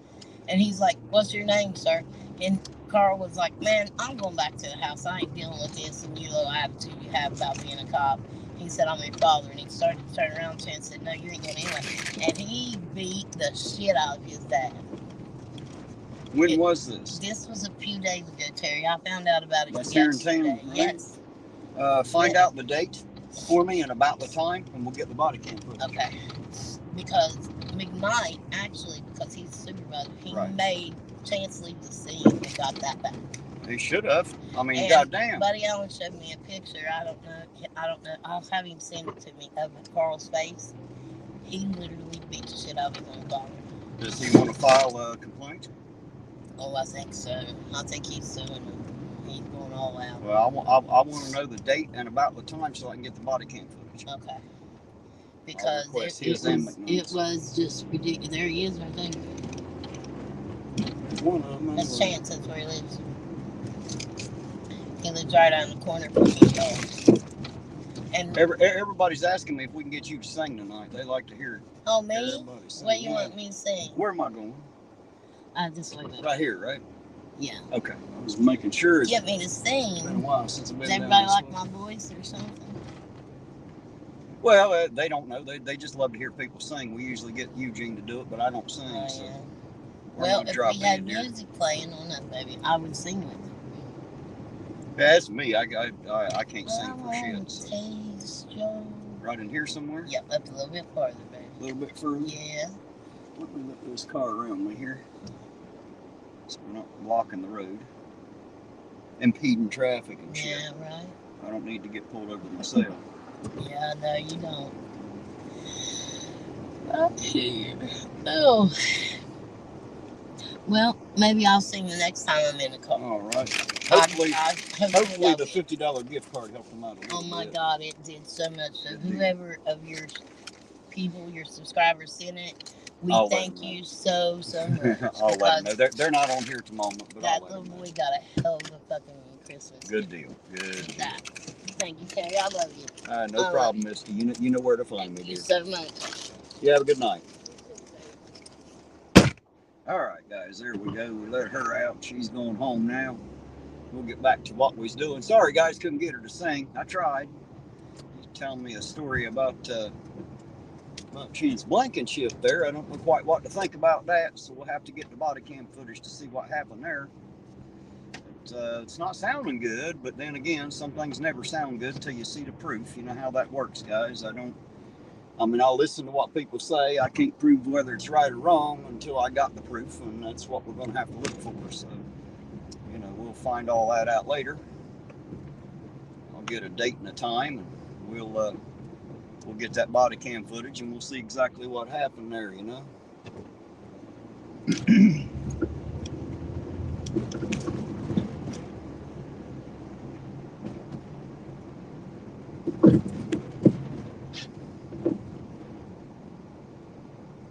And he's like, what's your name, sir? And Carl was like, man, I'm going back to the house. I ain't dealing with this and your little attitude you have about being a cop. He said, I'm your father. And he started to turn around to him and said, no, you ain't going anywhere. And he beat the shit out of his dad. When was this? This was a few days ago, Terry. I found out about it That's yesterday. Here in town, right? Yes. Find out the date for me and about the time, and we'll get the body cam footage. Okay. Because McKnight, actually, because he's the supervisor, he made Chance leave the scene and got that back. He should have. I mean, goddamn. Buddy Allen showed me a picture. I don't know. I'll have him send it to me of Carl's face. He literally beat the shit out of his own father. Does he want to file a complaint? Oh, I think so. I think he's suing him. He's going all out. Well, I want to know the date and about the time so I can get the body cam footage. Okay. Because it was just ridiculous. There he is right there. One of them. That's Chance. That's where he lives. He lives right on the corner from me. And everybody's asking me if we can get you to sing tonight. They like to hear. Oh, me? What you want me to sing? Where am I going? This way. Right here, right? Yeah. Okay. I was making sure. You want me to sing? It's been a while since I've been down. Does everybody like my voice or something? Well, they don't know. They just love to hear people sing. We usually get Eugene to do it, but I don't sing. Oh, so yeah. Well, if we had music playing on that, baby, I would sing with it. Yeah, that's me. I can't sing for shit. So. Taste your... Right in here somewhere? Yep, up a little bit farther, baby. A little bit further? Yeah. Let me let this car around me here. So we're not blocking the road. Impeding traffic and shit. Yeah, right. I don't need to get pulled over myself. Yeah, no, you don't. Okay. Oh. Well, maybe I'll sing the next time I'm in the car. All right. Hopefully the $50 gift card helped them out a little bit. Oh my God, it did so much. So whoever of your people, your subscribers sent it, we thank you so much. I'll let them know. They're not on here at the moment, but that little boy got a hell of a fucking Christmas. Good deal. Good deal. Thank you, Terry. I love you. No problem, Misty. You know where to find me, dear. Thank you so much. You have a good night. All right, guys, there we go. We let her out. She's going home now. We'll get back to what we was doing. Sorry, guys, couldn't get her to sing. I tried. She's telling me a story about Chance Blankenship there. I don't know quite what to think about that, so we'll have to get the body cam footage to see what happened there. it's not sounding good, but then again, some things never sound good until you see the proof. You know how that works, guys. I'll listen to what people say. I can't prove whether it's right or wrong until I got the proof, and that's what we're going to have to look for. So, we'll find all that out later. I'll get a date and a time, and we'll get that body cam footage, and we'll see exactly what happened there,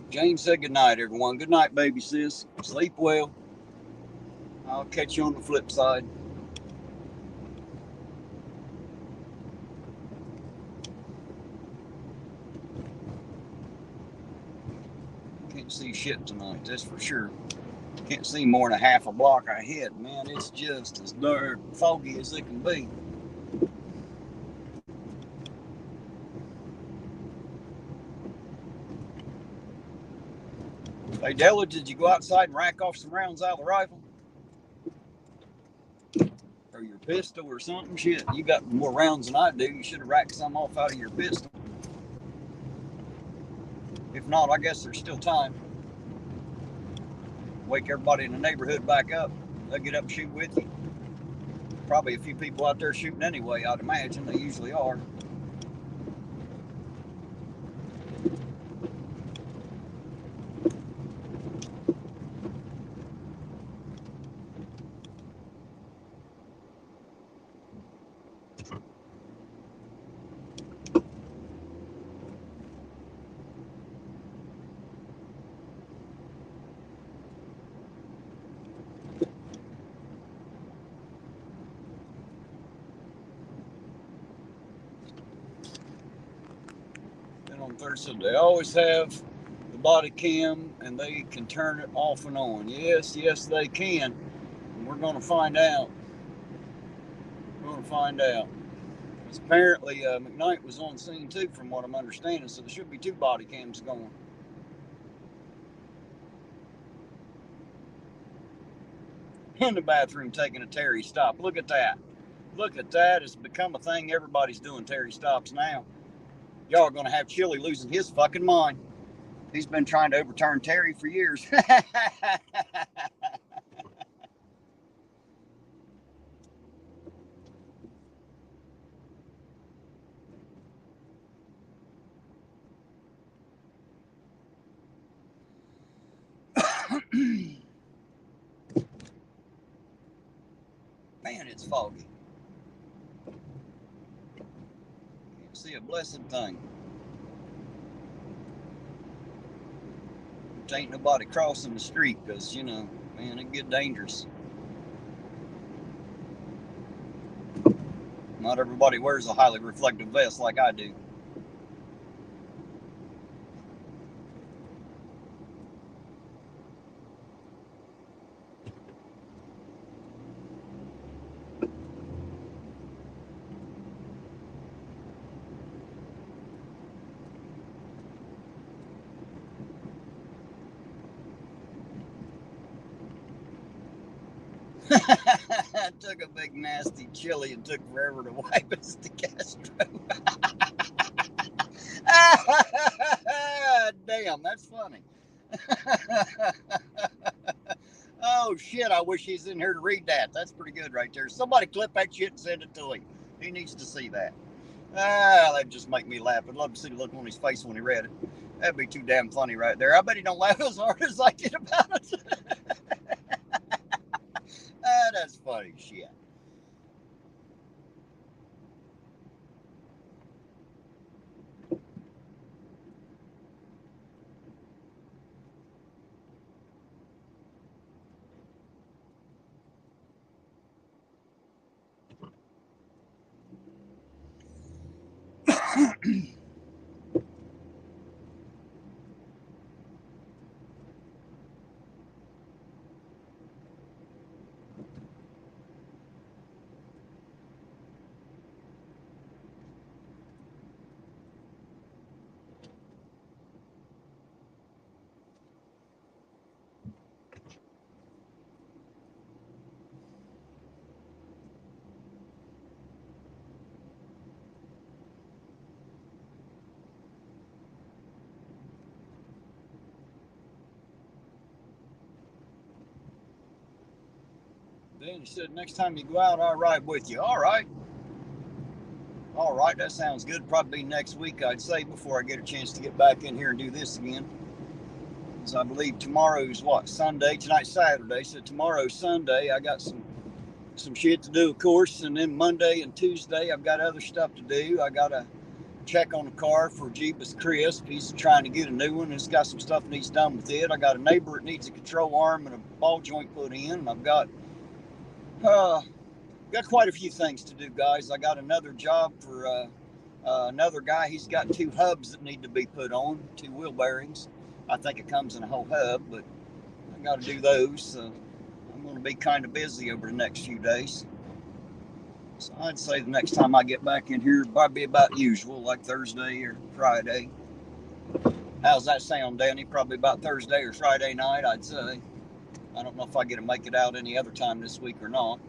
Jane said good night, everyone. Good night, baby sis. Sleep well. I'll catch you on the flip side. Can't see shit tonight, that's for sure. Can't see more than a half a block ahead, man. It's just as dark, foggy as it can be. Hey, Della, did you go outside and rack off some rounds out of the rifle? Or your pistol or something? Shit, you got more rounds than I do. You should have racked some off out of your pistol. If not, I guess there's still time. Wake everybody in the neighborhood back up. They'll get up and shoot with you. Probably a few people out there shooting anyway, I'd imagine. They usually are. On Thursday, they always have the body cam and they can turn it off and on. Yes, they can. And we're going to find out. Because apparently McKnight was on scene too, from what I'm understanding, so there should be 2 body cams going. In the bathroom taking a Terry stop. Look at that. It's become a thing. Everybody's doing Terry stops now. Y'all are going to have Chili losing his fucking mind. He's been trying to overturn Terry for years. Man, it's foggy. Can't see a blessed thing. Ain't nobody crossing the street because, man, it get dangerous. Not everybody wears a highly reflective vest like I do. I took a big nasty chili and took forever to wipe us to Castro. Damn, that's funny. Oh shit, I wish he's in here to read that. That's pretty good right there. Somebody clip that shit and send it to him. He needs to see that. That'd just make me laugh. I'd love to see the look on his face when he read it. That'd be too damn funny right there. I bet he don't laugh as hard as I did about it. That's funny shit. Danny said, next time you go out, I'll ride with you. All right. All right, that sounds good. Probably next week, I'd say, before I get a chance to get back in here and do this again. Because I believe tomorrow's what? Sunday. Tonight's Saturday. So tomorrow's Sunday. I got some shit to do, of course. And then Monday and Tuesday, I've got other stuff to do. I got to check on the car for Jeebus Crisp. He's trying to get a new one. It's got some stuff needs done with it. I got a neighbor that needs a control arm and a ball joint put in. And I've got quite a few things to do, guys. I got another job for another guy. He's got 2 hubs that need to be put on, 2 wheel bearings. I think it comes in a whole hub, but I got to do those. So I'm going to be kind of busy over the next few days. So I'd say the next time I get back in here, probably about usual, like Thursday or Friday. How's that sound, Danny? Probably about Thursday or Friday night, I'd say. I don't know if I get to make it out any other time this week or not.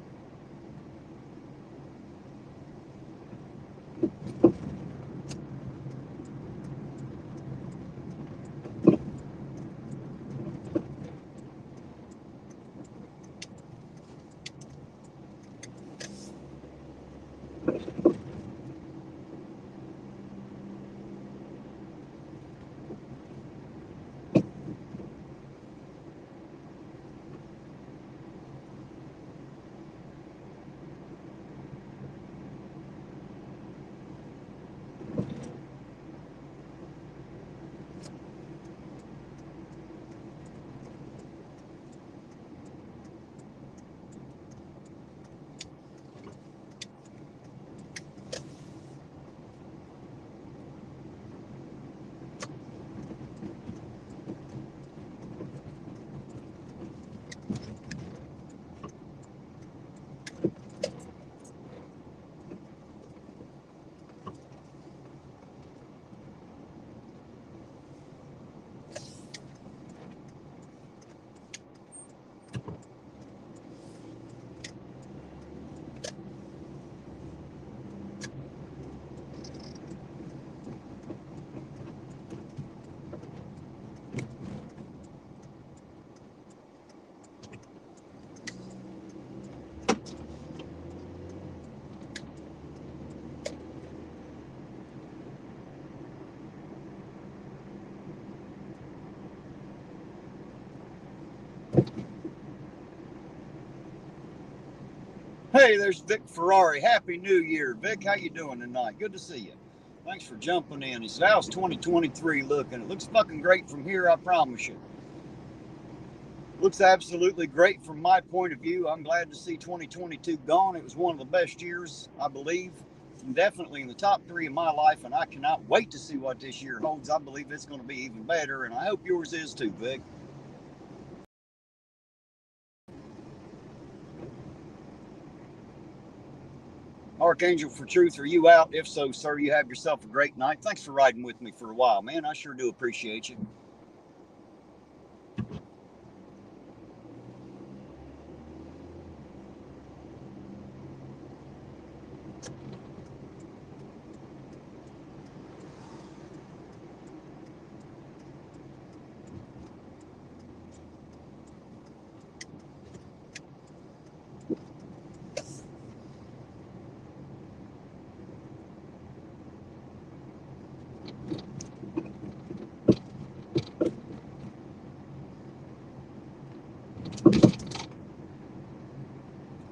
Hey, there's Vic Ferrari. Happy New Year. Vic, how you doing tonight? Good to see you. Thanks for jumping in. He said, how's 2023 looking? It looks fucking great from here, I promise you. Looks absolutely great from my point of view. I'm glad to see 2022 gone. It was one of the best years, I believe. Definitely in the top 3 of my life, and I cannot wait to see what this year holds. I believe it's going to be even better, and I hope yours is too, Vic. Archangel for Truth, are you out? If so, sir, you have yourself a great night. Thanks for riding with me for a while, man. I sure do appreciate you.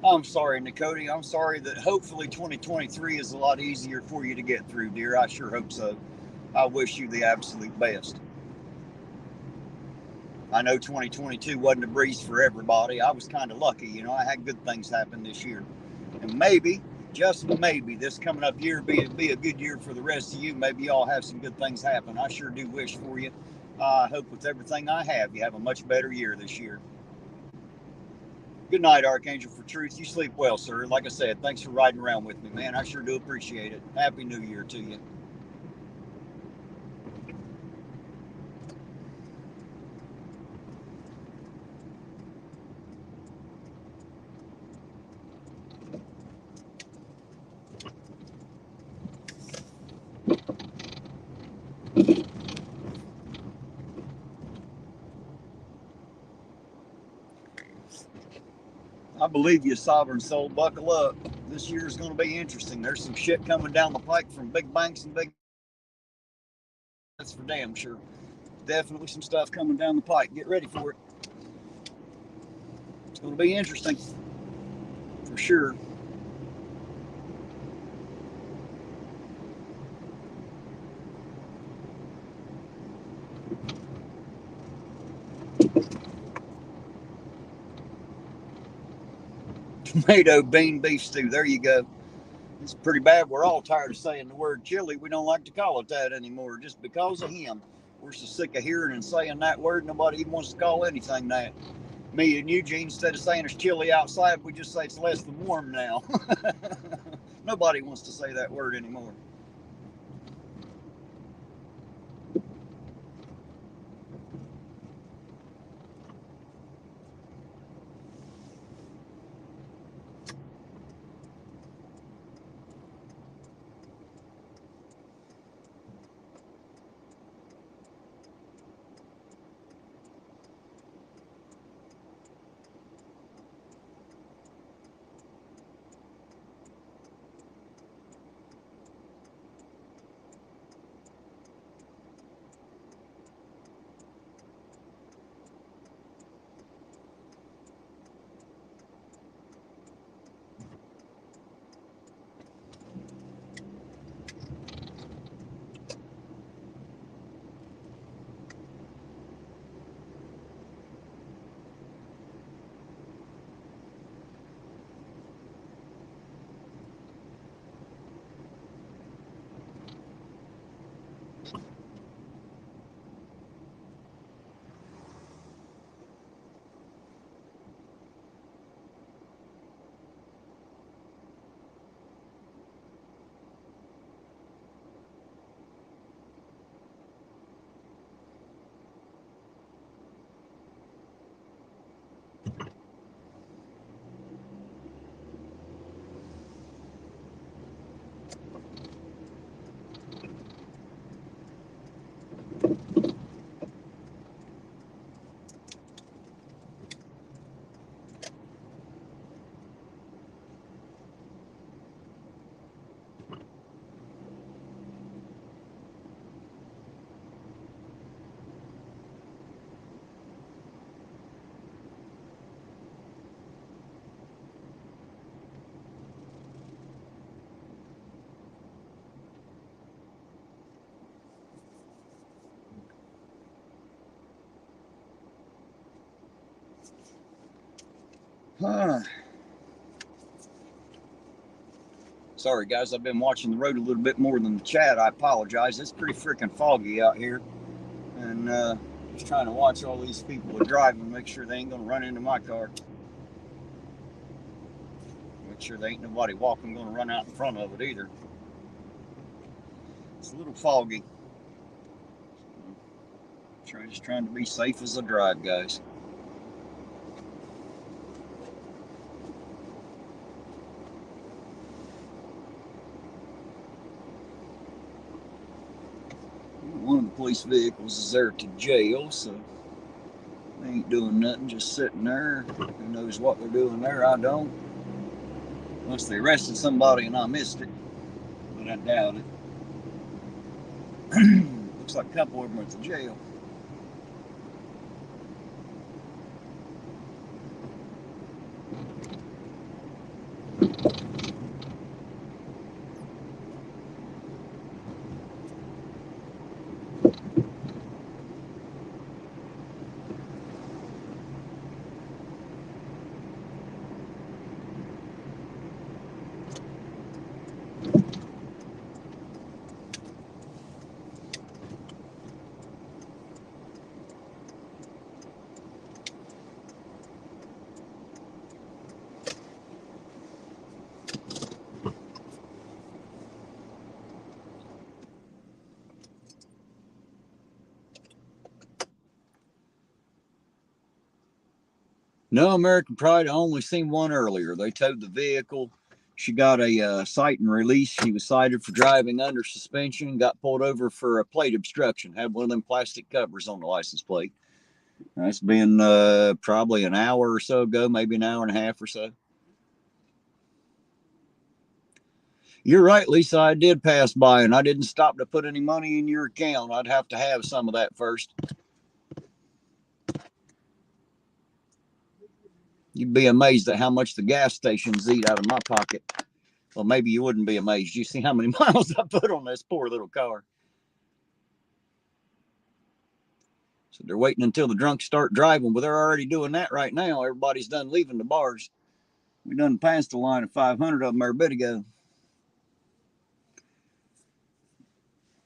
I'm sorry, Nicody. I'm sorry that hopefully 2023 is a lot easier for you to get through, dear. I sure hope so. I wish you the absolute best. I know 2022 wasn't a breeze for everybody. I was kind of lucky, you know. I had good things happen this year. And maybe, just maybe, this coming up year be a good year for the rest of you. Maybe y'all have some good things happen. I sure do wish for you. I hope with everything I have, you have a much better year this year. Good night, Archangel for Truth. You sleep well, sir. Like I said, thanks for riding around with me, man. I sure do appreciate it. Happy New Year to you. I believe you, sovereign soul. Buckle up. This year is going to be interesting. There's some shit coming down the pike from big banks and big. That's for damn sure. Definitely some stuff coming down the pike. Get ready for it. It's going to be interesting. For sure. Tomato bean beef stew. There you go. It's pretty bad. We're all tired of saying the word chili. We don't like to call it that anymore just because of him. We're so sick of hearing and saying that word. Nobody even wants to call anything that. Me and Eugene, instead of saying it's chilly outside, we just say it's less than warm now. Nobody wants to say that word anymore. Sorry, guys. I've been watching the road a little bit more than the chat. I apologize. It's pretty freaking foggy out here. And just trying to watch all these people are driving, make sure they ain't going to run into my car. Make sure there ain't nobody walking going to run out in front of it either. It's a little foggy. Just trying to be safe as I drive, guys. One of the police vehicles is there to jail, so they ain't doing nothing, just sitting there. Who knows what they're doing there? I don't. Unless they arrested somebody and I missed it, but I doubt it. Looks like a couple of them are at the jail. No, American Pride. I only seen one earlier. They towed the vehicle. She got a cite and release. She was cited for driving under suspension. Got pulled over for a plate obstruction. Had one of them plastic covers on the license plate. That's been probably an hour or so ago, maybe an hour and a half or so. You're right, Lisa. I did pass by, and I didn't stop to put any money in your account. I'd have to have some of that first. You'd be amazed at how much the gas stations eat out of my pocket. Well, maybe you wouldn't be amazed. You see how many miles I put on this poor little car. So they're waiting until the drunks start driving. Well, they're already doing that right now. Everybody's done leaving the bars. We done passed the line of 500 of them a bit ago.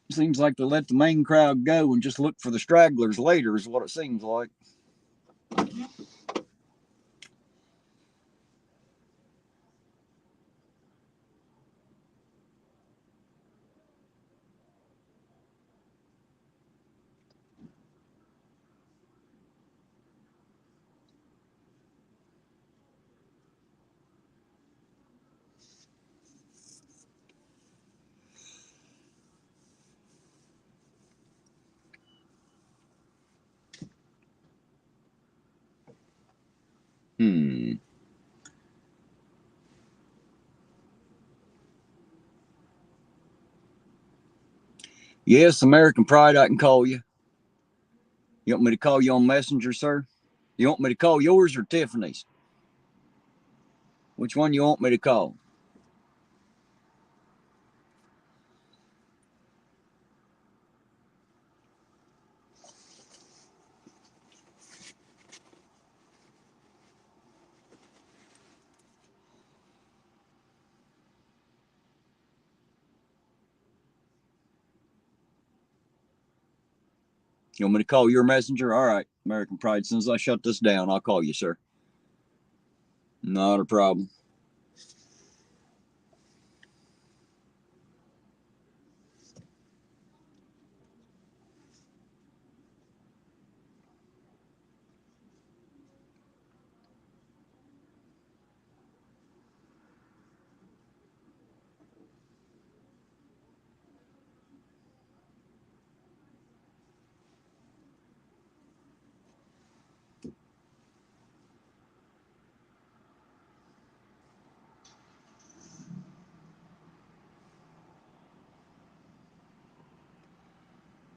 Seems like they let the main crowd go and just look for the stragglers later is what it seems like. Yes, American Pride, I can call you. You want me to call you on Messenger, sir? You want me to call yours or Tiffany's? Which one you want me to call? You want me to call your messenger? All right, American Pride. As soon as I shut this down, I'll call you, sir. Not a problem.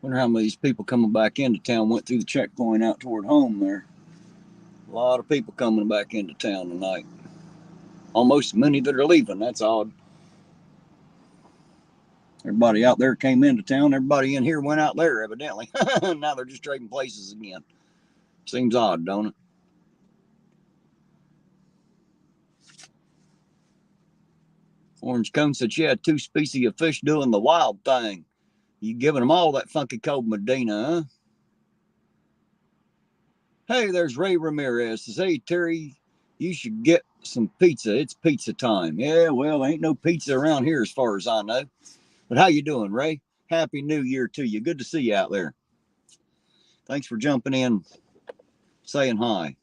Wonder how many of these people coming back into town went through the checkpoint out toward home there. A lot of people coming back into town tonight. Almost as many that are leaving. That's odd. Everybody out there came into town. Everybody in here went out there, evidently. Now they're just trading places again. Seems odd, don't it? Orange Cone said she had 2 species of fish doing the wild thing. You giving them all that funky cold Medina, huh? Hey, there's Ray Ramirez. Says, hey, Terry, you should get some pizza. It's pizza time. Yeah, well, ain't no pizza around here as far as I know. But how you doing, Ray? Happy New Year to you. Good to see you out there. Thanks for jumping in, saying hi.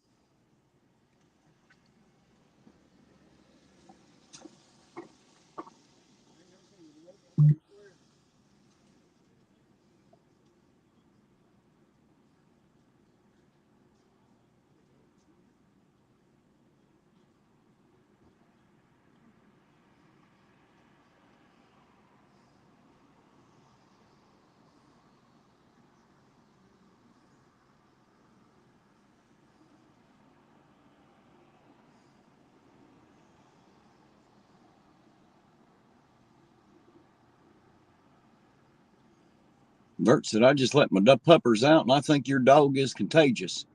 Vert said, I just let my puppers out, and I think your dog is contagious.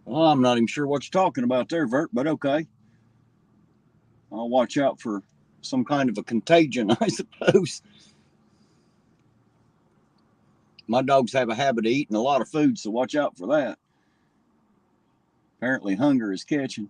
Well, I'm not even sure what you're talking about there, Vert, but okay. I'll watch out for some kind of a contagion, I suppose. My dogs have a habit of eating a lot of food, so watch out for that. Apparently, hunger is catching.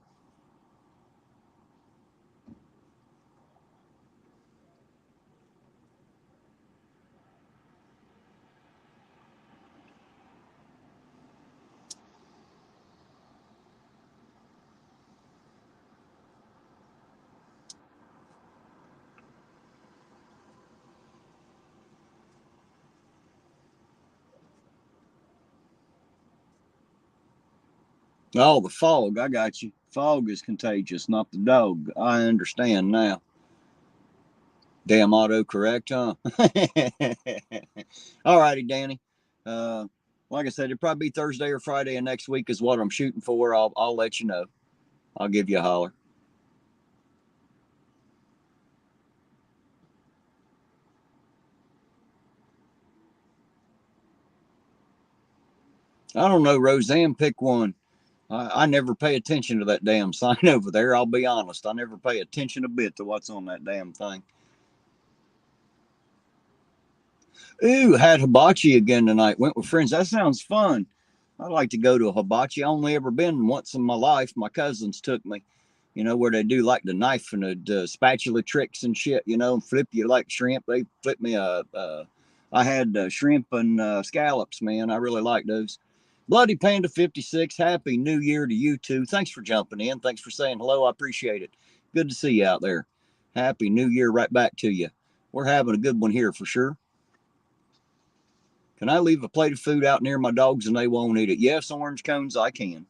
Oh, the fog. I got you. Fog is contagious, not the dog. I understand now. Damn autocorrect, huh? All righty, Danny. Like I said, it'll probably be Thursday or Friday of next week is what I'm shooting for. I'll let you know. I'll give you a holler. I don't know, Roseanne, pick one. I never pay attention to that damn sign over there. I'll be honest. I never pay attention a bit to what's on that damn thing. Ooh, had hibachi again tonight. Went with friends. That sounds fun. I'd like to go to a hibachi. I only ever been once in my life. My cousins took me, where they do like the knife and the spatula tricks and shit, and flip you like shrimp. They flipped me I had shrimp and scallops, man. I really like those. Bloody Panda 56, Happy New Year to you too. Thanks for jumping in. Thanks for saying hello. I appreciate it. Good to see you out there. Happy New Year right back to you. We're having a good one here for sure. Can I leave a plate of food out near my dogs and they won't eat it? Yes, orange cones, I can.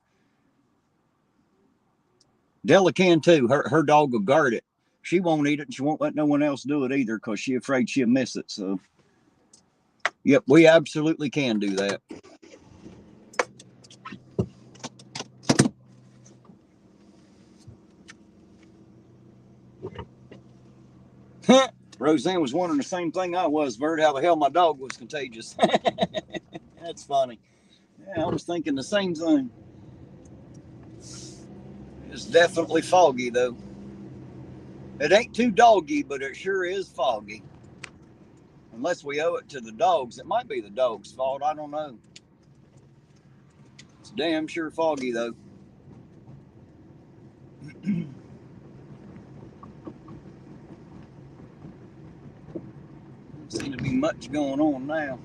Della can too. Her dog will guard it. She won't eat it and she won't let no one else do it either because she's afraid she'll miss it. So, yep, we absolutely can do that. Roseanne was wondering the same thing I was, Vert, how the hell my dog was contagious. That's funny. Yeah, I was thinking the same thing. It's definitely foggy, though. It ain't too doggy, but it sure is foggy. Unless we owe it to the dogs. It might be the dog's fault. I don't know. It's damn sure foggy, though. Doesn't seem to be much going on now.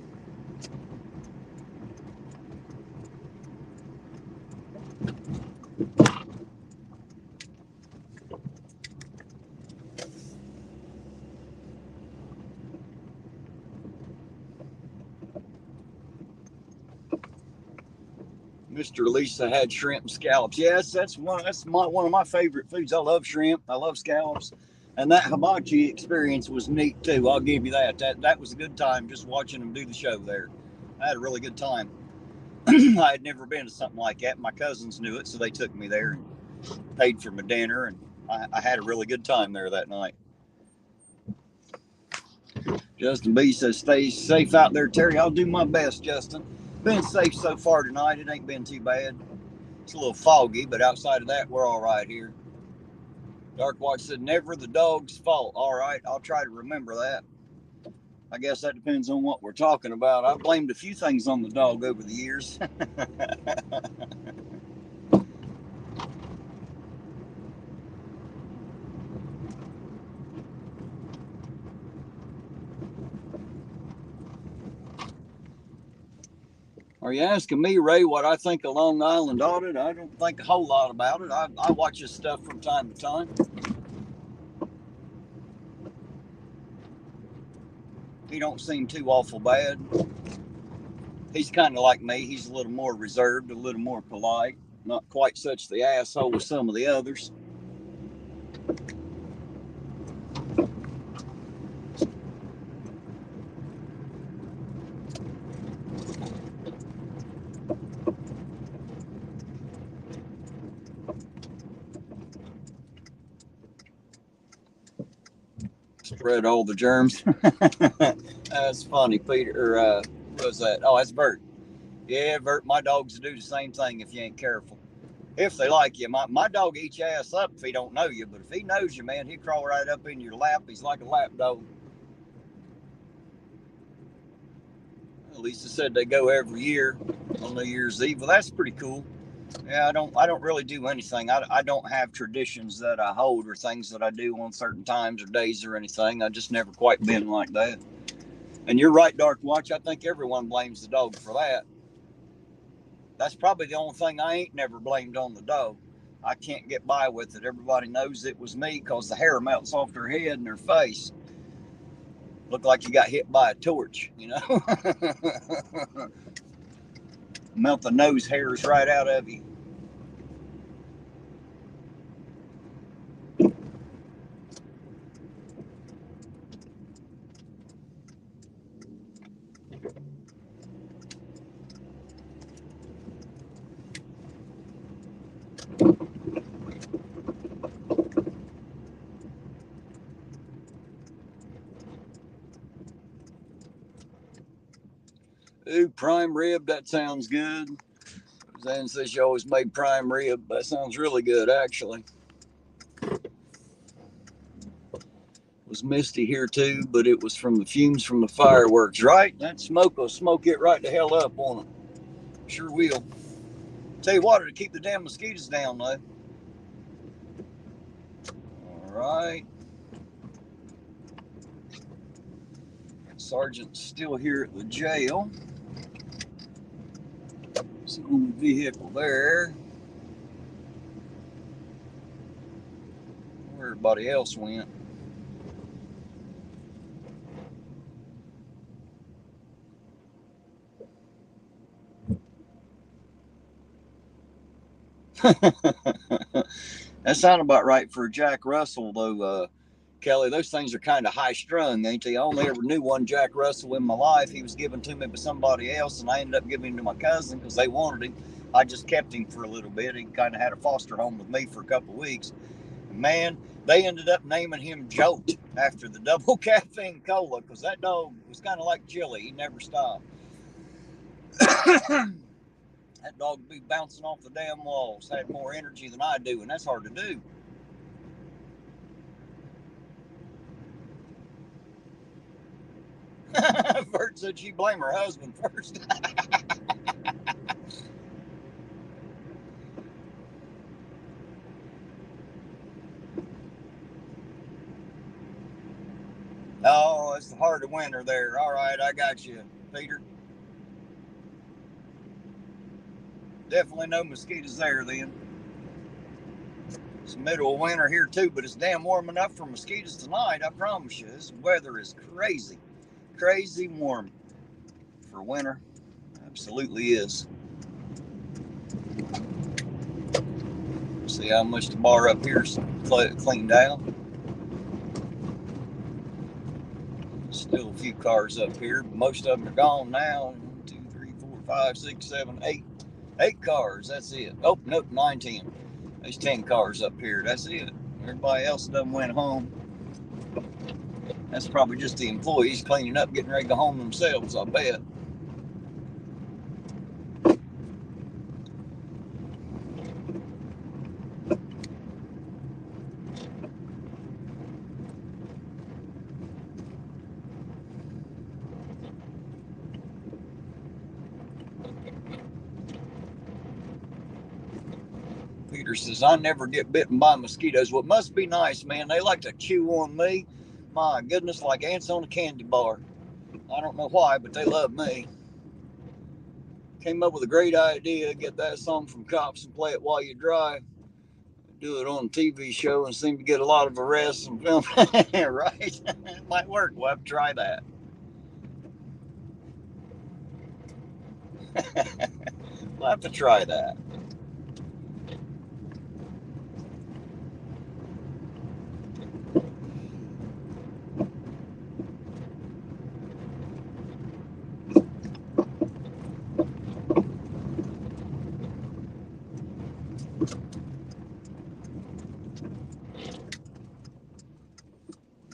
Mr. Lisa had shrimp and scallops. Yes, that's one of my favorite foods. I love shrimp. I love scallops. And that hibachi experience was neat too. I'll give you that. That was a good time just watching them do the show there. I had a really good time. I had never been to something like that. My cousins knew it, so they took me there and paid for my dinner, and I had a really good time there that night. Justin B says, stay safe out there, Terry. I'll do my best, Justin. Been safe so far tonight. It ain't been too bad. It's a little foggy, but outside of that, we're all right here. Dark Watch said, never the dog's fault. All right, I'll try to remember that. I guess that depends on what we're talking about. I've blamed a few things on the dog over the years. Are you asking me, Ray, what I think of Long Island Audit? I don't think a whole lot about it. I watch his stuff from time to time. He don't seem too awful bad. He's kind of like me. He's a little more reserved, a little more polite. Not quite such the asshole as some of the others. Spread all the germs. That's funny, Peter. What was that? Oh, that's Bert. Yeah, Bert, my dogs do the same thing if you ain't careful. If they like you. My dog eats your ass up if he don't know you, but if he knows you, man, he'll crawl right up in your lap. He's like a lap dog. Lisa said they go every year on New Year's Eve. Well, that's pretty cool. Yeah, I don't really do anything. I don't have traditions that I hold or things that I do on certain times or days or anything. I just never quite been like that. And you're right, Dark Watch. I think everyone blames the dog for that. That's probably the only thing I ain't never blamed on the dog. I can't get by with it. Everybody knows it was me because the hair melts off their head and their face. Look like you got hit by a torch, Melt the nose hairs right out of you. Ooh, prime rib, that sounds good. Zan says she always made prime rib. That sounds really good, actually. It was misty here too, but it was from the fumes from the fireworks, right? That smoke will smoke it right the hell up, won't it? Sure will. Tell you what, to keep the damn mosquitoes down, though. All right. Sergeant's still here at the jail. It's on the vehicle there. Where everybody else went. That sounded about right for Jack Russell, though, Kelly. Those things are kind of high strung, ain't they? I only ever knew one Jack Russell in my life. He was given to me by somebody else, and I ended up giving him to my cousin because they wanted him. I just kept him for a little bit. He kind of had a foster home with me for a couple of weeks. And man, they ended up naming him Jolt after the double caffeine cola because that dog was kind of like Chili. He never stopped. That dog would be bouncing off the damn walls. Had more energy than I do, and that's hard to do. Bert said she blame her husband first. Oh, it's the heart of winter there. All right, I got you, Peter. Definitely no mosquitoes there then. It's the middle of winter here too, but it's damn warm enough for mosquitoes tonight, I promise you. This weather is crazy. Crazy warm for winter. Absolutely is. See how much the bar up here is cleaned out. Still a few cars up here, but most of them are gone now. 1, 2, 3, 4, 5, 6, 7, 8. 8 cars, that's it. Oh, nope, 9, 10. There's 10 cars up here, that's it. Everybody else done went home. That's probably just the employees cleaning up, getting ready to go home themselves, I bet. Peter says, I never get bitten by mosquitoes. Well, it must be nice, man. They like to chew on me. My goodness, like ants on a candy bar. I don't know why, but they love me. Came up with a great idea. Get that song from Cops and play it while you drive. Do it on a TV show and seem to get a lot of arrests and film. Right? It might work. We'll have to try that. We'll have to try that.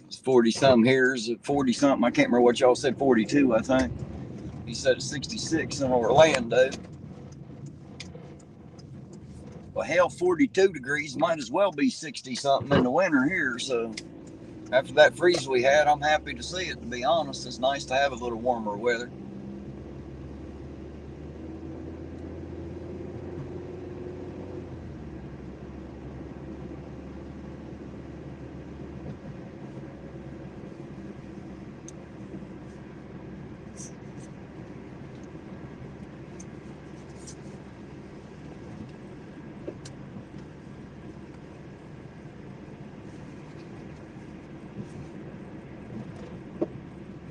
It's 40-something here. Is it 40-something? I can't remember what y'all said. 42, I think. He said it's 66 in Orlando. Well, hell, 42 degrees might as well be 60-something in the winter here. So after that freeze we had, I'm happy to see it, to be honest. It's nice to have a little warmer weather.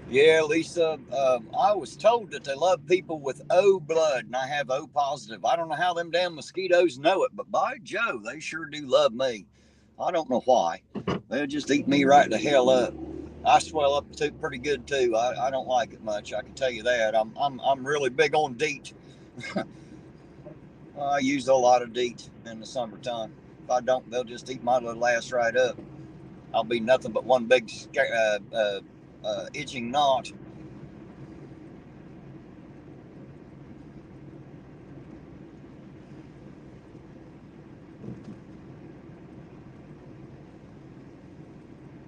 Yeah, Lisa, I was told that they love people with O blood, and I have O positive. I don't know how them damn mosquitoes know it, but by Joe, they sure do love me. I don't know why. They'll just eat me right the hell up. I swell up too pretty good too. I don't like it much. I can tell you that. I'm really big on DEET. I use a lot of DEET in the summertime. If I don't, they'll just eat my little ass right up. I'll be nothing but one big itching knot.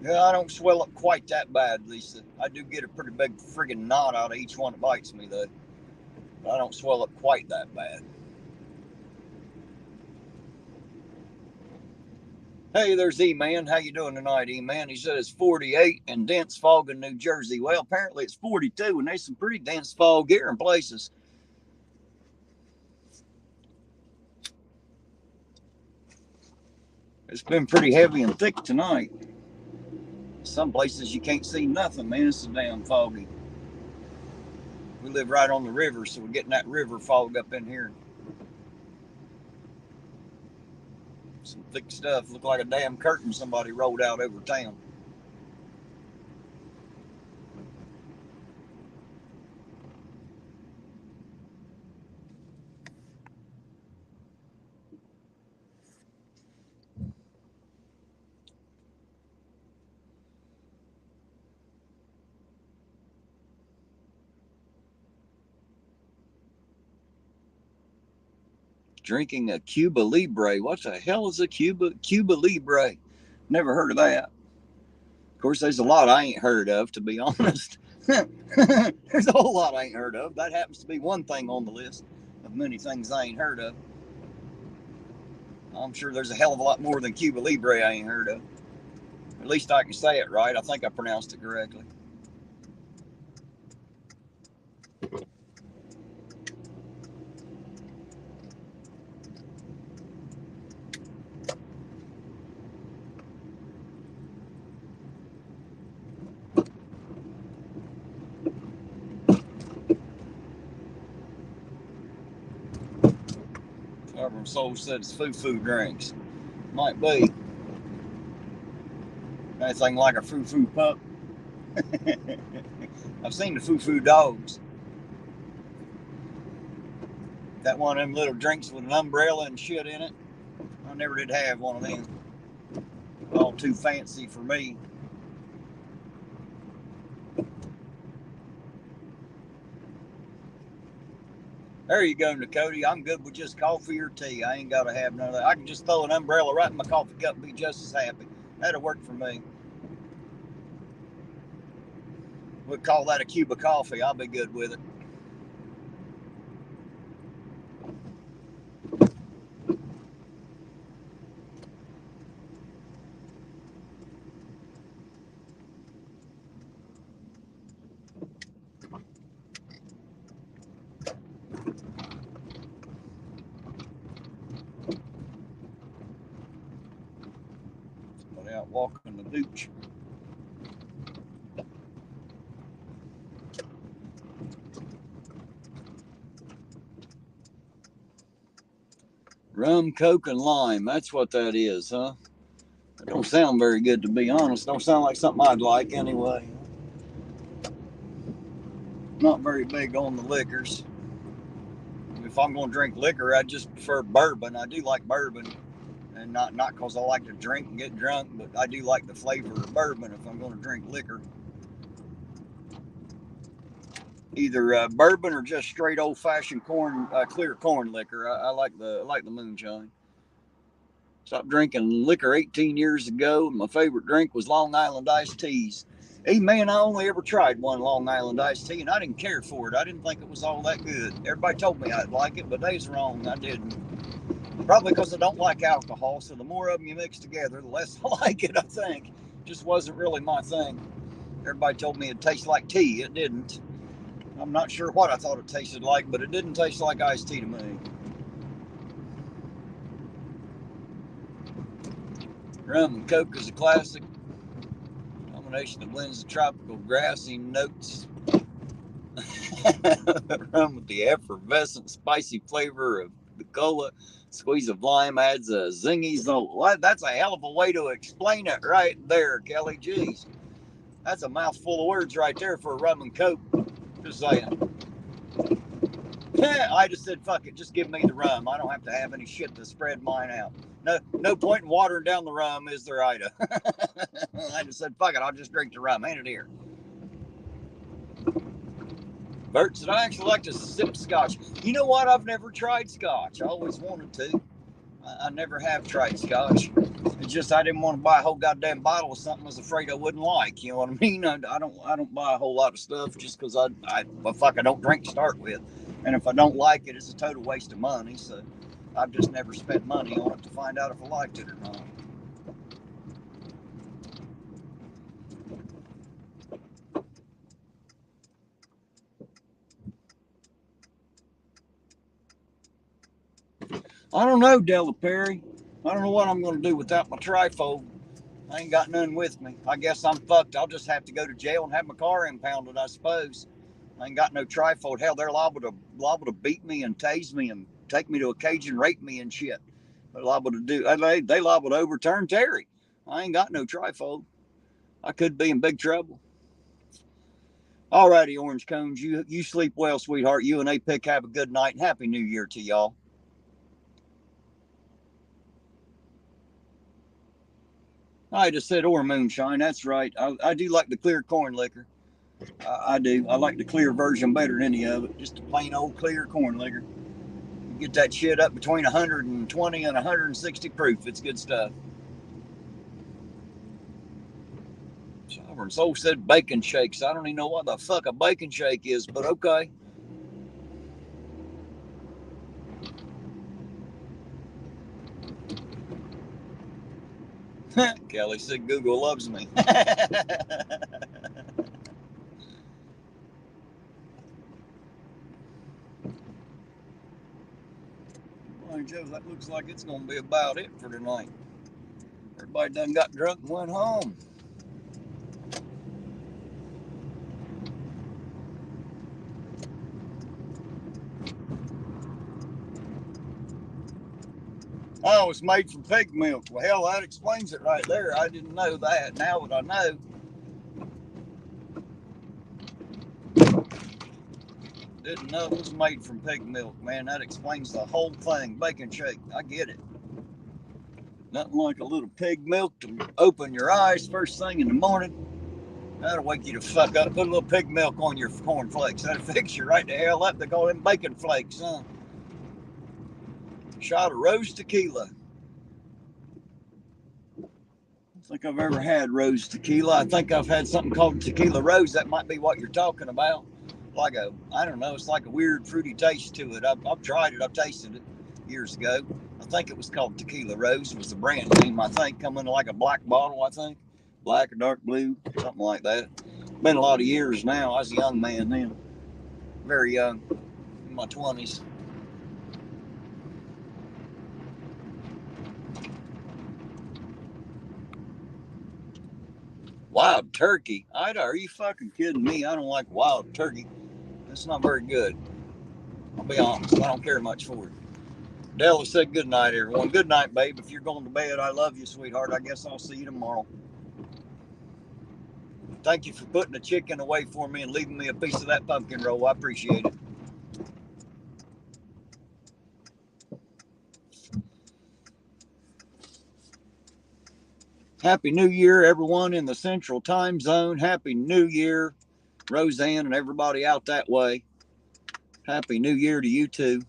Yeah, I don't swell up quite that bad, Lisa. I do get a pretty big friggin' knot out of each one that bites me, though. But I don't swell up quite that bad. Hey, there's E-Man. How you doing tonight, E-Man? He said it's 48 and dense fog in New Jersey. Well, apparently it's 42, and there's some pretty dense fog here in places. It's been pretty heavy and thick tonight. Some places you can't see nothing, man. It's so damn foggy. We live right on the river, so we're getting that river fog up in here. Some thick stuff. Looked like a damn curtain somebody rolled out over town. Drinking a Cuba Libre. What the hell is a Cuba Libre? Never heard of that. Of course, there's a lot I ain't heard of, to be honest. There's a whole lot I ain't heard of. That happens to be one thing on the list of many things I ain't heard of. I'm sure there's a hell of a lot more than Cuba Libre I ain't heard of. At least I can say it right. I think I pronounced it correctly. Auburn Soul said it's foo-foo drinks. Might be. Anything like a foo-foo pup. I've seen the foo-foo dogs. That one of them little drinks with an umbrella and shit in it. I never did have one of them. All too fancy for me. There you go, Nakoti. I'm good with just coffee or tea. I ain't got to have none of that. I can just throw an umbrella right in my coffee cup and be just as happy. That'll work for me. We'll call that a Cuba coffee. I'll be good with it. Somebody out walking the beach. Rum, Coke, and lime. That's what that is, huh? That don't sound very good, to be honest. Don't sound like something I'd like anyway. Not very big on the liquors. If I'm going to drink liquor, I just prefer bourbon. I do like bourbon. And not because I like to drink and get drunk, but I do like the flavor of bourbon if I'm going to drink liquor. Either bourbon or just straight old-fashioned clear corn liquor. I like the moonshine. Stopped drinking liquor 18 years ago, and my favorite drink was Long Island iced teas. Hey man, I only ever tried one Long Island iced tea, and I didn't care for it. I didn't think it was all that good. Everybody told me I'd like it, but they was wrong. I didn't. Probably because I don't like alcohol, so the more of them you mix together, the less I like it, I think. Just wasn't really my thing. Everybody told me it tastes like tea. It didn't. I'm not sure what I thought it tasted like, but it didn't taste like iced tea to me. Rum and Coke is a classic. Combination that blends the tropical grassy notes. Rum with the effervescent spicy flavor of the cola. Squeeze of lime adds a zingy. So that's a hell of a way to explain it right there, Kelly. Jeez. That's a mouthful of words right there for a rum and Coke. Just saying. I just said, fuck it, just give me the rum. I don't have to have any shit to spread mine out. No point in watering down the rum, is there, Ida? I just said, fuck it, I'll just drink the rum. Hand it here. Bert said, I actually like to sip scotch. You know what? I've never tried scotch. I always wanted to. I never have tried scotch. It's just I didn't want to buy a whole goddamn bottle of something I was afraid I wouldn't like. You know what I mean? I don't buy a whole lot of stuff just because I don't drink to start with. And if I don't like it, it's a total waste of money. So I've just never spent money on it to find out if I liked it or not. I don't know, Della Perry. I don't know what I'm going to do without my trifold. I ain't got none with me. I guess I'm fucked. I'll just have to go to jail and have my car impounded, I suppose. I ain't got no trifold. Hell, they're liable to beat me and tase me and take me to a cage and rape me and shit. They're liable to do. They liable to overturn Terry. I ain't got no trifold. I could be in big trouble. Alrighty, Orange Cones. You sleep well, sweetheart. You and APIC have a good night and Happy New Year to y'all. I just said or moonshine. That's right. I do like the clear corn liquor. I do. I like the clear version better than any of it. Just a plain old clear corn liquor. You get that shit up between 120 and 160 proof. It's good stuff. Sovereign Soul said bacon shakes. I don't even know what the fuck a bacon shake is, but okay. Kelly said Google loves me. Well, Joe, that looks like it's going to be about it for tonight. Everybody done got drunk and went home. Oh, it's made from pig milk. Well, hell, that explains it right there. I didn't know that. Now that I know. Didn't know it was made from pig milk, man. That explains the whole thing. Bacon shake. I get it. Nothing like a little pig milk to open your eyes first thing in the morning. That'll wake you to fuck up. Put a little pig milk on your cornflakes. That'll fix you right the hell up. They call them bacon flakes, huh? Shot of rose tequila. I don't think I've ever had rose tequila. I think I've had something called tequila rose. That might be what you're talking about. I don't know, it's like a weird fruity taste to it. I've tried it. I've tasted it years ago. I think it was called Tequila Rose. It was the brand name, I think. Come in like a black bottle, I think. Black or dark blue, something like that. Been a lot of years now. I was a young man then. Very young. In my 20s. Wild turkey. Ida, are you fucking kidding me? I don't like wild turkey. It's not very good. I'll be honest. I don't care much for it. Della said good night, everyone. Good night, babe. If you're going to bed, I love you, sweetheart. I guess I'll see you tomorrow. Thank you for putting the chicken away for me and leaving me a piece of that pumpkin roll. I appreciate it. Happy New Year, everyone in the Central Time Zone. Happy New Year, Roseanne and everybody out that way. Happy New Year to you too.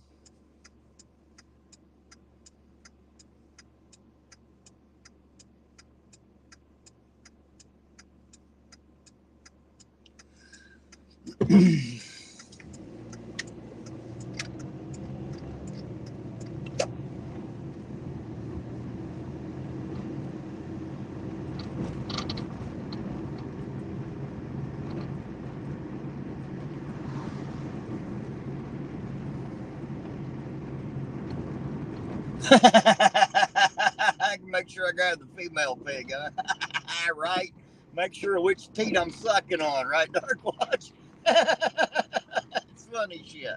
I can make sure I grab the female pig, huh? Right? Make sure which teat I'm sucking on, right, Dark Watch? It's funny shit.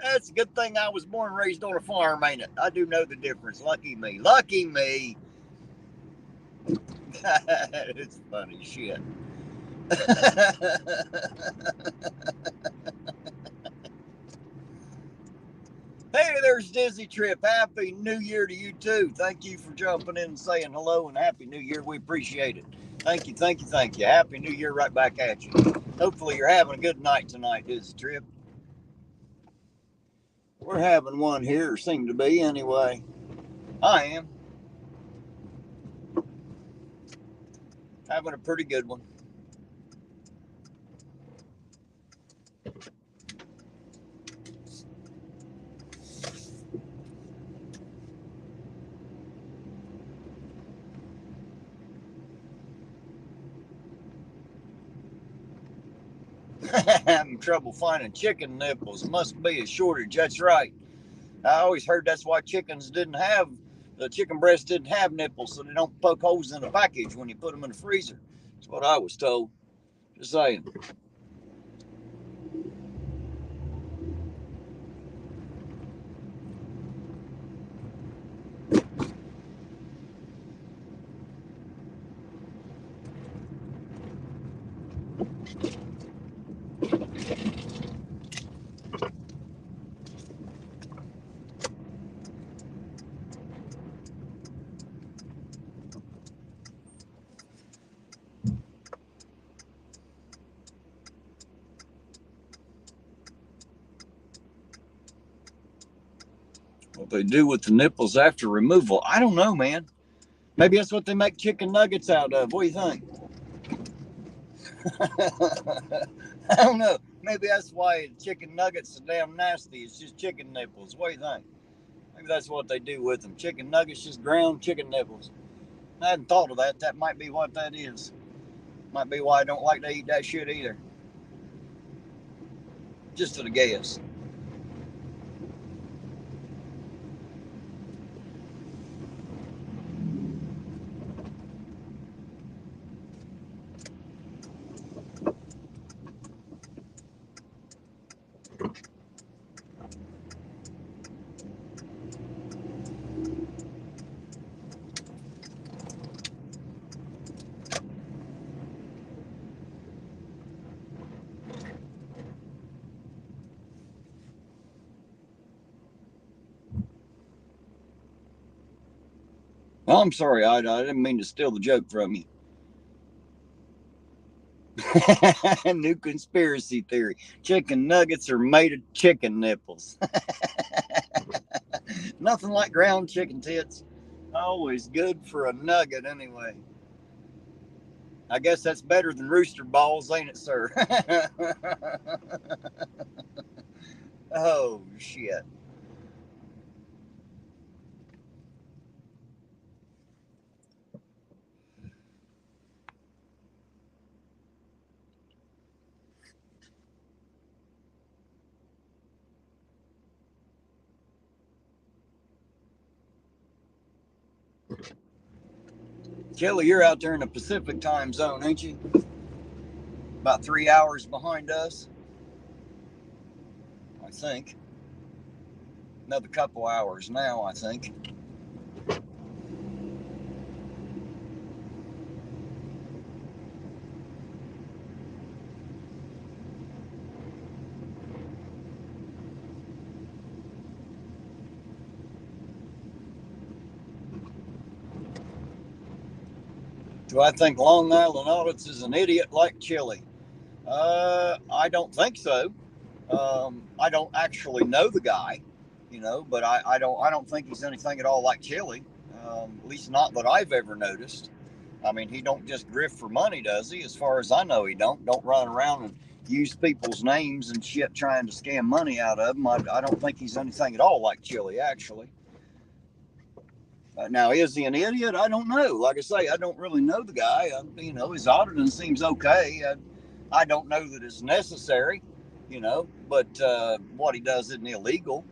That's a good thing I was born and raised on a farm, ain't it? I do know the difference. Lucky me. Lucky me. It's funny shit. there's Dizzy Trip. Happy New Year to you too. Thank you for jumping in and saying hello, and Happy New Year. We appreciate it. Thank you, thank you, thank you. Happy New Year right back at you. Hopefully you're having a good night tonight, Dizzy Trip. We're having one here, or seem to be anyway. I am. Having a pretty good one. Having trouble finding chicken nipples. Must be a shortage. That's right. I always heard that's why chickens didn't have, the chicken breasts didn't have nipples, so they don't poke holes in the package when you put them in the freezer. That's what I was told. Just saying. What they do with the nipples after removal, I don't know, man. Maybe that's what they make chicken nuggets out of. What do you think? I don't know. Maybe that's why chicken nuggets are damn nasty. It's just chicken nipples. What do you think? Maybe that's what they do with them. Chicken nuggets, just ground chicken nipples. I hadn't thought of that. That might be what that is. Might be why I don't like to eat that shit either. Just a guess. Oh, I'm sorry, I didn't mean to steal the joke from you. New conspiracy theory. Chicken nuggets are made of chicken nipples. Nothing like ground chicken tits. Always good for a nugget anyway. I guess that's better than rooster balls, ain't it, sir? Oh, shit. Kelly, you're out there in the Pacific time zone, ain't you? About 3 hours behind us, I think. Another couple hours now, I think. Do I think Long Island Audits is an idiot like Chili? I don't think so. I don't actually know the guy, but I don't think he's anything at all like Chili. At least not that I've ever noticed. I mean, he don't just grift for money, does he? As far as I know, he don't run around and use people's names and shit trying to scam money out of them. I don't think he's anything at all like Chili, actually. Now, is he an idiot? I don't know. Like I say, I don't really know the guy. His auditing seems okay. I don't know that it's necessary, but what he does isn't illegal,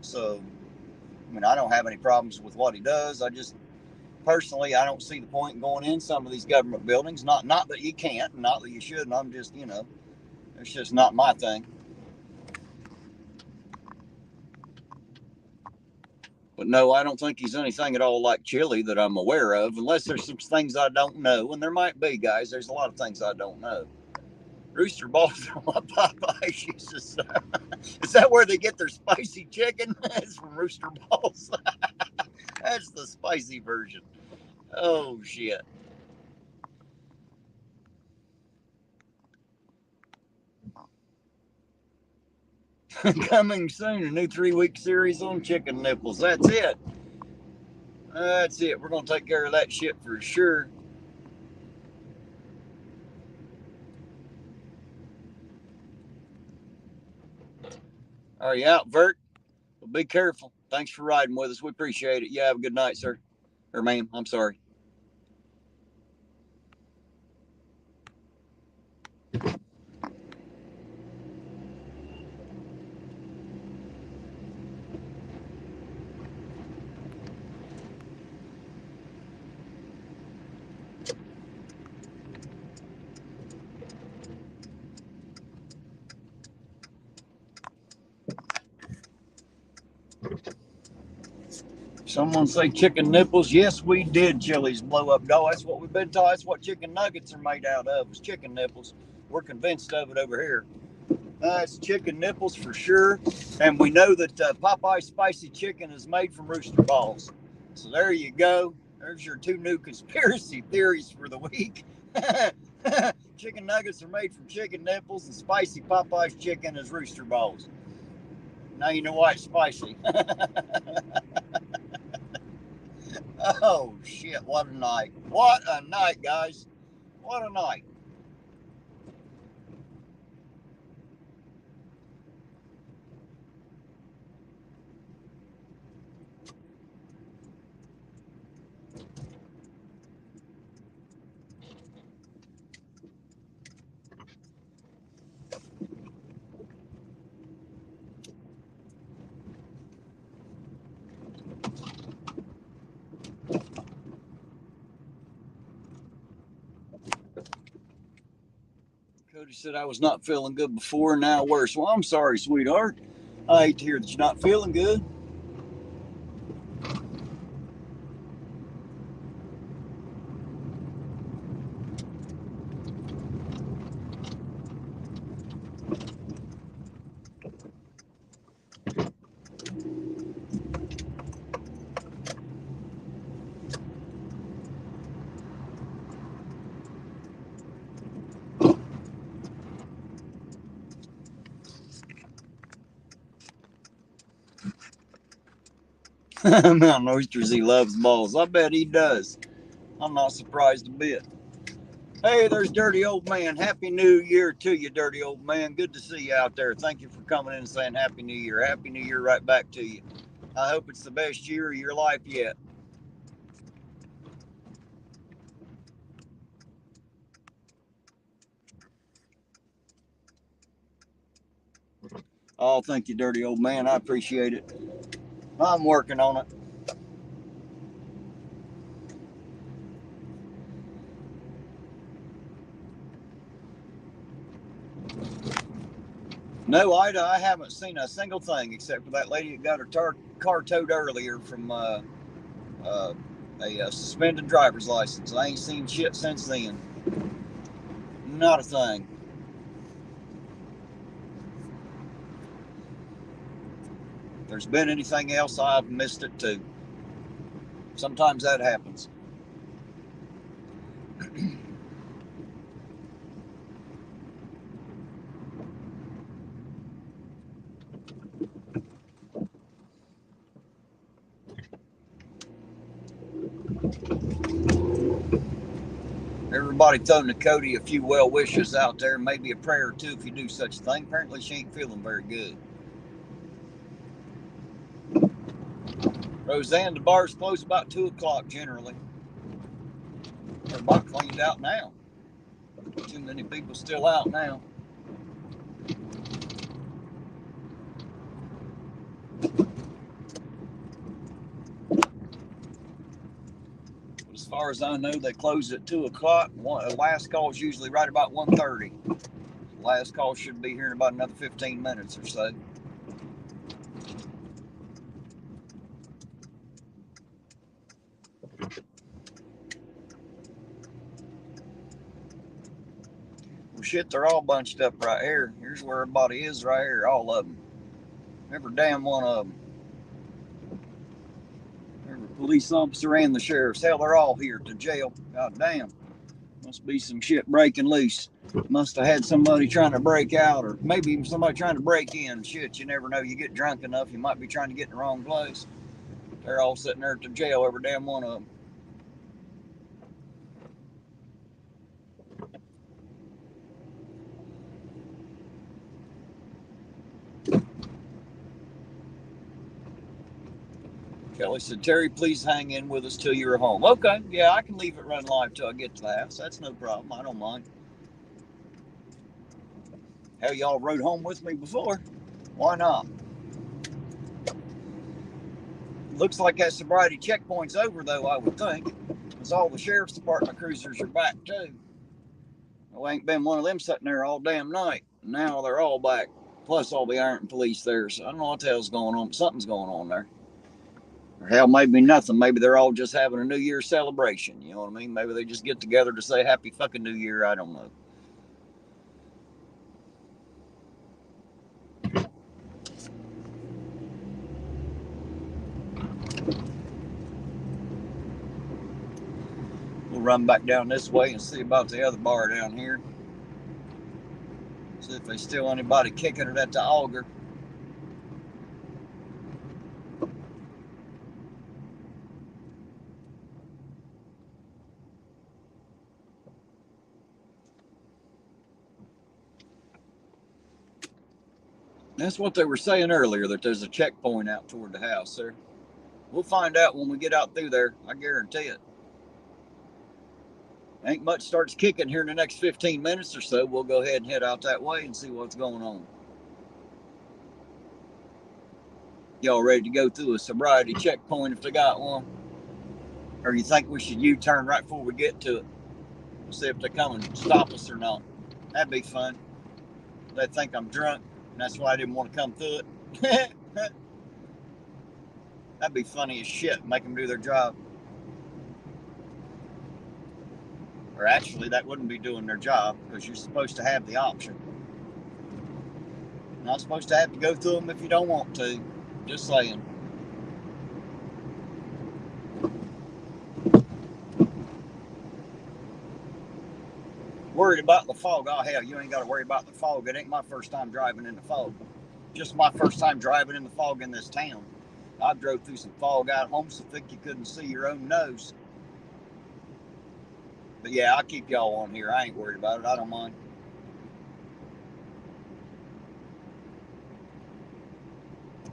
So, I don't have any problems with what he does. I just, personally, I don't see the point in going in some of these government buildings. Not that you can't, not that you shouldn't. I'm just, it's just not my thing. But no, I don't think he's anything at all like Chili that I'm aware of, unless there's some things I don't know. And there might be, guys. There's a lot of things I don't know. Rooster balls are what Popeyes uses. Is that where they get their spicy chicken? It's from Rooster Balls. That's the spicy version. Oh, shit. Coming soon, a new 3-week series on chicken nipples. That's it. That's it. We're going to take care of that shit for sure. Are you out, Vert? Well, be careful. Thanks for riding with us. We appreciate it. You have a good night, sir. Or ma'am, I'm sorry. Someone say chicken nipples. Yes, we did. Chili's blow up doll. That's what we've been taught. That's what chicken nuggets are made out of, is chicken nipples. We're convinced of it over here. It's chicken nipples for sure. And we know that Popeye's spicy chicken is made from rooster balls. So there you go. There's your 2 new conspiracy theories for the week. Chicken nuggets are made from chicken nipples, and spicy Popeye's chicken is rooster balls. Now you know why it's spicy. Oh, shit. What a night. What a night, guys. What a night. Cody said I was not feeling good before, now worse. Well, I'm sorry, sweetheart. I hate to hear that you're not feeling good. Mountain Oysters, he loves balls. I bet he does. I'm not surprised a bit. Hey, there's Dirty Old Man. Happy New Year to you, Dirty Old Man. Good to see you out there. Thank you for coming in and saying Happy New Year. Happy New Year right back to you. I hope it's the best year of your life yet. Oh, thank you, Dirty Old Man. I appreciate it. I'm working on it. No, Ida, I haven't seen a single thing except for that lady that got her car towed earlier from a suspended driver's license. I ain't seen shit since then. Not a thing. If there's been anything else, I've missed it too. Sometimes that happens. Everybody throwing to Cody a few well wishes out there, maybe a prayer or two if you do such a thing. Apparently she ain't feeling very good. Roseanne, the bar's closed about 2 o'clock generally. They're about cleaned out now. Too many people still out now. As far as I know, they close at 2 o'clock. Last call is usually right about 1:30. Last call should be here in about another 15 minutes or so. shit, they're all bunched up right here. Here's where everybody is right here, all of them. Every damn one of them. Every police officer and the sheriff's. Hell, they're all here to jail. God damn. Must be some shit breaking loose. Must have had somebody trying to break out, or maybe even somebody trying to break in. Shit, you never know. You get drunk enough, you might be trying to get in the wrong place. They're all sitting there to jail, every damn one of them. Kelly said, Terry, please hang in with us till you're home. Okay, yeah, I can leave it running live till I get to the house. That's no problem. I don't mind. Hell, y'all rode home with me before. Why not? Looks like that sobriety checkpoint's over, though, I would think, because all the sheriff's department cruisers are back, too. There ain't been one of them sitting there all damn night. Now they're all back, plus all the Ironton police there. So I don't know what the hell's going on, but something's going on there. Or hell, maybe nothing. Maybe they're all just having a New Year's celebration. You know what I mean? Maybe they just get together to say Happy fucking New Year. I don't know. We'll run back down this way and see about the other bar down here. See if there's still anybody kicking it at the auger. That's what they were saying earlier, that there's a checkpoint out toward the house, sir. We'll find out when we get out through there. I guarantee it. Ain't much starts kicking here in the next 15 minutes or so. We'll go ahead and head out that way and see what's going on. Y'all ready to go through a sobriety checkpoint if they got one? Or you think we should U-turn right before we get to it? See if they come and stop us or not. That'd be fun. They think I'm drunk, and that's why I didn't want to come through it. That'd be funny as shit. Make them do their job. Or actually, that wouldn't be doing their job, because you're supposed to have the option. You're not supposed to have to go through them if you don't want to. Just saying. Worried about the fog. Oh, hell, you ain't got to worry about the fog. It ain't my first time driving in the fog. Just my first time driving in the fog in this town. I drove through some fog out home so thick you couldn't see your own nose. But yeah, I'll keep y'all on here. I ain't worried about it. I don't mind.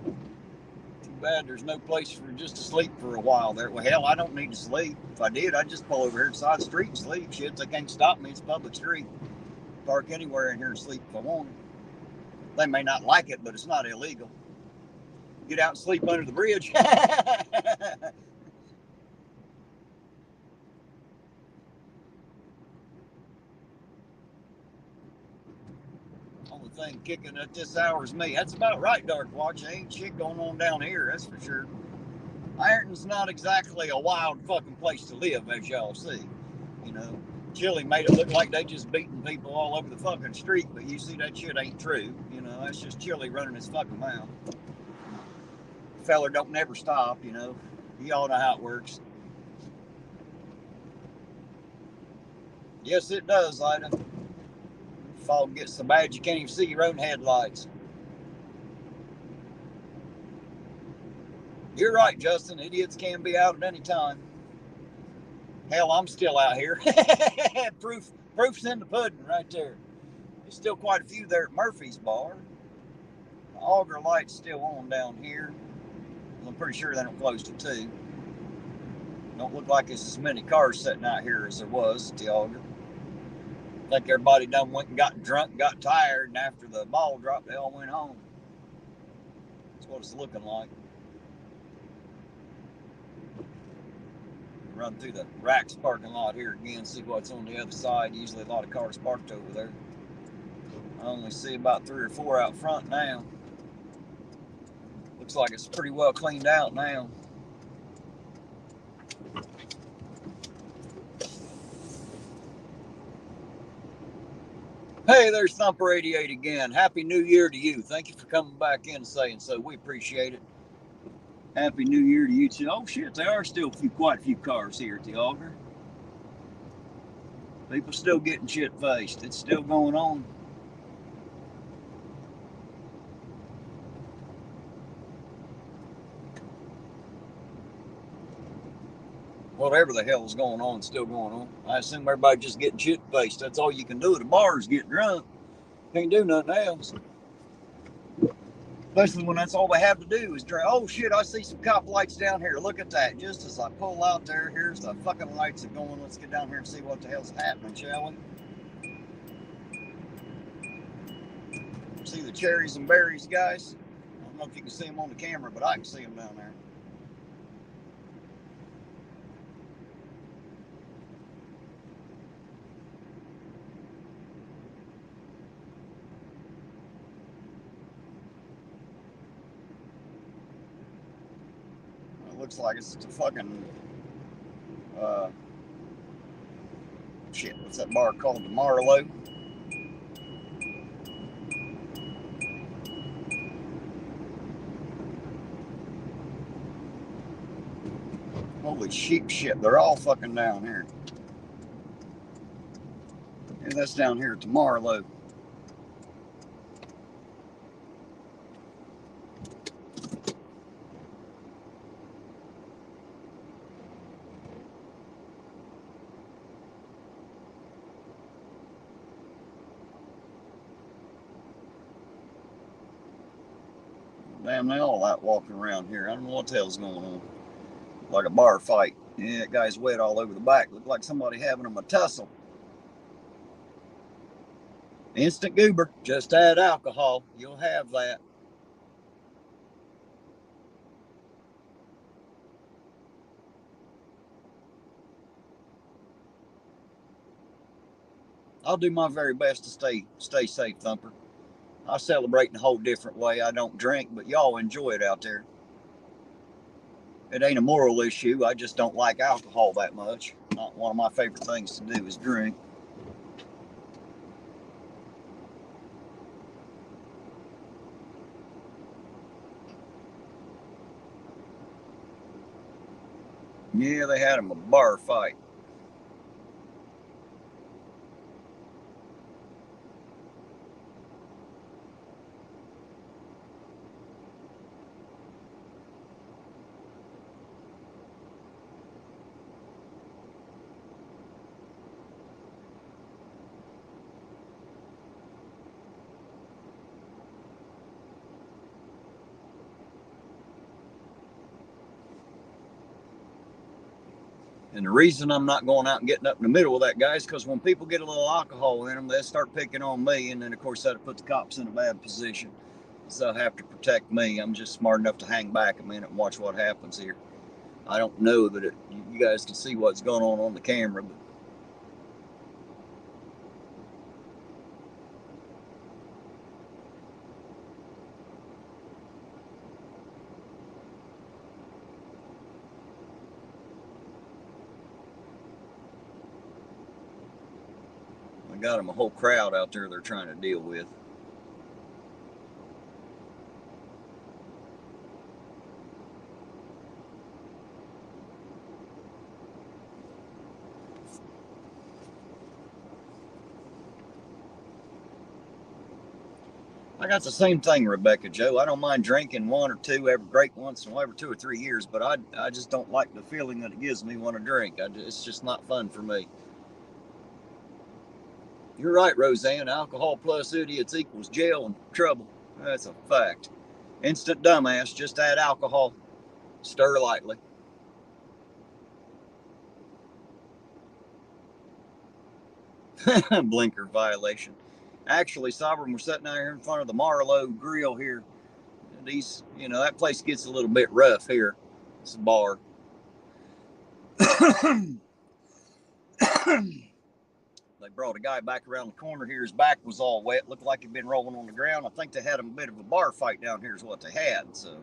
Too bad there's no place for just to sleep for a while there. Well, hell, I don't need to sleep. If I did, I'd just pull over here to the side of the street and sleep. Shit, they can't stop me. It's a public street. Park anywhere in here and sleep if I want. They may not like it, but it's not illegal. Get out and sleep under the bridge. Only thing kicking at this hour is me. That's about right, Dark Watch. There ain't shit going on down here, that's for sure. Ironton's not exactly a wild fucking place to live, as y'all see. You know, Chili made it look like they just beating people all over the fucking street, but you see that shit ain't true. You know, that's just Chili running his fucking mouth. Feller don't never stop, you know. Y'all know how it works. Yes, it does, Ida. Fog gets so bad you can't even see your own headlights. You're right, Justin. Idiots can be out at any time. Hell, I'm still out here. Proof's in the pudding right there. There's still quite a few there at Murphy's bar. The auger light's still on down here. I'm pretty sure they don't close till 2. Don't look like there's as many cars sitting out here as there was at the auger. I think everybody done went and got drunk, got tired, and after the ball dropped, they all went home. That's what it's looking like. Run through the Racks parking lot here again, see what's on the other side. Usually a lot of cars parked over there. I only see about 3 or 4 out front now. Looks like it's pretty well cleaned out now. Hey, there's Thumper 88 again. Happy New Year to you. Thank you for coming back in and saying so. We appreciate it. Happy New Year to you too. Oh shit, there are still quite a few cars here at the Auger. People still getting shit faced. It's still going on. Whatever the hell is going on, still going on. I assume everybody just getting shit faced. That's all you can do at a bar is get drunk. Can't do nothing else. Especially when that's all they have to do is drink. Oh shit, I see some cop lights down here. Look at that. Just as I pull out there, here's the fucking lights that going. Let's get down here and see what the hell's happening, shall we? See the cherries and berries, guys? I don't know if you can see them on the camera, but I can see them down there. It looks like it's a fucking shit. What's that bar called? The Marlowe. Holy sheep shit, they're all fucking down here. And that's down here at the Marlowe. Damn, they all out walking around here. I don't know what the hell's going on. Like a bar fight. Yeah, that guy's wet all over the back. Looked like somebody having him a tussle. Instant goober. Just add alcohol. You'll have that. I'll do my very best to stay safe, Thumper. I celebrate in a whole different way. I don't drink, but y'all enjoy it out there. It ain't a moral issue. I just don't like alcohol that much. Not one of my favorite things to do is drink. Yeah, they had him a bar fight. And the reason I'm not going out and getting up in the middle of that, guys, because when people get a little alcohol in them, they start picking on me. And then, of course, that'll put the cops in a bad position. So I have to protect me. I'm just smart enough to hang back a minute and watch what happens here. I don't know that you guys can see what's going on the camera, but I got them a whole crowd out there they're trying to deal with. I got the same thing, Rebecca Joe. I don't mind drinking one or two every break once in a while, every 2 or 3 years, but I just don't like the feeling that it gives me when I drink. It's just not fun for me. You're right, Roseanne. Alcohol plus idiots equals jail and trouble. That's a fact. Instant dumbass. Just add alcohol. Stir lightly. Blinker violation. Actually, Sovereign, we're sitting out here in front of the Marlowe Grill here. These, that place gets a little bit rough here. It's a bar. They brought a guy back around the corner here. His back was all wet. Looked like he'd been rolling on the ground. I think they had a bit of a bar fight down here is what they had. So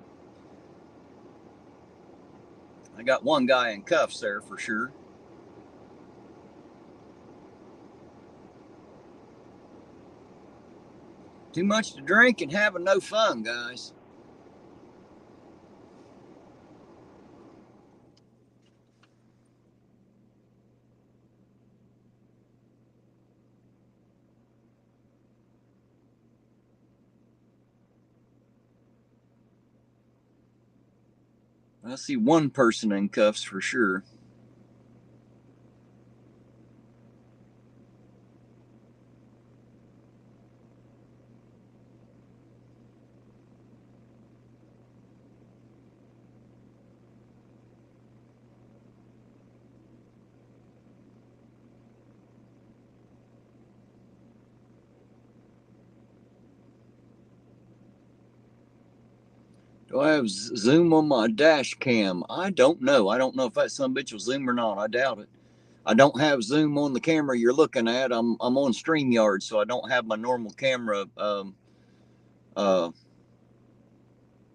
I got one guy in cuffs there for sure. Too much to drink and having no fun, guys. I see one person in cuffs for sure. Do I have Zoom on my dash cam? I don't know. I don't know if that some bitch will Zoom or not. I doubt it. I don't have Zoom on the camera you're looking at. I'm on StreamYard, so I don't have my normal camera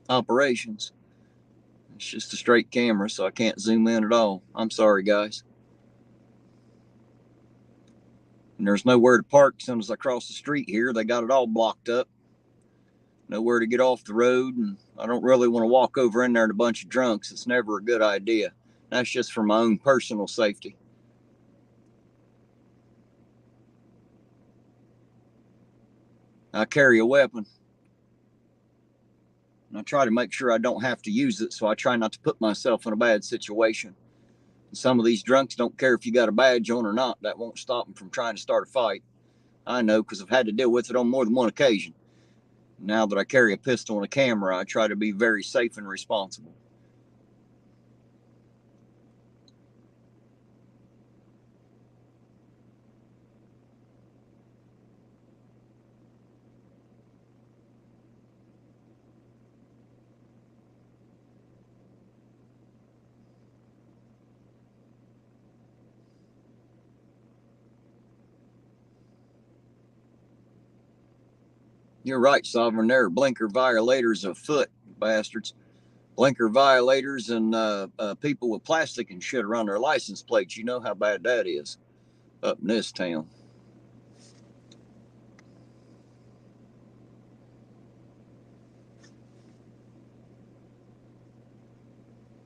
operations. It's just a straight camera, so I can't zoom in at all. I'm sorry, guys. And there's nowhere to park as soon as I cross the street here. They got it all blocked up. Nowhere to get off the road, and I don't really want to walk over in there to a bunch of drunks. It's never a good idea. That's just for my own personal safety. I carry a weapon, and I try to make sure I don't have to use it, so I try not to put myself in a bad situation. And some of these drunks don't care if you got a badge on or not. That won't stop them from trying to start a fight. I know, because I've had to deal with it on more than one occasion. Now that I carry a pistol and a camera, I try to be very safe and responsible. You're right, Sovereign. There are blinker violators afoot, bastards. Blinker violators and people with plastic and shit around their license plates. You know how bad that is up in this town.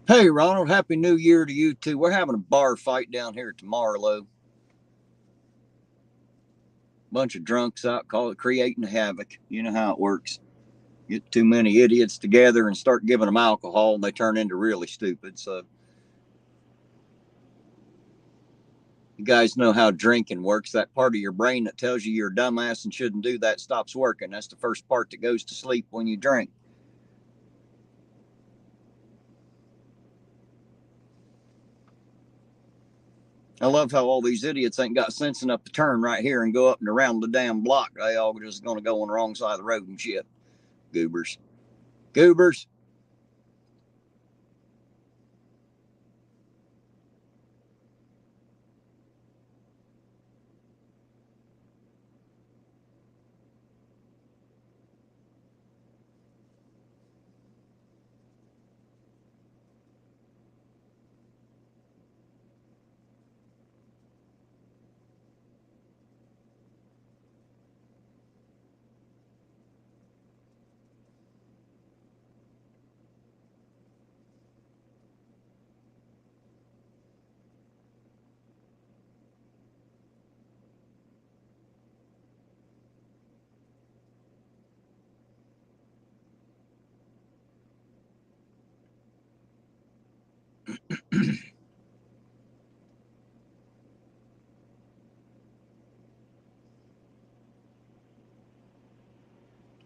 Hey, Ronald, Happy New Year to you too. We're having a bar fight down here at Marlow. Bunch of drunks out, call it creating havoc. You know how it works. Get too many idiots together and start giving them alcohol, and they turn into really stupid. So you guys know how drinking works. That part of your brain that tells you you're a dumbass and shouldn't do that stops working. That's the first part that goes to sleep when you drink. I love how all these idiots ain't got sense enough to turn right here and go up and around the damn block. They all just going to go on the wrong side of the road and shit. Goobers. Goobers.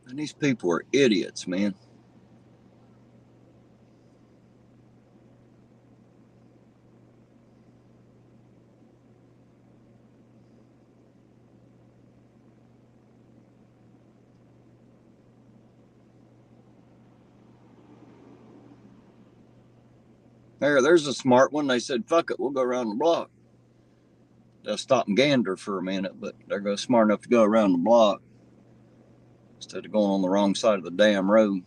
And these people are idiots, man. There's a smart one. They said, fuck it, we'll go around the block. They'll stop and gander for a minute, but they're smart enough to go around the block instead of going on the wrong side of the damn road.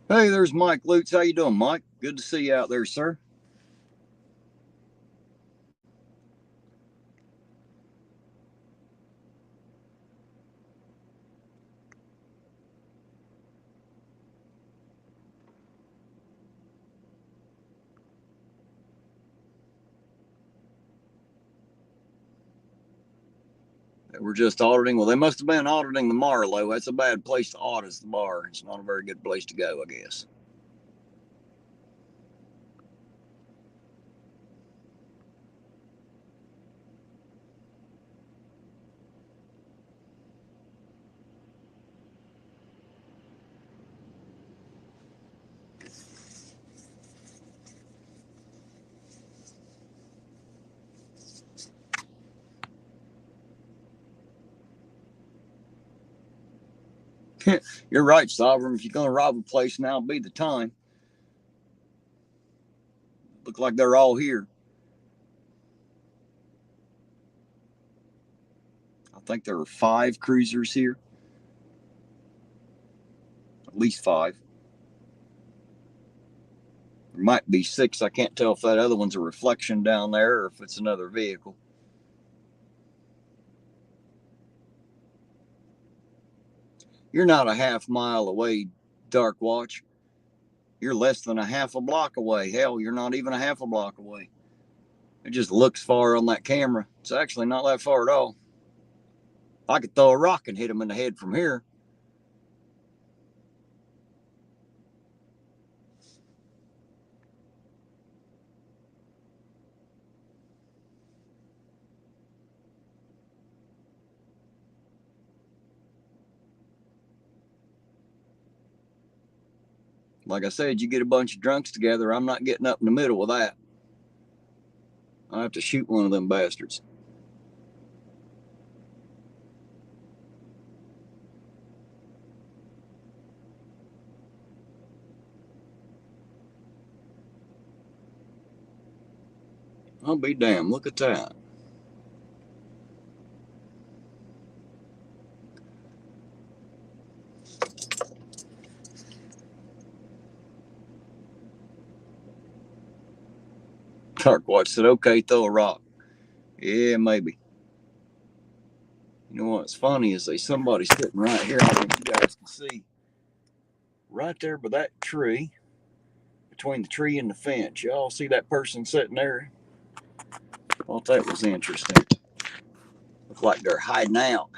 Hey, there's Mike Lutz. How you doing, Mike? Good to see you out there, sir. We're just auditing. Well, they must have been auditing the Marlow. That's a bad place to audit, the bar. It's not a very good place to go, I guess. You're right, Sovereign. If you're going to rob a place, now be the time. Look like they're all here. I think there are 5 cruisers here. At least 5. There might be 6. I can't tell if that other one's a reflection down there or if it's another vehicle. You're not a half mile away, Dark Watch. You're less than a half a block away. Hell, you're not even a half a block away. It just looks far on that camera. It's actually not that far at all. I could throw a rock and hit him in the head from here. Like I said, you get a bunch of drunks together, I'm not getting up in the middle of that. I have to shoot one of them bastards. I'll be damned. Look at that. Dark Watch said, okay, throw a rock. Yeah, maybe. You know what's funny is there's somebody sitting right here. I think you guys can see. Right there by that tree. Between the tree and the fence. Y'all see that person sitting there? Thought that was interesting. Look like they're hiding out.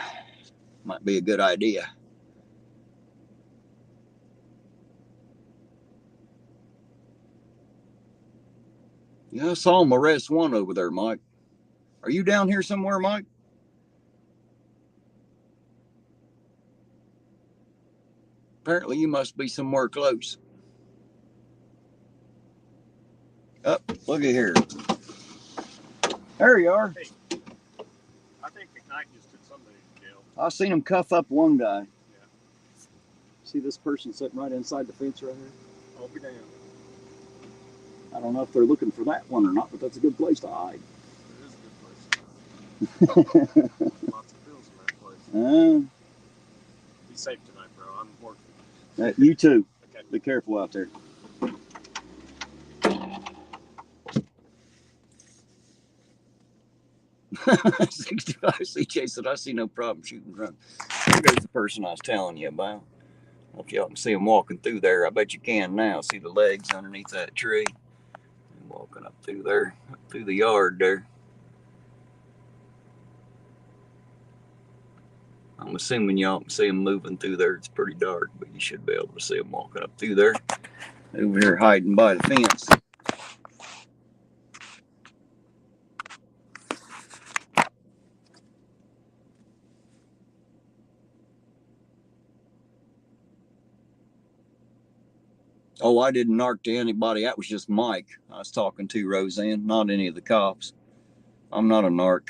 Might be a good idea. Yeah, I saw him arrest one over there, Mike. Are you down here somewhere, Mike? Apparently you must be somewhere close. Oh, look at here. There you are. Hey, I think the knife just took somebody to jail. I seen him cuff up one guy. Yeah. See this person sitting right inside the fence right here? I'll be damned. I don't know if they're looking for that one or not, but that's a good place to hide. It is a good place. Lots of pills in that place. Be safe tonight, bro. I'm working. You too. Okay. Be careful out there. 65 CJ said, I see no problem shooting drunk. There goes the person I was telling you about. I don't know if y'all can see him walking through there. I bet you can now. See the legs underneath that tree. And walking up through there, up through the yard there. I'm assuming y'all can see him moving through there. It's pretty dark, but you should be able to see him walking up through there. Over here hiding by the fence. Oh, I didn't narc to anybody. That was just Mike I was talking to, Roseanne, not any of the cops. I'm not a narc.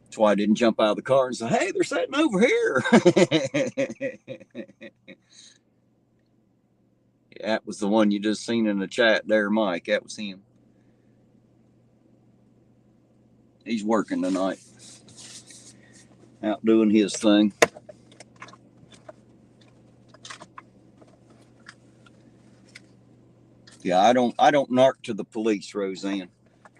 That's why I didn't jump out of the car and say, hey, they're sitting over here. That was the one you just seen in the chat there, Mike. That was him. He's working tonight. Out doing his thing. Yeah, I don't narc to the police, Roseanne.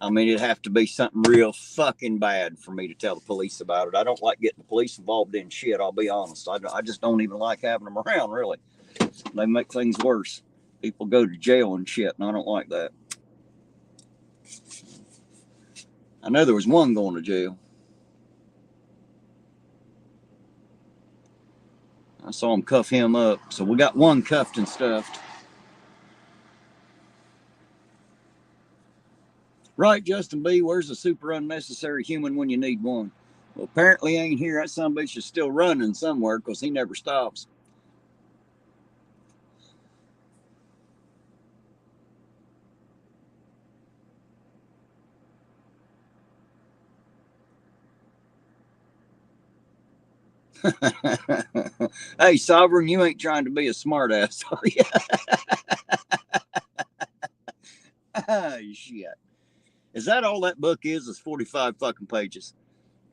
I mean, it'd have to be something real fucking bad for me to tell the police about it. I don't like getting the police involved in shit, I'll be honest. I just don't even like having them around, really. They make things worse. People go to jail and shit, and I don't like that. I know there was one going to jail. I saw him cuff him up. So we got one cuffed and stuffed. Right, Justin B. Where's a super unnecessary human when you need one? Well, apparently ain't here. That son of a bitch is still running somewhere because he never stops. Hey, Sovereign, you ain't trying to be a smartass, are you? Oh, shit. Is that all that book is 45 fucking pages?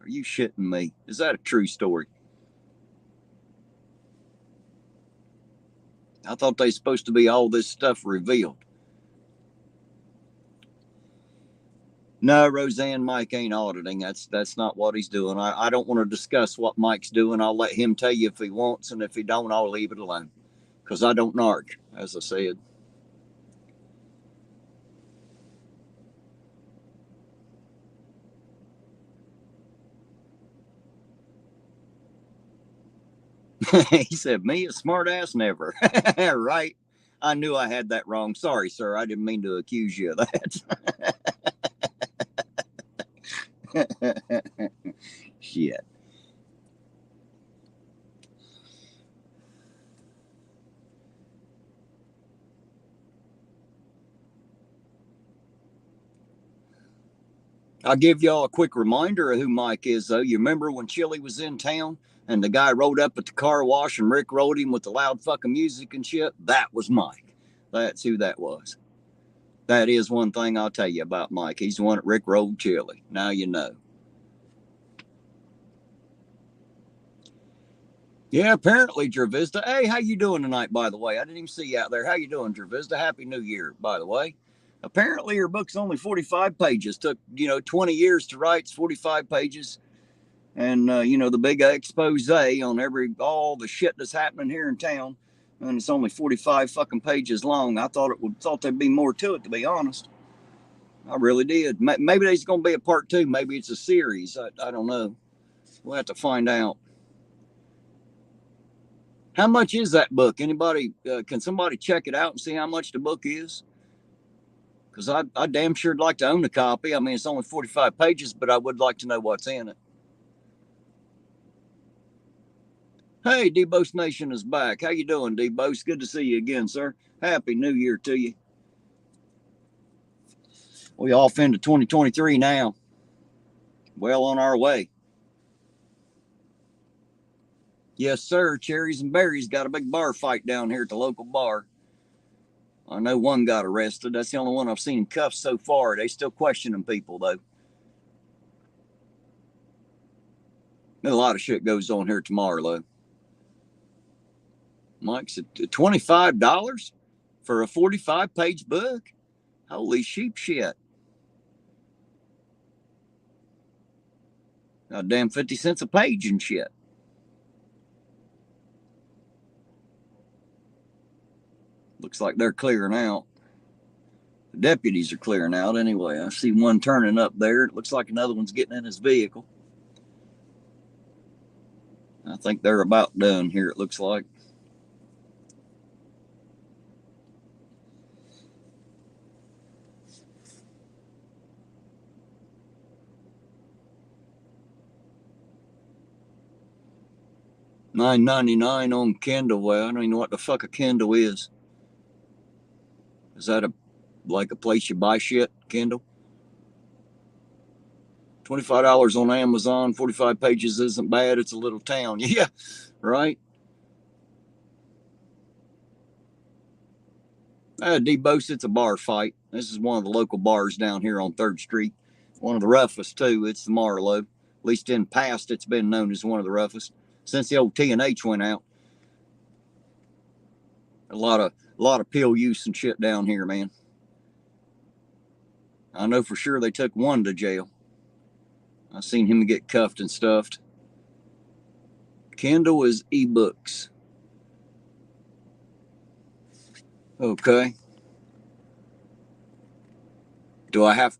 Are you shitting me? Is that a true story? I thought they supposed to be all this stuff revealed. No, Roseanne, Mike ain't auditing. That's not what he's doing. I don't want to discuss what Mike's doing. I'll let him tell you if he wants, and if he don't, I'll leave it alone. Because I don't narc, as I said. He said, me a smart ass never. Right? I knew I had that wrong. Sorry, sir. I didn't mean to accuse you of that. Shit. I'll give y'all a quick reminder of who Mike is, though. You remember when Chili was in town and the guy rode up at the car wash and Rick rode him with the loud fucking music and shit? That was Mike. That's who that was. That is one thing I'll tell you about Mike. He's the one that Rick rode Chili. Now you know. Yeah, apparently, Dravista. Hey, how you doing tonight, by the way? I didn't even see you out there. How you doing, Dravista? Happy New Year, by the way. Apparently, your book's only 45 pages. Took, 20 years to write. It's 45 pages. And, the big expose on all the shit that's happening here in town. And it's only 45 fucking pages long. I thought there'd be more to it, to be honest. I really did. Maybe there's going to be a part 2. Maybe it's a series. I don't know. We'll have to find out. How much is that book? Anybody, can somebody check it out and see how much the book is? Because I damn sure'd like to own a copy. I mean, it's only 45 pages, but I would like to know what's in it. Hey, D-Bose Nation is back. How you doing, D-Bose? Good to see you again, sir. Happy New Year to you. We off into 2023 now. Well on our way. Yes, sir. Cherries and Berries got a big bar fight down here at the local bar. I know one got arrested. That's the only one I've seen in cuffs so far. They still questioning people, though. A lot of shit goes on here tomorrow, though. Mike said, $25 for a 45-page book? Holy sheep shit. Goddamn 50 cents a page and shit. Looks like they're clearing out. The deputies are clearing out anyway. I see one turning up there. It looks like another one's getting in his vehicle. I think they're about done here, it looks like. $9.99 on Kindle. Well, I don't even know what the fuck a Kindle is. Is that like a place you buy shit, Kindle? $25 on Amazon, 45 pages isn't bad. It's a little town. Yeah, right? D-Bose, it's a bar fight. This is one of the local bars down here on 3rd Street. One of the roughest, too. It's the Marlowe. At least in the past, it's been known as one of the roughest. Since the old T&H went out. A lot a lot of pill use and shit down here, man. I know for sure they took one to jail. I seen him get cuffed and stuffed. Kindle is ebooks. Okay. Do I have...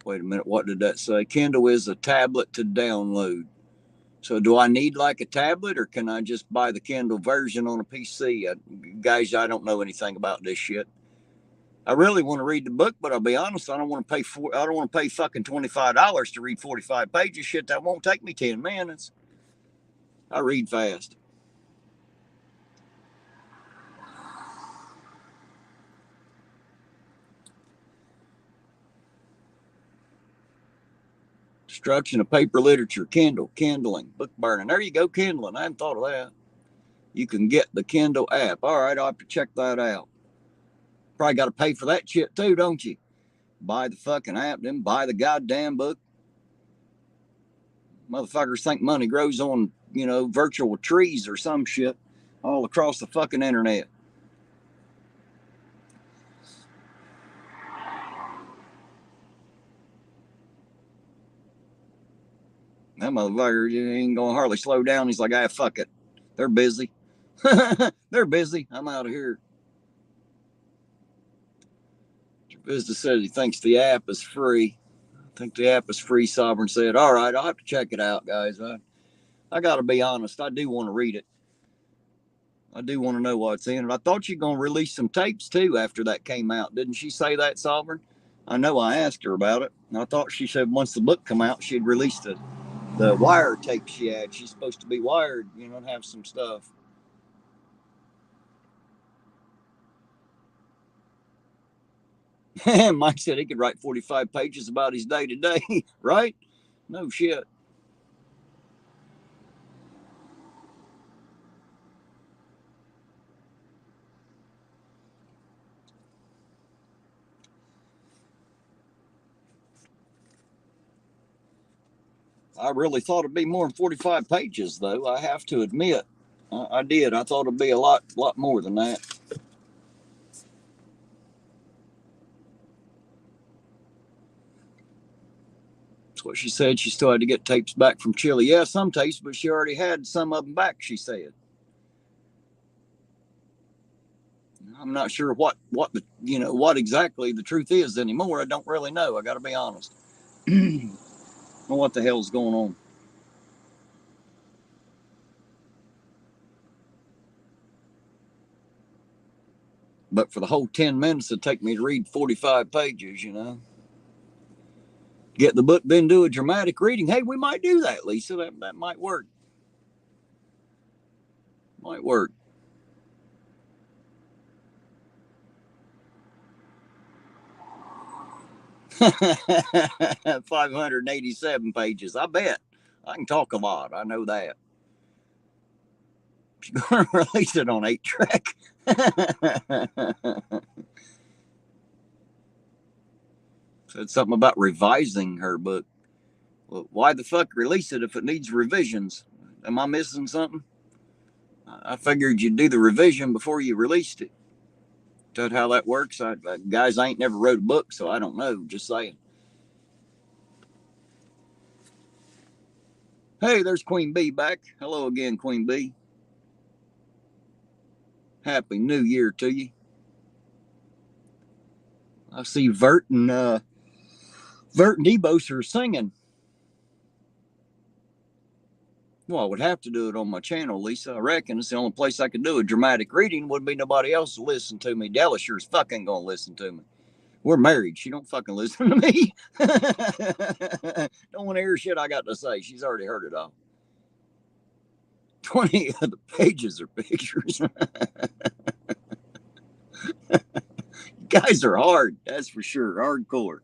Wait a minute, what did that say? Kindle is a tablet to download. So do I need like a tablet, or can I just buy the Kindle version on a PC? Guys, I don't know anything about this shit. I really want to read the book, but I'll be honest, I don't want to pay fucking $25 to read 45 pages. Shit, that won't take me 10 minutes. I read fast. Destruction of paper literature, Kindle, kindling, book burning. There you go, kindling. I hadn't thought of that. You can get the Kindle app. All right, I'll have to check that out. Probably got to pay for that shit too, don't you? Buy the fucking app, then buy the goddamn book. Motherfuckers think money grows on, virtual trees or some shit all across the fucking internet. That motherfucker ain't gonna hardly slow down. He's like, fuck it. They're busy. They're busy. I'm out of here. Vista says he thinks the app is free. I think the app is free, Sovereign said. All right, I'll have to check it out, guys. I got to be honest. I do want to read it. I do want to know what's in it. I thought you were going to release some tapes, too, after that came out. Didn't she say that, Sovereign? I know I asked her about it. And I thought she said once the book come out, she'd release the wire tape she had. She's supposed to be wired, and have some stuff. Mike said he could write 45 pages about his day-to-day, right? No shit. I really thought it'd be more than 45 pages, though. I have to admit, I did. I thought it'd be a lot more than that. That's what she said. She still had to get tapes back from Chile. Yeah, some tapes, but she already had some of them back, she said. I'm not sure what exactly the truth is anymore. I don't really know. I got to be honest. Well, what the hell's going on? But for the whole 10 minutes it'd take me to read 45 pages, Get the book, then do a dramatic reading. Hey, we might do that, Lisa. That might work. Might work. $587 pages. I bet. I can talk a lot. I know that. She's going to release it on 8-track. Said something about revising her book. Well, why the fuck release it if it needs revisions? Am I missing something? I figured you'd do the revision before you released it. Is that how that works? Guys, I ain't never wrote a book, so I don't know. Just saying. Hey, there's Queen Bee back. Hello again, Queen Bee. Happy New Year to you. I see Vert and Ebos are singing. Well, I would have to do it on my channel, Lisa. I reckon it's the only place I could do a dramatic reading. Wouldn't be nobody else to listen to me. Della sure is fucking gonna listen to me. We're married. She don't fucking listen to me. Don't want to hear shit I got to say. She's already heard it all. 20 of the pages are pictures. Guys are hard, that's for sure. Hardcore.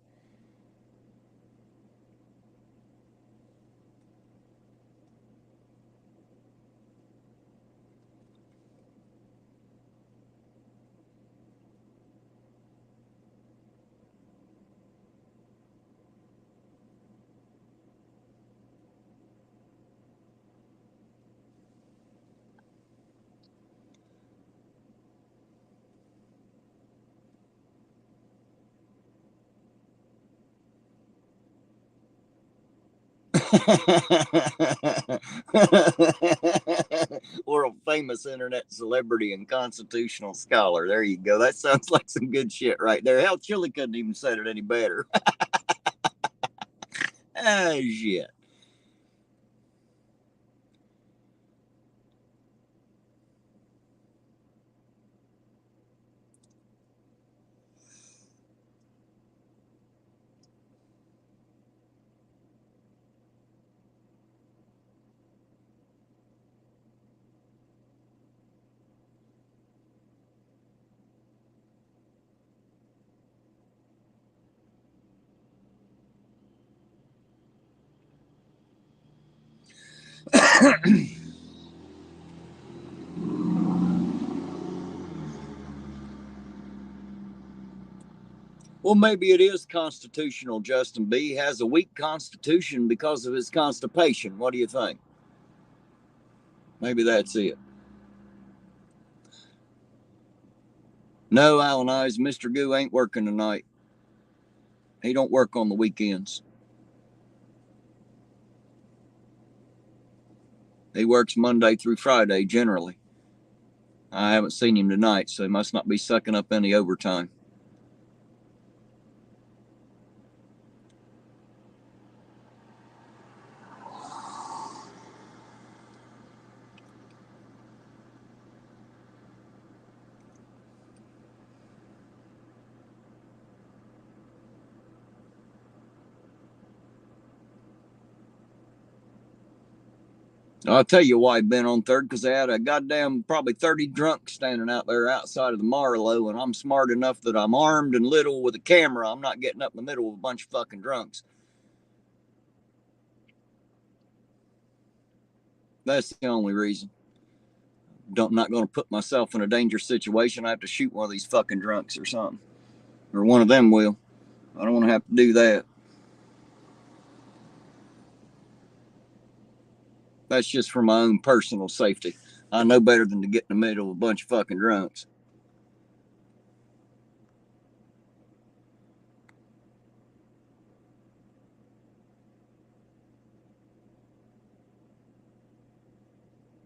World famous internet celebrity and constitutional scholar. There you go. That sounds like some good shit right there. Hell, Chili couldn't even said it any better. Oh, shit. Well, maybe it is constitutional. Justin B has a weak constitution because of his constipation. What do you think? Maybe that's it. No, Alan Eyes, Mr. Goo ain't working tonight. He don't work on the weekends. He works Monday through Friday generally. I haven't seen him tonight, so he must not be sucking up any overtime. I'll tell you why I've been on third, because they had a goddamn probably 30 drunks standing out there outside of the Marlowe, and I'm smart enough that I'm armed and little with a camera. I'm not getting up in the middle of a bunch of fucking drunks. That's the only reason. I'm not going to put myself in a dangerous situation. I have to shoot one of these fucking drunks or something. Or one of them will. I don't want to have to do that. That's just for my own personal safety. I know better than to get in the middle of a bunch of fucking drunks.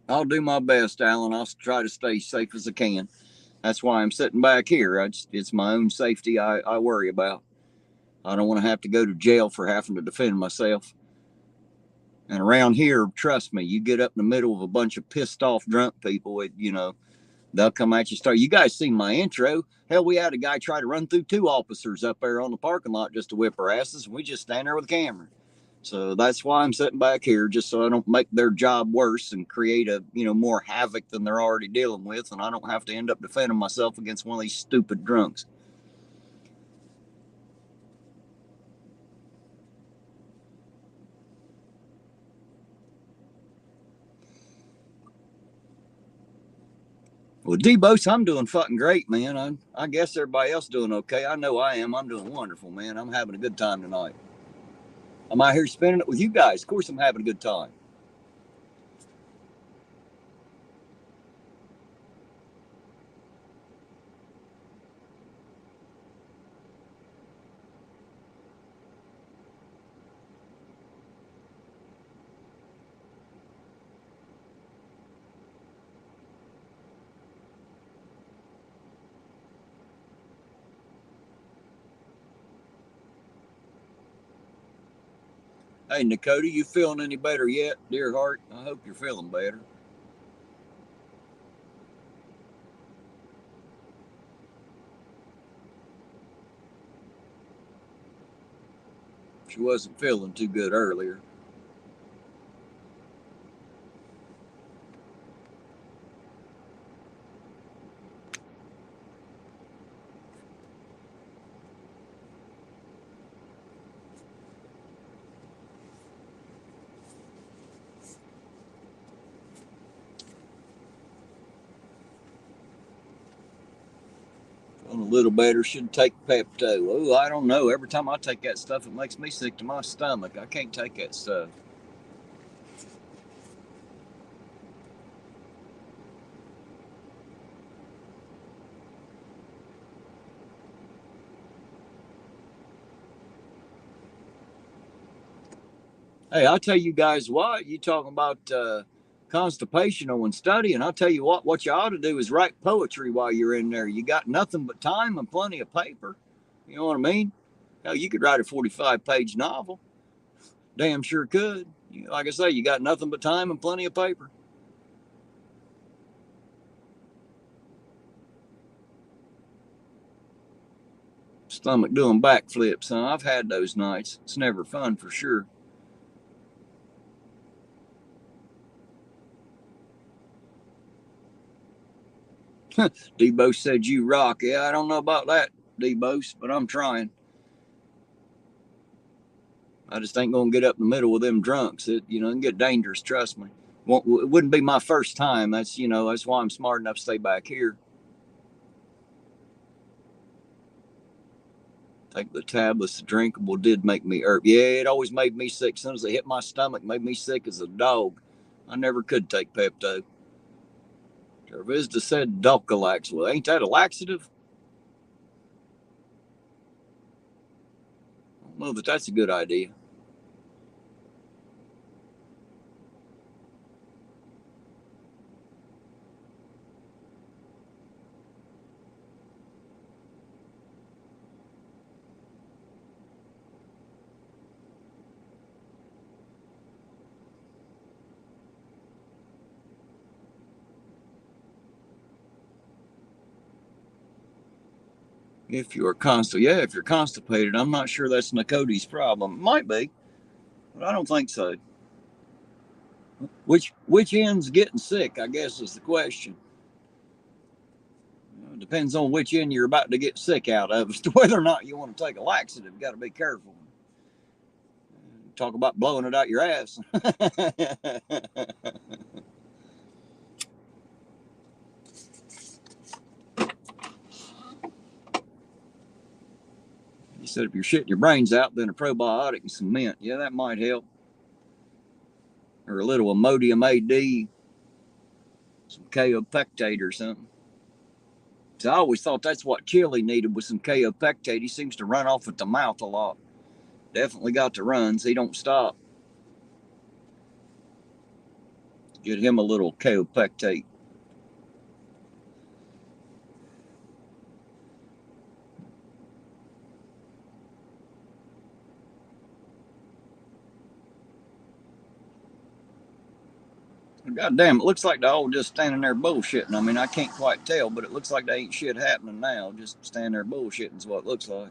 I'll do my best, Alan. I'll try to stay safe as I can. That's why I'm sitting back here. It's my own safety I worry about. I don't want to have to go to jail for having to defend myself. And around here, trust me, you get up in the middle of a bunch of pissed off drunk people, they'll come at you. You guys seen my intro. Hell, we had a guy try to run through 2 officers up there on the parking lot just to whip our asses, and we just stand there with a camera. So that's why I'm sitting back here, just so I don't make their job worse and create more havoc than they're already dealing with, and I don't have to end up defending myself against one of these stupid drunks. Well, D-Bose, I'm doing fucking great, man. I guess everybody else doing okay. I know I am. I'm doing wonderful, man. I'm having a good time tonight. I'm out here spending it with you guys. Of course I'm having a good time. Hey, Nakota, you feeling any better yet, dear heart? I hope you're feeling better. She wasn't feeling too good earlier. Feeling a little better. Should take Pepto. Oh, I don't know. Every time I take that stuff, it makes me sick to my stomach. I can't take that stuff. Hey, I'll tell you guys what, you talking about constipation when studying. I'll tell you what you ought to do is write poetry while you're in there. You got nothing but time and plenty of paper. You know what I mean? Hell, you could write a 45-page novel. Damn sure could. Like I say, you got nothing but time and plenty of paper. Stomach doing backflips, huh? I've had those nights. It's never fun for sure. Debo said you rock. Yeah, I don't know about that, Debo, but I'm trying. I just ain't gonna get up in the middle with them drunks. It can get dangerous. Trust me. It wouldn't be my first time. That's why I'm smart enough to stay back here. Take the tablets. The drinkable did make me herb. Yeah, it always made me sick. As soon as it hit my stomach, made me sick as a dog. I never could take Pepto. Tervista said Dulcolax. Well, ain't that a laxative? I don't know that that's a good idea. If you're constipated, I'm not sure that's Nakoti's problem. It might be, but I don't think so. Which end's getting sick, I guess, is the question. It depends on which end you're about to get sick out of as to whether or not you want to take a laxative. You got to be careful. Talk about blowing it out your ass. You said if you're shitting your brains out, then a probiotic and some mint. Yeah, that might help. Or a little Imodium AD, some kaopectate or something. So I always thought that's what Chili needed, was some kaopectate. He seems to run off at the mouth a lot. Definitely got to run, so he don't stop. Get him a little kaopectate. God damn, it looks like they're all just standing there bullshitting. I mean, I can't quite tell, but it looks like there ain't shit happening now. Just standing there bullshitting is what it looks like.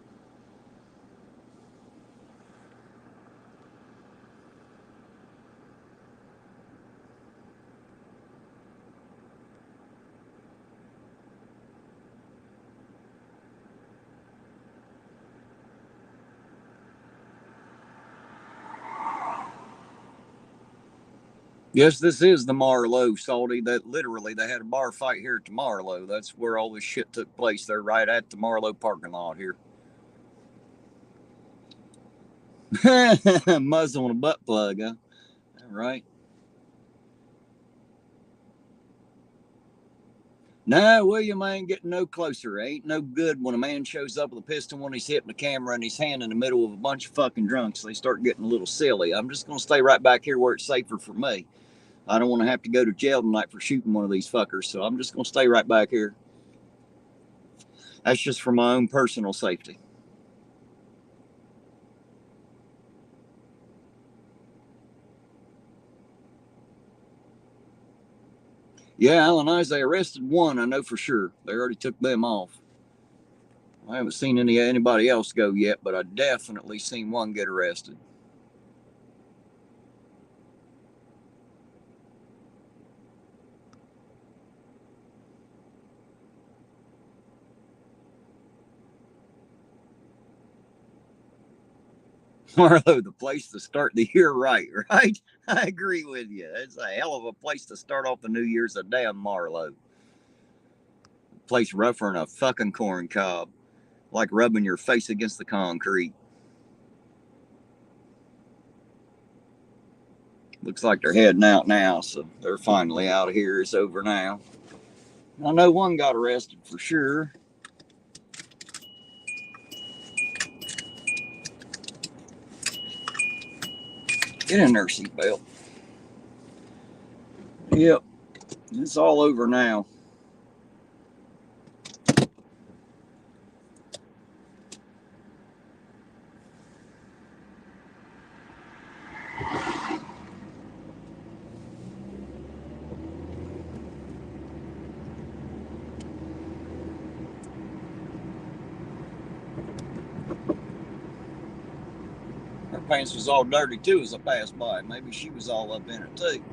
Yes, this is the Marlowe, Salty. That literally, they had a bar fight here at the Marlowe. That's where all this shit took place. They're right at the Marlowe parking lot here. Muzzle on a butt plug, huh? All right. No, William, I ain't getting no closer. Ain't no good when a man shows up with a pistol when he's hitting the camera and his hand in the middle of a bunch of fucking drunks. They start getting a little silly. I'm just going to stay right back here where it's safer for me. I don't want to have to go to jail tonight for shooting one of these fuckers, so I'm just going to stay right back here. That's just for my own personal safety. Yeah, Alan, they arrested one, I know for sure. They already took them off. I haven't seen anybody else go yet, but I definitely seen one get arrested. Marlo, the place to start the year right? I agree with you. It's a hell of a place to start off the New Year's, a damn Marlo. Place rougher than a fucking corn cob. Like rubbing your face against the concrete. Looks like they're heading out now, so they're finally out of here. It's over now. I know one got arrested for sure. Get in there, seatbelt. Yep, it's all over now. Her pants was all dirty too as I passed by. Maybe she was all up in it too.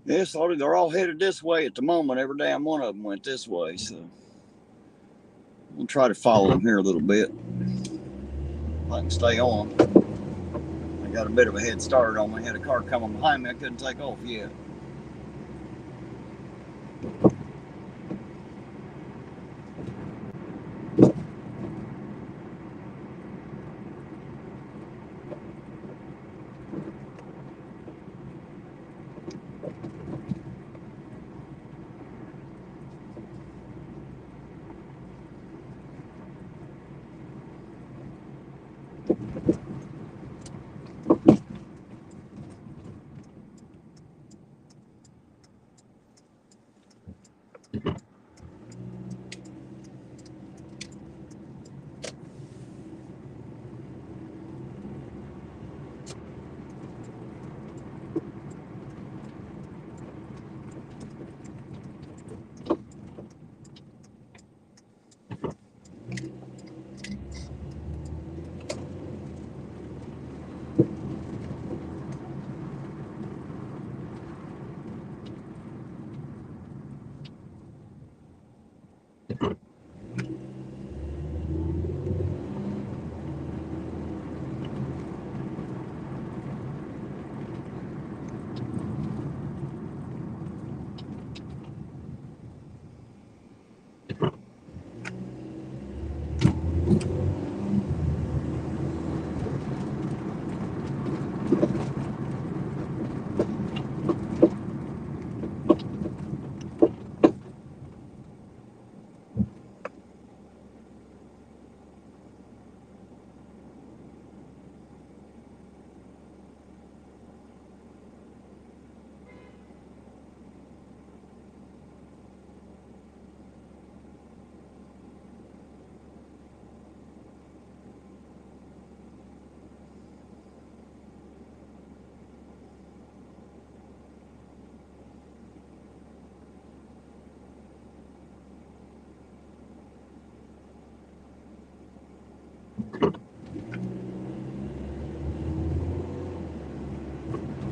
Yes, they're all headed this way at the moment. Every damn one of them went this way, so we'll try to follow them here a little bit. If I can stay on. I got a bit of a head start on me. I had a car coming behind me. I couldn't take off yet.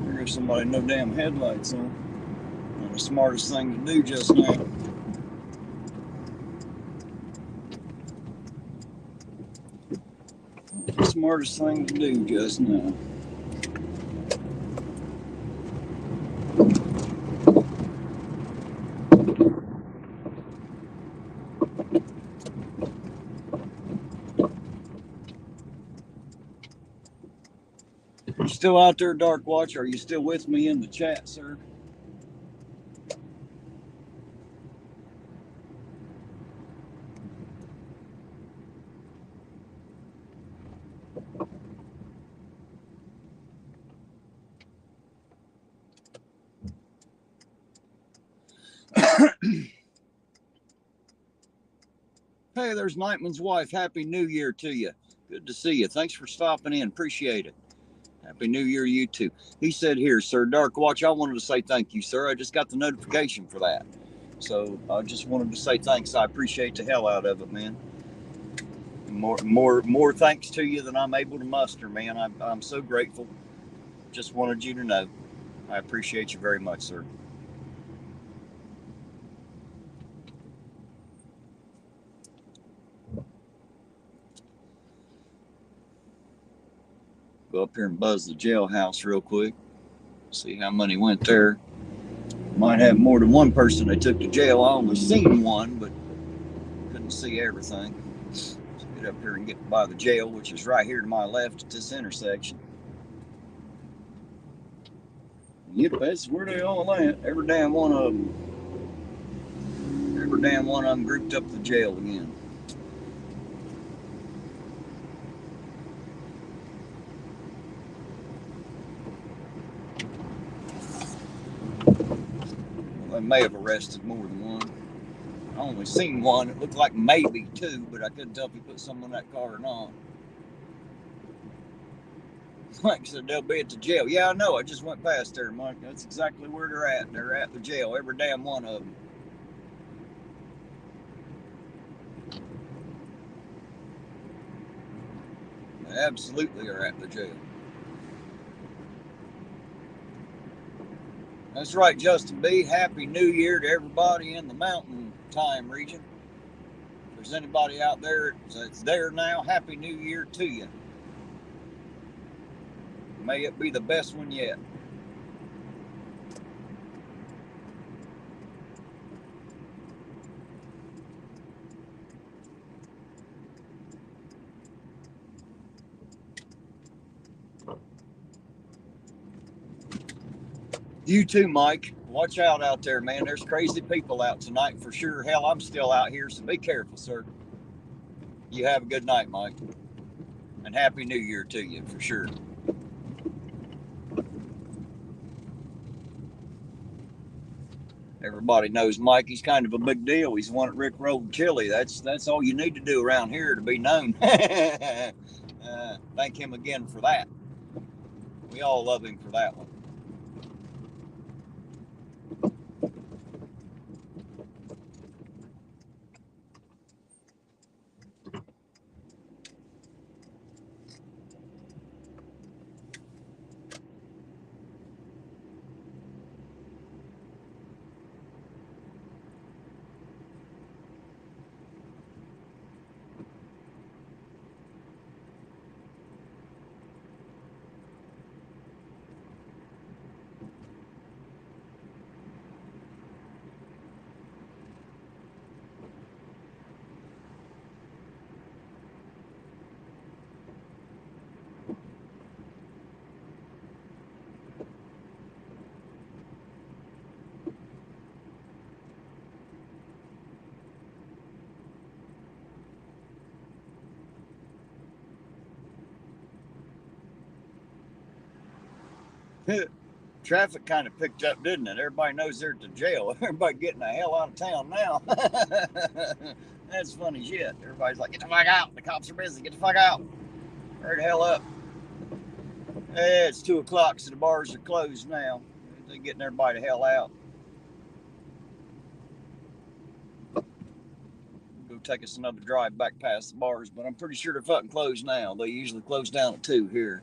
There's somebody no damn headlights on. Not the smartest thing to do just now. Not the smartest thing to do just now. You still out there, Dark Watch? Are you still with me in the chat, sir? Hey, there's Nightman's wife. Happy New Year to you. Good to see you. Thanks for stopping in. Appreciate it. Happy New Year to you too. He said here, sir, Dark Watch, I wanted to say thank you, sir. I just got the notification for that. So I just wanted to say thanks. I appreciate the hell out of it, man. More thanks to you than I'm able to muster, man. I'm so grateful. Just wanted you to know. I appreciate you very much, sir. Go up here and buzz the jailhouse real quick. See how many went there. Might have more than one person they took to jail. I only seen one, but couldn't see everything. So get up here and get by the jail, which is right here to my left at this intersection. Yep, that's where they all at. Every damn one of them. Every damn one of them grouped up the jail again. They may have arrested more than one. I only seen one. It looked like maybe two, but I couldn't tell if he put someone in that car or not. Like I said, they'll be at the jail. Yeah, I know. I just went past there, Mike. That's exactly where they're at. They're at the jail. Every damn one of them. They absolutely are at the jail. That's right, Justin B. Happy New Year to everybody in the mountain time region. If there's anybody out there that's there now, Happy New Year to you. May it be the best one yet. You too, Mike. Watch out there, man. There's crazy people out tonight for sure. Hell, I'm still out here, so be careful, sir. You have a good night, Mike. And Happy New Year to you, for sure. Everybody knows Mikey's kind of a big deal. He's one at Rick Rolled Chili. That's all you need to do around here to be known. Thank him again for that. We all love him for that one. Traffic kind of picked up, didn't it? Everybody knows they're at the jail. Everybody getting the hell out of town now. That's funny shit. Everybody's like, get the fuck out. The cops are busy. Get the fuck out. Hurry the hell up. Yeah, it's 2 o'clock, so the bars are closed now. They're getting everybody the hell out. Go take us another drive back past the bars, but I'm pretty sure they're fucking closed now. They usually close down at 2 here.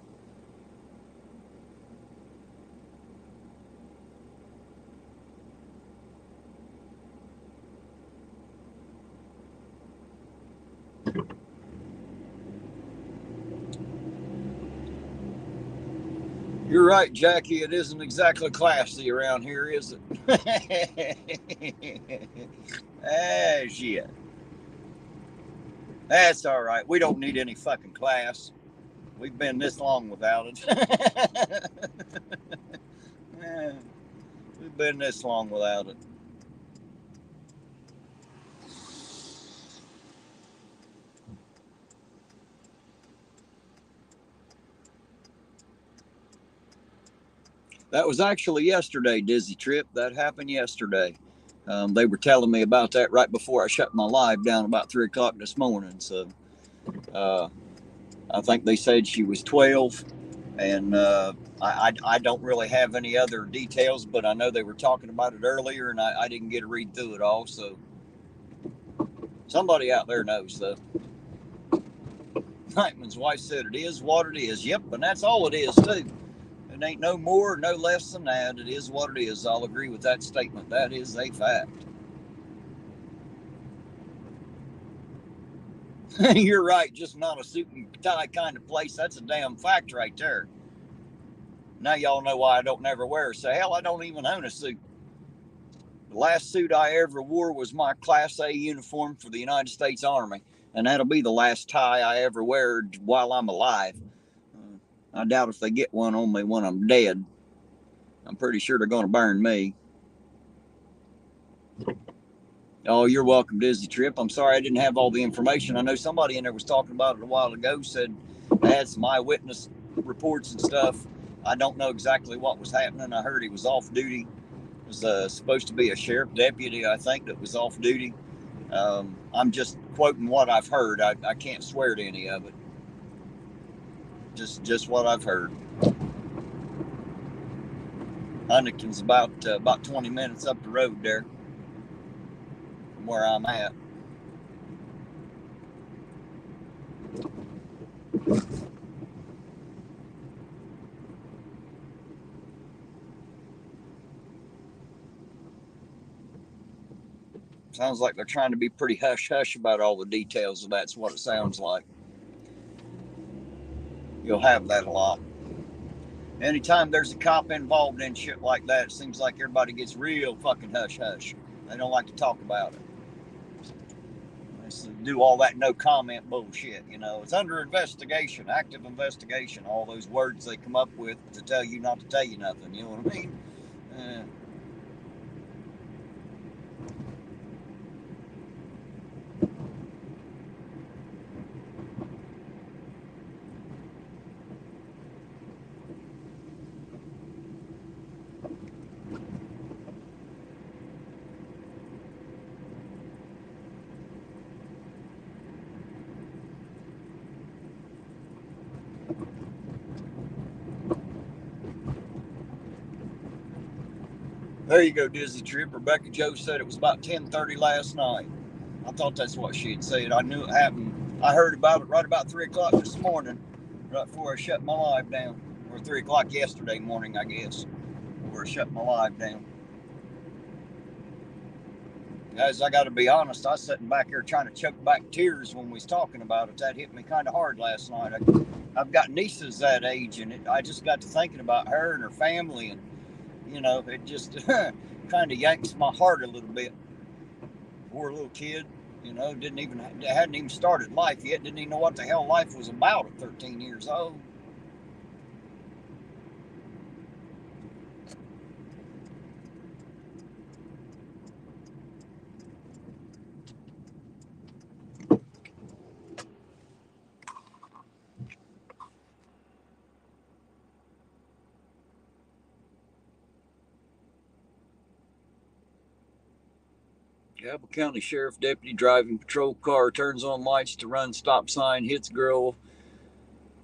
You're right, Jackie. It isn't exactly classy around here, is it? Ah, shit. That's all right. We don't need any fucking class. We've been this long without it. We've been this long without it. That was actually yesterday, Dizzy Trip. That happened yesterday. They were telling me about that right before I shut my live down about 3 o'clock this morning. So I think they said she was 12 And I don't really have any other details, but I know they were talking about it earlier, and I didn't get to read through it all. So somebody out there knows, though. Knightman's wife said it is what it is. Yep, and that's all it is, too. It ain't no more, no less than that. It is what it is. I'll agree with that statement. That is a fact. You're right, just not a suit and tie kind of place. That's a damn fact right there. Now y'all know why I don't never wear a suit. Hell, I don't even own a suit. The last suit I ever wore was my Class A uniform for the United States Army, and that'll be the last tie I ever wear while I'm alive. I doubt if they get one on me when I'm dead. I'm pretty sure they're going to burn me. Oh, you're welcome, Dizzy Trip. I'm sorry I didn't have all the information. I know somebody in there was talking about it a while ago, said they had some eyewitness reports and stuff. I don't know exactly what was happening. I heard he was off duty. It was supposed to be a sheriff deputy, I think, that was off duty. I'm just quoting what I've heard. I can't swear to any of it. Just what I've heard. Huntington's about 20 minutes up the road there from where I'm at. Sounds like they're trying to be pretty hush-hush about all the details, and that's what it sounds like. You'll have that a lot. Anytime there's a cop involved in shit like that, it seems like everybody gets real fucking hush-hush. They don't like to talk about it. Let's do all that no comment bullshit, you know. It's under investigation, active investigation, all those words they come up with to tell you not to tell you nothing, you know what I mean? There you go, Dizzy Trip. Rebecca Joe said it was about 10:30 last night. I thought that's what she had said. I knew it happened. I heard about it right about 3 o'clock this morning, right before I shut my live down. Or 3 o'clock yesterday morning, I guess, before I shut my live down. Guys, I got to be honest, I was sitting back here trying to choke back tears when we was talking about it. That hit me kind of hard last night. I've got nieces that age, and I just got to thinking about her and her family, and, you know, it just kind of yanks my heart a little bit. Poor little kid, you know, hadn't even started life yet, didn't even know what the hell life was about at 13 years old. Cabell County Sheriff deputy driving patrol car, turns on lights to run stop sign, hits girl.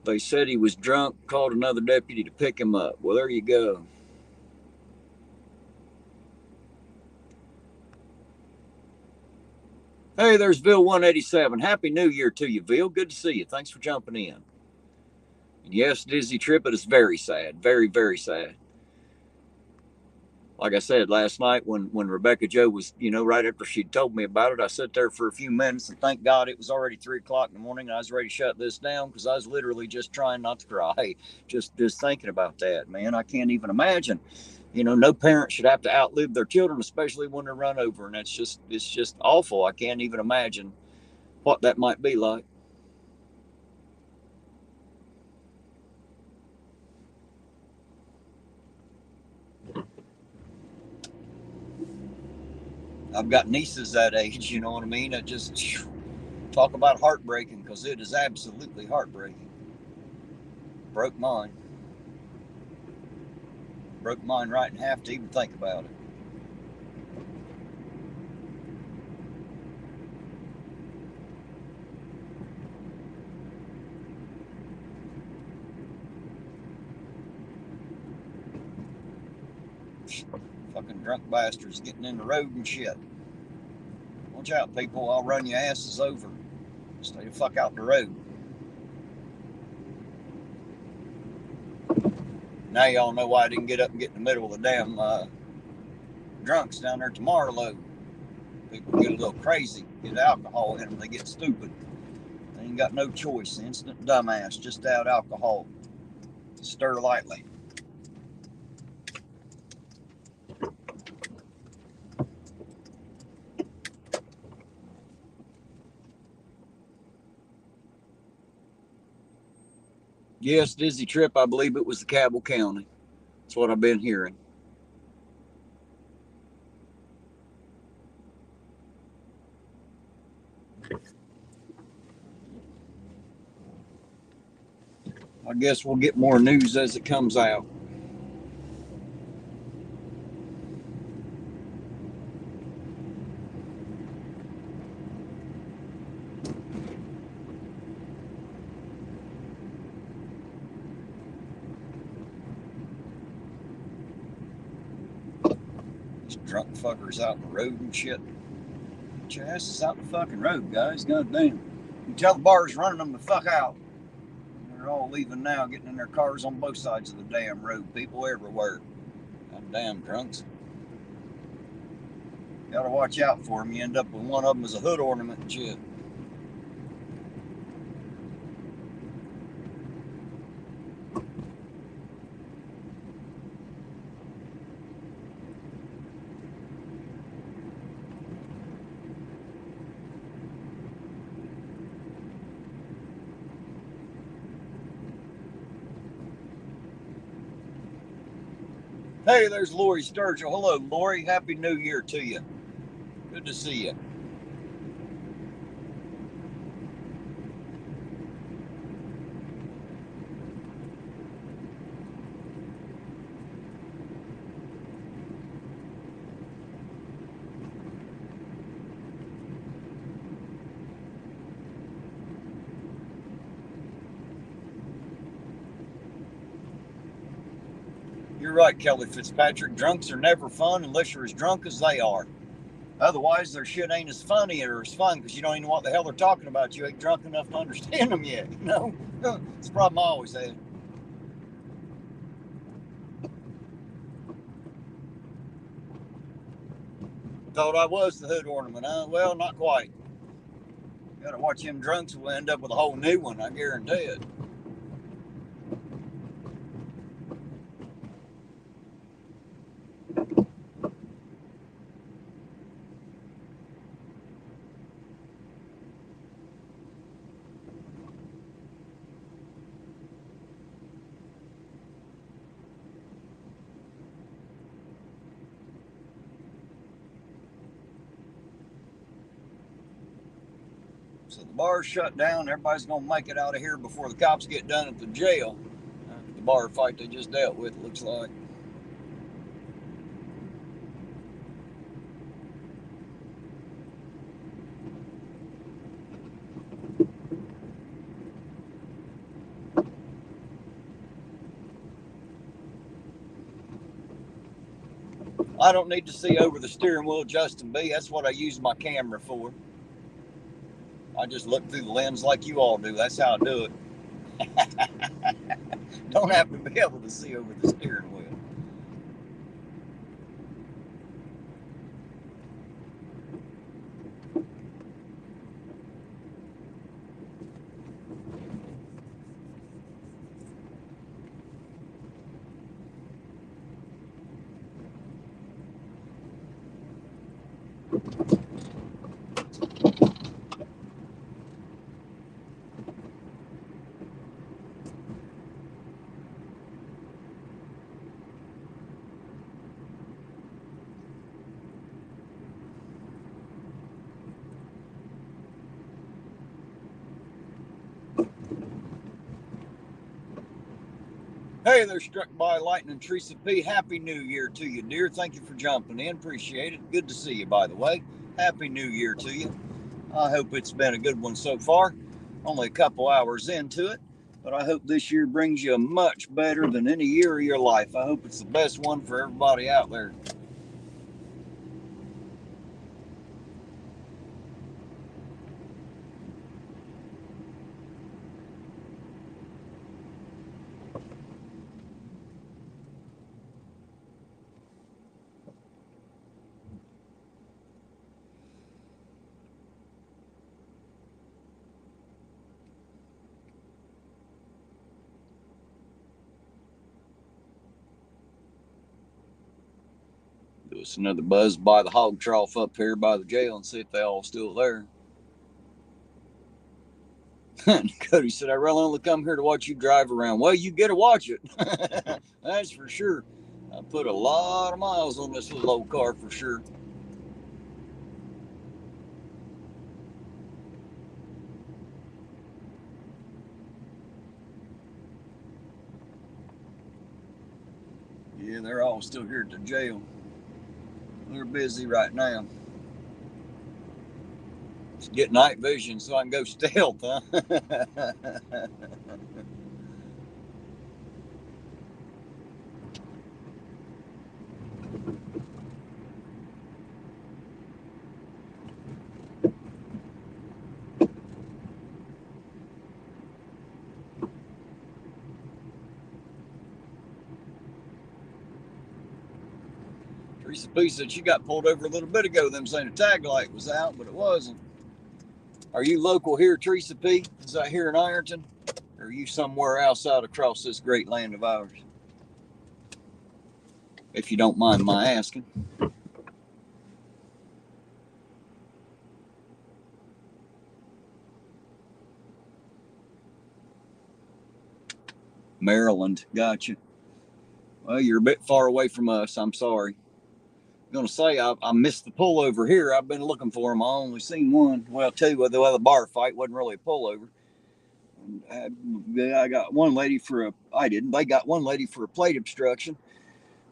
They said he was drunk, called another deputy to pick him up. Well, there you go. Hey, there's Bill 187. Happy New Year to you, Bill. Good to see you. Thanks for jumping in. And yes, Dizzy Trip, it is very sad. Very, very sad. Like I said last night when Rebecca Joe was, you know, right after she told me about it, I sat there for a few minutes, and thank God it was already 3 o'clock in the morning, and I was ready to shut this down because I was literally just trying not to cry. Just thinking about that, man. I can't even imagine. You know, no parent should have to outlive their children, especially when they're run over, and it's just awful. I can't even imagine what that might be like. I've got nieces that age, you know what I mean? I just talk about heartbreaking, because it is absolutely heartbreaking. Broke mine. Broke mine right in half to even think about it. Drunk bastards getting in the road and shit. Watch out, people. I'll run your asses over. Stay the fuck out the road. Now y'all know why I didn't get up and get in the middle of the damn drunks down there to Marlow. People get a little crazy, get alcohol in them, they get stupid. They ain't got no choice. Instant dumbass, just out alcohol. Stir lightly. Yes, dizzy trip, I believe it was the Cabell County. That's what I've been hearing. I guess we'll get more news as it comes out. These drunk fuckers out in the road and shit. Get your asses out the fucking road, guys. God damn. You tell the bars running them the fuck out. They're all leaving now, getting in their cars on both sides of the damn road. People everywhere. God damn drunks. Gotta watch out for them. You end up with one of them as a hood ornament and shit. Hey, there's Lori Sturgill. Hello, Lori. Happy New Year to you. Good to see you. You're right, Kelly Fitzpatrick. Drunks are never fun unless you're as drunk as they are. Otherwise, their shit ain't as funny or as fun because you don't even know what the hell they're talking about. You ain't drunk enough to understand them yet, you know? It's a problem I always had. Thought I was the hood ornament, huh? Well, not quite. Gotta watch them drunks, we'll end up with a whole new one, I guarantee it. So the bar's shut down. Everybody's going to make it out of here before the cops get done at the jail. The bar fight they just dealt with, looks like. I don't need to see over the steering wheel, Justin B. That's what I use my camera for. I just look through the lens like you all do. That's how I do it. Don't have to be able to see over the steering wheel. Hey there, Struck by Lightning Teresa P. Happy New Year to you, dear. Thank you for jumping in. Appreciate it. Good to see you, by the way. Happy New Year to you. I hope it's been a good one so far. Only a couple hours into it, but I hope this year brings you much better than any year of your life. I hope it's the best one for everybody out there. us another buzz by the hog trough up here by the jail and see if they all still there. Cody said, I really only come here to watch you drive around. Well, you get to watch it. That's for sure. I put a lot of miles on this little old car for sure. Yeah, they're all still here at the jail. They're busy right now. Just get night vision so I can go stealth, huh? Teresa P said she got pulled over a little bit ago. Them saying the tag light was out, but it wasn't. Are you local here, Teresa P? Is that here in Ironton? Or are you somewhere outside across this great land of ours? If you don't mind my asking. Maryland, gotcha. Well, you're a bit far away from us. I'm sorry. I'm gonna say I missed the pullover here. I've been looking for them. I only seen one. Well, two. The other bar fight wasn't really a pullover. I got one lady for a. I didn't. They got one lady for a plate obstruction,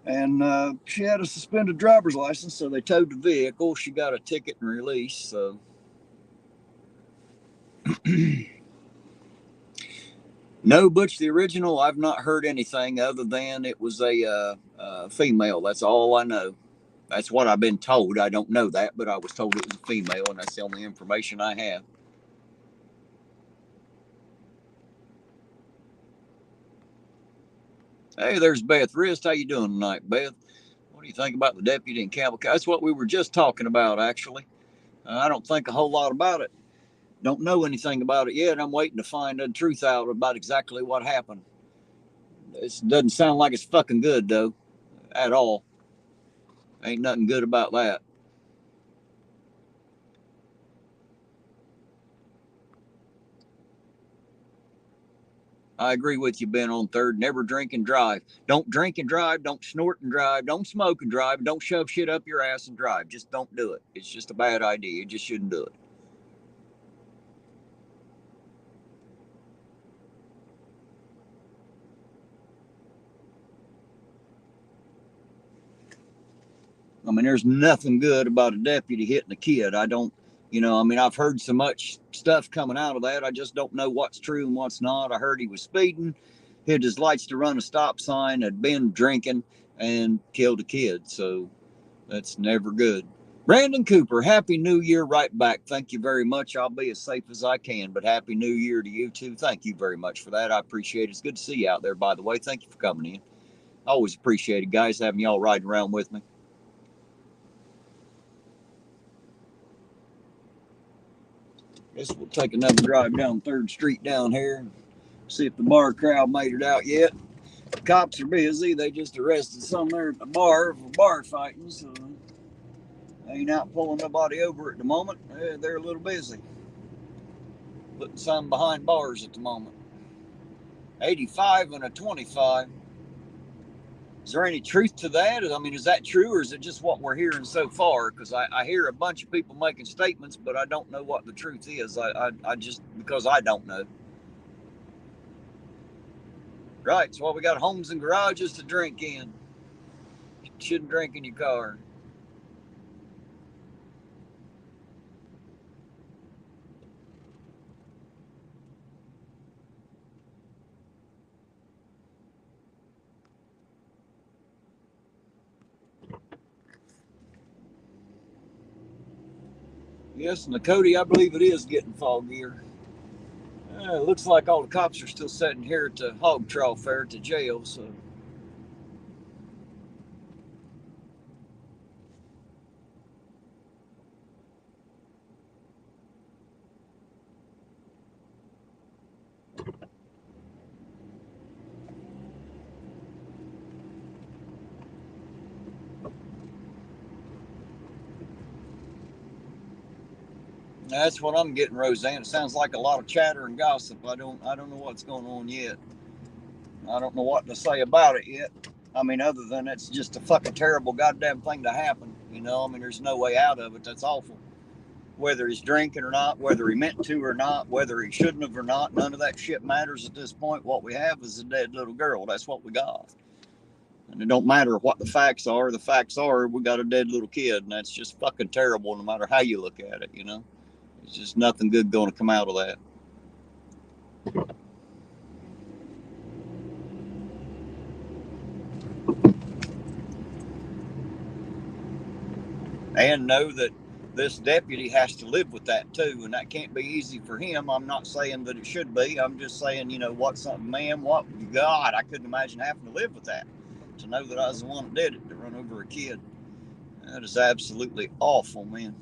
and she had a suspended driver's license, so they towed the vehicle. She got a ticket and release. So. No, Butch the original. I've not heard anything other than it was a female. That's all I know. That's what I've been told. I don't know that, but I was told it was a female, and that's the only information I have. Hey, there's Beth Wrist. How you doing tonight, Beth? What do you think about the deputy in Campbell? That's what we were just talking about, actually. I don't think a whole lot about it. Don't know anything about it yet. I'm waiting to find the truth out about exactly what happened. It doesn't sound like it's fucking good, though, at all. Ain't nothing good about that. I agree with you, Ben, on third. Never drink and drive. Don't drink and drive. Don't snort and drive. Don't smoke and drive. Don't shove shit up your ass and drive. Just don't do it. It's just a bad idea. You just shouldn't do it. I mean, there's nothing good about a deputy hitting a kid. I don't, I've heard so much stuff coming out of that. I just don't know what's true and what's not. I heard he was speeding, hit his lights to run a stop sign, had been drinking, and killed a kid. So that's never good. Brandon Cooper, Happy New Year right back. Thank you very much. I'll be as safe as I can, but Happy New Year to you too. Thank you very much for that. I appreciate it. It's good to see you out there, by the way. Thank you for coming in. Always appreciate it, guys, having y'all riding around with me. Guess we'll take another drive down 3rd Street down here and see if the bar crowd made it out yet. The cops are busy. They just arrested some there at the bar for bar fighting, so they ain't out pulling nobody over at the moment. They're a little busy. Putting some behind bars at the moment. 85 and a 25. Is there any truth to that? I mean, is that true, or is it just what we're hearing so far? Because I hear a bunch of people making statements, but I don't know what the truth is. I just, because I don't know. Right, so we got homes and garages to drink in. You shouldn't drink in your car. Yes, and the Cody, I believe it is getting foggier. It looks like all the cops are still sitting here at the hog trough there at the jail, so. That's what I'm getting, Roseanne. It sounds like a lot of chatter and gossip. I don't know what's going on yet. I don't know what to say about it yet. I mean, other than it's just a fucking terrible goddamn thing to happen. You know, I mean, there's no way out of it. That's awful. Whether he's drinking or not, whether he meant to or not, whether he shouldn't have or not, none of that shit matters at this point. What we have is a dead little girl. That's what we got. And it don't matter what the facts are. The facts are we got a dead little kid, and that's just fucking terrible no matter how you look at it, you know? There's just nothing good going to come out of that. And know that this deputy has to live with that too, and that can't be easy for him. I'm not saying that it should be. I'm just saying, you know, what something, man, what, God, I couldn't imagine having to live with that. To know that I was the one that did it, to run over a kid. That is absolutely awful, man.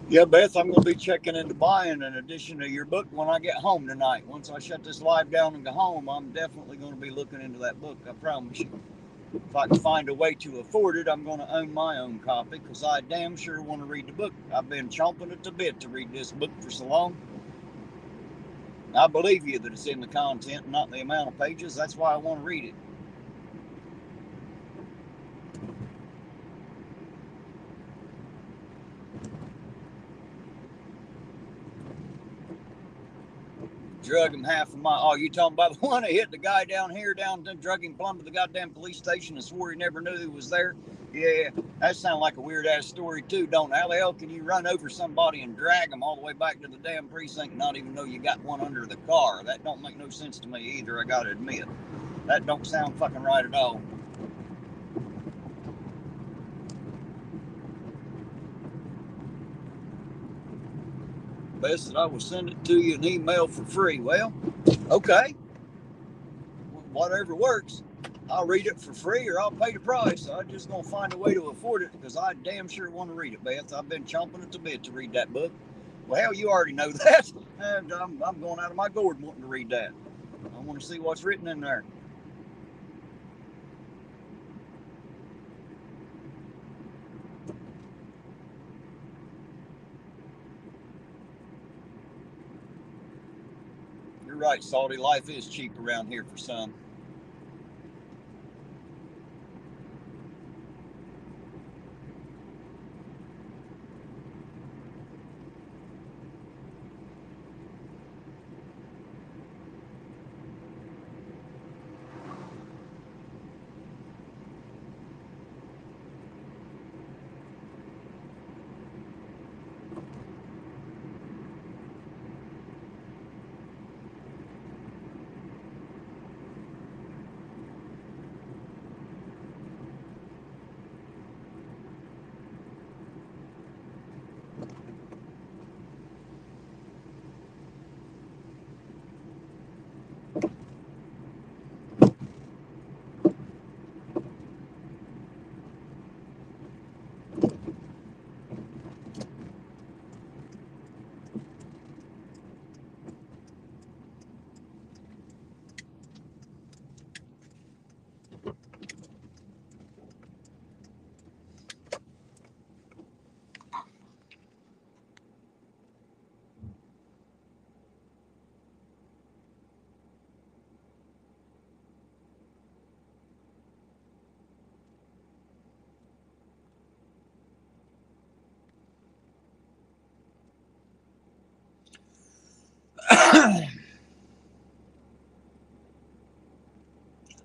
Yeah, Beth, I'm going to be checking into buying an edition of your book when I get home tonight. Once I shut this live down and go home, I'm definitely going to be looking into that book. I promise you. If I can find a way to afford it, I'm going to own my own copy because I damn sure want to read the book. I've been chomping at the bit to read this book for so long. I believe you that it's in the content, not the amount of pages. That's why I want to read it. Drug him half a mile. Oh, you talking about the one that hit the guy down here, drug him plumb to the goddamn police station and swore he never knew he was there? Yeah, that sounds like a weird ass story too, don't it? How the hell can you run over somebody and drag them all the way back to the damn precinct and not even know you got one under the car? That don't make no sense to me either, I gotta admit. That don't sound fucking right at all. Best that I will send it to you an email for free. Well, okay. Whatever works. I'll read it for free or I'll pay the price. I'm just going to find a way to afford it because I damn sure want to read it, Beth. I've been chomping at the bit to read that book. Well, hell, you already know that. And I'm going out of my gourd wanting to read that. I want to see what's written in there. You're right, Salty. Life is cheap around here for some.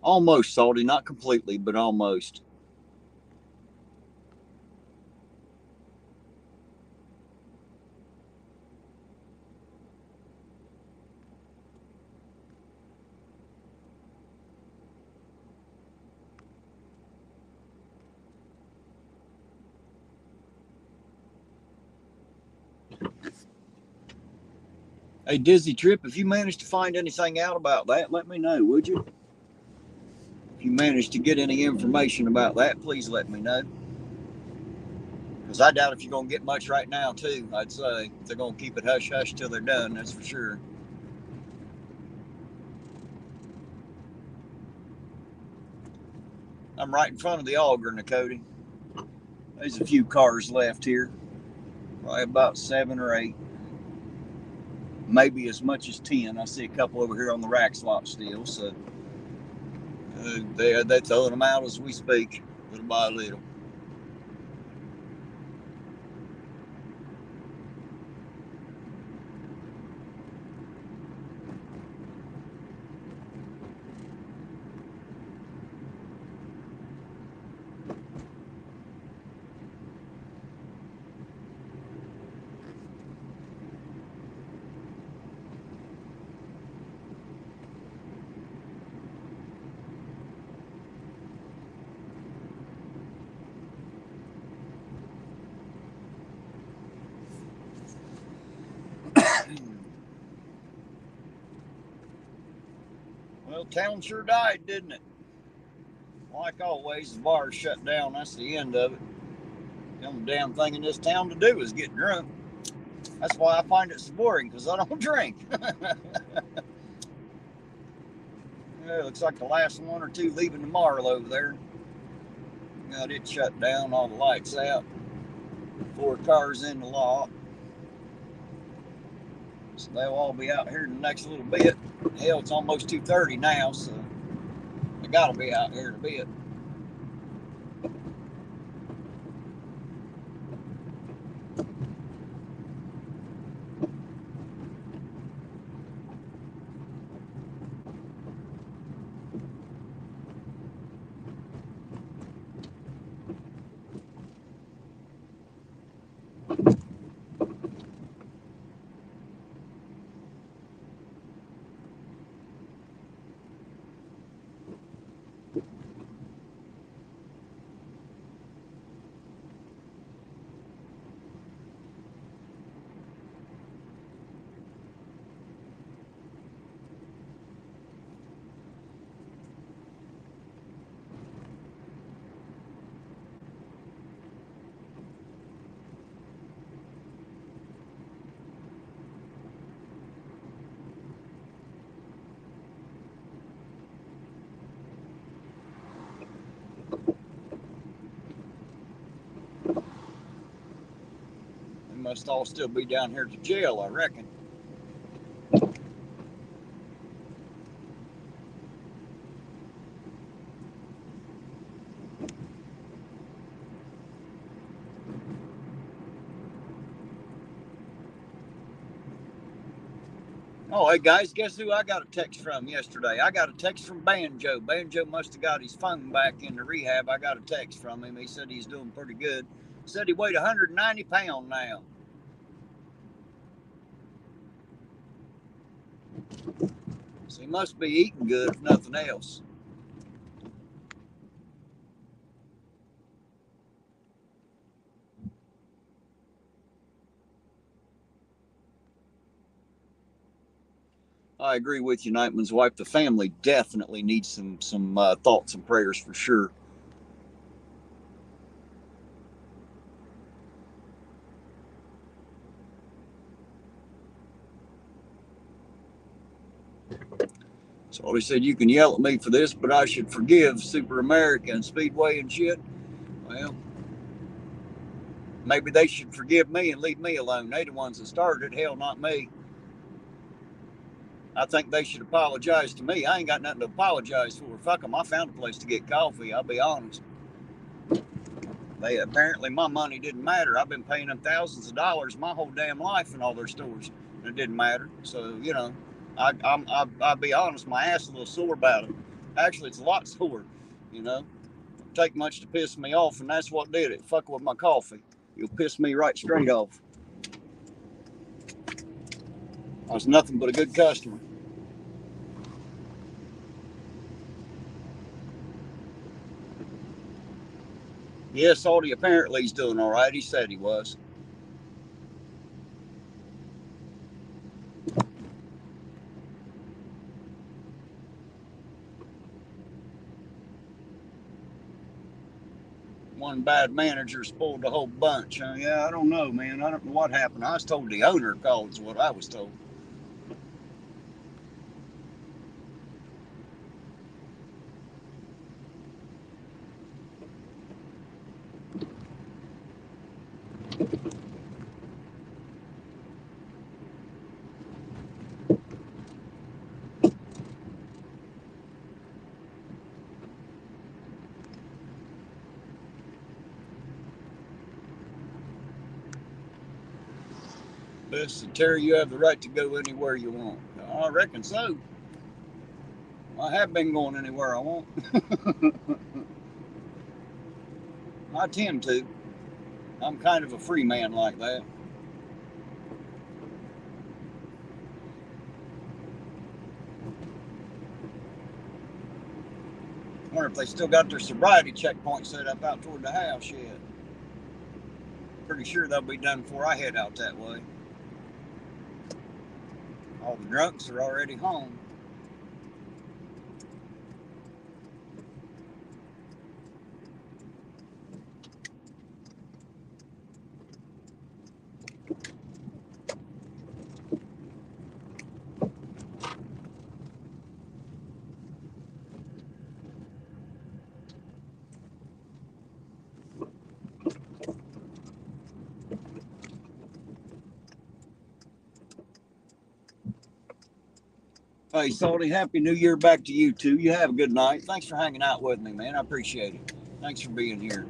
Almost salty, not completely, but almost. Hey, Dizzy Trip, if you managed to find anything out about that, let me know, would you? If you managed to get any information about that, please let me know. Because I doubt if you're going to get much right now, too, I'd say. They're going to keep it hush-hush till they're done, that's for sure. I'm right in front of the auger, Cody. There's a few cars left here. Probably about 7 or 8. Maybe as much as 10. I see a couple over here on the rack slot still, so they're throwing them out as we speak, little by little. Well, town sure died, didn't it? Like always, the bar's shut down. That's the end of it. The only damn thing in this town to do is get drunk. That's why I find it so boring, because I don't drink. Yeah, looks like the last one or two leaving tomorrow over there. Got it shut down, all the lights out. 4 cars in the lot. So they'll all be out here in the next little bit. Hell, it's almost 2:30 now, so they gotta be out here in a bit. They must all still be down here at the jail, I reckon. Oh, hey guys, guess who I got a text from yesterday? I got a text from Banjo. Banjo must have got his phone back in the rehab. I got a text from him. He said he's doing pretty good. Said he weighed 190 pounds now. So he must be eating good, if nothing else. I agree with you, Nightman's wife. The family definitely needs some thoughts and prayers for sure. So he said, you can yell at me for this, but I should forgive Super America and Speedway and shit. Well, maybe they should forgive me and leave me alone. They the ones that started it. Hell, not me. I think they should apologize to me. I ain't got nothing to apologize for. Fuck them. I found a place to get coffee. I'll be honest. Apparently my money didn't matter. I've been paying them thousands of dollars my whole damn life in all their stores. And it didn't matter. So, you know, I'll be honest, my ass is a little sore about it. Actually, it's a lot sore, you know. It'll take much to piss me off, and that's what did it. Fuck with my coffee. You'll piss me right straight off. I was nothing but a good customer. Yes, Audit apparently he's doing all right. He said he was. One bad manager spoiled the whole bunch. Yeah, I don't know, man. I don't know what happened. I was told the owner called is what I was told. Listen, Terry, you have the right to go anywhere you want. I reckon so. I have been going anywhere I want. I tend to. I'm kind of a free man like that. I wonder if they still got their sobriety checkpoint set up out toward the house yet. Pretty sure they'll be done before I head out that way. All the drunks are already home. Hey, Salty, Happy New Year back to you too. You have a good night. Thanks for hanging out with me, man. I appreciate it. Thanks for being here.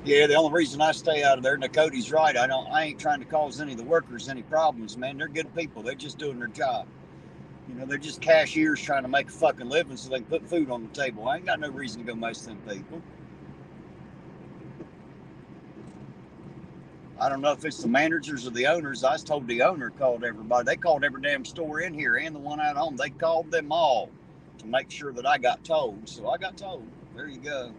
Yeah, the only reason I stay out of there, now Cody's right. I ain't trying to cause any of the workers any problems, man. They're good people. They're just doing their job. You know, they're just cashiers trying to make a fucking living so they can put food on the table. I ain't got no reason to go mess them people. I don't know if it's the managers or the owners. I was told the owner called everybody. They called every damn store in here and the one out home. They called them all to make sure that I got told. So I got told. There you go.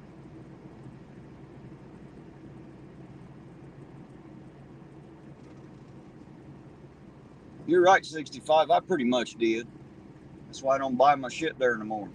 You're right, 65. I pretty much did. That's why I don't buy my shit there anymore.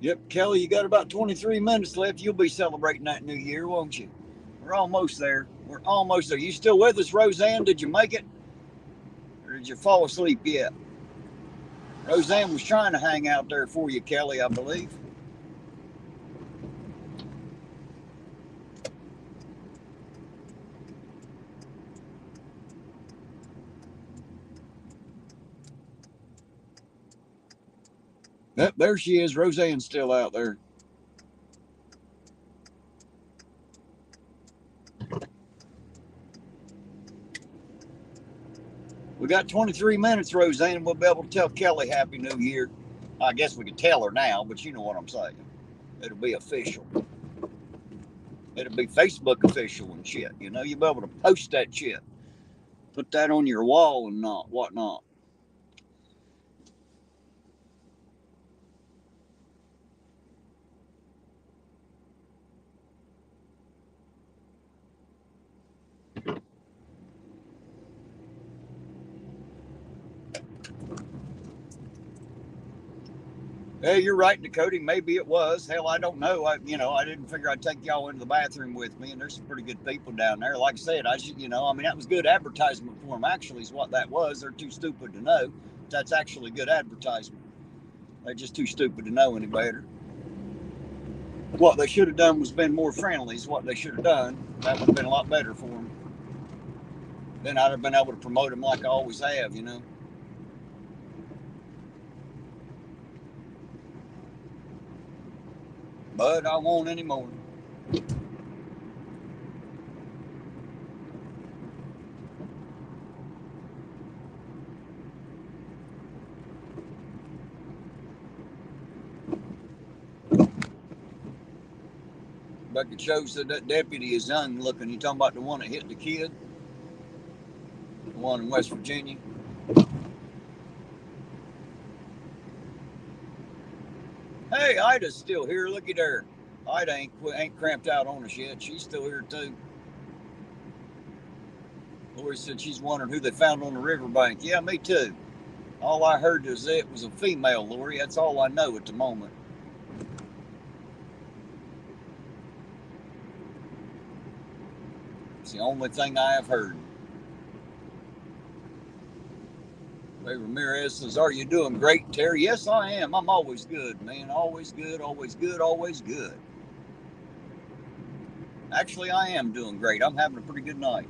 Yep, Kelly, you got about 23 minutes left. You'll be celebrating that new year, won't you? We're almost there. We're almost there. You still with us, Roseanne? Did you make it? Or did you fall asleep yet? Roseanne was trying to hang out there for you, Kelly, I believe. Yep, there she is. Roseanne's still out there. We got 23 minutes, Roseanne. We'll be able to tell Kelly Happy New Year. I guess we could tell her now, but you know what I'm saying. It'll be official. It'll be Facebook official and shit. You know, you'll be able to post that shit. Put that on your wall and whatnot. Yeah, you're right, Dakota. Maybe it was. Hell, I don't know. I didn't figure I'd take y'all into the bathroom with me, and there's some pretty good people down there. Like I said, that was good advertisement for them. Actually, is what that was. They're too stupid to know. That's actually good advertisement. They're just too stupid to know any better. What they should have done was been more friendly. Is what they should have done. That would have been a lot better for them. Then I'd have been able to promote them like I always have, But I won't anymore. But it shows that deputy is young looking. You talking about the one that hit the kid? The one in West Virginia? Hey, Ida's still here. Looky there. Ida ain't cramped out on us yet. She's still here too. Lori said she's wondering who they found on the riverbank. Yeah, me too. All I heard is that it was a female, Lori. That's all I know at the moment. It's the only thing I have heard. Ray Ramirez says, "Are you doing great, Terry?" Yes, I am. I'm always good, man. Always good, always good, always good. Actually, I am doing great. I'm having a pretty good night.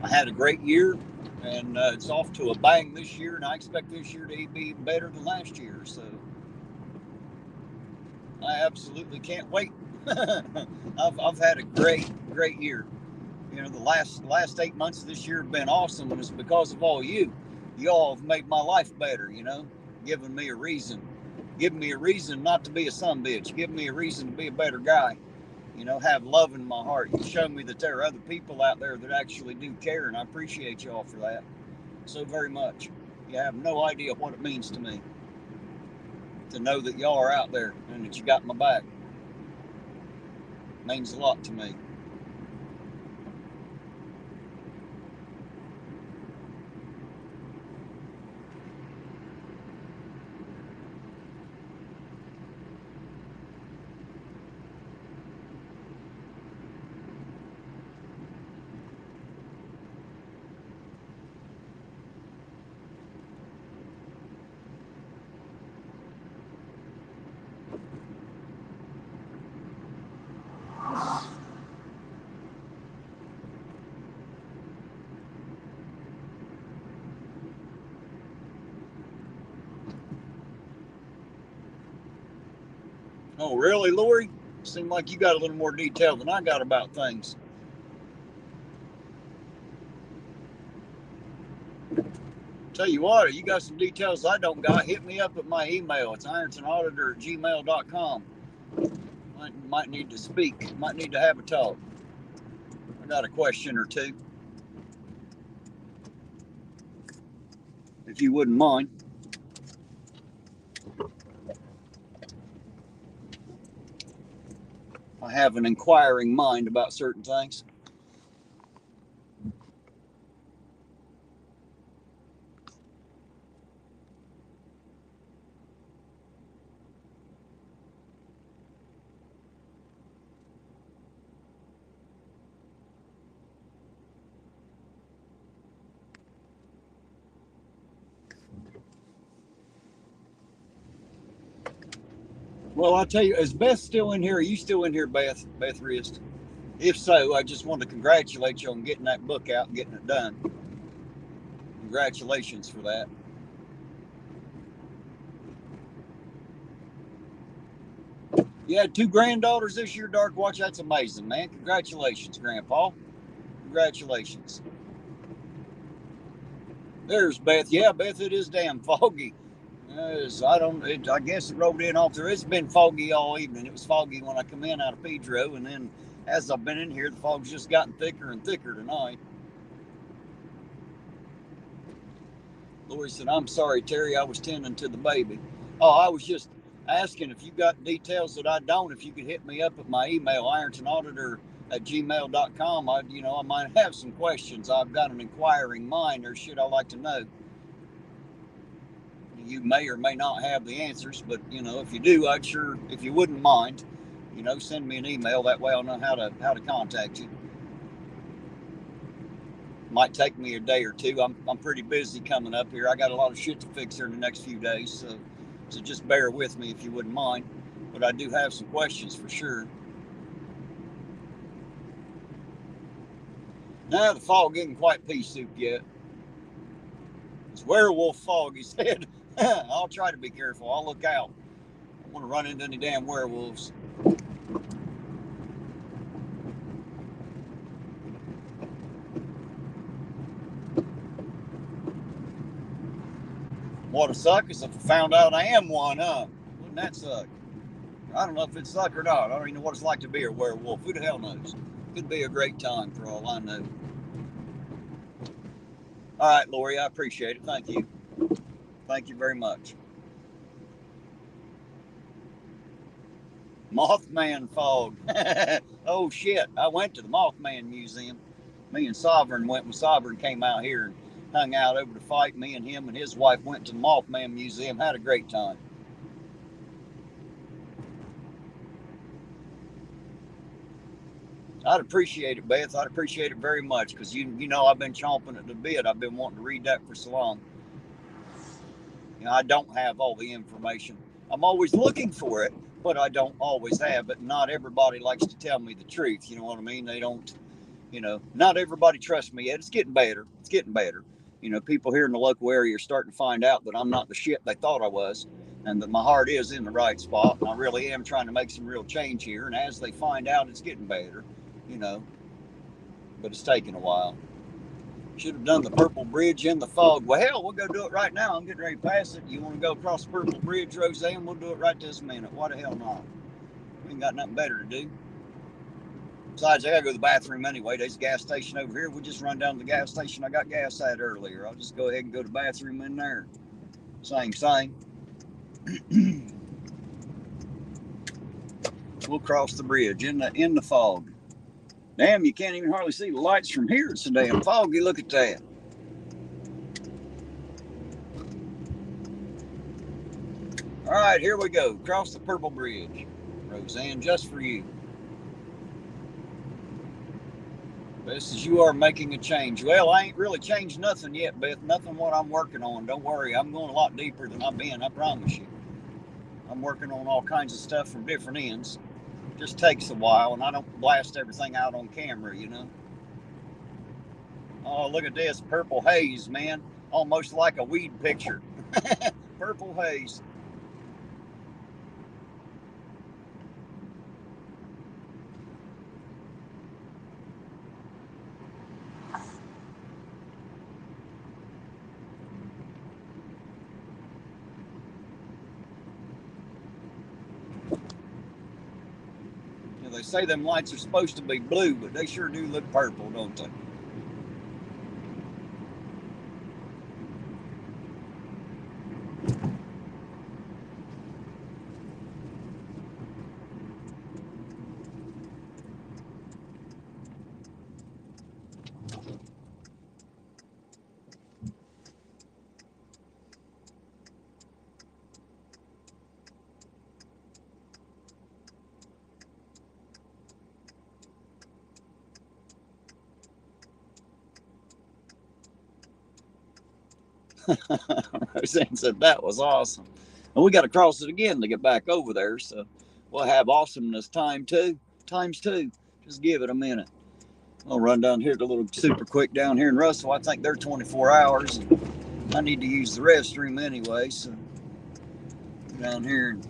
I had a great year, and it's off to a bang this year, and I expect this year to be better than last year. So I absolutely can't wait. I've had a great year. The last 8 months of this year have been awesome, and it's because of all you. Y'all have made my life better, giving me a reason not to be a sumbitch, giving me a reason to be a better guy, have love in my heart. You show me that there are other people out there that actually do care, and I appreciate y'all for that so very much. You have no idea what it means to me to know that y'all are out there and that you got my back. It means a lot to me. Oh, really, Lori? Seemed like you got a little more detail than I got about things. Tell you what, you got some details I don't got, hit me up at my email. It's irontonauditor@gmail.com. Might need to speak. Might need to have a talk. I got a question or two, if you wouldn't mind. I have an inquiring mind about certain things. Well, I'll tell you, is Beth still in here? Are you still in here, Beth? Beth Rist? If so, I just want to congratulate you on getting that book out and getting it done. Congratulations for that. You had 2 granddaughters this year, Dark Watch. That's amazing, man. Congratulations, Grandpa. Congratulations. There's Beth. Yeah, Beth, it is damn foggy. I guess it rolled in off there. It's been foggy all evening. It was foggy when I come in out of Pedro, and then as I've been in here, the fog's just gotten thicker and thicker tonight. Lori said, "I'm sorry, Terry. I was tending to the baby." Oh, I was just asking if you got details that I don't. If you could hit me up at my email, irontonauditor@gmail.com. I might have some questions. I've got an inquiring mind. There's shit I like to know. you may or may not have the answers, but you know, if you do, I'd sure, if you wouldn't mind, you know, send me an email. That way I'll know how to contact you. Might take me a day or two. I'm pretty busy coming up here. I got a lot of shit to fix here in the next few days, so just bear with me if you wouldn't mind. But I do have some questions for sure. Now the fog isn't quite pea soup yet. It's werewolf fog, he said. I'll try to be careful. I'll look out. I don't want to run into any damn werewolves. What'd suck is if I found out I am one, huh? Wouldn't that suck? I don't know if it suck or not. I don't even know what it's like to be a werewolf. Who the hell knows? Could be a great time for all I know. All right, Lori, I appreciate it. Thank you. Thank you very much. Mothman fog. Oh, shit. I went to the Mothman Museum. Me and Sovereign went when Sovereign came out here and hung out over the fight. Me and him and his wife went to the Mothman Museum. Had a great time. I'd appreciate it, Beth. I'd appreciate it very much because you know I've been chomping at the bit. I've been wanting to read that for so long. You know, I don't have all the information. I'm always looking for it, but I don't always have it. Not everybody likes to tell me the truth. You know what I mean? They don't, you know, not everybody trusts me yet. It's getting better. It's getting better. You know, people here in the local area are starting to find out that I'm not the shit they thought I was and that my heart is in the right spot. And I really am trying to make some real change here. And as they find out, it's getting better, you know, but it's taking a while. Should have done the Purple Bridge in the fog. Well, hell, we'll go do it right now. I'm getting ready to pass it. You want to go across the Purple Bridge, Roseanne? We'll do it right this minute. Why the hell not? We ain't got nothing better to do. Besides, I gotta go to the bathroom anyway. There's a gas station over here. We'll just run down to the gas station I got gas at earlier. I'll just go ahead and go to the bathroom in there. Same. We'll cross the bridge in the fog. Damn, you can't even hardly see the lights from here. It's so damn foggy. Look at that. All right, here we go. Cross the Purple Bridge. Roseanne, just for you. Beth says you are making a change. Well, I ain't really changed nothing yet, Beth. Nothing what I'm working on. Don't worry. I'm going a lot deeper than I've been, I promise you. I'm working on all kinds of stuff from different ends. Just takes a while, and I don't blast everything out on camera, you know. Oh, look at this purple haze, man. Almost like a weed picture. Purple haze. You know, they say them lights are supposed to be blue, but they sure do look purple, don't they? Roseanne said that was awesome. And we got to cross it again to get back over there. So we'll have awesomeness times two. Just give it a minute. I'll run down here to a little super quick down here in Russell. I think they're 24 hours. And I need to use the restroom anyway. So down here and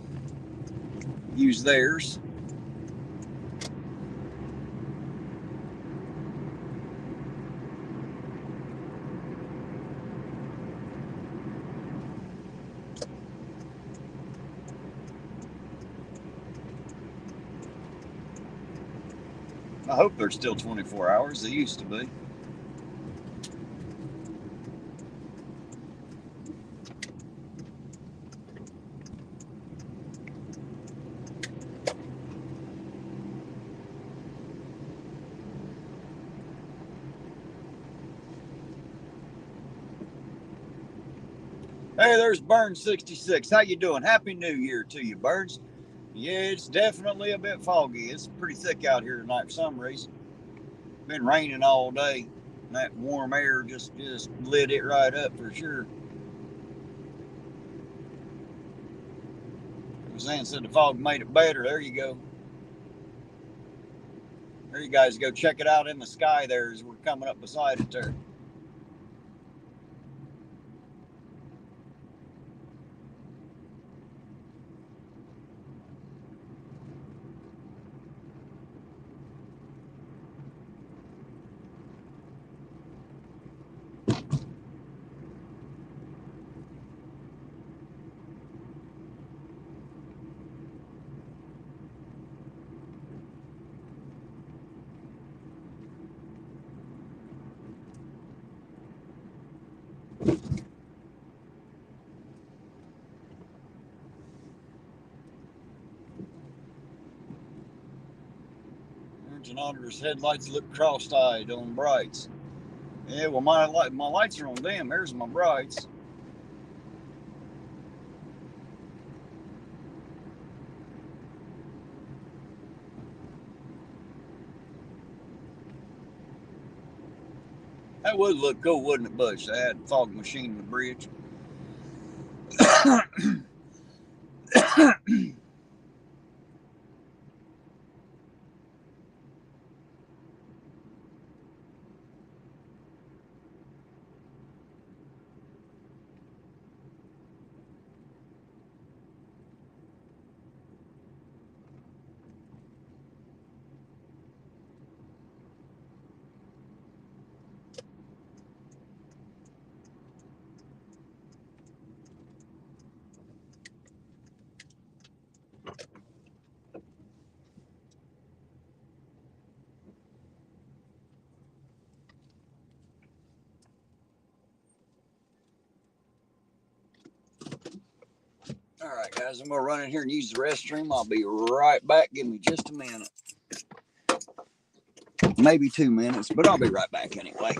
use theirs. I hope they're still 24 hours. They used to be. Hey, there's Burns66. How you doing? Happy New Year to you, Burns. Yeah, it's definitely a bit foggy. It's pretty thick out here tonight for some reason. Been raining all day. That warm air just lit it right up for sure. Zan said the fog made it better. There you go. There you guys go. Check it out in the sky there as we're coming up beside it there. Engine auditor's headlights look cross-eyed on brights. Yeah, well, my lights are on them. There's my brights. That would look cool, wouldn't it, Bush? I had a fog machine in the bridge. All right, guys, I'm going to run in here and use the restroom. I'll be right back. Give me just a minute. Maybe 2 minutes, but I'll be right back anyway.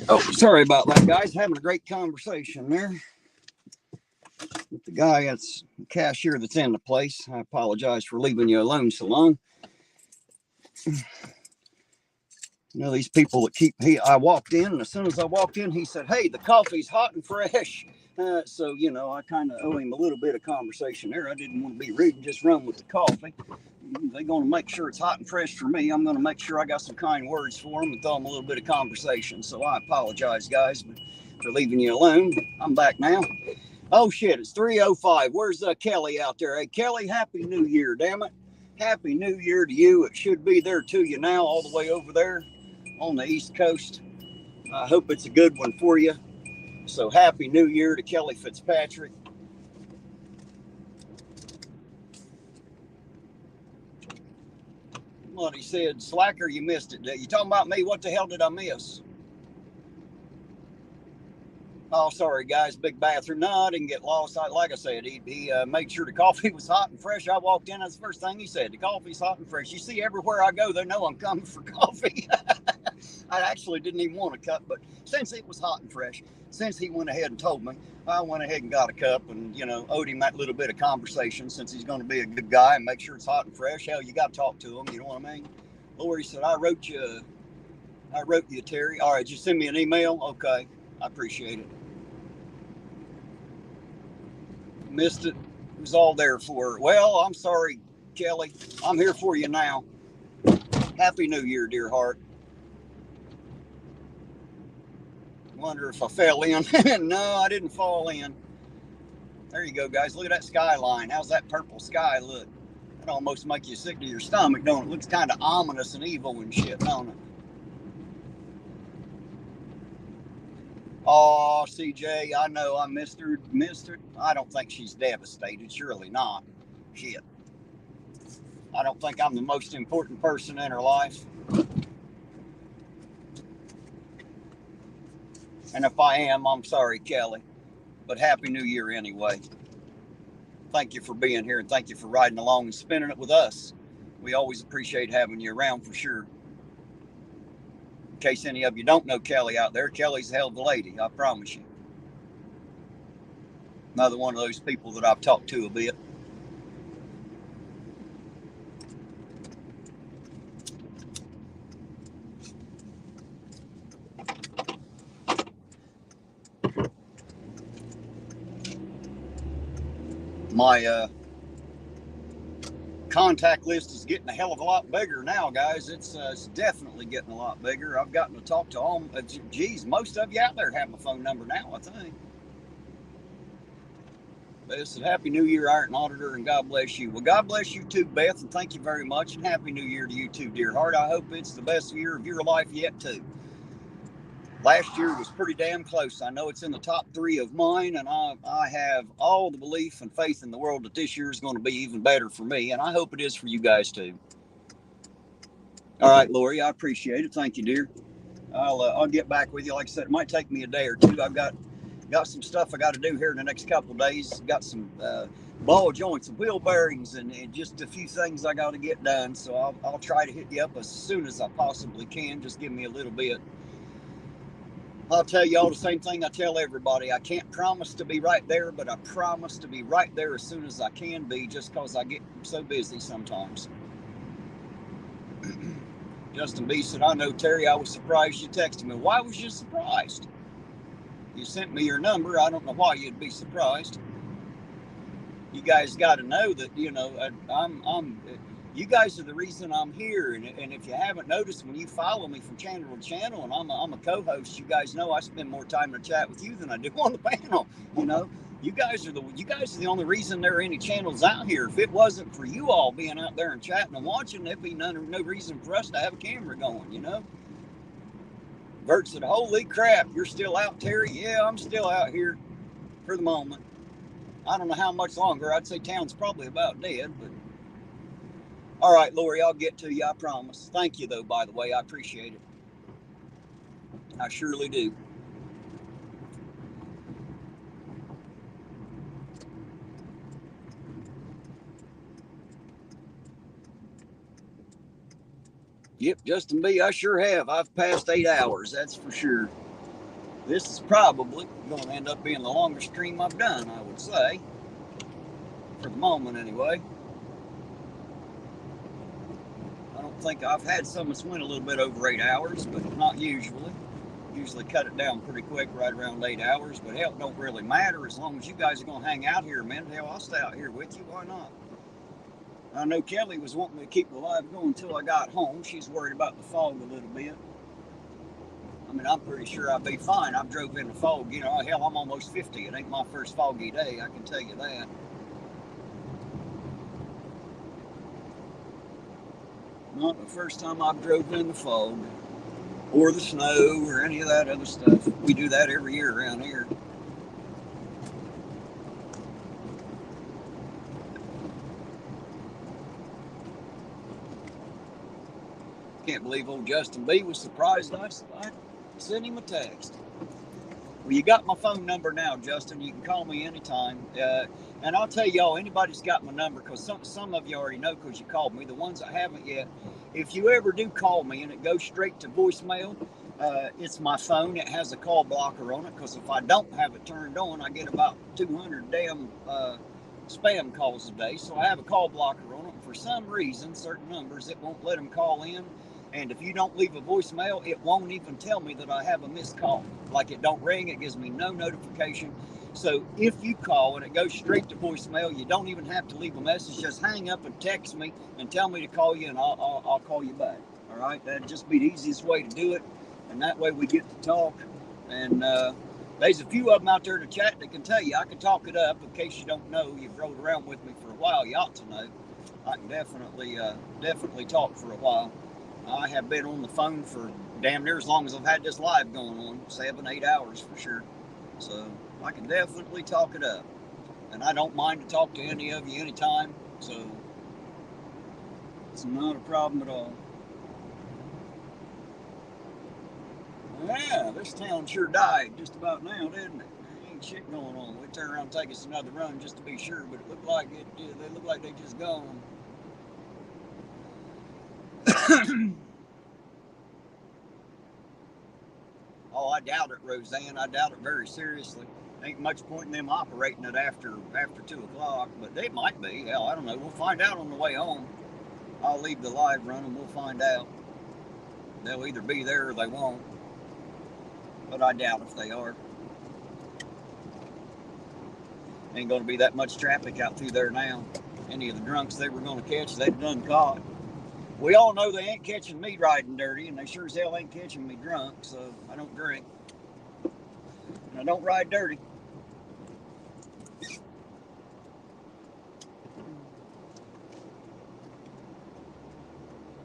Oh, sorry about that, guys. Having a great conversation there with the guy that's the cashier that's in the place. I apologize for leaving you alone so long. You know, these people that keep, I walked in, and as soon as I walked in, he said, hey, the coffee's hot and fresh. So, you know, I kind of owe him a little bit of conversation there. I didn't want to be rude and just run with the coffee. They're going to make sure it's hot and fresh for me. I'm going to make sure I got some kind words for them and throw them a little bit of conversation. So I apologize, guys, for leaving you alone. I'm back now. Oh, shit, it's 3:05. Where's Kelly out there? Hey, Kelly, Happy New Year, damn it. Happy New Year to you. It should be there to you now, all the way over there on the East Coast. I hope it's a good one for you. So Happy New Year to Kelly Fitzpatrick. What he said, Slacker, you missed it. You talking about me? What the hell did I miss? Oh, sorry, guys. Big bathroom. No, I didn't get lost. Like I said, he made sure the coffee was hot and fresh. I walked in. That's the first thing he said. The coffee's hot and fresh. You see, everywhere I go, they know I'm coming for coffee. I actually didn't even want a cup, but since it was hot and fresh, since he went ahead and told me, I went ahead and got a cup and, you know, owed him that little bit of conversation since he's going to be a good guy and make sure it's hot and fresh. Hell, you got to talk to him. You know what I mean? Lori said, I wrote you, Terry. All right, just send me an email. Okay. I appreciate it. Missed it. It was all there for her. Well, I'm sorry, Kelly. I'm here for you now. Happy New Year, dear heart. Wonder if I fell in. No, I didn't fall in. There you go, guys. Look at that skyline. How's that purple sky look? It almost makes you sick to your stomach, don't it? Looks kind of ominous and evil and shit, don't it? Oh, CJ, I know I missed her. I don't think she's devastated. Surely not. Shit. I don't think I'm the most important person in her life. And if I am, I'm sorry, Kelly. But Happy New Year anyway. Thank you for being here and thank you for riding along and spending it with us. We always appreciate having you around for sure. In case any of you don't know Kelly out there, Kelly's a hell of a lady, I promise you. Another one of those people that I've talked to a bit. My contact list is getting a hell of a lot bigger now, guys. It's definitely getting a lot bigger. I've gotten to talk to all, geez, most of you out there have my phone number now, I think. Beth said, Happy New Year, Iron Auditor, and God bless you. Well, God bless you too, Beth, and thank you very much, and Happy New Year to you too, dear heart. I hope it's the best year of your life yet, too. Last year was pretty damn close. I know it's in the top 3 of mine, and I have all the belief and faith in the world that this year is going to be even better for me, and I hope it is for you guys too. All right, Lori, I appreciate it. Thank you, dear. I'll get back with you. Like I said, it might take me a day or two. I've got some stuff I got to do here in the next couple of days. Got some ball joints and wheel bearings and just a few things I got to get done. So I'll try to hit you up as soon as I possibly can. Just give me a little bit. I'll tell you all the same thing I tell everybody. I can't promise to be right there, but I promise to be right there as soon as I can be, just because I get so busy sometimes. Justin B said, I know, Terry, I was surprised you texted me. Why was you surprised? You sent me your number. I don't know why you'd be surprised. You guys got to know that, you know, you guys are the reason I'm here. And if you haven't noticed, when you follow me from channel to channel, and I'm a co-host, you guys know I spend more time in the chat with you than I do on the panel. You know, you guys are the only reason there are any channels out here. If it wasn't for you all being out there and chatting and watching, there'd be no reason for us to have a camera going, you know. Bert said, holy crap, you're still out, Terry? Yeah, I'm still out here for the moment. I don't know how much longer. I'd say town's probably about dead, but all right, Lori, I'll get to you, I promise. Thank you, though, by the way. I appreciate it. I surely do. Yep, Justin B., I sure have. I've passed 8 hours, that's for sure. This is probably going to end up being the longest stream I've done, I would say. For the moment, anyway. I don't think I've had some that's went a little bit over 8 hours, but not usually. Usually cut it down pretty quick, right around 8 hours. But hell, it don't really matter as long as you guys are going to hang out here a minute. Hell, I'll stay out here with you. Why not? I know Kelly was wanting me to keep the live going until I got home. She's worried about the fog a little bit. I mean, I'm pretty sure I'll be fine. I've drove in the fog. You know, hell, I'm almost 50. It ain't my first foggy day, I can tell you that. Not the first time I've drove in the fog or the snow or any of that other stuff. We do that every year around here. Can't believe old Justin B was surprised I sent him a text. Well, you got my phone number now, Justin. You can call me anytime. And I'll tell y'all, anybody's got my number, because some of you already know because you called me. The ones I haven't yet, if you ever do call me and it goes straight to voicemail, it's my phone. It has a call blocker on it, because if I don't have it turned on, I get about 200 damn spam calls a day. So I have a call blocker on it. And for some reason, certain numbers, it won't let them call in. And if you don't leave a voicemail, it won't even tell me that I have a missed call. Like, it don't ring, it gives me no notification. So if you call and it goes straight to voicemail, you don't even have to leave a message. Just hang up and text me and tell me to call you, and I'll call you back. All right, that'd just be the easiest way to do it. And that way we get to talk. And there's a few of them out there to chat that can tell you. I can talk it up in case you don't know. You've rode around with me for a while. You ought to know. I can definitely talk for a while. I have been on the phone for damn near as long as I've had this live going on, 7-8 hours for sure. So I can definitely talk it up. And I don't mind to talk to any of you anytime. So it's not a problem at all. Yeah, this town sure died just about now, didn't it? There ain't shit going on. We turn around and take us another run just to be sure, but it looked like they look like they just gone. Oh, I doubt it, Roseanne. I doubt it very seriously. Ain't much point in them operating it after 2 o'clock, but they might be. Hell, I don't know. We'll find out on the way home. I'll leave the live running. We'll find out. They'll either be there or they won't. But I doubt if they are. Ain't going to be that much traffic out through there now. Any of the drunks they were going to catch, they've done caught. We all know they ain't catching me riding dirty, and they sure as hell ain't catching me drunk, so I don't drink. And I don't ride dirty.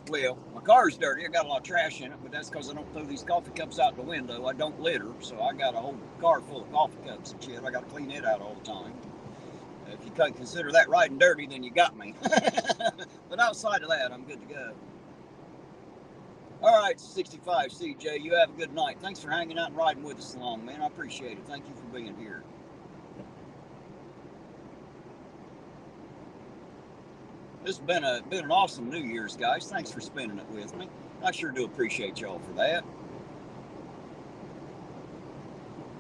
Well, my car's dirty. I got a lot of trash in it, but that's because I don't throw these coffee cups out the window. I don't litter, so I got a whole car full of coffee cups and shit. I got to clean it out all the time. If you can't consider that riding dirty, then you got me. But outside of that, I'm good to go. All right, 65 CJ, you have a good night. Thanks for hanging out and riding with us along, man. I appreciate it. Thank you for being here. This has been an awesome New Year's, guys. Thanks for spending it with me. I sure do appreciate y'all for that.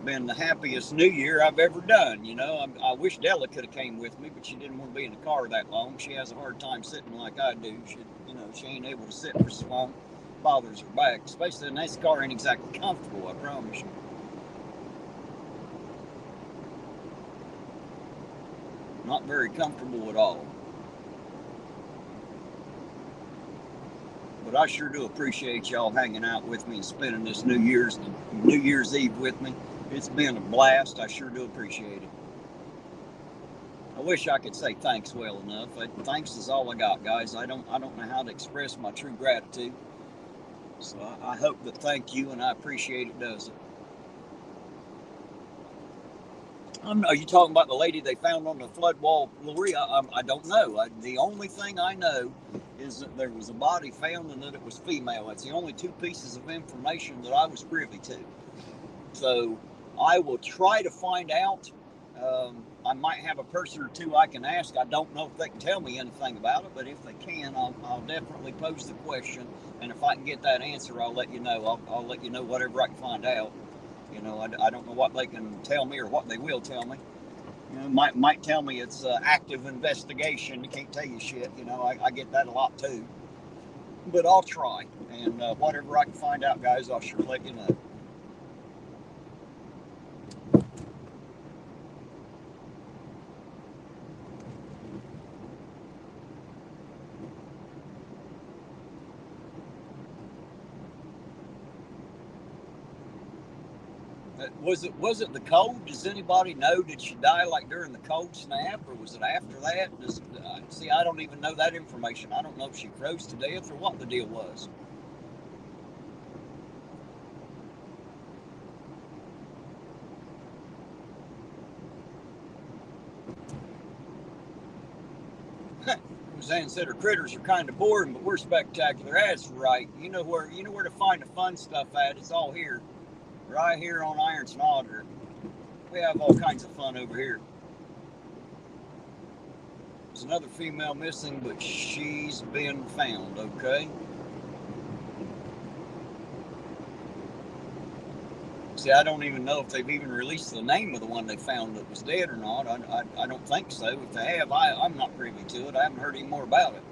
Been the happiest New Year I've ever done. You know, I wish Della could have came with me, but she didn't want to be in the car that long. She has a hard time sitting like I do. She ain't able to sit for so long. Bothers her back, especially in this car ain't exactly comfortable, I promise you. Not very comfortable at all. But I sure do appreciate y'all hanging out with me and spending this New Year's Eve with me. It's been a blast. I sure do appreciate it. I wish I could say thanks well enough. Thanks is all I got, guys. I don't know how to express my true gratitude. So I hope that thank you and I appreciate it does it. Are you talking about the lady they found on the flood wall, Lori? I don't know. The only thing I know is that there was a body found and that it was female. That's the only 2 pieces of information that I was privy to. So I will try to find out. I might have a person or two I can ask. I don't know if they can tell me anything about it, but if they can, I'll definitely pose the question. And if I can get that answer, I'll let you know. I'll let you know whatever I can find out. You know, I don't know what they can tell me or what they will tell me. You know, might tell me it's active investigation. They can't tell you shit. You know, I get that a lot too. But I'll try, and whatever I can find out, guys, I'll sure let you know. Was it the cold? Does anybody know? Did she die like during the cold snap, or was it after that? See, I don't even know that information. I don't know if she froze to death or what the deal was. Roseanne said her critters are kind of boring, but we're spectacular. That's right. You know where to find the fun stuff at. It's all here, right here on Irons and Auditor. We have all kinds of fun over here. There's another female missing, but she's been found. Okay. See, I don't even know if they've even released the name of the one they found that was dead or not. I don't think so. If they have, I'm not privy to it. I haven't heard any more about it.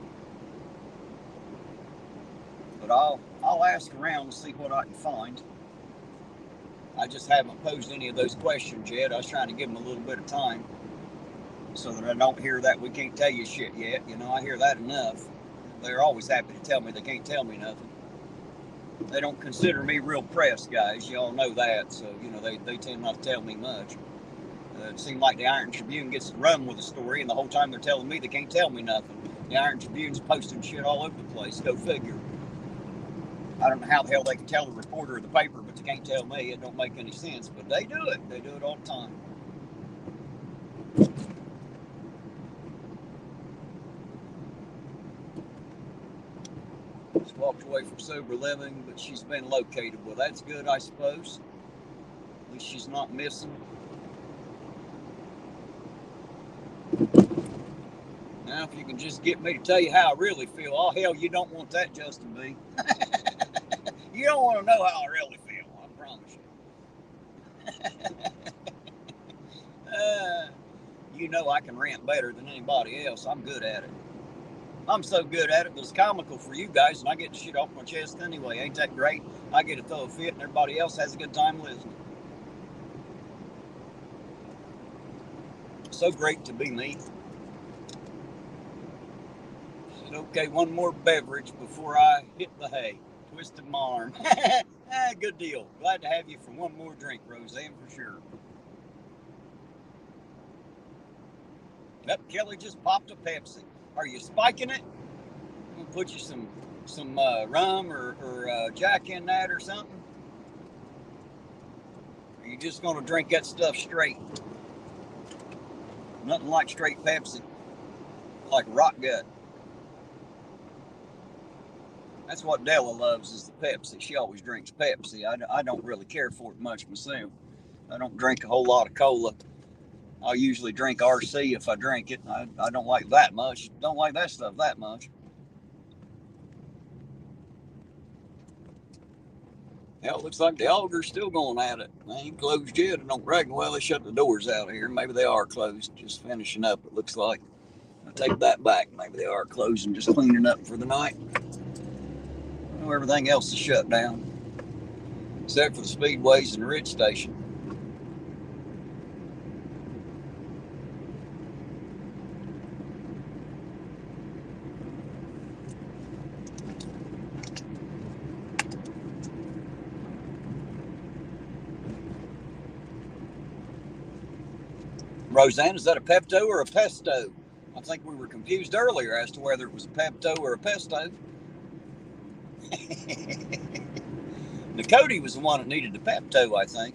But I'll ask around to see what I can find. I just haven't posed any of those questions yet. I was trying to give them a little bit of time so that I don't hear that we can't tell you shit yet. You know, I hear that enough. They're always happy to tell me they can't tell me nothing. They don't consider me real press, guys. Y'all know that. So, you know, they tend not to tell me much. It seems like the Iron Tribune gets to run with the story, and the whole time they're telling me they can't tell me nothing. The Iron Tribune's posting shit all over the place. Go figure. I don't know how the hell they can tell the reporter of the paper, but they can't tell me. It don't make any sense. But they do it. They do it all the time. She's walked away from sober living, but she's been located. Well, that's good, I suppose. At least she's not missing. Now, if you can just get me to tell you how I really feel. Oh, hell, you don't want that, Justin B. You don't want to know how I really feel, I promise you. You know I can rant better than anybody else. I'm good at it. I'm so good at it that it's comical for you guys, and I get the shit off my chest anyway. Ain't that great? I get to throw a fit, and everybody else has a good time listening. So great to be me. Said, okay, one more beverage before I hit the hay. Twisted my arm. Good deal. Glad to have you for one more drink, Roseanne, for sure. Yep, Kelly just popped a Pepsi. Are you spiking it? I'm gonna put you some rum or Jack in that or something. Or are you just gonna drink that stuff straight? Nothing like straight Pepsi. Like rock gut. That's what Della loves, is the Pepsi. She always drinks Pepsi. I don't really care for it much myself. I don't drink a whole lot of cola. I'll usually drink RC if I drink it. I don't like that much. Don't like that stuff that much. Hell, it looks like the augur's still going at it. They ain't closed yet. I don't reckon. Well, they shut the doors out here. Maybe they are closed. Just finishing up, it looks like. I take that back. Maybe they are closed and just cleaning up for the night. Well, everything else is shut down, except for the speedways and the Ridge Station. Roseanne, is that a Pepto or a Pesto? I think we were confused earlier as to whether it was a Pepto or a Pesto. Nakoti was the one that needed the Pepto, I think.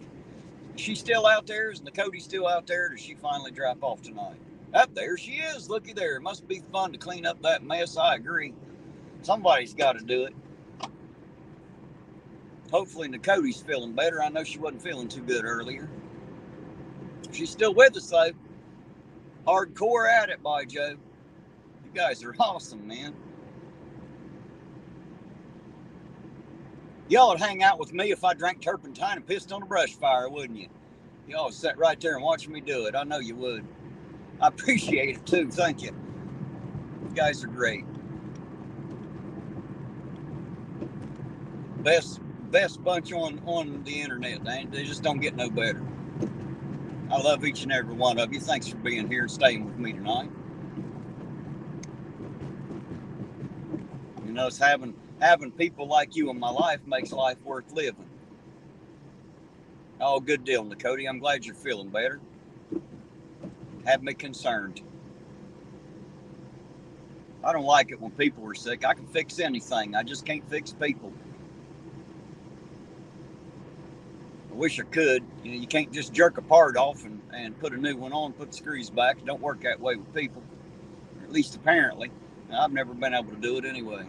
Is she still out there? Is Nakoti still out there? Or does she finally drop off tonight? Up there she is. Looky there. It must be fun to clean up that mess. I agree. Somebody's got to do it. Hopefully Nakoti's feeling better. I know she wasn't feeling too good earlier. She's still with us, though. Hardcore at it, by Joe. You guys are awesome, man. Y'all would hang out with me if I drank turpentine and pissed on a brush fire, wouldn't you? Y'all would sit right there and watch me do it. I know you would. I appreciate it too. Thank you. You guys are great. Best bunch on the internet. They just don't get no better. I love each and every one of you. Thanks for being here and staying with me tonight. You know, it's having people like you in my life makes life worth living. Oh, good deal, Nakoti. I'm glad you're feeling better. Have me concerned. I don't like it when people are sick. I can fix anything. I just can't fix people. I wish I could. You know, you can't just jerk a part off and put a new one on, put the screws back. It don't work that way with people. Or at least apparently. I've never been able to do it anyway.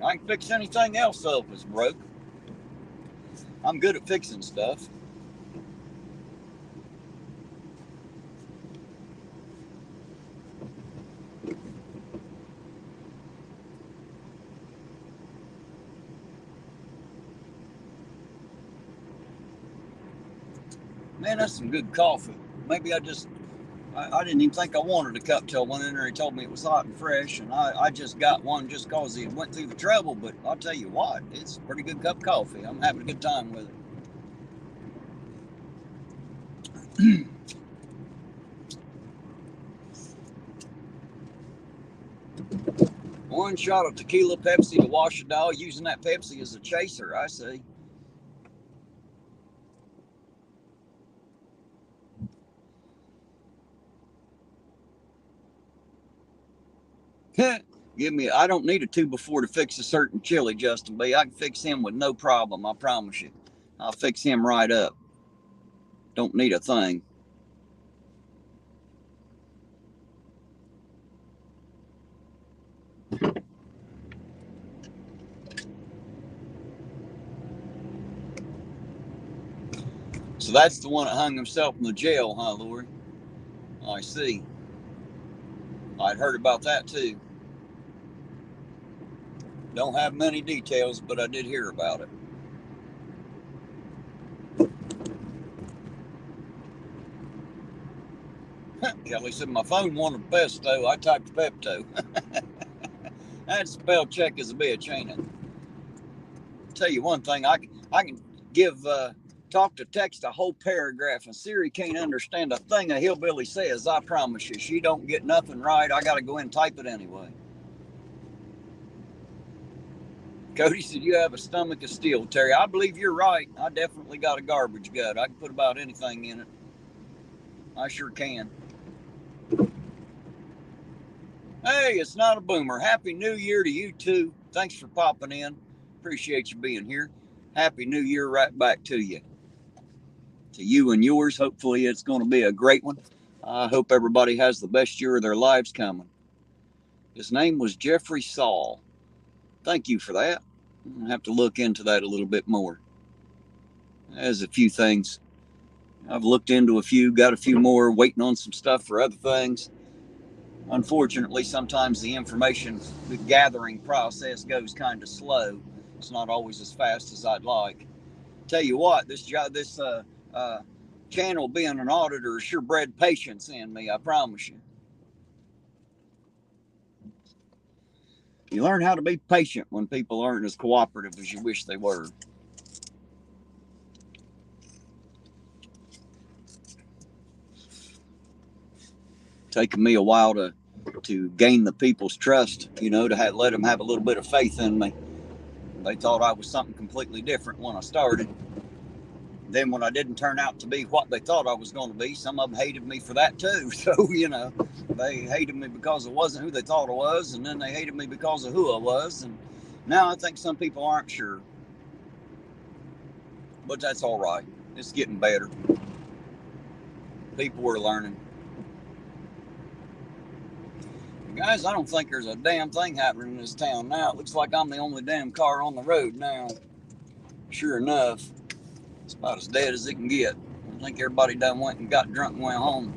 I can fix anything else up that's broke. I'm good at fixing stuff. Man, that's some good coffee. Maybe I didn't even think I wanted a cup till I went in there and he told me it was hot and fresh, and I just got one just because he went through the trouble. But I'll tell you what, it's a pretty good cup of coffee. I'm having a good time with it. One shot of tequila Pepsi to wash a dog, using that Pepsi as a chaser, I see. I don't need a 2x4 to fix a certain chili, Justin B. I can fix him with no problem, I promise you. I'll fix him right up. Don't need a thing. So that's the one that hung himself in the jail, huh, Lori? I see. I'd heard about that too. Don't have many details, but I did hear about it. Kelly said my phone wanted pesto. I typed Pepto. That spell check is a bitch, ain't it? Tell you one thing, I can give talk to text a whole paragraph, and Siri can't understand a thing a hillbilly says. I promise you, she don't get nothing right. I got to go in and type it anyway. Cody said, you have a stomach of steel, Terry. I believe you're right. I definitely got a garbage gut. I can put about anything in it. I sure can. Hey, it's not a boomer. Happy New Year to you too. Thanks for popping in. Appreciate you being here. Happy New Year right back to you. To you and yours. Hopefully it's going to be a great one. I hope everybody has the best year of their lives coming. His name was Jeffrey Saul. Thank you for that. I'll have to look into that a little bit more. There's a few things. I've looked into a few, got a few more, waiting on some stuff for other things. Unfortunately, sometimes the information gathering process goes kind of slow. It's not always as fast as I'd like. Tell you what, this channel being an auditor sure bred patience in me, I promise you. You learn how to be patient when people aren't as cooperative as you wish they were. Taken me a while to gain the people's trust, to let them have a little bit of faith in me. They thought I was something completely different when I started. Then when I didn't turn out to be what they thought I was going to be, some of them hated me for that too. So, they hated me because I wasn't who they thought I was, and then they hated me because of who I was. And now I think some people aren't sure. But that's all right. It's getting better. People are learning. Guys, I don't think there's a damn thing happening in this town now. It looks like I'm the only damn car on the road now. Sure enough, it's about as dead as it can get. I think everybody done went and got drunk and went home.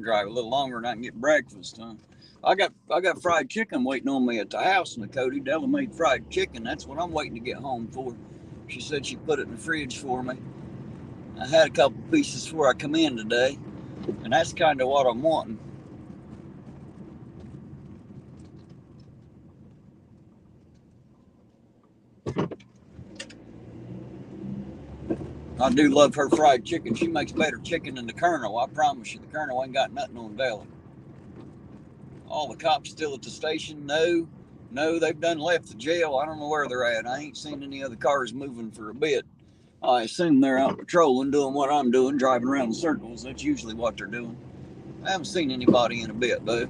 Drive a little longer and I can get breakfast, huh? I got fried chicken waiting on me at the house, Cody. Della made fried chicken. That's what I'm waiting to get home for. She said she put it in the fridge for me. I had a couple pieces before I come in today, and that's kind of what I'm wanting. I do love her fried chicken. She makes better chicken than the Colonel. I promise you, the Colonel ain't got nothing on Della. All the cops still at the station? No, they've done left the jail. I don't know where they're at. I ain't seen any other cars moving for a bit. I assume they're out patrolling, doing what I'm doing, driving around in circles. That's usually what they're doing. I haven't seen anybody in a bit, though.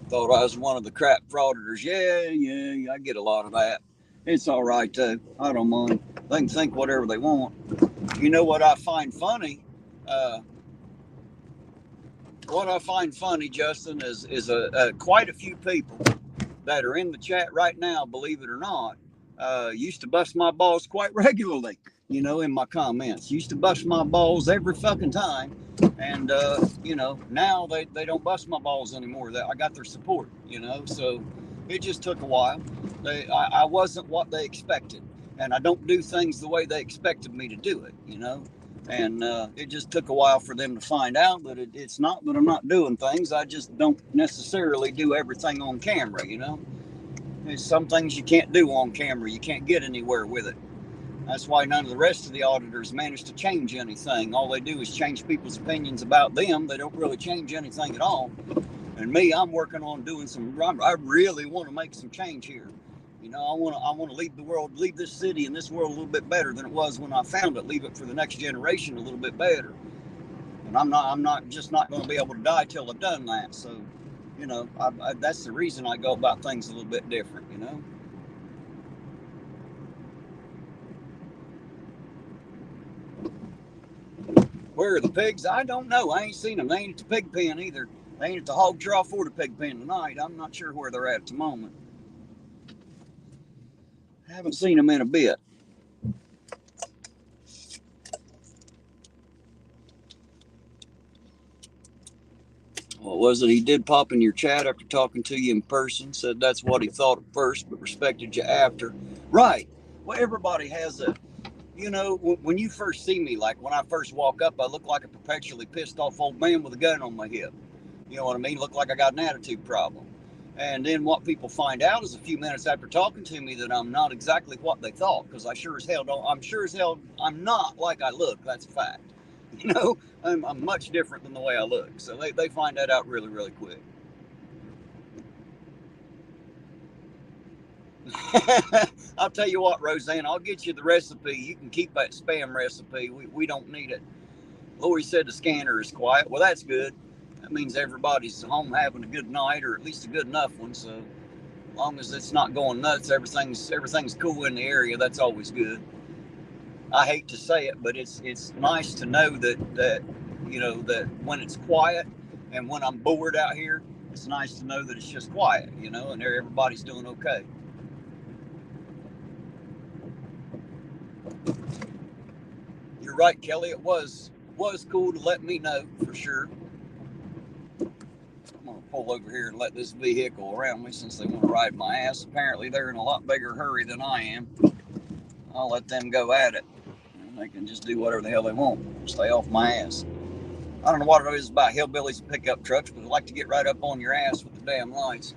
Thought I was one of the crap frauditors. Yeah, I get a lot of that. It's all right, though. I don't mind. They can think whatever they want. You know what I find funny? Justin, is quite a few people that are in the chat right now, believe it or not, used to bust my balls quite regularly, in my comments. Used to bust my balls every fucking time. And, now they don't bust my balls anymore. I got their support, so it just took a while. I wasn't what they expected. And I don't do things the way they expected me to do it, And it just took a while for them to find out that it's not that I'm not doing things. I just don't necessarily do everything on camera, There's some things you can't do on camera. You can't get anywhere with it. That's why none of the rest of the auditors manage to change anything. All they do is change people's opinions about them. They don't really change anything at all. And me, I'm working on doing I really want to make some change here. I want to leave this city and this world a little bit better than it was when I found it. Leave it for the next generation a little bit better. And I'm not going to be able to die till I've done that. So, that's the reason I go about things a little bit different, Where are the pigs? I don't know. I ain't seen them. They ain't at the pig pen either. They ain't at the hog trough or the pig pen tonight. I'm not sure where they're at the moment. Haven't seen them in a bit. What was it? He did pop in your chat after talking to you in person. Said that's what he thought at first, but respected you after. Right. Well, everybody has when you first see me, like when I first walk up, I look like a perpetually pissed off old man with a gun on my hip. You know what I mean? Look like I got an attitude problem. And then what people find out is a few minutes after talking to me that I'm not exactly what they thought, because I'm sure as hell I'm not like I look. That's a fact. I'm much different than the way I look. So they find that out really, really quick. I'll tell you what, Roseanne, I'll get you the recipe. You can keep that spam recipe. We don't need it. Lori said the scanner is quiet. Well, that's good. That means everybody's home having a good night, or at least a good enough one. So as long as it's not going nuts, everything's cool in the area. That's always good. I hate to say it, but it's nice to know that when it's quiet and when I'm bored out here, it's nice to know that it's just quiet, and everybody's doing okay. You're right, Kelly. It was cool to let me know for sure. I'm going to pull over here and let this vehicle around me since they want to ride my ass. Apparently, they're in a lot bigger hurry than I am. I'll let them go at it. And they can just do whatever the hell they want. Stay off my ass. I don't know what it is about hillbillies and pickup trucks, but they like to get right up on your ass with the damn lights.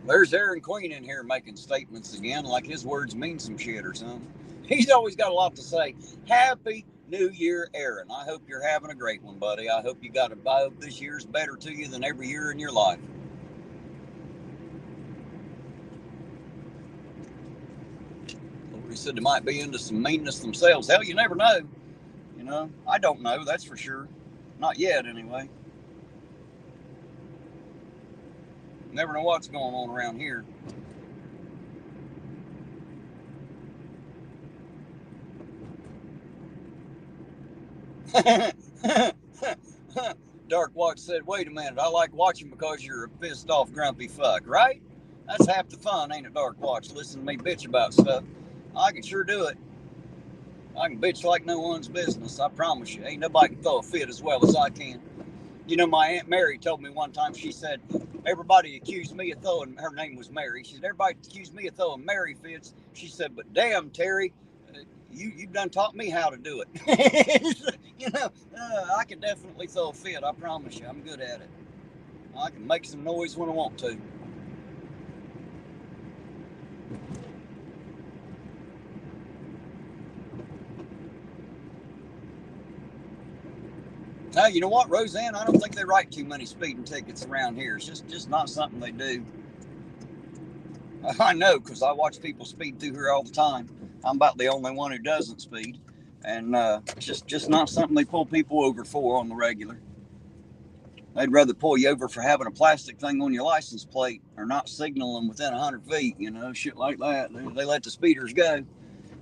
There's Aaron Queen in here making statements again, like his words mean some shit or something. He's always got a lot to say. Happy New Year, Aaron. I hope you're having a great one, buddy. I hope this year's better to you than every year in your life. He said they might be into some meanness themselves. Hell, you never know. I don't know, that's for sure. Not yet, anyway. Never know what's going on around here. Dark Watch said, wait a minute, I like watching because you're a pissed off grumpy fuck, right? That's half the fun, ain't it, Dark Watch? Listen to me bitch about stuff. I can sure do it. I can bitch like no one's business, I promise you. Ain't nobody can throw a fit as well as I can. You know, my Aunt Mary told me one time, she said, everybody accused me of throwing, her name was Mary, she said, everybody accused me of throwing Mary fits. She said, but damn, Terry, you done taught me how to do it. You know, I can definitely throw a fit, I promise you. I'm good at it. I can make some noise when I want to. Now, you know what, Roseanne? I don't think they write too many speeding tickets around here. It's just not something they do. I know, because I watch people speed through here all the time. I'm about the only one who doesn't speed. And just not something they pull people over for on the regular. They'd rather pull you over for having a plastic thing on your license plate or not signaling within 100 feet, you know, shit like that. They let the speeders go.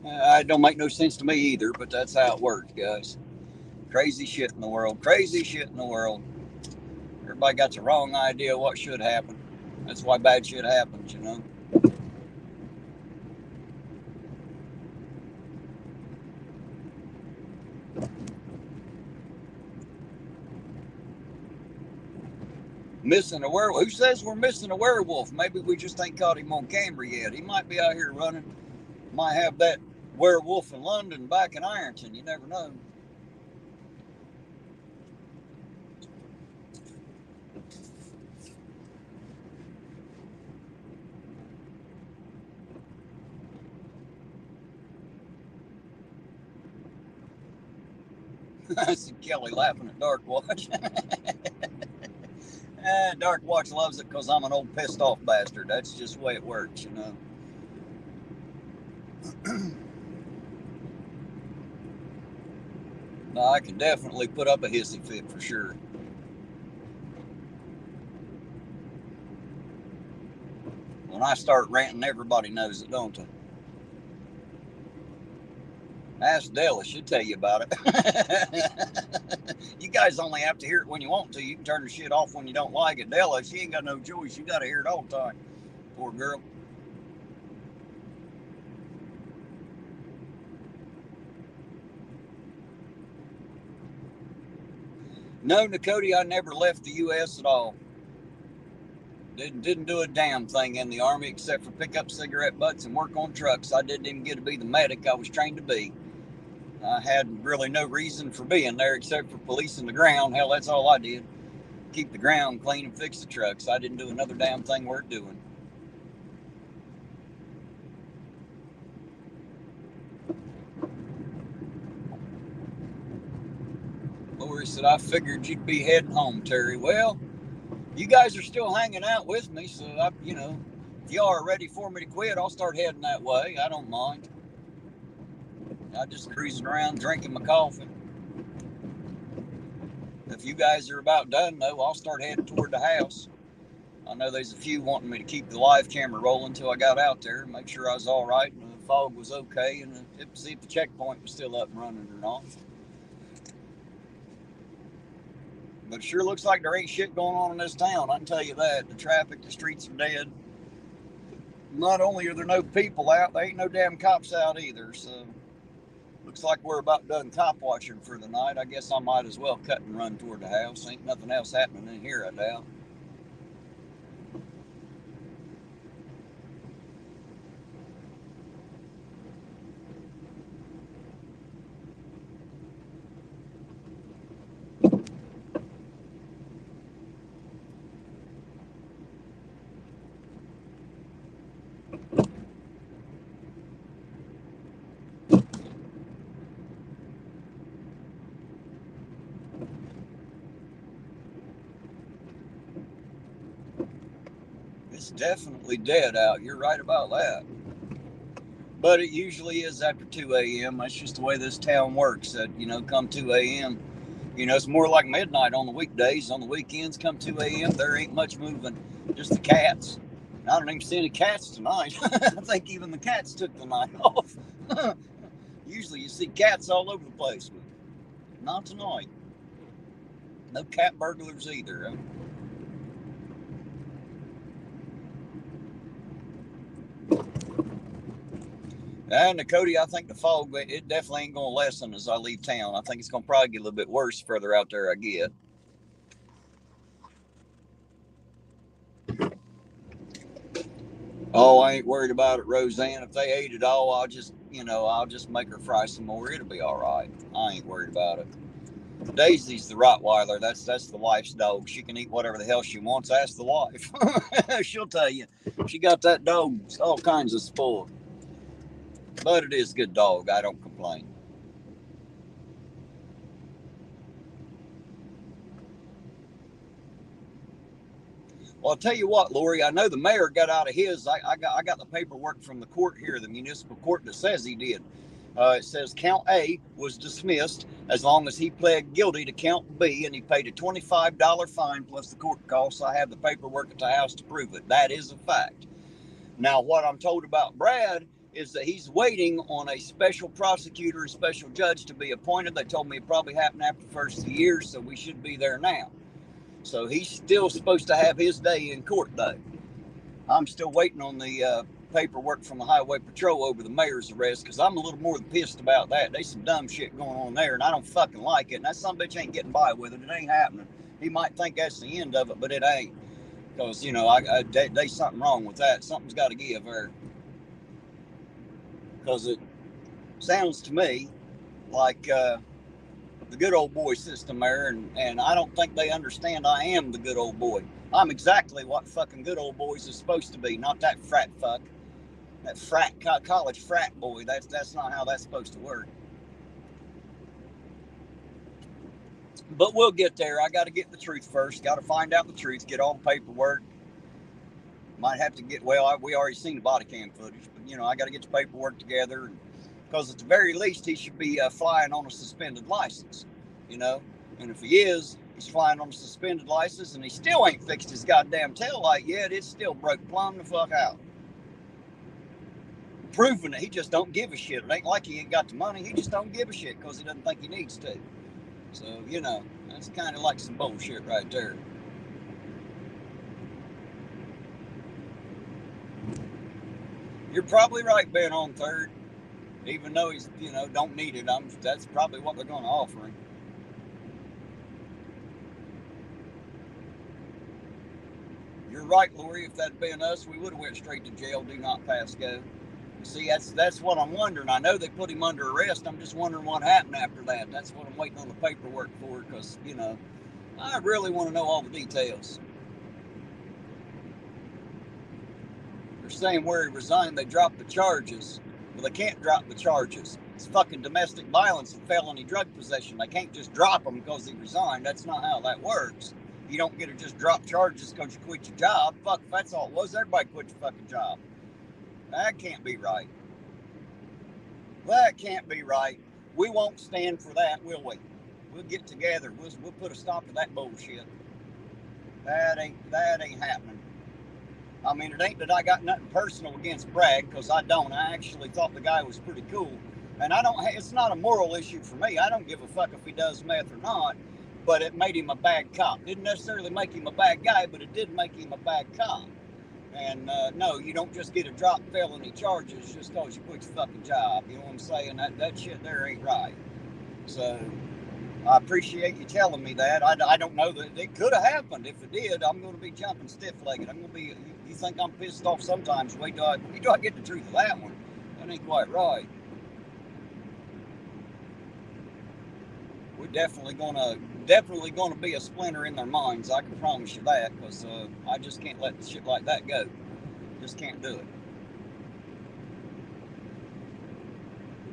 It don't make no sense to me either, but that's how it works, guys. Crazy shit in the world. Crazy shit in the world. Everybody got the wrong idea of what should happen. That's why bad shit happens, you know. Missing a werewolf. Who says we're missing a werewolf? Maybe we just ain't caught him on camera yet. He might be out here running. Might have that werewolf in London back in Ironton. You never know. I see Kelly laughing at Dark Watch. Dark Watch loves it because I'm an old pissed off bastard. That's just the way it works, you know. No, I can definitely put up a hissy fit for sure. When I start ranting, everybody knows it, don't they? Ask Della, she'll tell you about it. You guys only have to hear it when you want to. You can turn the shit off when you don't like it. Della, she ain't got no choice. You got to hear it all the time. Poor girl. No, Nakoti, I never left the U.S. at all. Didn't do a damn thing in the Army except for pick up cigarette butts and work on trucks. I didn't even get to be the medic I was trained to be. I had really no reason for being there except for policing the ground. Hell, that's all I did. Keep the ground clean and fix the trucks. I didn't do another damn thing worth doing. Lori said, I figured you'd be heading home, Terry. Well, you guys are still hanging out with me, so, if y'all are ready for me to quit, I'll start heading that way. I don't mind. I'm just cruising around drinking my coffee. If you guys are about done, though, I'll start heading toward the house. I know there's a few wanting me to keep the live camera rolling until I got out there, make sure I was all right and the fog was okay, and see if the checkpoint was still up and running or not. But it sure looks like there ain't shit going on in this town, I can tell you that. The traffic, the streets are dead. Not only are there no people out, there ain't no damn cops out either, so looks like we're about done cop watching for the night. I guess I might as well cut and run toward the house. Ain't nothing else happening in here, I doubt. It's definitely dead out. You're right about that. But it usually is after 2 a.m. That's just the way this town works. Come 2 a.m. It's more like midnight on the weekdays. On the weekends, come 2 a.m., there ain't much moving. Just the cats. I don't even see any cats tonight. I think even the cats took the night off. Usually you see cats all over the place. But Not tonight. No cat burglars either. And Cody, I think the fog, it definitely ain't going to lessen as I leave town. I think it's going to probably get a little bit worse further out there I get. Oh, I ain't worried about it, Roseanne. If they ate it all, I'll just make her fry some more. It'll be all right. I ain't worried about it. Daisy's the Rottweiler. That's the wife's dog. She can eat whatever the hell she wants. Ask the wife. She'll tell you. She got that dog all kinds of spoiled. But it is a good dog. I don't complain. Well, I'll tell you what, Lori, I know the mayor got out of his. I got the paperwork from the court here, the municipal court, that says he did. It says count A was dismissed as long as he pled guilty to count B, and he paid a $25 fine plus the court costs. I have the paperwork at the house to prove it. That is a fact. Now, what I'm told about Brad is that he's waiting on a special prosecutor, a special judge to be appointed. They told me it probably happened after the first of the year, so we should be there now. So he's still supposed to have his day in court, though. I'm still waiting on the paperwork from the Highway Patrol over the mayor's arrest, because I'm a little more than pissed about that. There's some dumb shit going on there, and I don't fucking like it. And that sumbitch ain't getting by with it. It ain't happening. He might think that's the end of it, but it ain't. Because, there's something wrong with that. Something's got to give there. Because it sounds to me like the good old boy system there, and I don't think they understand I am the good old boy. I'm exactly what fucking good old boys is supposed to be, not that frat fuck. That college frat boy. That's not how that's supposed to work. But we'll get there. I got to get the truth first. Got to find out the truth, get all the paperwork. Might have to get, we already seen the body cam footage, but, I got to get the paperwork together, because at the very least, he should be flying on a suspended license, and if he is, he's flying on a suspended license, and he still ain't fixed his goddamn tail light yet. It's still broke plumb the fuck out. Proving that he just don't give a shit. It ain't like he ain't got the money. He just don't give a shit because he doesn't think he needs to. So, that's kind of like some bullshit right there. You're probably right, Ben, on third. Even though he's, don't need it, that's probably what they're going to offer him. You're right, Lori. If that'd been us, we would have went straight to jail. Do not pass go. See, that's what I'm wondering. I know they put him under arrest. I'm just wondering what happened after that. That's what I'm waiting on the paperwork for, because, I really want to know all the details. They're saying where he resigned, they dropped the charges. Well, they can't drop the charges. It's fucking domestic violence and felony drug possession. They can't just drop him because he resigned. That's not how that works. You don't get to just drop charges because you quit your job. Fuck, if that's all it was, everybody quit your fucking job. That can't be right. That can't be right. We won't stand for that, will we? We'll get together. We'll put a stop to that bullshit. That ain't happening. I mean, it ain't that I got nothing personal against Brad, because I don't. I actually thought the guy was pretty cool. And it's not a moral issue for me. I don't give a fuck if he does meth or not, but it made him a bad cop. Didn't necessarily make him a bad guy, but it did make him a bad cop. And no, you don't just get to drop felony charges just because you quit your fucking job. You know what I'm saying? That shit there ain't right. So I appreciate you telling me that. I don't know that it could have happened. If it did, I'm going to be jumping stiff-legged. I'm going to be, you think I'm pissed off sometimes. Wait till I get the truth of that one. That ain't quite right. We're definitely gonna be a splinter in their minds. I can promise you that, because I just can't let shit like that go. Just can't do it.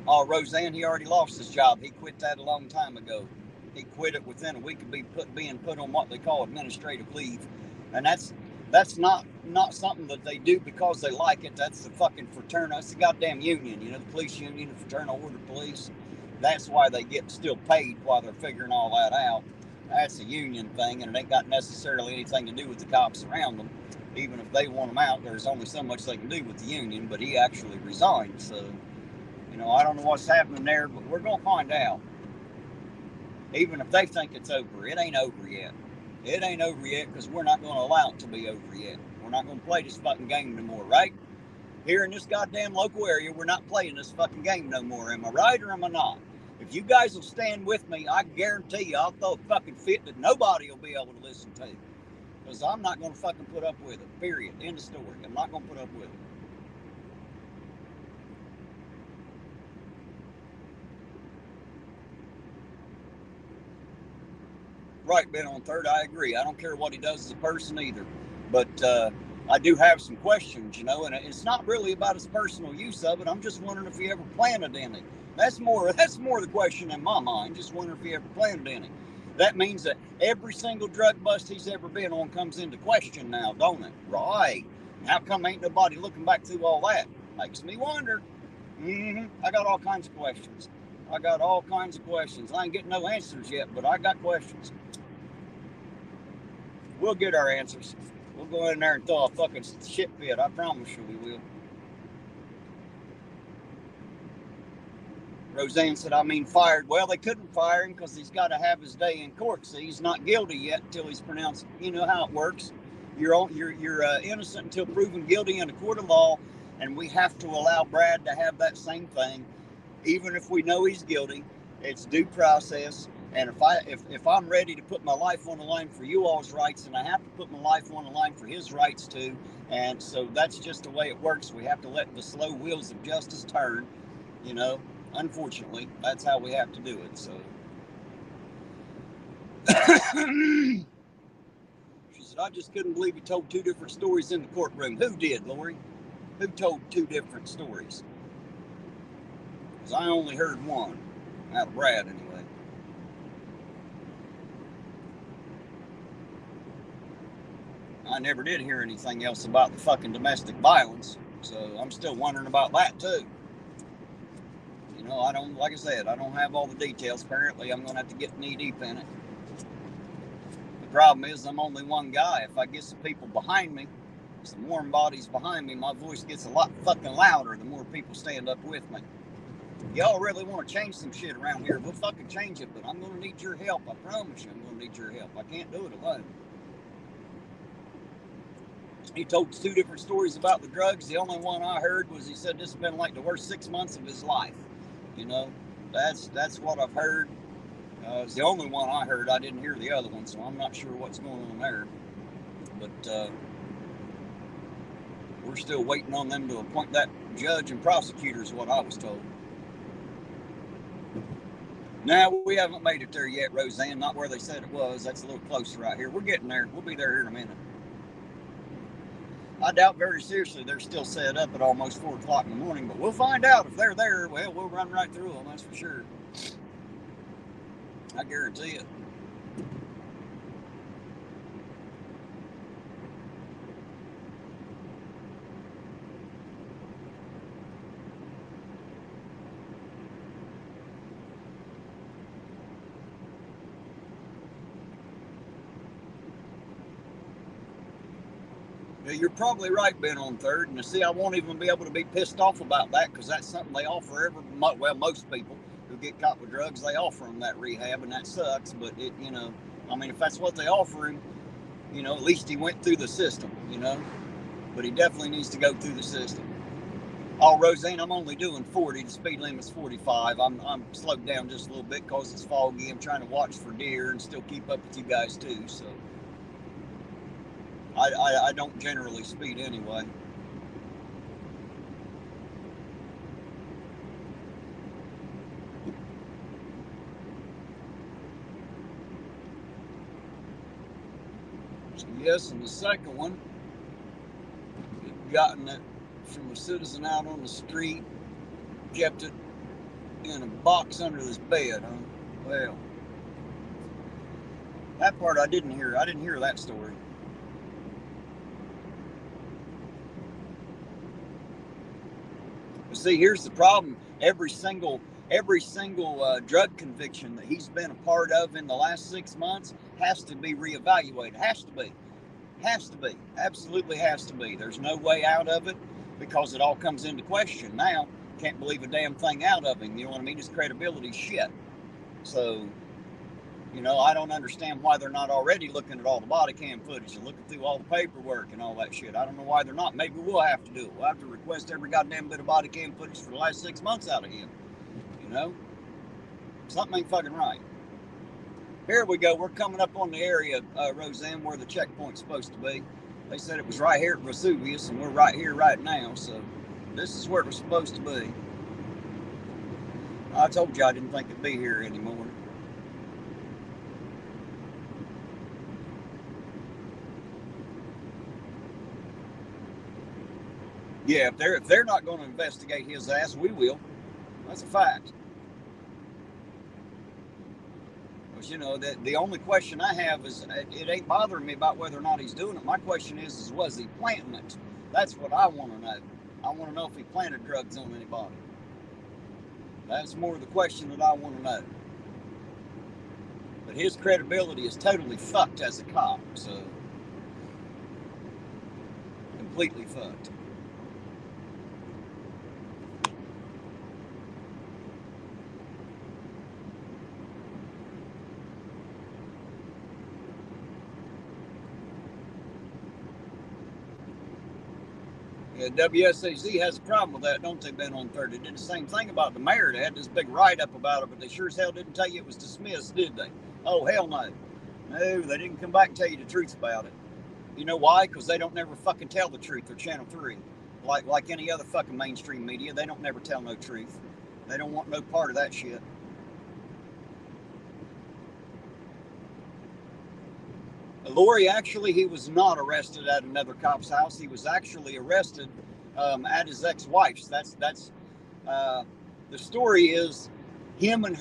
Oh, Roseanne, he already lost his job. He quit that a long time ago. He quit it within a week of being put on what they call administrative leave, and that's not something that they do because they like it. That's the fucking fraternal. That's the goddamn union. The police union, the fraternal order police. That's why they get still paid while they're figuring all that out. That's a union thing, and it ain't got necessarily anything to do with the cops around them. Even if they want them out, there's only so much they can do with the union, but he actually resigned. So, I don't know what's happening there, but we're going to find out. Even if they think it's over, it ain't over yet. It ain't over yet because we're not going to allow it to be over yet. We're not going to play this fucking game no more, right? Here in this goddamn local area, we're not playing this fucking game no more. Am I right or am I not? If you guys will stand with me, I guarantee you I'll throw a fucking fit that nobody will be able to listen to. Because I'm not going to fucking put up with it. Period. End of story. I'm not going to put up with it. Right, Ben on third, I agree. I don't care what he does as a person either. But I do have some questions, you know, and it's not really about his personal use of it. I'm just wondering if he ever planted any. That's more the question in my mind. Just wondering if he ever planted any. That means that every single drug bust he's ever been on comes into question now, don't it? Right. How come ain't nobody looking back through all that? Makes me wonder. I got all kinds of questions. I ain't getting no answers yet, but I got questions. We'll get our answers. We'll go in there and throw a fucking shit fit. I promise you we will. Roseanne said, I mean fired. Well, they couldn't fire him because he's got to have his day in court. See, he's not guilty yet until he's pronounced. You know how it works. You're innocent until proven guilty in a court of law, and we have to allow Brad to have that same thing, even if we know he's guilty. It's due process. And if I'm ready to put my life on the line for you all's rights, and I have to put my life on the line for his rights too, and so that's just the way it works. We have to let the slow wheels of justice turn, you know. Unfortunately, that's how we have to do it. So she said, I just couldn't believe he told two different stories in the courtroom. Who did, Lori? Who told two different stories? Because I only heard one out of Brad anyway. I never did hear anything else about the fucking domestic violence, so I'm still wondering about that too. You know, like I said, I don't have all the details. Apparently, I'm going to have to get knee deep in it. The problem is I'm only one guy. If I get some people behind me, some warm bodies behind me, my voice gets a lot fucking louder the more people stand up with me. Y'all really want to change some shit around here, we'll fucking change it, but I'm going to need your help. I promise you I'm going to need your help. I can't do it alone. He told two different stories about the drugs. The only one I heard was he said this has been like the worst 6 months of his life. You know, that's what I've heard. It's the only one I heard. I didn't hear the other one, so I'm not sure what's going on there. But we're still waiting on them to appoint that judge and prosecutor is what I was told. Now, we haven't made it there yet, Roseanne. Not where they said it was. That's a little closer right here. We're getting there. We'll be there here in a minute. I doubt very seriously they're still set up at almost 4 o'clock in the morning, but we'll find out. If they're there, well, we'll run right through them, that's for sure. I guarantee it. You're probably right, Ben, on third. And see, I won't even be able to be pissed off about that because that's something they offer most people who get caught with drugs, they offer them that rehab, and that sucks. But it, you know, I mean, if that's what they offer him, you know, at least he went through the system, you know. But he definitely needs to go through the system. Oh, Roseanne, I'm only doing 40. The speed limit's 45. I'm slowed down just a little bit because it's foggy. I'm trying to watch for deer and still keep up with you guys too. So I don't generally speed anyway. So yes, and the second one, gotten it from a citizen out on the street, kept it in a box under this bed, huh? Well, that part I didn't hear. I didn't hear that story. But see, here's the problem. Every single drug conviction that he's been a part of in the last 6 months has to be reevaluated. Has to be. Absolutely has to be. There's no way out of it because it all comes into question now. Can't believe a damn thing out of him. You know what I mean? His credibility's shit. So You know, I don't understand why they're not already looking at all the body cam footage and looking through all the paperwork and all that shit. I don't know why they're not. Maybe we'll have to do it. We'll have to request every goddamn bit of body cam footage for the last 6 months out of him. You know? Something ain't fucking right. Here we go. We're coming up on the area, Roseanne, where the checkpoint's supposed to be. They said it was right here at Vesuvius, and we're right here right now, so this is where it was supposed to be. I told you I didn't think it'd be here anymore. Yeah, if they're not going to investigate his ass, we will. That's a fact. Because, you know, the only question I have is, it ain't bothering me about whether or not he's doing it. My question is was he planting it? That's what I want to know. I want to know if he planted drugs on anybody. That's more the question that I want to know. But his credibility is totally fucked as a cop, so completely fucked. Yeah, WSAZ has a problem with that, don't they, Ben, on third? They did the same thing about the mayor. They had this big write-up about it, but they sure as hell didn't tell you it was dismissed, did they? Oh, hell no. No, they didn't come back and tell you the truth about it. You know why? Because they don't never fucking tell the truth. They're Channel 3. Like any other fucking mainstream media, they don't never tell no truth. They don't want no part of that shit. Lori, actually, he was not arrested at another cop's house. He was actually arrested at his ex-wife's. That's the story is him and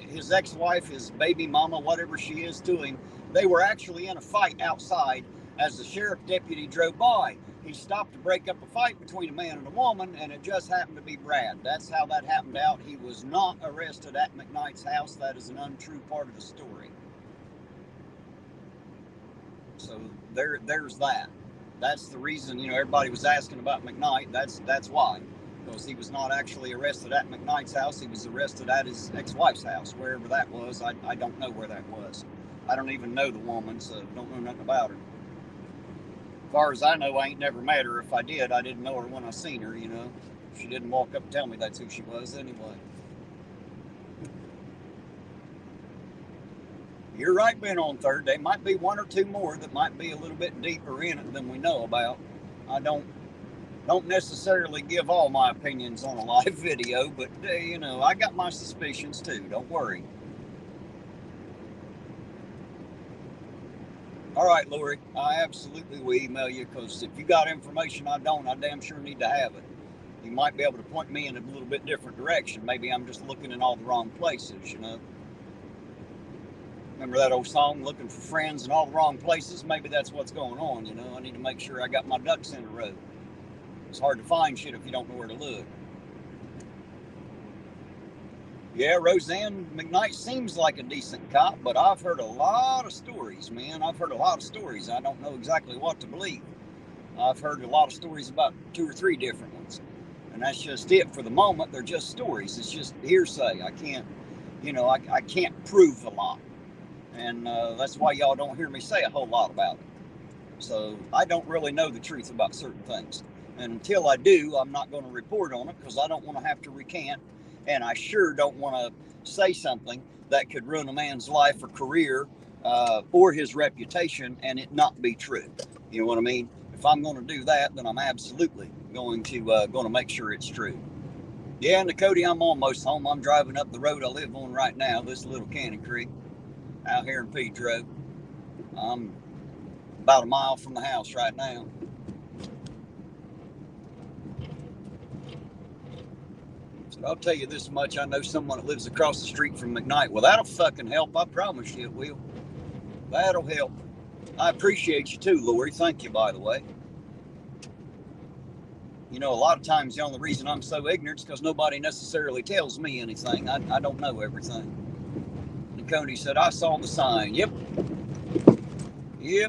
his ex-wife, his baby mama, whatever she is to him, they were actually in a fight outside as the sheriff deputy drove by. He stopped to break up a fight between a man and a woman, and it just happened to be Brad. That's how that happened out. He was not arrested at McKnight's house. That is an untrue part of the story. So there's that. That's the reason, you know, everybody was asking about McKnight. That's why. Because he was not actually arrested at McKnight's house. He was arrested at his ex-wife's house, wherever that was. I don't know where that was. I don't even know the woman, so don't know nothing about her. As far as I know, I ain't never met her. If I did, I didn't know her when I seen her, you know. She didn't walk up and tell me that's who she was anyway. You're right, Ben, on third. There might be one or two more that might be a little bit deeper in it than we know about. I don't necessarily give all my opinions on a live video, but, you know, I got my suspicions too. Don't worry. All right, Lori, I absolutely will email you, because if you got information I don't, I damn sure need to have it. You might be able to point me in a little bit different direction. Maybe I'm just looking in all the wrong places, you know. Remember that old song, looking for friends in all the wrong places? Maybe that's what's going on, you know. I need to make sure I got my ducks in a row. It's hard to find shit if you don't know where to look. Yeah, Roseanne McKnight seems like a decent cop, but I've heard a lot of stories, man. I've heard a lot of stories. I don't know exactly what to believe. I've heard a lot of stories about 2 or 3 different ones. And that's just it for the moment. They're just stories. It's just hearsay. I can't, you know, I can't prove a lot. And that's why y'all don't hear me say a whole lot about it. So I don't really know the truth about certain things. And until I do, I'm not going to report on it, because I don't want to have to recant. And I sure don't want to say something that could ruin a man's life or career or his reputation and it not be true. You know what I mean? If I'm going to do that, then I'm absolutely going to make sure it's true. Yeah, and Cody, I'm almost home. I'm driving up the road I live on right now, this little Cannon Creek, out here in Pedro. I'm about a mile from the house right now. So I'll tell you this much, I know someone that lives across the street from McKnight. Well, that'll fucking help, I promise you it will. That'll help. I appreciate you too, Lori. Thank you, by the way. You know, a lot of times the only reason I'm so ignorant is because nobody necessarily tells me anything. I don't know everything. And Coney said, I saw the sign. Yep,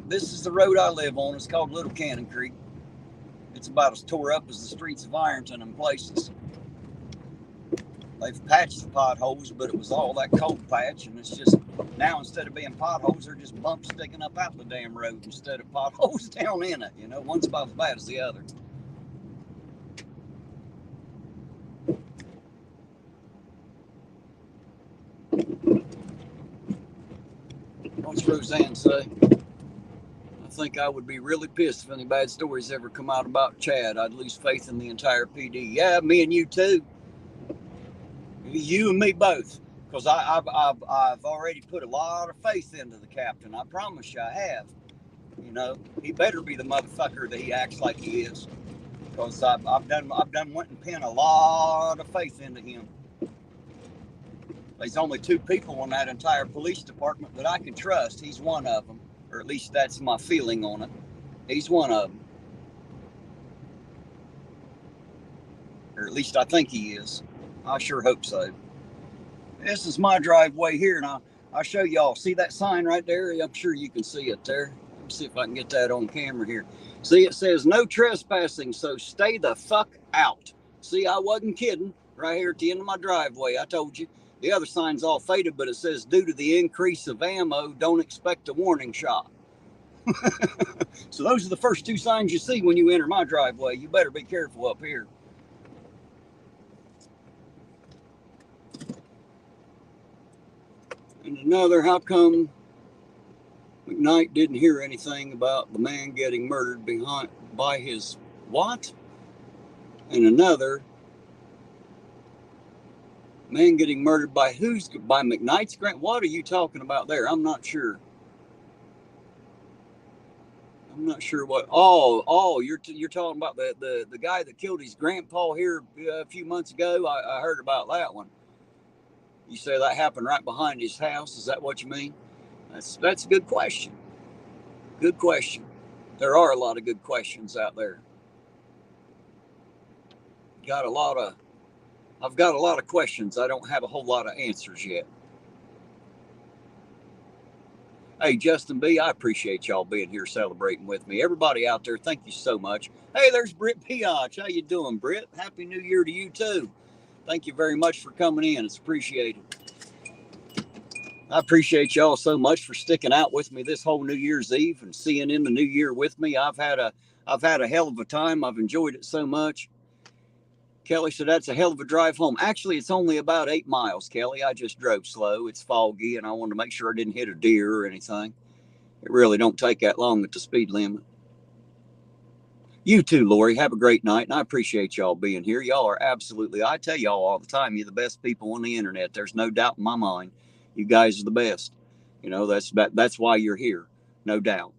this is the road I live on. It's called Little Cannon Creek. It's about as tore up as the streets of Ironton in places. They've patched the potholes, but it was all that cold patch, and it's just now instead of being potholes, they're just bumps sticking up out the damn road instead of potholes down in it. You know, one's about as bad as the other. What's Roseanne say? I think I would be really pissed if any bad stories ever come out about Chad. I'd lose faith in the entire PD. Yeah, me and you too. You and me both. Because I've already put a lot of faith into the captain. I promise you I have. You know, he better be the motherfucker that he acts like he is. Because I've done went and pinned a lot of faith into him. There's only 2 people in that entire police department that I can trust. He's one of them. Or at least that's my feeling on it. He's one of them. Or at least I think he is. I sure hope so. This is my driveway here, and I'll show y'all. See that sign right there? I'm sure you can see it there. Let me see if I can get that on camera here. See, it says no trespassing, so stay the fuck out. See, I wasn't kidding. Right here at the end of my driveway, I told you. The other sign's all faded, but it says, due to the increase of ammo, don't expect a warning shot. So those are the first 2 signs you see when you enter my driveway. You better be careful up here. And another, how come McKnight didn't hear anything about the man getting murdered by his what? And another, man getting murdered by who's? By McKnight's grant? What are you talking about there? I'm not sure. I'm not sure what. Oh, you're talking about the guy that killed his grandpa here a few months ago. I heard about that one. You say that happened right behind his house. Is that what you mean? That's a good question. Good question. There are a lot of good questions out there. I've got a lot of questions. I don't have a whole lot of answers yet. Hey, Justin B., I appreciate y'all being here celebrating with me. Everybody out there, thank you so much. Hey, there's Britt Piach. How you doing, Britt? Happy New Year to you, too. Thank you very much for coming in. It's appreciated. I appreciate y'all so much for sticking out with me this whole New Year's Eve and seeing in the new year with me. I've had a hell of a time. I've enjoyed it so much. Kelly said, that's a hell of a drive home. Actually, it's only about 8 miles, Kelly. I just drove slow. It's foggy, and I wanted to make sure I didn't hit a deer or anything. It really don't take that long at the speed limit. You too, Lori. Have a great night, and I appreciate y'all being here. Y'all are absolutely, I tell y'all all the time, you're the best people on the internet. There's no doubt in my mind. You guys are the best. You know, that's why you're here. No doubt.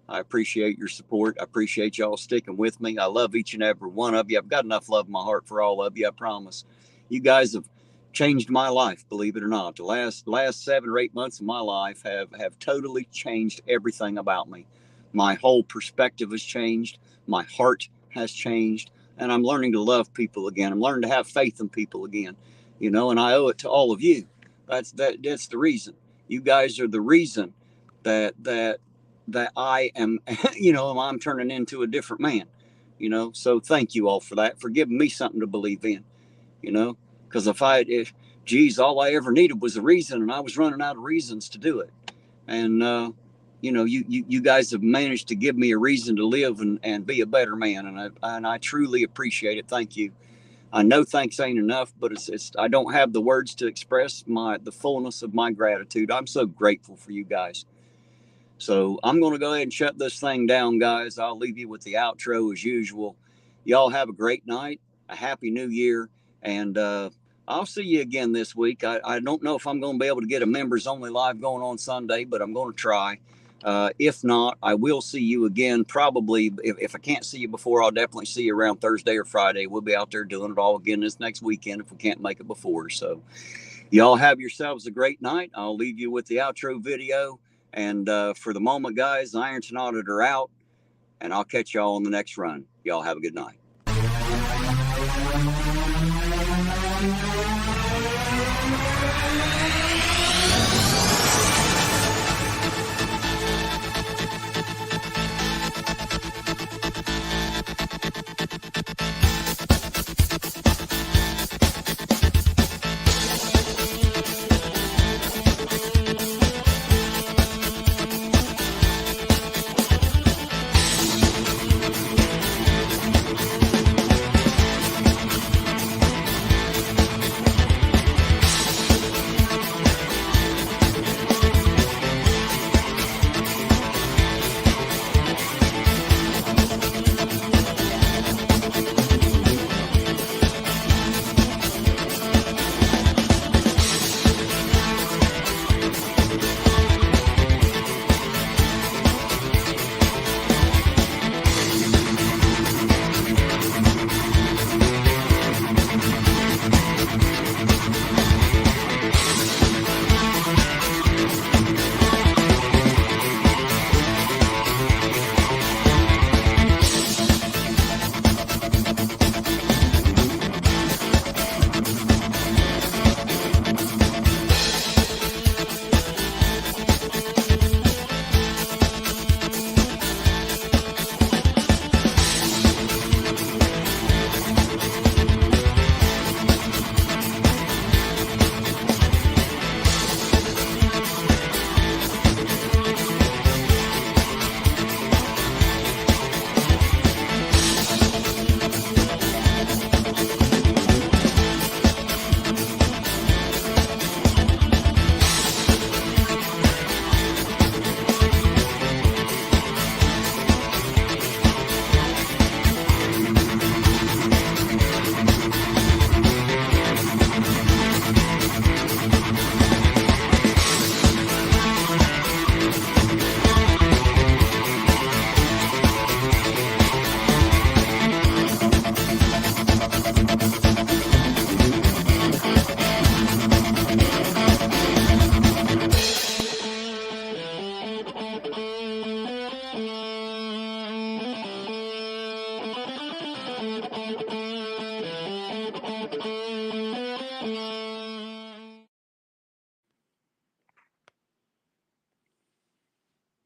I appreciate your support. I appreciate y'all sticking with me. I love each and every one of you. I've got enough love in my heart for all of you, I promise. You guys have changed my life, believe it or not. The last 7 or 8 months of my life have totally changed everything about me. My whole perspective has changed. My heart has changed. And I'm learning to love people again. I'm learning to have faith in people again. You know, and I owe it to all of you. That's the reason. You guys are the reason that I am, you know, I'm turning into a different man, you know. So thank you all for that, for giving me something to believe in, you know, because geez, all I ever needed was a reason, and I was running out of reasons to do it. And, you know, you guys have managed to give me a reason to live and be a better man. And I truly appreciate it. Thank you. I know thanks ain't enough, but it's I don't have the words to express the fullness of my gratitude. I'm so grateful for you guys. So I'm going to go ahead and shut this thing down, guys. I'll leave you with the outro as usual. Y'all have a great night, a happy new year, and I'll see you again this week. I don't know if I'm going to be able to get a members only live going on Sunday, but I'm going to try. If not, I will see you again. Probably if I can't see you before, I'll definitely see you around Thursday or Friday. We'll be out there doing it all again this next weekend if we can't make it before. So y'all have yourselves a great night. I'll leave you with the outro video. And for the moment, guys, the Ironton Auditor out, and I'll catch y'all on the next run. Y'all have a good night.